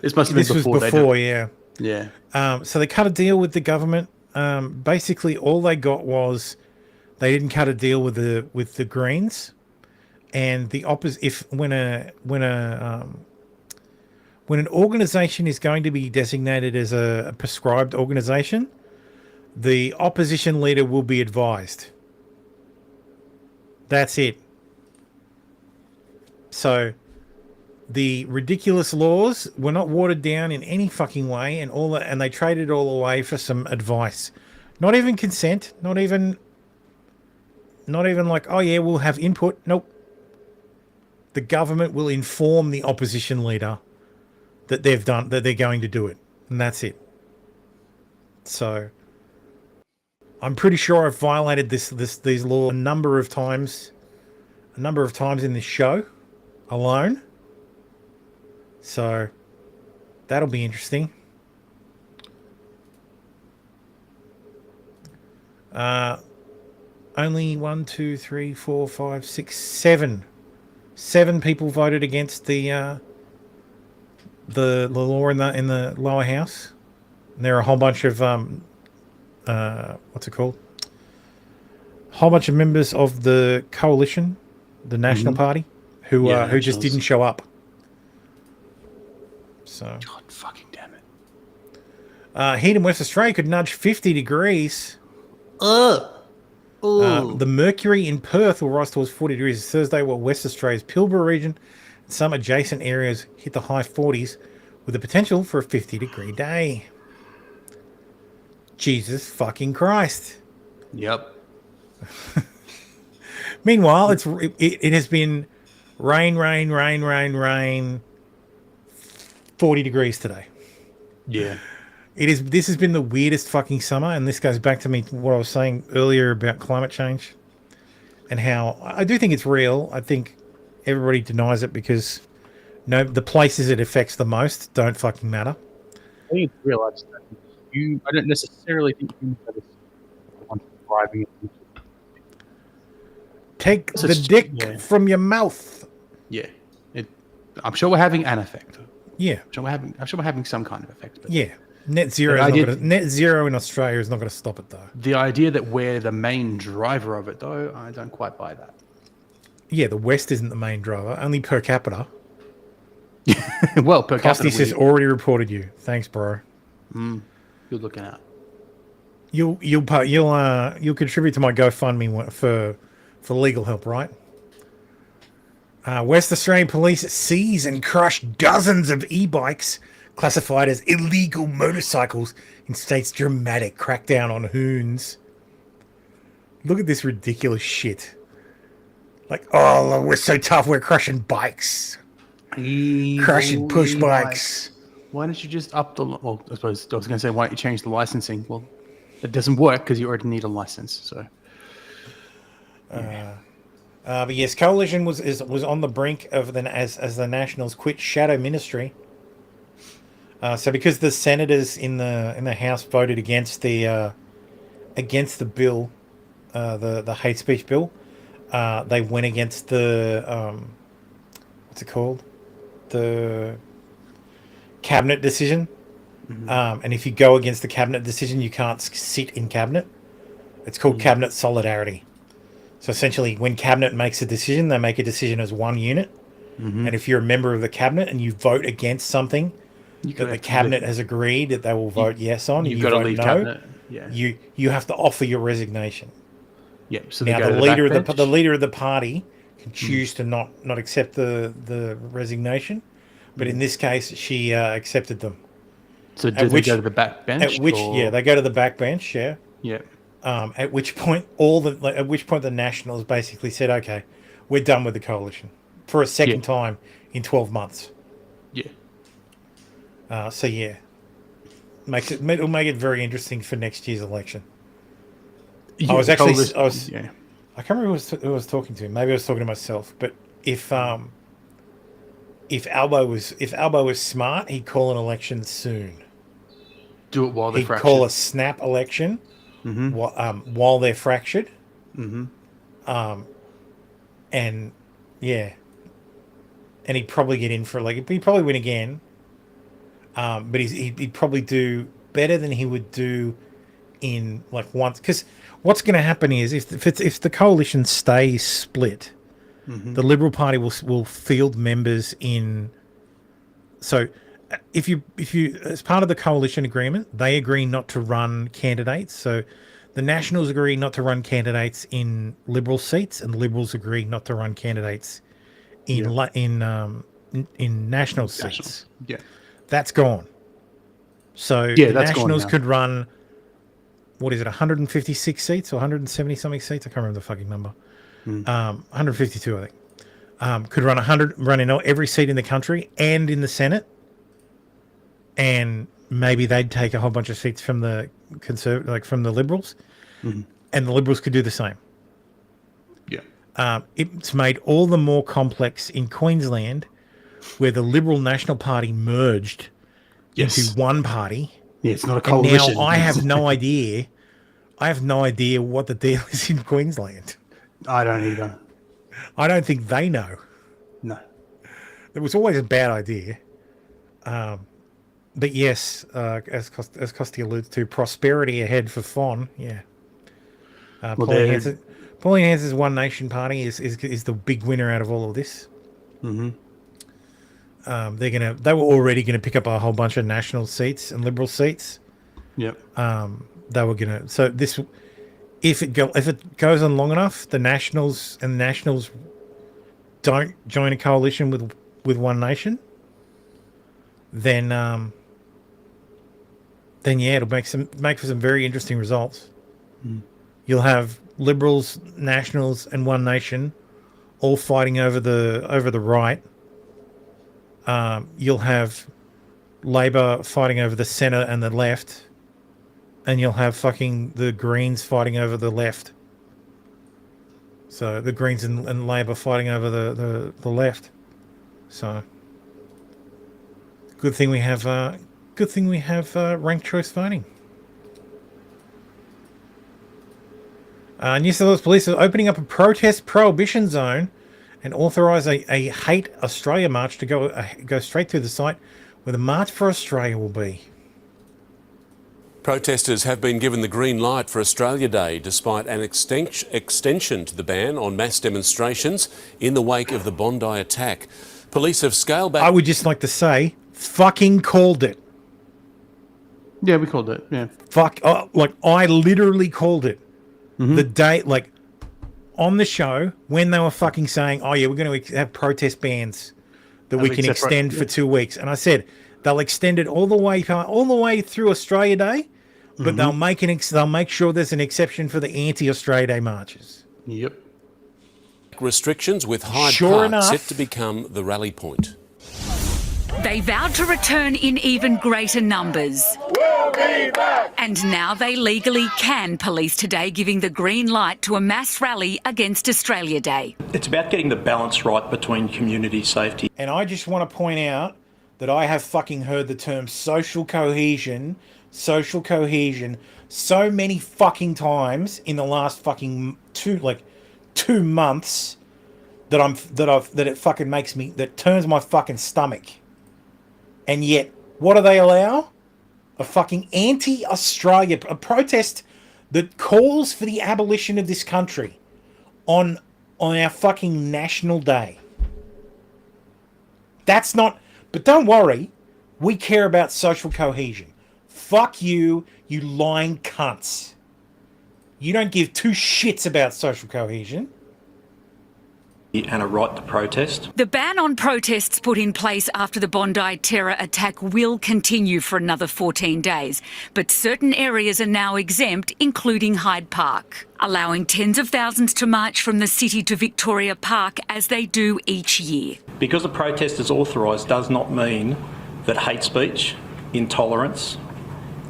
[SPEAKER 7] this must have been before.
[SPEAKER 10] This was before,
[SPEAKER 7] yeah.
[SPEAKER 10] So they cut a deal with the government. Basically, all they got was they didn't cut a deal with the Greens, and the opposite. When an organisation is going to be designated as a prescribed organisation, the opposition leader will be advised. That's it. So the ridiculous laws were not watered down in any fucking way, and they traded all away for some advice. Not even consent. Not even like, oh yeah, we'll have input. Nope. The government will inform the opposition leader that they're going to do it, and that's it. So I'm pretty sure I've violated these laws a number of times in this show alone. So that'll be interesting. Only 1, 2, 3, 4, 5, 6, 7. 7 people voted against the law in the lower house. And there are a whole bunch of what's it called? A whole bunch of members of the coalition, the National Party, who just didn't show up. So
[SPEAKER 7] God fucking damn it.
[SPEAKER 10] Heat in West Australia could nudge 50 degrees. The mercury in Perth will rise towards 40 degrees Thursday, while West Australia's Pilbara region and some adjacent areas hit the high 40s with the potential for a 50-degree day. Jesus fucking Christ.
[SPEAKER 7] Yep.
[SPEAKER 10] Meanwhile, it has been rain, 40 degrees today.
[SPEAKER 7] Yeah.
[SPEAKER 10] This has been the weirdest fucking summer, and this goes back to what I was saying earlier about climate change and how I do think it's real. I think everybody denies it because the places it affects the most don't fucking matter.
[SPEAKER 7] I think it's real. I don't necessarily think you are the one driving it.
[SPEAKER 10] Take the dick from your mouth.
[SPEAKER 7] Yeah. I'm sure we're having an effect.
[SPEAKER 10] Yeah.
[SPEAKER 7] I'm sure we're having some kind of effect. But
[SPEAKER 10] yeah. Net zero in Australia is not going to stop it, though.
[SPEAKER 7] The idea that we're the main driver of it, though, I don't quite buy that.
[SPEAKER 10] Yeah, the West isn't the main driver, only per capita.
[SPEAKER 7] Well, per capita.
[SPEAKER 10] Costis has already reported you. Thanks, bro.
[SPEAKER 7] Good looking out.
[SPEAKER 10] You'll contribute to my GoFundMe for legal help, right? West Australian police seize and crush dozens of e-bikes classified as illegal motorcycles in state's dramatic crackdown on hoons. Look at this ridiculous shit. Like, oh, we're so tough, we're crushing bikes. Crushing push bikes.
[SPEAKER 7] Why don't you just up the... Well, I suppose I was going to say, why don't you change the licensing? Well, it doesn't work because you already need a license, so...
[SPEAKER 10] But yes, Coalition was on the brink of as the Nationals quit shadow ministry. So because the senators in the House voted against the bill, the hate speech bill, they went against the what's it called? The cabinet decision. And if you go against the cabinet decision, you can't sit in cabinet. It's called cabinet solidarity. So essentially, when cabinet makes a decision, they make a decision as one unit. And if you're a member of the cabinet and you vote against something that the cabinet has agreed that they will vote yes on, and
[SPEAKER 7] You've
[SPEAKER 10] you
[SPEAKER 7] got to
[SPEAKER 10] vote
[SPEAKER 7] leave
[SPEAKER 10] no,
[SPEAKER 7] cabinet. Yeah.
[SPEAKER 10] you have to offer your resignation.
[SPEAKER 7] Yep. So they
[SPEAKER 10] Now
[SPEAKER 7] go to
[SPEAKER 10] the
[SPEAKER 7] backbench.
[SPEAKER 10] leader of the party can choose to not accept the resignation, but in this case, she accepted them.
[SPEAKER 7] So do they go to the backbench?
[SPEAKER 10] At which, they go to the backbench. Yeah.
[SPEAKER 7] Yeah.
[SPEAKER 10] At which point, the Nationals basically said, "Okay, we're done with the coalition for a second time in 12 months."
[SPEAKER 7] Yeah.
[SPEAKER 10] So yeah, it'll make it very interesting for next year's election.
[SPEAKER 7] Yeah,
[SPEAKER 10] I can't remember who I was talking to. Maybe I was talking to myself. But if Albo was smart, he'd call an election soon.
[SPEAKER 7] Do it while they're
[SPEAKER 10] He'd
[SPEAKER 7] fractured.
[SPEAKER 10] call a snap election while they're fractured. And yeah, and he'd probably get in for he'd probably win again. But he'd probably do better than he would do in once, because what's going to happen is if the coalition stays split, the Liberal Party will field members in. So if you as part of the coalition agreement, they agree not to run candidates. So the Nationals agree not to run candidates in Liberal seats, and the Liberals agree not to run candidates in National seats.
[SPEAKER 7] Yeah.
[SPEAKER 10] That's gone. So the
[SPEAKER 7] that's
[SPEAKER 10] Nationals
[SPEAKER 7] gone now.
[SPEAKER 10] could run, 156 seats or 170 something seats? I can't remember the fucking number. 152, I think. Could run in every seat in the country and in the Senate, and maybe they'd take a whole bunch of seats from the from the Liberals, and the Liberals could do the same.
[SPEAKER 7] Yeah.
[SPEAKER 10] It's made all the more complex in Queensland, where the Liberal National Party merged into one party.
[SPEAKER 7] Yeah, it's not a coalition.
[SPEAKER 10] And now I have no idea. I have no idea what the deal is in Queensland.
[SPEAKER 7] I don't either.
[SPEAKER 10] I don't think they know.
[SPEAKER 7] No.
[SPEAKER 10] It was always a bad idea. But yes, as Costi alludes to, prosperity ahead for Fon. Yeah. Pauline Hanson's One Nation Party is the big winner out of all of this. They were already gonna pick up a whole bunch of national seats and Liberal seats.
[SPEAKER 7] Yep.
[SPEAKER 10] They were gonna. So this, if it goes on long enough, the Nationals don't join a coalition with One Nation, then yeah, it'll make for some very interesting results. You'll have Liberals, Nationals, and One Nation all fighting over the right. You'll have Labor fighting over the centre and the left, and you'll have fucking the Greens fighting over the left. So the Greens and Labor fighting over the left. So good thing we have ranked choice voting. New South Wales Police are opening up a protest prohibition zone and authorise a Hate Australia march to go straight through the site where the March for Australia will be.
[SPEAKER 1] Protesters have been given the green light for Australia Day despite an extension to the ban on mass demonstrations in the wake of the Bondi attack. Police have scaled back...
[SPEAKER 10] I would just like to say, fucking called it.
[SPEAKER 7] Yeah, we called it. Yeah.
[SPEAKER 10] I literally called it. The day, on the show, when they were fucking saying, oh yeah, we're going to have protest bans that we can extend for 2 weeks. And I said, they'll extend it all the way through Australia Day, but they'll make sure there's an exception for the anti-Australia Day marches.
[SPEAKER 7] Yep.
[SPEAKER 1] Restrictions with Hyde
[SPEAKER 10] Sure
[SPEAKER 1] Park
[SPEAKER 10] enough.
[SPEAKER 1] set to become the rally point.
[SPEAKER 16] They vowed to return in even greater numbers.
[SPEAKER 19] We'll be back.
[SPEAKER 16] And now they legally can police today, giving the green light to a mass rally against Australia Day.
[SPEAKER 17] It's about getting the balance right between community safety.
[SPEAKER 10] And I just want to point out that I have fucking heard the term social cohesion so many fucking times in the last fucking 2 months that it fucking makes me, that turns my fucking stomach. And yet What do they allow? A fucking anti-Australia, a protest that calls for the abolition of this country on our fucking national day. That's not, but don't worry, we care about social cohesion. Fuck you, you lying cunts. You don't give two shits about social cohesion.
[SPEAKER 17] And a right to protest.
[SPEAKER 16] The ban on protests put in place after the Bondi terror attack will continue for another 14 days, but certain areas are now exempt, including Hyde Park, allowing tens of thousands to march from the city to Victoria Park as they do each year.
[SPEAKER 17] Because a protest is authorised does not mean that hate speech, intolerance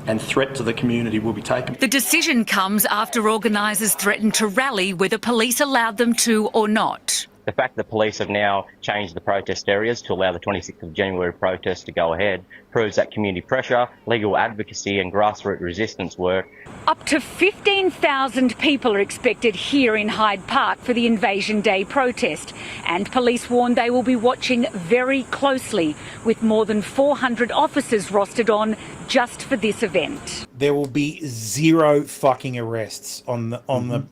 [SPEAKER 17] and threat to the community will be taken.
[SPEAKER 16] The decision comes after organisers threatened to rally whether police allowed them to or not.
[SPEAKER 3] The fact that police have now changed the protest areas to allow the 26th of January protest to go ahead proves that community pressure, legal advocacy and grassroots resistance work.
[SPEAKER 16] Up to 15,000 people are expected here in Hyde Park for the Invasion Day protest, and police warn they will be watching very closely, with more than 400 officers rostered on just for this event.
[SPEAKER 10] There will be zero fucking arrests on the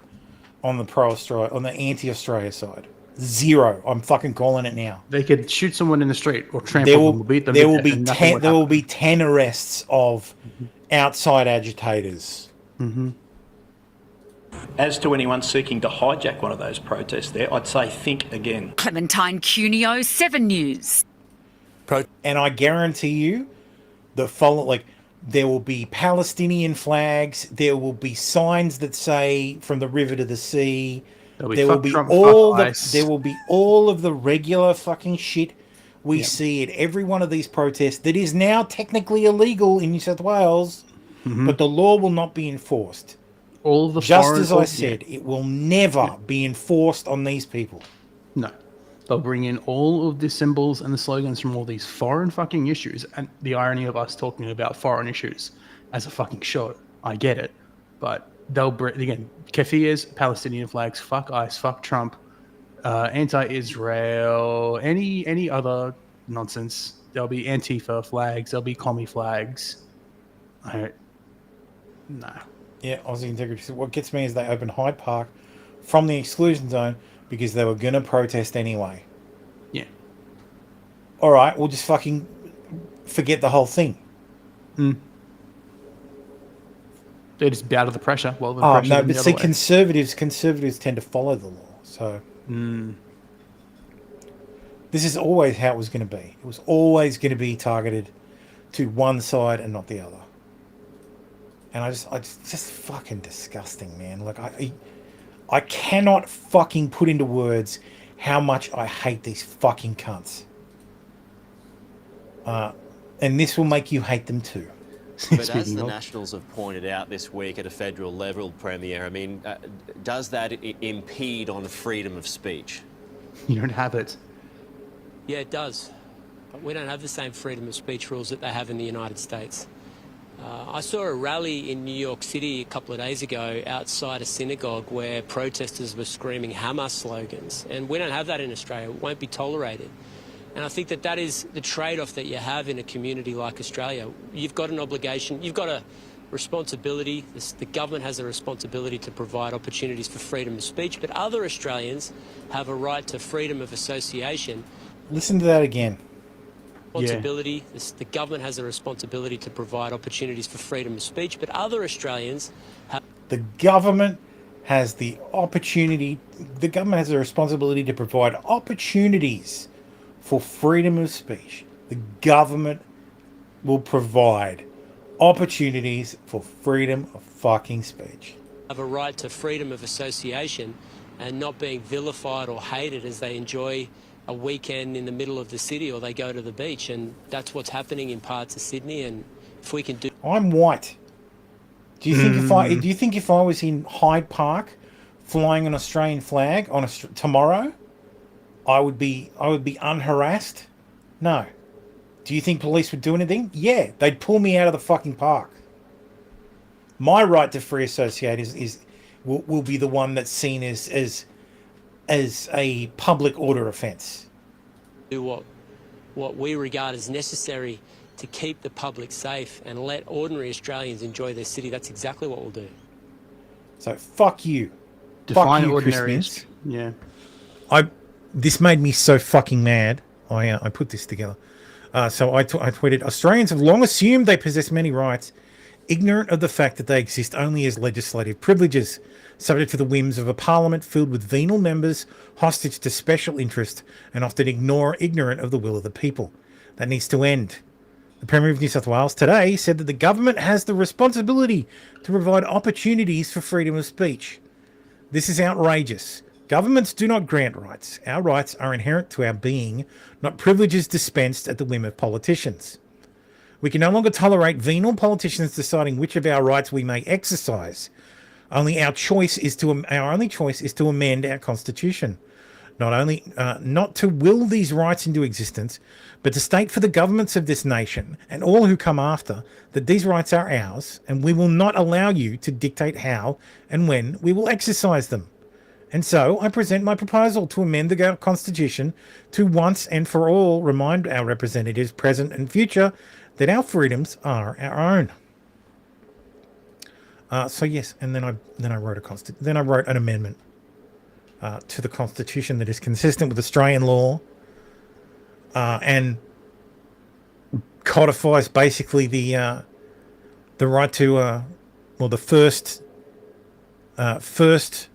[SPEAKER 10] pro-Australia, on the anti-Australia side. Zero. I'm fucking calling it now.
[SPEAKER 7] They could shoot someone in the street or trample them or beat them.
[SPEAKER 10] There will be 10 arrests of outside agitators.
[SPEAKER 17] As to anyone seeking to hijack one of those protests there, I'd say think again.
[SPEAKER 16] Clementine Cuneo, 7 News.
[SPEAKER 10] And I guarantee you, there will be Palestinian flags. There will be signs that say "From the river to the sea." There will be all of the regular fucking shit we see at every one of these protests that is now technically illegal in New South Wales, but the law will not be enforced.
[SPEAKER 7] All of the
[SPEAKER 10] just as I said, it will never be enforced on these people.
[SPEAKER 7] No. They'll bring in all of the symbols and the slogans from all these foreign fucking issues. And the irony of us talking about foreign issues as a fucking show, I get it. But they'll bring, again, kafirs, Palestinian flags, fuck ICE, fuck Trump, anti-Israel, any other nonsense. There'll be Antifa flags, there'll be commie flags. Nah.
[SPEAKER 10] Yeah, Aussie Integrity. So what gets me is they opened Hyde Park from the exclusion zone because they were going to protest anyway.
[SPEAKER 7] Yeah.
[SPEAKER 10] All right, we'll just fucking forget the whole thing.
[SPEAKER 7] They just bow to the pressure. Well,
[SPEAKER 10] no, but see, conservatives tend to follow the law. So this is always how it was going to be. It was always going to be targeted to one side and not the other. And it's just fucking disgusting, man. Like I cannot fucking put into words how much I hate these fucking cunts. And this will make you hate them too.
[SPEAKER 5] But as the Nationals have pointed out this week at a federal level, Premier, I mean, does that impede on freedom of speech?
[SPEAKER 7] You don't have it.
[SPEAKER 18] Yeah, it does. But we don't have the same freedom of speech rules that they have in the United States. I saw a rally in New York City a couple of days ago outside a synagogue where protesters were screaming Hamas slogans. And we don't have that in Australia. It won't be tolerated. And I think that is the trade-off that you have in a community like Australia. You've got an obligation, you've got a responsibility, the government has a responsibility to provide opportunities for freedom of speech, but other Australians have a right to freedom of association.
[SPEAKER 10] Listen to that again.
[SPEAKER 18] Responsibility, the government has a responsibility to provide opportunities for freedom of speech, but other Australians have...
[SPEAKER 10] The government has the opportunity, the government has a responsibility to provide opportunities for freedom of speech. The government will provide opportunities for freedom of fucking speech.
[SPEAKER 18] Have a right to freedom of association and not being vilified or hated as they enjoy a weekend in the middle of the city or they go to the beach, and that's what's happening in parts of Sydney. And if we can do...
[SPEAKER 10] I'm white. Do you think if I was in Hyde Park flying an Australian flag on tomorrow, I would be unharassed? No. Do you think police would do anything? Yeah, they'd pull me out of the fucking park. My right to free associate will be the one that's seen as a public order offence.
[SPEAKER 18] Do what we regard as necessary to keep the public safe and let ordinary Australians enjoy their city, that's exactly what we'll do.
[SPEAKER 10] So fuck you.
[SPEAKER 7] Define
[SPEAKER 10] fuck you,
[SPEAKER 7] ordinary.
[SPEAKER 10] Chris Mintz.
[SPEAKER 7] Yeah.
[SPEAKER 10] This made me so fucking mad. I put this together. So I tweeted, Australians have long assumed they possess many rights, ignorant of the fact that they exist only as legislative privileges, subject to the whims of a parliament filled with venal members, hostage to special interest, and often ignorant of the will of the people. That needs to end. The Premier of New South Wales today said that the government has the responsibility to provide opportunities for freedom of speech. This is outrageous. Governments do not grant rights. Our rights are inherent to our being, not privileges dispensed at the whim of politicians. We can no longer tolerate venal politicians deciding which of our rights we may exercise. Our only choice is to amend our constitution. Not to will these rights into existence, but to state for the governments of this nation and all who come after that these rights are ours, and we will not allow you to dictate how and when we will exercise them. And so I present my proposal to amend the Constitution to once and for all remind our representatives, present and future, that our freedoms are our own. So yes, and then I wrote an amendment to the Constitution that is consistent with Australian law and codifies basically the right to the first,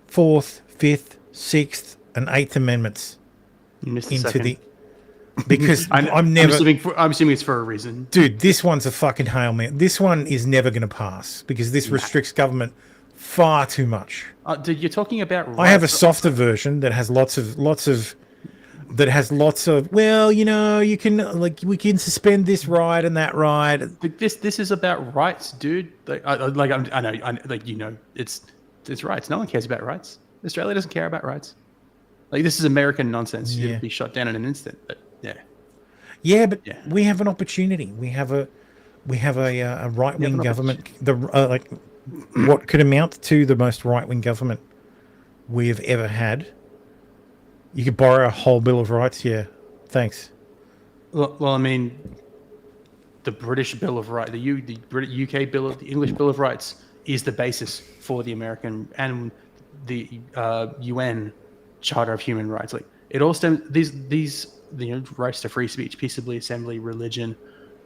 [SPEAKER 10] fourth, fifth, sixth, and eighth amendments into the. Because I'm
[SPEAKER 7] assuming it's for a reason.
[SPEAKER 10] Dude, this one's a fucking Hail Mary. This one is never going to pass because this restricts government far too much.
[SPEAKER 7] Dude, you're talking about rights.
[SPEAKER 10] I have a softer version that has lots of well, you know, you can we can suspend this right and that right.
[SPEAKER 7] But this is about rights, dude. I know it's rights. No one cares about rights. Australia doesn't care about rights. This is American nonsense. You'd be shot down in an instant. But
[SPEAKER 10] but we have an opportunity. We have a right-wing government. What could amount to the most right-wing government we've ever had. You could borrow a whole Bill of Rights. Yeah, thanks.
[SPEAKER 7] Well, I mean, the British Bill of Rights, the UK Bill of the English Bill of Rights is the basis for the American and the UN Charter of Human Rights. It all stems these rights to free speech, peaceably assembly, religion,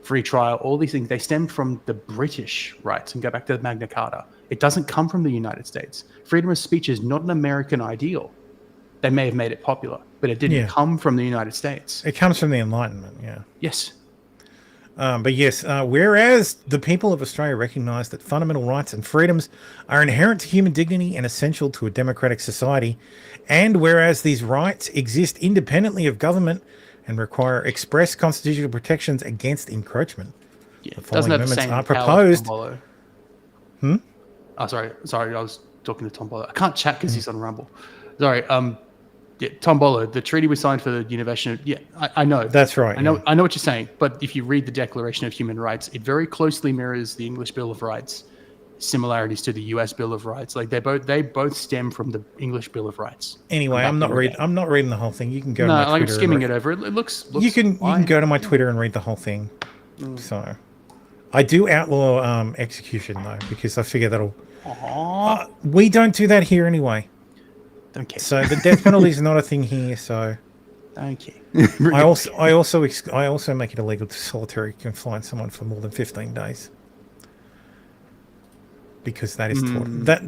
[SPEAKER 7] free trial, all these things, they stem from the British rights and go back to the Magna Carta. It doesn't come from the United States. Freedom of speech is not an American ideal. They may have made it popular, but it didn't come from the United States.
[SPEAKER 10] It comes from the Enlightenment,
[SPEAKER 7] Yes.
[SPEAKER 10] But yes, whereas the people of Australia recognise that fundamental rights and freedoms are inherent to human dignity and essential to a democratic society, and whereas these rights exist independently of government and require express constitutional protections against encroachment, the following amendments are proposed.
[SPEAKER 7] Oh, sorry, I was talking to Tom Bolo. I can't chat because he's on Rumble. Sorry, Tom Bolo, the treaty we signed for the Universal. Yeah, I know.
[SPEAKER 10] That's right.
[SPEAKER 7] I know what you're saying. But if you read the Declaration of Human Rights, it very closely mirrors the English Bill of Rights. Similarities to the U.S. Bill of Rights. They both stem from the English Bill of Rights.
[SPEAKER 10] Anyway, I'm not reading the whole thing. You can go.
[SPEAKER 7] No,
[SPEAKER 10] to my Twitter.
[SPEAKER 7] I'm skimming it over. It looks.
[SPEAKER 10] You can go to my Twitter and read the whole thing. So, I do outlaw execution though because I figure that'll. We don't do that here anyway.
[SPEAKER 7] Don't care.
[SPEAKER 10] So the death penalty is not a thing here. So.
[SPEAKER 7] Don't care.
[SPEAKER 10] I also make it illegal to solitary confine someone for more than 15 days. Because that is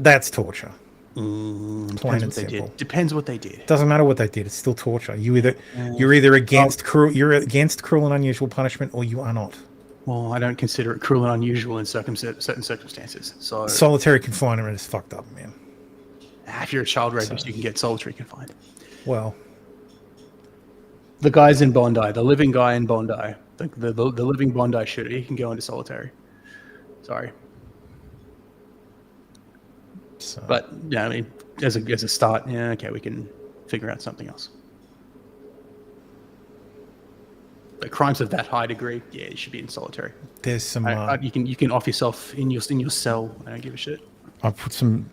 [SPEAKER 10] that's torture. Plain and simple.
[SPEAKER 7] Depends what they did.
[SPEAKER 10] Doesn't matter what they did. It's still torture. You're either against cruel and unusual punishment, or you are not.
[SPEAKER 7] Well, I don't consider it cruel and unusual in certain circumstances. So
[SPEAKER 10] solitary confinement is fucked up, man.
[SPEAKER 7] If you're a child rapist, you can get solitary confined.
[SPEAKER 10] Well,
[SPEAKER 7] the guy's in Bondi, the living guy in Bondi, the living Bondi shooter, he can go into solitary. Sorry. So. But yeah, I mean, as a start, okay, we can figure out something else. But crimes of that high degree, you should be in solitary.
[SPEAKER 10] There's some.
[SPEAKER 7] You can off yourself in your cell. I don't give a shit.
[SPEAKER 10] I put some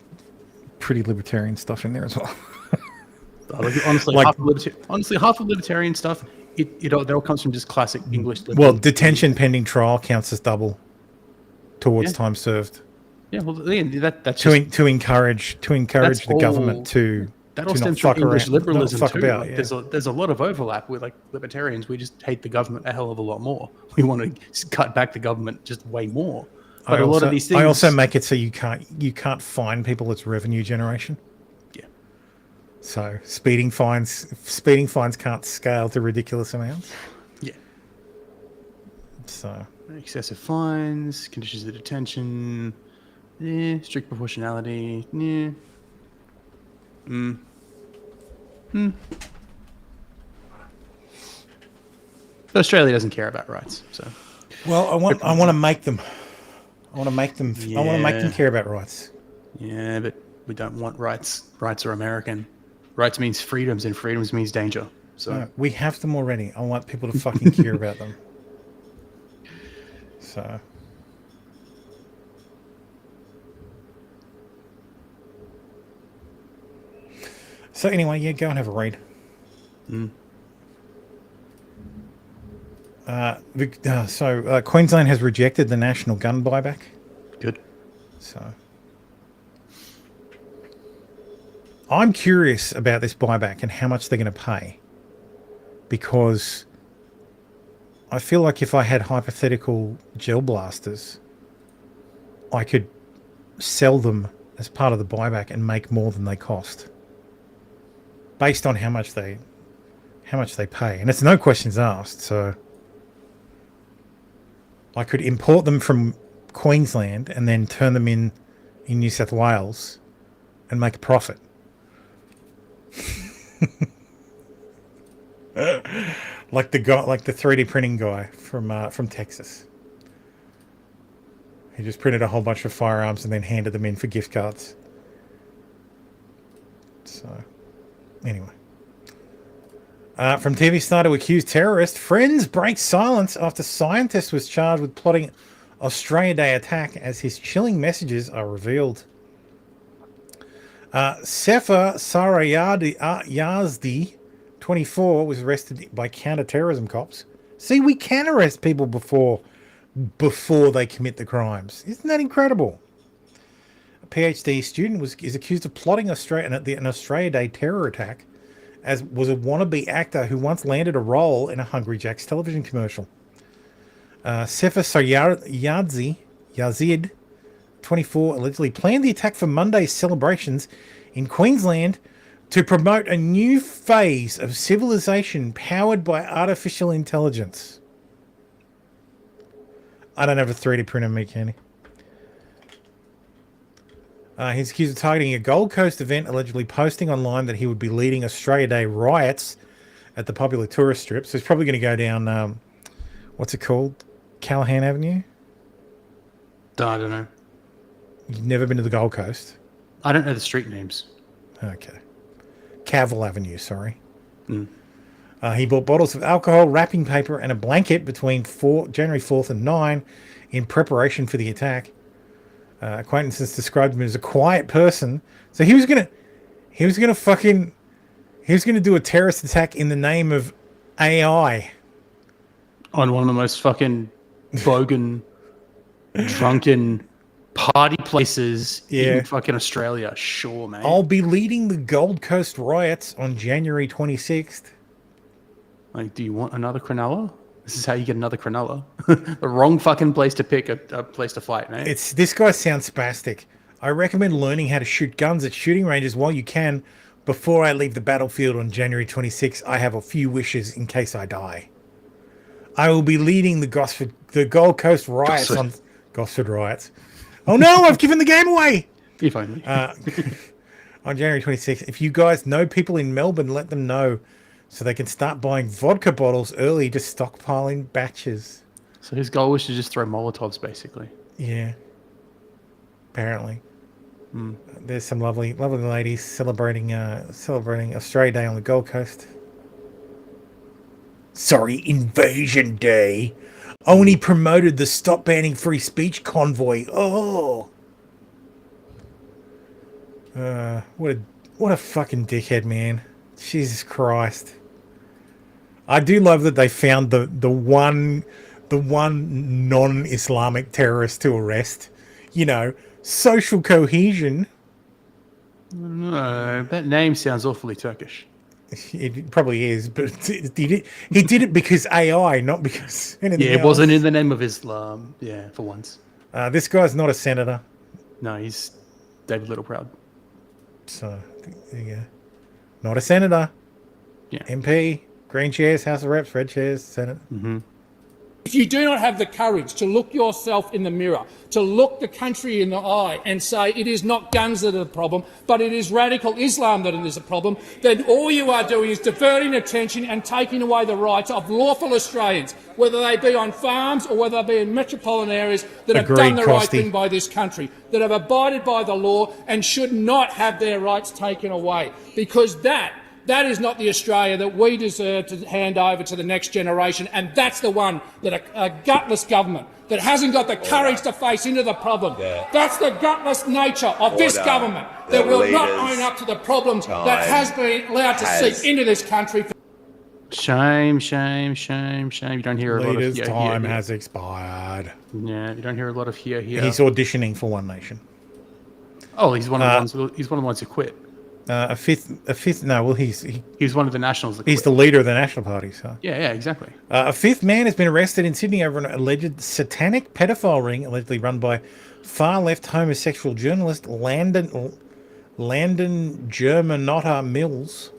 [SPEAKER 10] pretty libertarian stuff in there as well.
[SPEAKER 7] Honestly, half of libertarian stuff It all comes from just classic English.
[SPEAKER 10] Well, detention pending trial counts as double towards
[SPEAKER 7] Yeah.
[SPEAKER 10] time served.
[SPEAKER 7] Yeah, well, that's
[SPEAKER 10] to encourage the government to
[SPEAKER 7] that all
[SPEAKER 10] to not
[SPEAKER 7] stems from
[SPEAKER 10] fuck
[SPEAKER 7] English
[SPEAKER 10] around,
[SPEAKER 7] liberalism
[SPEAKER 10] not fuck
[SPEAKER 7] too.
[SPEAKER 10] about.
[SPEAKER 7] Like,
[SPEAKER 10] Yeah.
[SPEAKER 7] there's a lot of overlap with like libertarians. We just hate the government a hell of a lot more. We want to cut back the government just way more. But a lot of these things.
[SPEAKER 10] I also make it so you can't fine people. It's revenue generation.
[SPEAKER 7] Yeah.
[SPEAKER 10] So speeding fines can't scale to ridiculous amounts.
[SPEAKER 7] Yeah.
[SPEAKER 10] So
[SPEAKER 7] excessive fines, conditions of detention, strict proportionality, But Australia doesn't care about rights, so.
[SPEAKER 10] Well, I want to make them. I want to make them care about rights.
[SPEAKER 7] Yeah, but we don't want rights. Rights are American. Rights means freedoms, and freedoms means danger. So
[SPEAKER 10] No, we have them already. I want people to fucking care about them. So anyway, yeah, go and have a read. Queensland has rejected the national gun buyback.
[SPEAKER 7] Good.
[SPEAKER 10] So I'm curious about this buyback and how much they're going to pay, because I feel like if I had hypothetical gel blasters, I could sell them as part of the buyback and make more than they cost, based on how much they pay, and it's no questions asked. So I could import them from Queensland and then turn them in New South Wales and make a profit. like the 3D printing guy from Texas. He just printed a whole bunch of firearms and then handed them in for gift cards. So, anyway. From TV star to accused terrorist, friends break silence after scientist was charged with plotting Australia Day attack as his chilling messages are revealed. Sefer Yazdi, 24, was arrested by counter-terrorism cops. See, we can arrest people before they commit the crimes. Isn't that incredible? A PhD student is accused of plotting an Australia Day terror attack, as was a wannabe actor who once landed a role in a Hungry Jack's television commercial. Sefer Yazid, 24, allegedly planned the attack for Monday's celebrations in Queensland to promote a new phase of civilization powered by artificial intelligence. I don't have a 3D printer, me, Kenny. He's accused of targeting a Gold Coast event, allegedly posting online that he would be leading Australia Day riots at the popular tourist strip. So he's probably going to go down, what's it called? Callahan Avenue?
[SPEAKER 7] I don't know.
[SPEAKER 10] You've never been to the Gold Coast?
[SPEAKER 7] I don't know the street names.
[SPEAKER 10] Okay. Cavill Avenue, sorry. He bought bottles of alcohol, wrapping paper, and a blanket between January 4th and 9 in preparation for the attack. Acquaintances described him as a quiet person. So he was gonna do a terrorist attack in the name of AI.
[SPEAKER 7] On one of the most fucking bogan, drunken party places in fucking Australia. Sure, mate.
[SPEAKER 10] I'll be leading the Gold Coast riots on January 26th.
[SPEAKER 7] Like, do you want another Cronulla? This is how you get another Cronulla. The wrong fucking place to pick a place to fight, mate.
[SPEAKER 10] This guy sounds spastic. I recommend learning how to shoot guns at shooting ranges while you can. Before I leave the battlefield on January 26th, I have a few wishes in case I die. I will be leading the Gold Coast riots on Gosford riots. Oh no, I've given the game away.
[SPEAKER 7] If only.
[SPEAKER 10] On January 26th. If you guys know people in Melbourne, let them know so they can start buying vodka bottles early to stockpiling batches.
[SPEAKER 7] So his goal was to just throw Molotovs, basically.
[SPEAKER 10] Yeah. Apparently. There's some lovely ladies celebrating Australia Day on the Gold Coast. Sorry, Invasion Day. Only promoted the Stop Banning Free Speech convoy. Oh. What a fucking dickhead, man. Jesus Christ. I do love that they found the one non-Islamic terrorist to arrest. You know, social cohesion.
[SPEAKER 7] No, that name sounds awfully Turkish.
[SPEAKER 10] It probably is, but he did it because AI, not because anything
[SPEAKER 7] Yeah, it
[SPEAKER 10] else.
[SPEAKER 7] wasn't in the name of Islam. Yeah, for once.
[SPEAKER 10] This guy's not a senator.
[SPEAKER 7] No, he's David Littleproud.
[SPEAKER 10] So, there you go. Not a senator.
[SPEAKER 7] Yeah.
[SPEAKER 10] MP, green chairs, House of Reps, red chairs, Senate.
[SPEAKER 7] Mm-hmm.
[SPEAKER 4] If you do not have the courage to look yourself in the mirror, to look the country in the eye and say it is not guns that are the problem, but it is radical Islam that is the problem, then all you are doing is diverting attention and taking away the rights of lawful Australians, whether they be on farms or whether they be in metropolitan areas that have done the right thing by this country, that have abided by the law and should not have their rights taken away. Because that is not the Australia that we deserve to hand over to the next generation, and that's the one that a gutless government that hasn't got the courage to face into the problem. That's the gutless nature of this government that will not own up to the problems that has been allowed to seep into this country.
[SPEAKER 7] Shame, shame, shame, shame. You don't hear a lot of
[SPEAKER 10] Leader's
[SPEAKER 7] here,
[SPEAKER 10] time
[SPEAKER 7] here.
[SPEAKER 10] has expired.
[SPEAKER 7] Yeah, you don't hear a lot of here.
[SPEAKER 10] He's auditioning for One Nation.
[SPEAKER 7] Oh, he's one of the ones. He's one of the ones who quit.
[SPEAKER 10] A fifth. No, well, he's
[SPEAKER 7] one of the Nationals. That
[SPEAKER 10] he's
[SPEAKER 7] quit.
[SPEAKER 10] the leader of the National Party. So
[SPEAKER 7] Yeah, exactly.
[SPEAKER 10] a fifth man has been arrested in Sydney over an alleged satanic pedophile ring, allegedly run by far-left homosexual journalist Landon Germanotta Mills.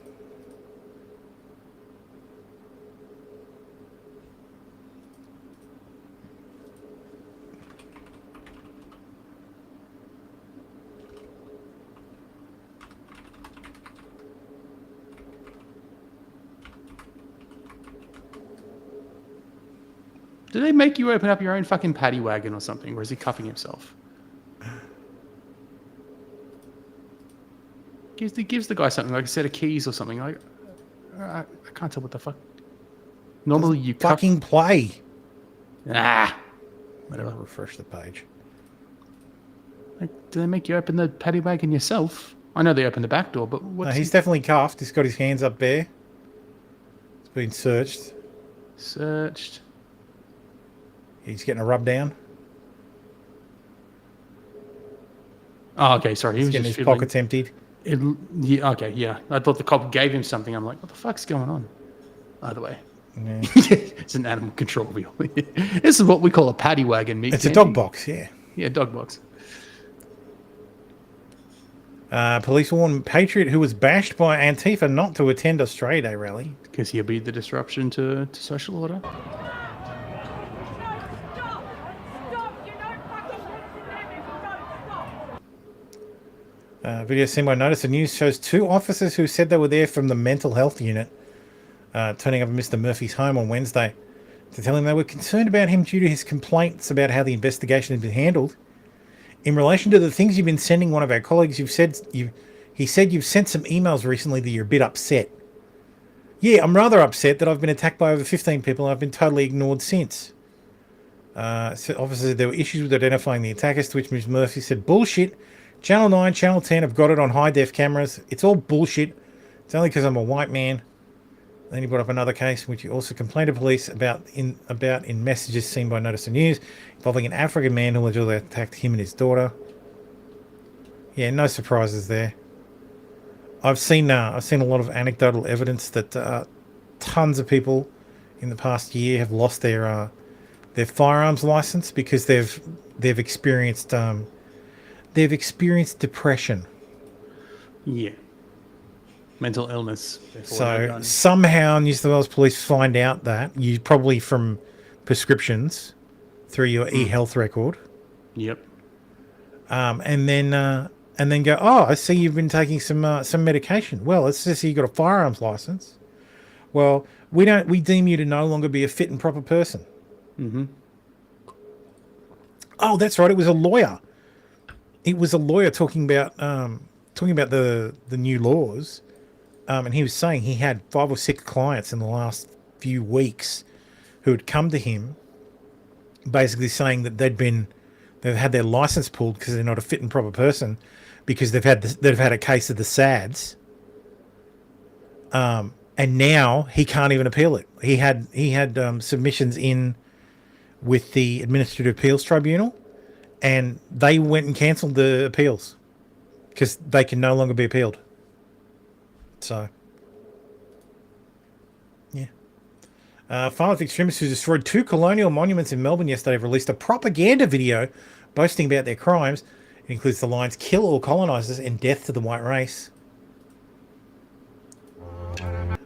[SPEAKER 7] Do they make you open up your own fucking paddy wagon or something, or is he cuffing himself? Gives the guy something like a set of keys or something. Like I can't tell what the fuck. Normally you
[SPEAKER 10] fucking play.
[SPEAKER 7] Whatever.
[SPEAKER 10] I'll refresh the page.
[SPEAKER 7] Like, do they make you open the paddy wagon yourself? I know they open the back door, but what's
[SPEAKER 10] No, he's definitely cuffed. He's got his hands up there. He's been searched. He's getting a rub down.
[SPEAKER 7] Oh, okay. Sorry,
[SPEAKER 10] He's
[SPEAKER 7] was
[SPEAKER 10] getting
[SPEAKER 7] just
[SPEAKER 10] his
[SPEAKER 7] feeling-
[SPEAKER 10] pockets emptied.
[SPEAKER 7] Yeah, okay, yeah. I thought the cop gave him something. I'm like, what the fuck's going on? Either way.
[SPEAKER 10] Yeah.
[SPEAKER 7] It's an animal control wheel. This is what we call a paddy wagon.
[SPEAKER 10] It's a dog box, yeah.
[SPEAKER 7] Yeah, dog box.
[SPEAKER 10] Police warn Patriot who was bashed by Antifa not to attend Australia Day rally.
[SPEAKER 7] Because he'll be the disruption to social order.
[SPEAKER 10] Video seen by Notice. The news shows two officers who said they were there from the mental health unit turning up at Mr. Murphy's home on Wednesday to tell him they were concerned about him due to his complaints about how the investigation had been handled. In relation to the things you've been sending one of our colleagues, he said you've sent some emails recently that you're a bit upset. Yeah, I'm rather upset that I've been attacked by over 15 people and I've been totally ignored since. So officers said there were issues with identifying the attackers, to which Ms. Murphy said, bullshit. Channel 9, Channel 10 have got it on high-def cameras. It's all bullshit. It's only because I'm a white man. Then he brought up another case, which he also complained to police about in messages seen by Notice the News, involving an African man who allegedly attacked him and his daughter. Yeah, no surprises there. I've seen a lot of anecdotal evidence that tons of people in the past year have lost their firearms license because they've experienced depression.
[SPEAKER 7] Yeah. Mental illness.
[SPEAKER 10] So somehow New South Wales Police find out that, you probably from prescriptions through your e-health record.
[SPEAKER 7] Yep.
[SPEAKER 10] And then go, oh, I see you've been taking some medication. Well, it says you got a firearms license. Well, we deem you to no longer be a fit and proper person.
[SPEAKER 7] Mm-hmm.
[SPEAKER 10] Oh, that's right. It was a lawyer. It was a lawyer talking about the new laws, and he was saying he had 5 or 6 clients in the last few weeks who had come to him, basically saying that they've had their license pulled because they're not a fit and proper person, because they've had a case of the SADs, and now he can't even appeal it. He had submissions in with the Administrative Appeals Tribunal, and they went and cancelled the appeals because they can no longer be appealed. So, yeah. Violent extremists who destroyed 2 colonial monuments in Melbourne yesterday have released a propaganda video boasting about their crimes. It includes the lines "Kill all colonisers" and "Death to the white race."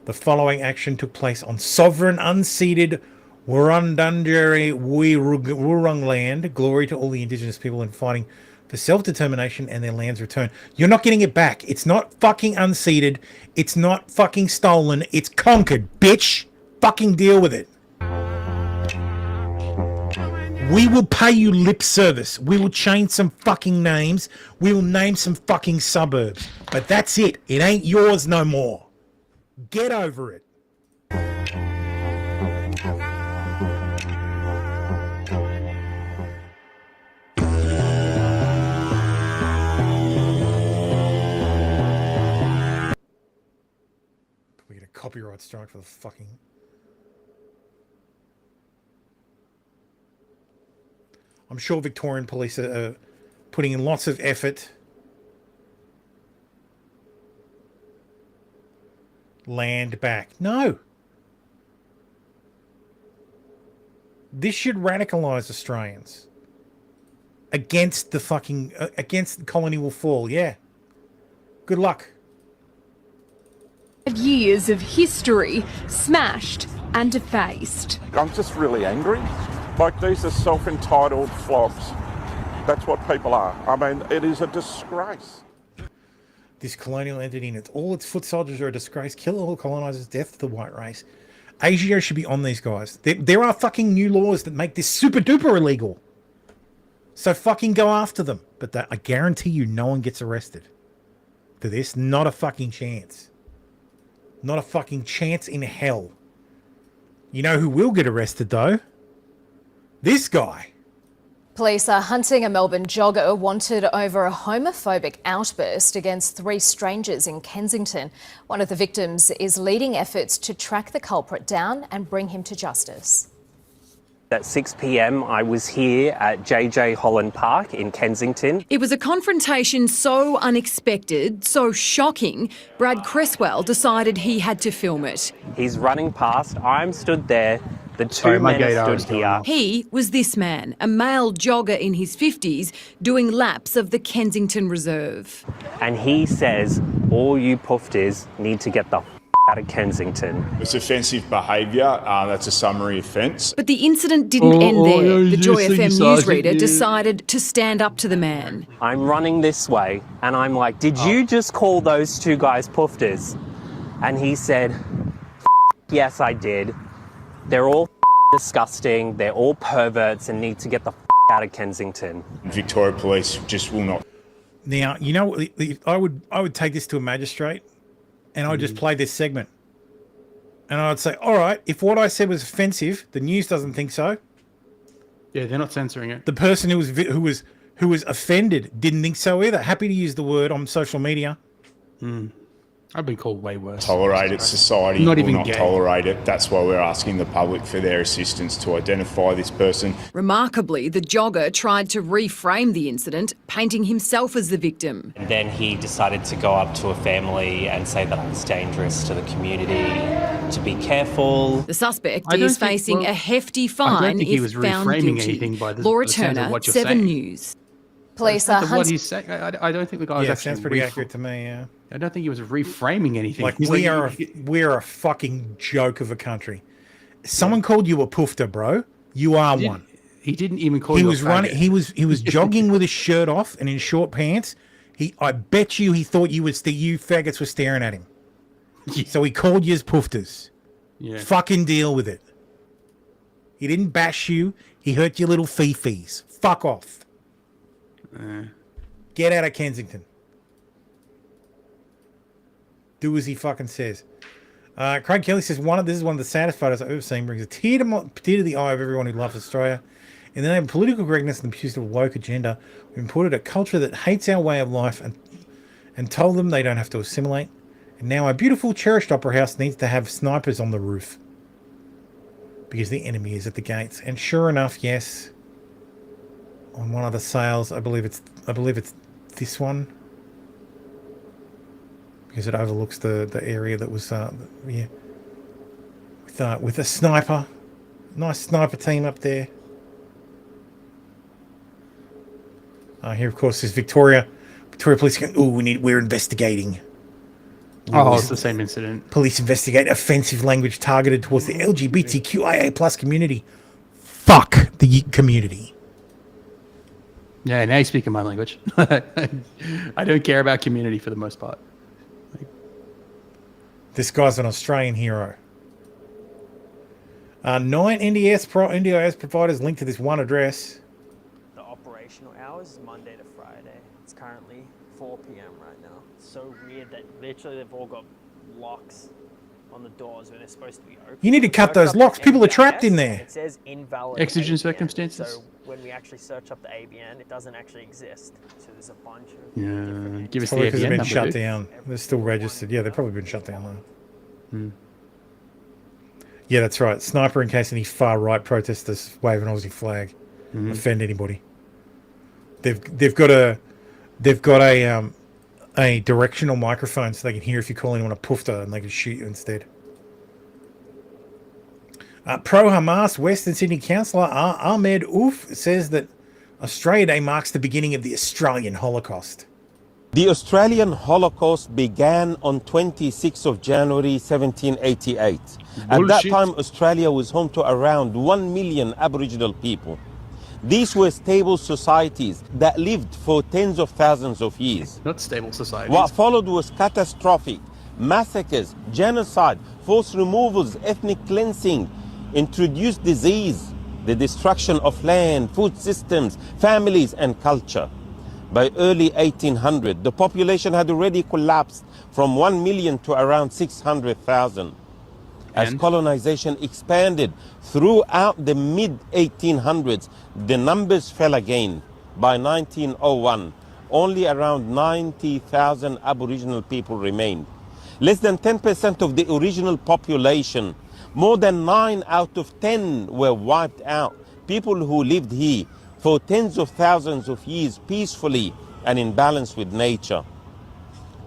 [SPEAKER 10] The following action took place on sovereign unceded Wurundjeri Wurrung land. Glory to all the Indigenous people in fighting for self-determination and their land's return. You're not getting it back. It's not fucking unceded. It's not fucking stolen. It's conquered, bitch. Fucking deal with it. We will pay you lip service. We will change some fucking names. We will name some fucking suburbs. But that's it. It ain't yours no more. Get over it. We get a copyright strike for the fucking... I'm sure Victorian police are putting in lots of effort. Land back. No. This should radicalise Australians. Against the fucking... against the colony will fall, yeah. Good luck.
[SPEAKER 6] Years of history smashed and defaced.
[SPEAKER 8] I'm just really angry. Like, these are self-entitled flops. That's what people are. I mean, it is a disgrace.
[SPEAKER 10] This colonial entity and all its foot soldiers are a disgrace. Kill all colonisers, death to the white race. ASIO should be on these guys. There are fucking new laws that make this super duper illegal. So fucking go after them. But I guarantee you no one gets arrested for this. Not a fucking chance. Not a fucking chance in hell. You know who will get arrested though? This guy.
[SPEAKER 9] Police are hunting a Melbourne jogger wanted over a homophobic outburst against 3 strangers in Kensington. One of the victims is leading efforts to track the culprit down and bring him to justice.
[SPEAKER 20] At 6 p.m, I was here at JJ Holland Park in Kensington.
[SPEAKER 6] It was a confrontation so unexpected, so shocking, Brad Cresswell decided he had to film it.
[SPEAKER 20] He's running past, I'm stood there, the 2 men stood here.
[SPEAKER 6] He was this man, a male jogger in his 50s, doing laps of the Kensington Reserve.
[SPEAKER 20] And he says, all you poofters need to get the out of Kensington.
[SPEAKER 25] It's offensive behaviour. That's a summary offence.
[SPEAKER 6] But the incident didn't end there. The Joy FM newsreader decided to stand up to the man.
[SPEAKER 20] I'm running this way and I'm like, did you just call those 2 guys poofters? And he said, yes, I did. They're all disgusting. They're all perverts and need to get the out of Kensington.
[SPEAKER 25] Victoria Police just will not.
[SPEAKER 10] Now, you know, I would take this to a magistrate and I would just play this segment. And I would say, all right, if what I said was offensive, the news doesn't think so.
[SPEAKER 7] Yeah, they're not censoring it.
[SPEAKER 10] The person who was offended didn't think so either. Happy to use the word on social media.
[SPEAKER 7] I've been called way worse.
[SPEAKER 25] Tolerate it. Society
[SPEAKER 7] Not
[SPEAKER 25] will
[SPEAKER 7] even
[SPEAKER 25] not
[SPEAKER 7] gay.
[SPEAKER 25] tolerate it. That's why we're asking the public for their assistance to identify this person.
[SPEAKER 6] Remarkably, the jogger tried to reframe the incident, painting himself as the victim.
[SPEAKER 20] And then he decided to go up to a family and say that I was dangerous to the community, to be careful.
[SPEAKER 6] The suspect
[SPEAKER 7] I don't
[SPEAKER 6] is
[SPEAKER 7] think-
[SPEAKER 6] facing
[SPEAKER 7] well,
[SPEAKER 6] a hefty
[SPEAKER 7] I don't
[SPEAKER 6] fine
[SPEAKER 7] think he
[SPEAKER 6] if
[SPEAKER 7] was
[SPEAKER 6] found
[SPEAKER 7] reframing
[SPEAKER 6] guilty.
[SPEAKER 7] anything by the
[SPEAKER 6] Laura
[SPEAKER 7] sounds of
[SPEAKER 6] Turner,
[SPEAKER 7] what you're
[SPEAKER 6] 7
[SPEAKER 7] saying.
[SPEAKER 6] News.
[SPEAKER 9] Police are
[SPEAKER 7] What
[SPEAKER 9] hunting.
[SPEAKER 7] he's saying, I don't think the guy was
[SPEAKER 10] Yeah,
[SPEAKER 7] actually
[SPEAKER 10] sounds pretty accurate to me, yeah.
[SPEAKER 7] I don't think he was reframing anything.
[SPEAKER 10] Like,
[SPEAKER 7] He's
[SPEAKER 10] we are a fucking joke of a country. Someone called you a poofter, bro. You are one.
[SPEAKER 7] He didn't even call
[SPEAKER 10] He
[SPEAKER 7] you
[SPEAKER 10] was
[SPEAKER 7] a
[SPEAKER 10] running.
[SPEAKER 7] faggot.
[SPEAKER 10] He was jogging with his shirt off and in short pants. I bet you he thought you faggots were staring at him. So he called you as poofters.
[SPEAKER 7] Yeah.
[SPEAKER 10] Fucking deal with it. He didn't bash you. He hurt your little fifis. Fuck off. Get out of Kensington. Do as he fucking says. Craig Kelly says, this is one of the saddest photos I've ever seen. Brings a tear to the eye of everyone who loves Australia. In the name of political correctness and the pursuit of a woke agenda, we've imported a culture that hates our way of life and told them they don't have to assimilate. And now our beautiful, cherished opera house needs to have snipers on the roof because the enemy is at the gates. And sure enough, yes, on one of the sales, I believe it's this one, because it overlooks the area that was with a sniper, nice sniper team up there. Here, of course, is Victoria Police going, oh, we're investigating.
[SPEAKER 7] Oh, it's the same incident.
[SPEAKER 10] Police investigate offensive language targeted towards the LGBTQIA plus community. Fuck the community.
[SPEAKER 7] Yeah, now you're speaking my language. I don't care about community for the most part.
[SPEAKER 10] This guy's an Australian hero. 9 NDIS providers linked to this one address.
[SPEAKER 2] The operational hours is Monday to Friday. It's currently 4 p.m. right now. It's so weird that literally they've all got locks on the doors when they're supposed to be open.
[SPEAKER 10] You need to cut those locks. People are trapped in there.
[SPEAKER 2] It says invalid.
[SPEAKER 7] Exigent
[SPEAKER 2] ABN.
[SPEAKER 7] circumstances.
[SPEAKER 2] So when we actually search up the ABN, it doesn't actually exist. So there's a bunch of
[SPEAKER 7] Yeah, give us the
[SPEAKER 10] Probably because
[SPEAKER 7] ABN
[SPEAKER 10] they've been
[SPEAKER 7] number,
[SPEAKER 10] shut
[SPEAKER 7] dude.
[SPEAKER 10] down. They're still registered. Yeah, they've probably been shut down though.
[SPEAKER 7] Hmm.
[SPEAKER 10] Yeah, that's right. Sniper in case any far right protesters wave an Aussie flag, offend anybody. They've got a directional microphone so they can hear if you call anyone a poofter and they can shoot you instead. Pro-Hamas Western Sydney councillor Ahmed Oof says that Australia Day marks the beginning of the Australian Holocaust.
[SPEAKER 12] The Australian Holocaust began on 26th of January 1788. At that time, Australia was home to around 1 million Aboriginal people. These were stable societies that lived for tens of thousands of years.
[SPEAKER 7] Not stable societies.
[SPEAKER 12] What followed was catastrophic massacres, genocide, forced removals, ethnic cleansing, introduced disease, the destruction of land, food systems, families, and culture. By early 1800, the population had already collapsed from 1 million to around 600,000. As colonization expanded throughout the mid-1800s, the numbers fell again. By 1901, only around 90,000 Aboriginal people remained. Less than 10% of the original population, more than 9 out of 10 were wiped out. People who lived here for tens of thousands of years peacefully and in balance with nature.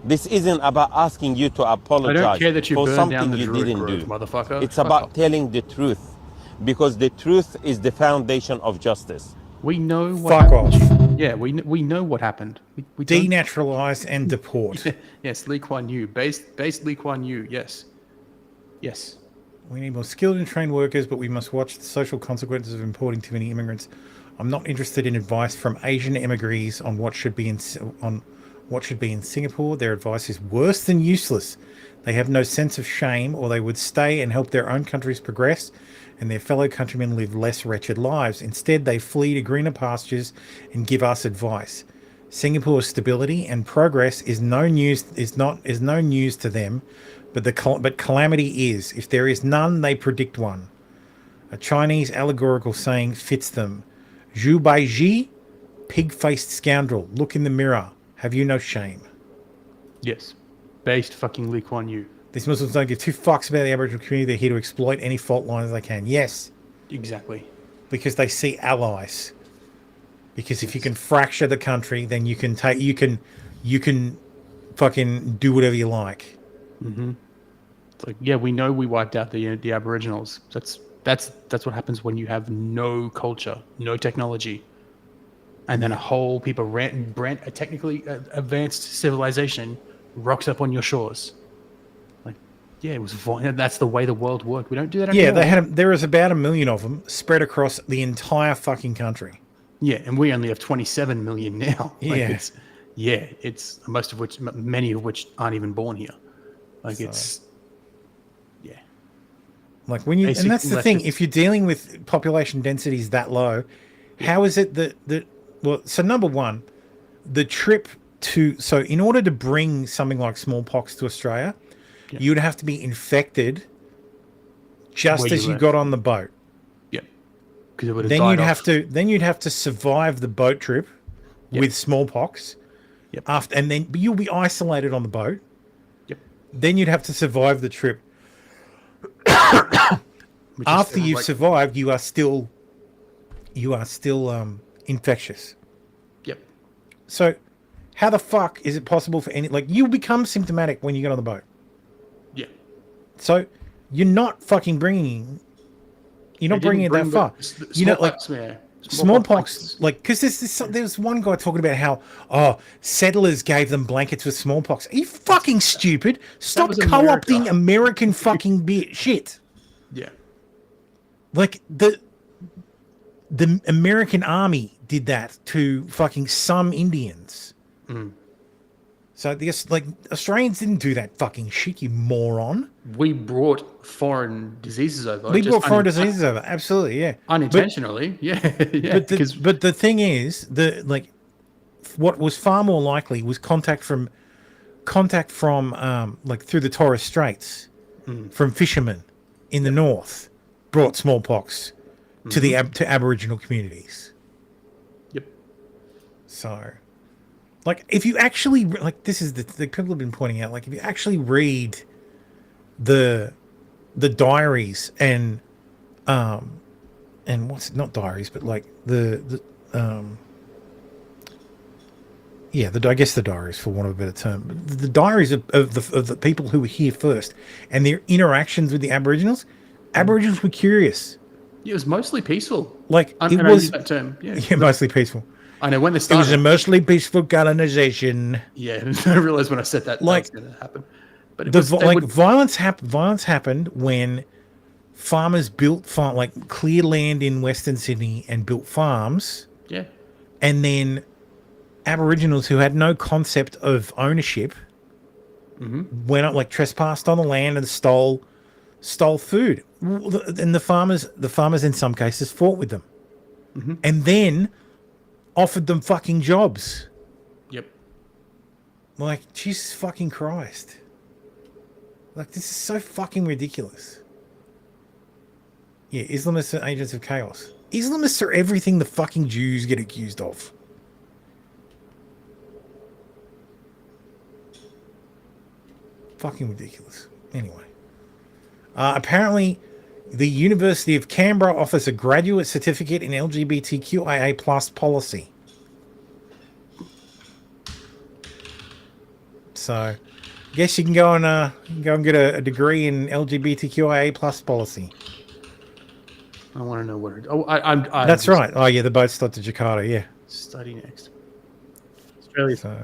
[SPEAKER 12] This isn't about asking you to apologize
[SPEAKER 7] care that you
[SPEAKER 12] for
[SPEAKER 7] burned
[SPEAKER 12] something
[SPEAKER 7] down the
[SPEAKER 12] you
[SPEAKER 7] Druid
[SPEAKER 12] didn't
[SPEAKER 7] grove,
[SPEAKER 12] do.
[SPEAKER 7] motherfucker.
[SPEAKER 12] It's
[SPEAKER 7] Fuck
[SPEAKER 12] about
[SPEAKER 7] off.
[SPEAKER 12] telling the truth, because the truth is the foundation of justice.
[SPEAKER 7] We know what
[SPEAKER 10] Fuck
[SPEAKER 7] happened. Yeah, we know what happened. We don't-
[SPEAKER 10] Denaturalize and deport.
[SPEAKER 7] Yes, Lee Kuan Yew. Based Lee Kuan Yew, yes. Yes.
[SPEAKER 10] We need more skilled and trained workers, but we must watch the social consequences of importing too many immigrants. I'm not interested in advice from Asian emigres on what should be in Singapore. Their advice is worse than useless. They have no sense of shame, or they would stay and help their own countries progress and their fellow countrymen live less wretched lives. Instead, they flee to greener pastures and give us advice. Singapore's stability and progress is no news to them, but calamity is. If there is none, they predict one. A Chinese allegorical saying fits them. Zhu Baiji, pig-faced scoundrel, look in the mirror. Have you no shame?
[SPEAKER 7] Yes. Based fucking Lee Kuan Yew.
[SPEAKER 10] These Muslims don't give two fucks about the Aboriginal community. They're here to exploit any fault lines they can. Yes.
[SPEAKER 7] Exactly.
[SPEAKER 10] Because they see allies. Because if you can fracture the country, then you can fucking do whatever you like.
[SPEAKER 7] Mm-hmm. It's like, yeah, we know we wiped out the Aboriginals. That's what happens when you have no culture, no technology, and then a whole a technically advanced civilization rocks up on your shores. Like, yeah, it was fine. That's the way the world worked. We don't do that anymore.
[SPEAKER 10] Yeah, there was about 1 million of them spread across the entire fucking country.
[SPEAKER 7] Yeah, and we only have 27 million now. Like,
[SPEAKER 10] Yeah.
[SPEAKER 7] it's many of which aren't even born here. Like,
[SPEAKER 10] So-
[SPEAKER 7] it's
[SPEAKER 10] Like when you,
[SPEAKER 7] Basic
[SPEAKER 10] and that's the thing.
[SPEAKER 7] leftist.
[SPEAKER 10] If you're dealing with population densities that low, how is it that well? So number one, the trip so in order to bring something like smallpox to Australia, you'd have to be infected just
[SPEAKER 7] Where
[SPEAKER 10] as
[SPEAKER 7] you
[SPEAKER 10] you got on the boat.
[SPEAKER 7] Yeah, because it would have
[SPEAKER 10] Then
[SPEAKER 7] died
[SPEAKER 10] you'd
[SPEAKER 7] off.
[SPEAKER 10] have to survive the boat trip with smallpox.
[SPEAKER 7] Yep.
[SPEAKER 10] But you'll be isolated on the boat.
[SPEAKER 7] Yep.
[SPEAKER 10] then you'd have to survive the trip. After you've survived, you are still infectious.
[SPEAKER 7] Yep.
[SPEAKER 10] So, how the fuck is it possible for you become symptomatic when you get on the boat?
[SPEAKER 7] Yeah.
[SPEAKER 10] So, you're not fucking bringing. You're not bringing it that far. Smallpox, because there's one guy talking about how settlers gave them blankets with smallpox. Are you fucking stupid? Stop co-opting American fucking shit.
[SPEAKER 7] Yeah.
[SPEAKER 10] Like the American army did that to fucking some Indians.
[SPEAKER 7] Mm.
[SPEAKER 10] So Australians didn't do that fucking shit, you moron.
[SPEAKER 7] We brought foreign diseases over.
[SPEAKER 10] We brought foreign diseases over, absolutely, yeah.
[SPEAKER 7] Unintentionally, yeah.
[SPEAKER 10] But the thing is, what was far more likely was contact from through the Torres Straits, from fishermen in the north, brought smallpox to Aboriginal communities.
[SPEAKER 7] Yep.
[SPEAKER 10] So, if you actually this is the people have been pointing out, if you actually read the diaries and what's not diaries, but I guess the diaries, for want of a better term, the diaries of the people who were here first and their interactions with the Aboriginals. Aboriginals were curious.
[SPEAKER 7] It was mostly peaceful.
[SPEAKER 10] I use that
[SPEAKER 7] term. Yeah,
[SPEAKER 10] mostly peaceful.
[SPEAKER 7] I know when they
[SPEAKER 10] It
[SPEAKER 7] started.
[SPEAKER 10] was a mostly peaceful colonization.
[SPEAKER 7] Yeah, I realized when I said that was going to happen. But
[SPEAKER 10] violence happened when farmers built cleared land in Western Sydney and built farms.
[SPEAKER 7] Yeah.
[SPEAKER 10] And then Aboriginals who had no concept of ownership went up, trespassed on the land and stole food. And the farmers in some cases fought with them. And then offered them fucking jobs.
[SPEAKER 7] Yep.
[SPEAKER 10] Jesus fucking Christ. This is so fucking ridiculous. Yeah, Islamists are agents of chaos. Islamists are everything the fucking Jews get accused of. Fucking ridiculous. Anyway. Apparently, the University of Canberra offers a graduate certificate in LGBTQIA plus policy. So, I guess you can go and get a degree in LGBTQIA plus policy.
[SPEAKER 7] I want to know what.
[SPEAKER 10] That's right. Oh yeah, the boat stopped to Jakarta. Yeah.
[SPEAKER 7] Study next. Australia.
[SPEAKER 10] So,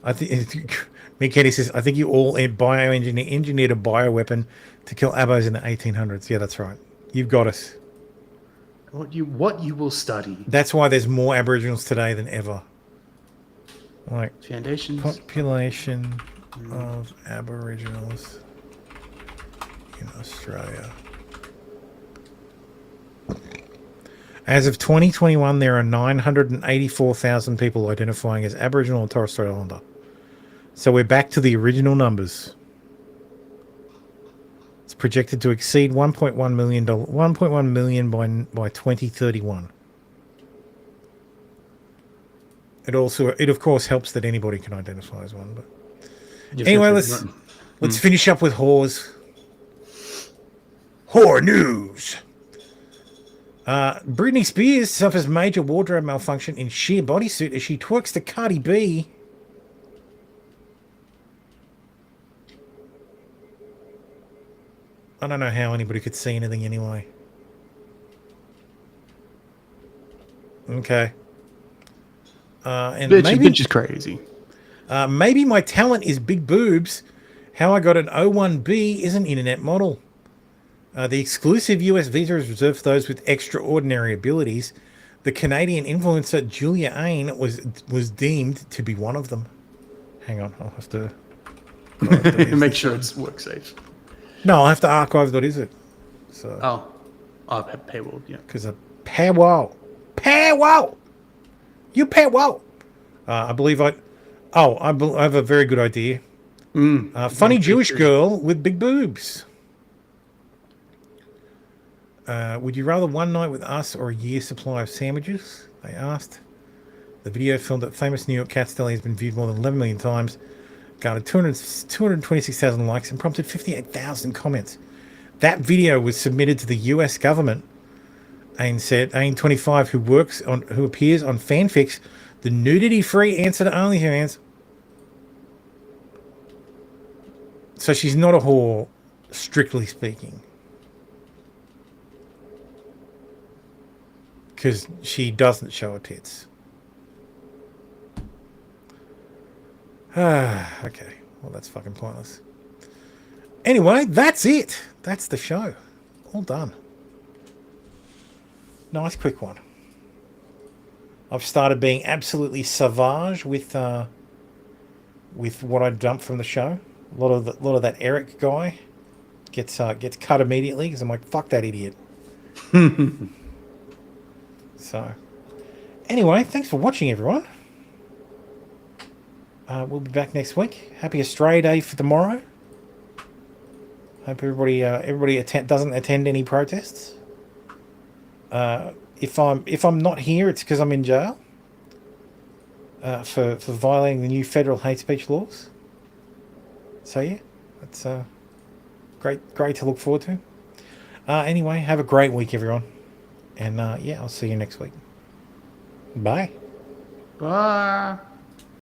[SPEAKER 10] I think Mick Kenny says, I think you all engineered a bioweapon to kill abos in the 1800s. Yeah, that's right. You've got us.
[SPEAKER 7] What you will study.
[SPEAKER 10] That's why there's more Aboriginals today than ever.
[SPEAKER 7] Foundations.
[SPEAKER 10] Population of Aboriginals in Australia. As of 2021, there are 984,000 people identifying as Aboriginal or Torres Strait Islander. So we're back to the original numbers. It's projected to exceed 1.1 million by 2031. It of course helps that anybody can identify as one. But anyway, let's finish up with whores. Whore news. Britney Spears suffers major wardrobe malfunction in sheer bodysuit as she twerks to Cardi B. I don't know how anybody could see anything anyway. Okay. And
[SPEAKER 7] bitch is crazy.
[SPEAKER 10] Maybe my talent is big boobs. How I got an O1B is an internet model. The exclusive US visa is reserved for those with extraordinary abilities. The Canadian influencer Julia Ain was deemed to be one of them. Hang on, I'll have to
[SPEAKER 7] make sure it's work safe.
[SPEAKER 10] No, I'll have to archive.is it. So.
[SPEAKER 7] Paywall, yeah.
[SPEAKER 10] Because paywall. You paywall. I believe I have a very good idea. Funny Jewish girl with big boobs. Would you rather one night with us or a year's supply of sandwiches? They asked. The video filmed at famous New York Cat's Deli has been viewed more than 11 million times. garnered 226,000 likes and prompted 58,000 comments. That video was submitted to the US government. Ain said, Ain25, who appears on Fanfics, the nudity-free answer to OnlyFans. So she's not a whore, strictly speaking. Because she doesn't show her tits. Okay. Well, that's fucking pointless. Anyway, that's it. That's the show. All done. Nice quick one. I've started being absolutely savage with what I dumped from the show. A lot of that Eric guy gets cut immediately because I'm like, fuck that idiot. So, anyway, thanks for watching, everyone. We'll be back next week. Happy Australia Day for tomorrow. Hope everybody doesn't attend any protests. If I'm not here, it's because I'm in jail for violating the new federal hate speech laws. So yeah, that's great to look forward to. Anyway, have a great week, everyone, and yeah, I'll see you next week. Bye.
[SPEAKER 7] Bye.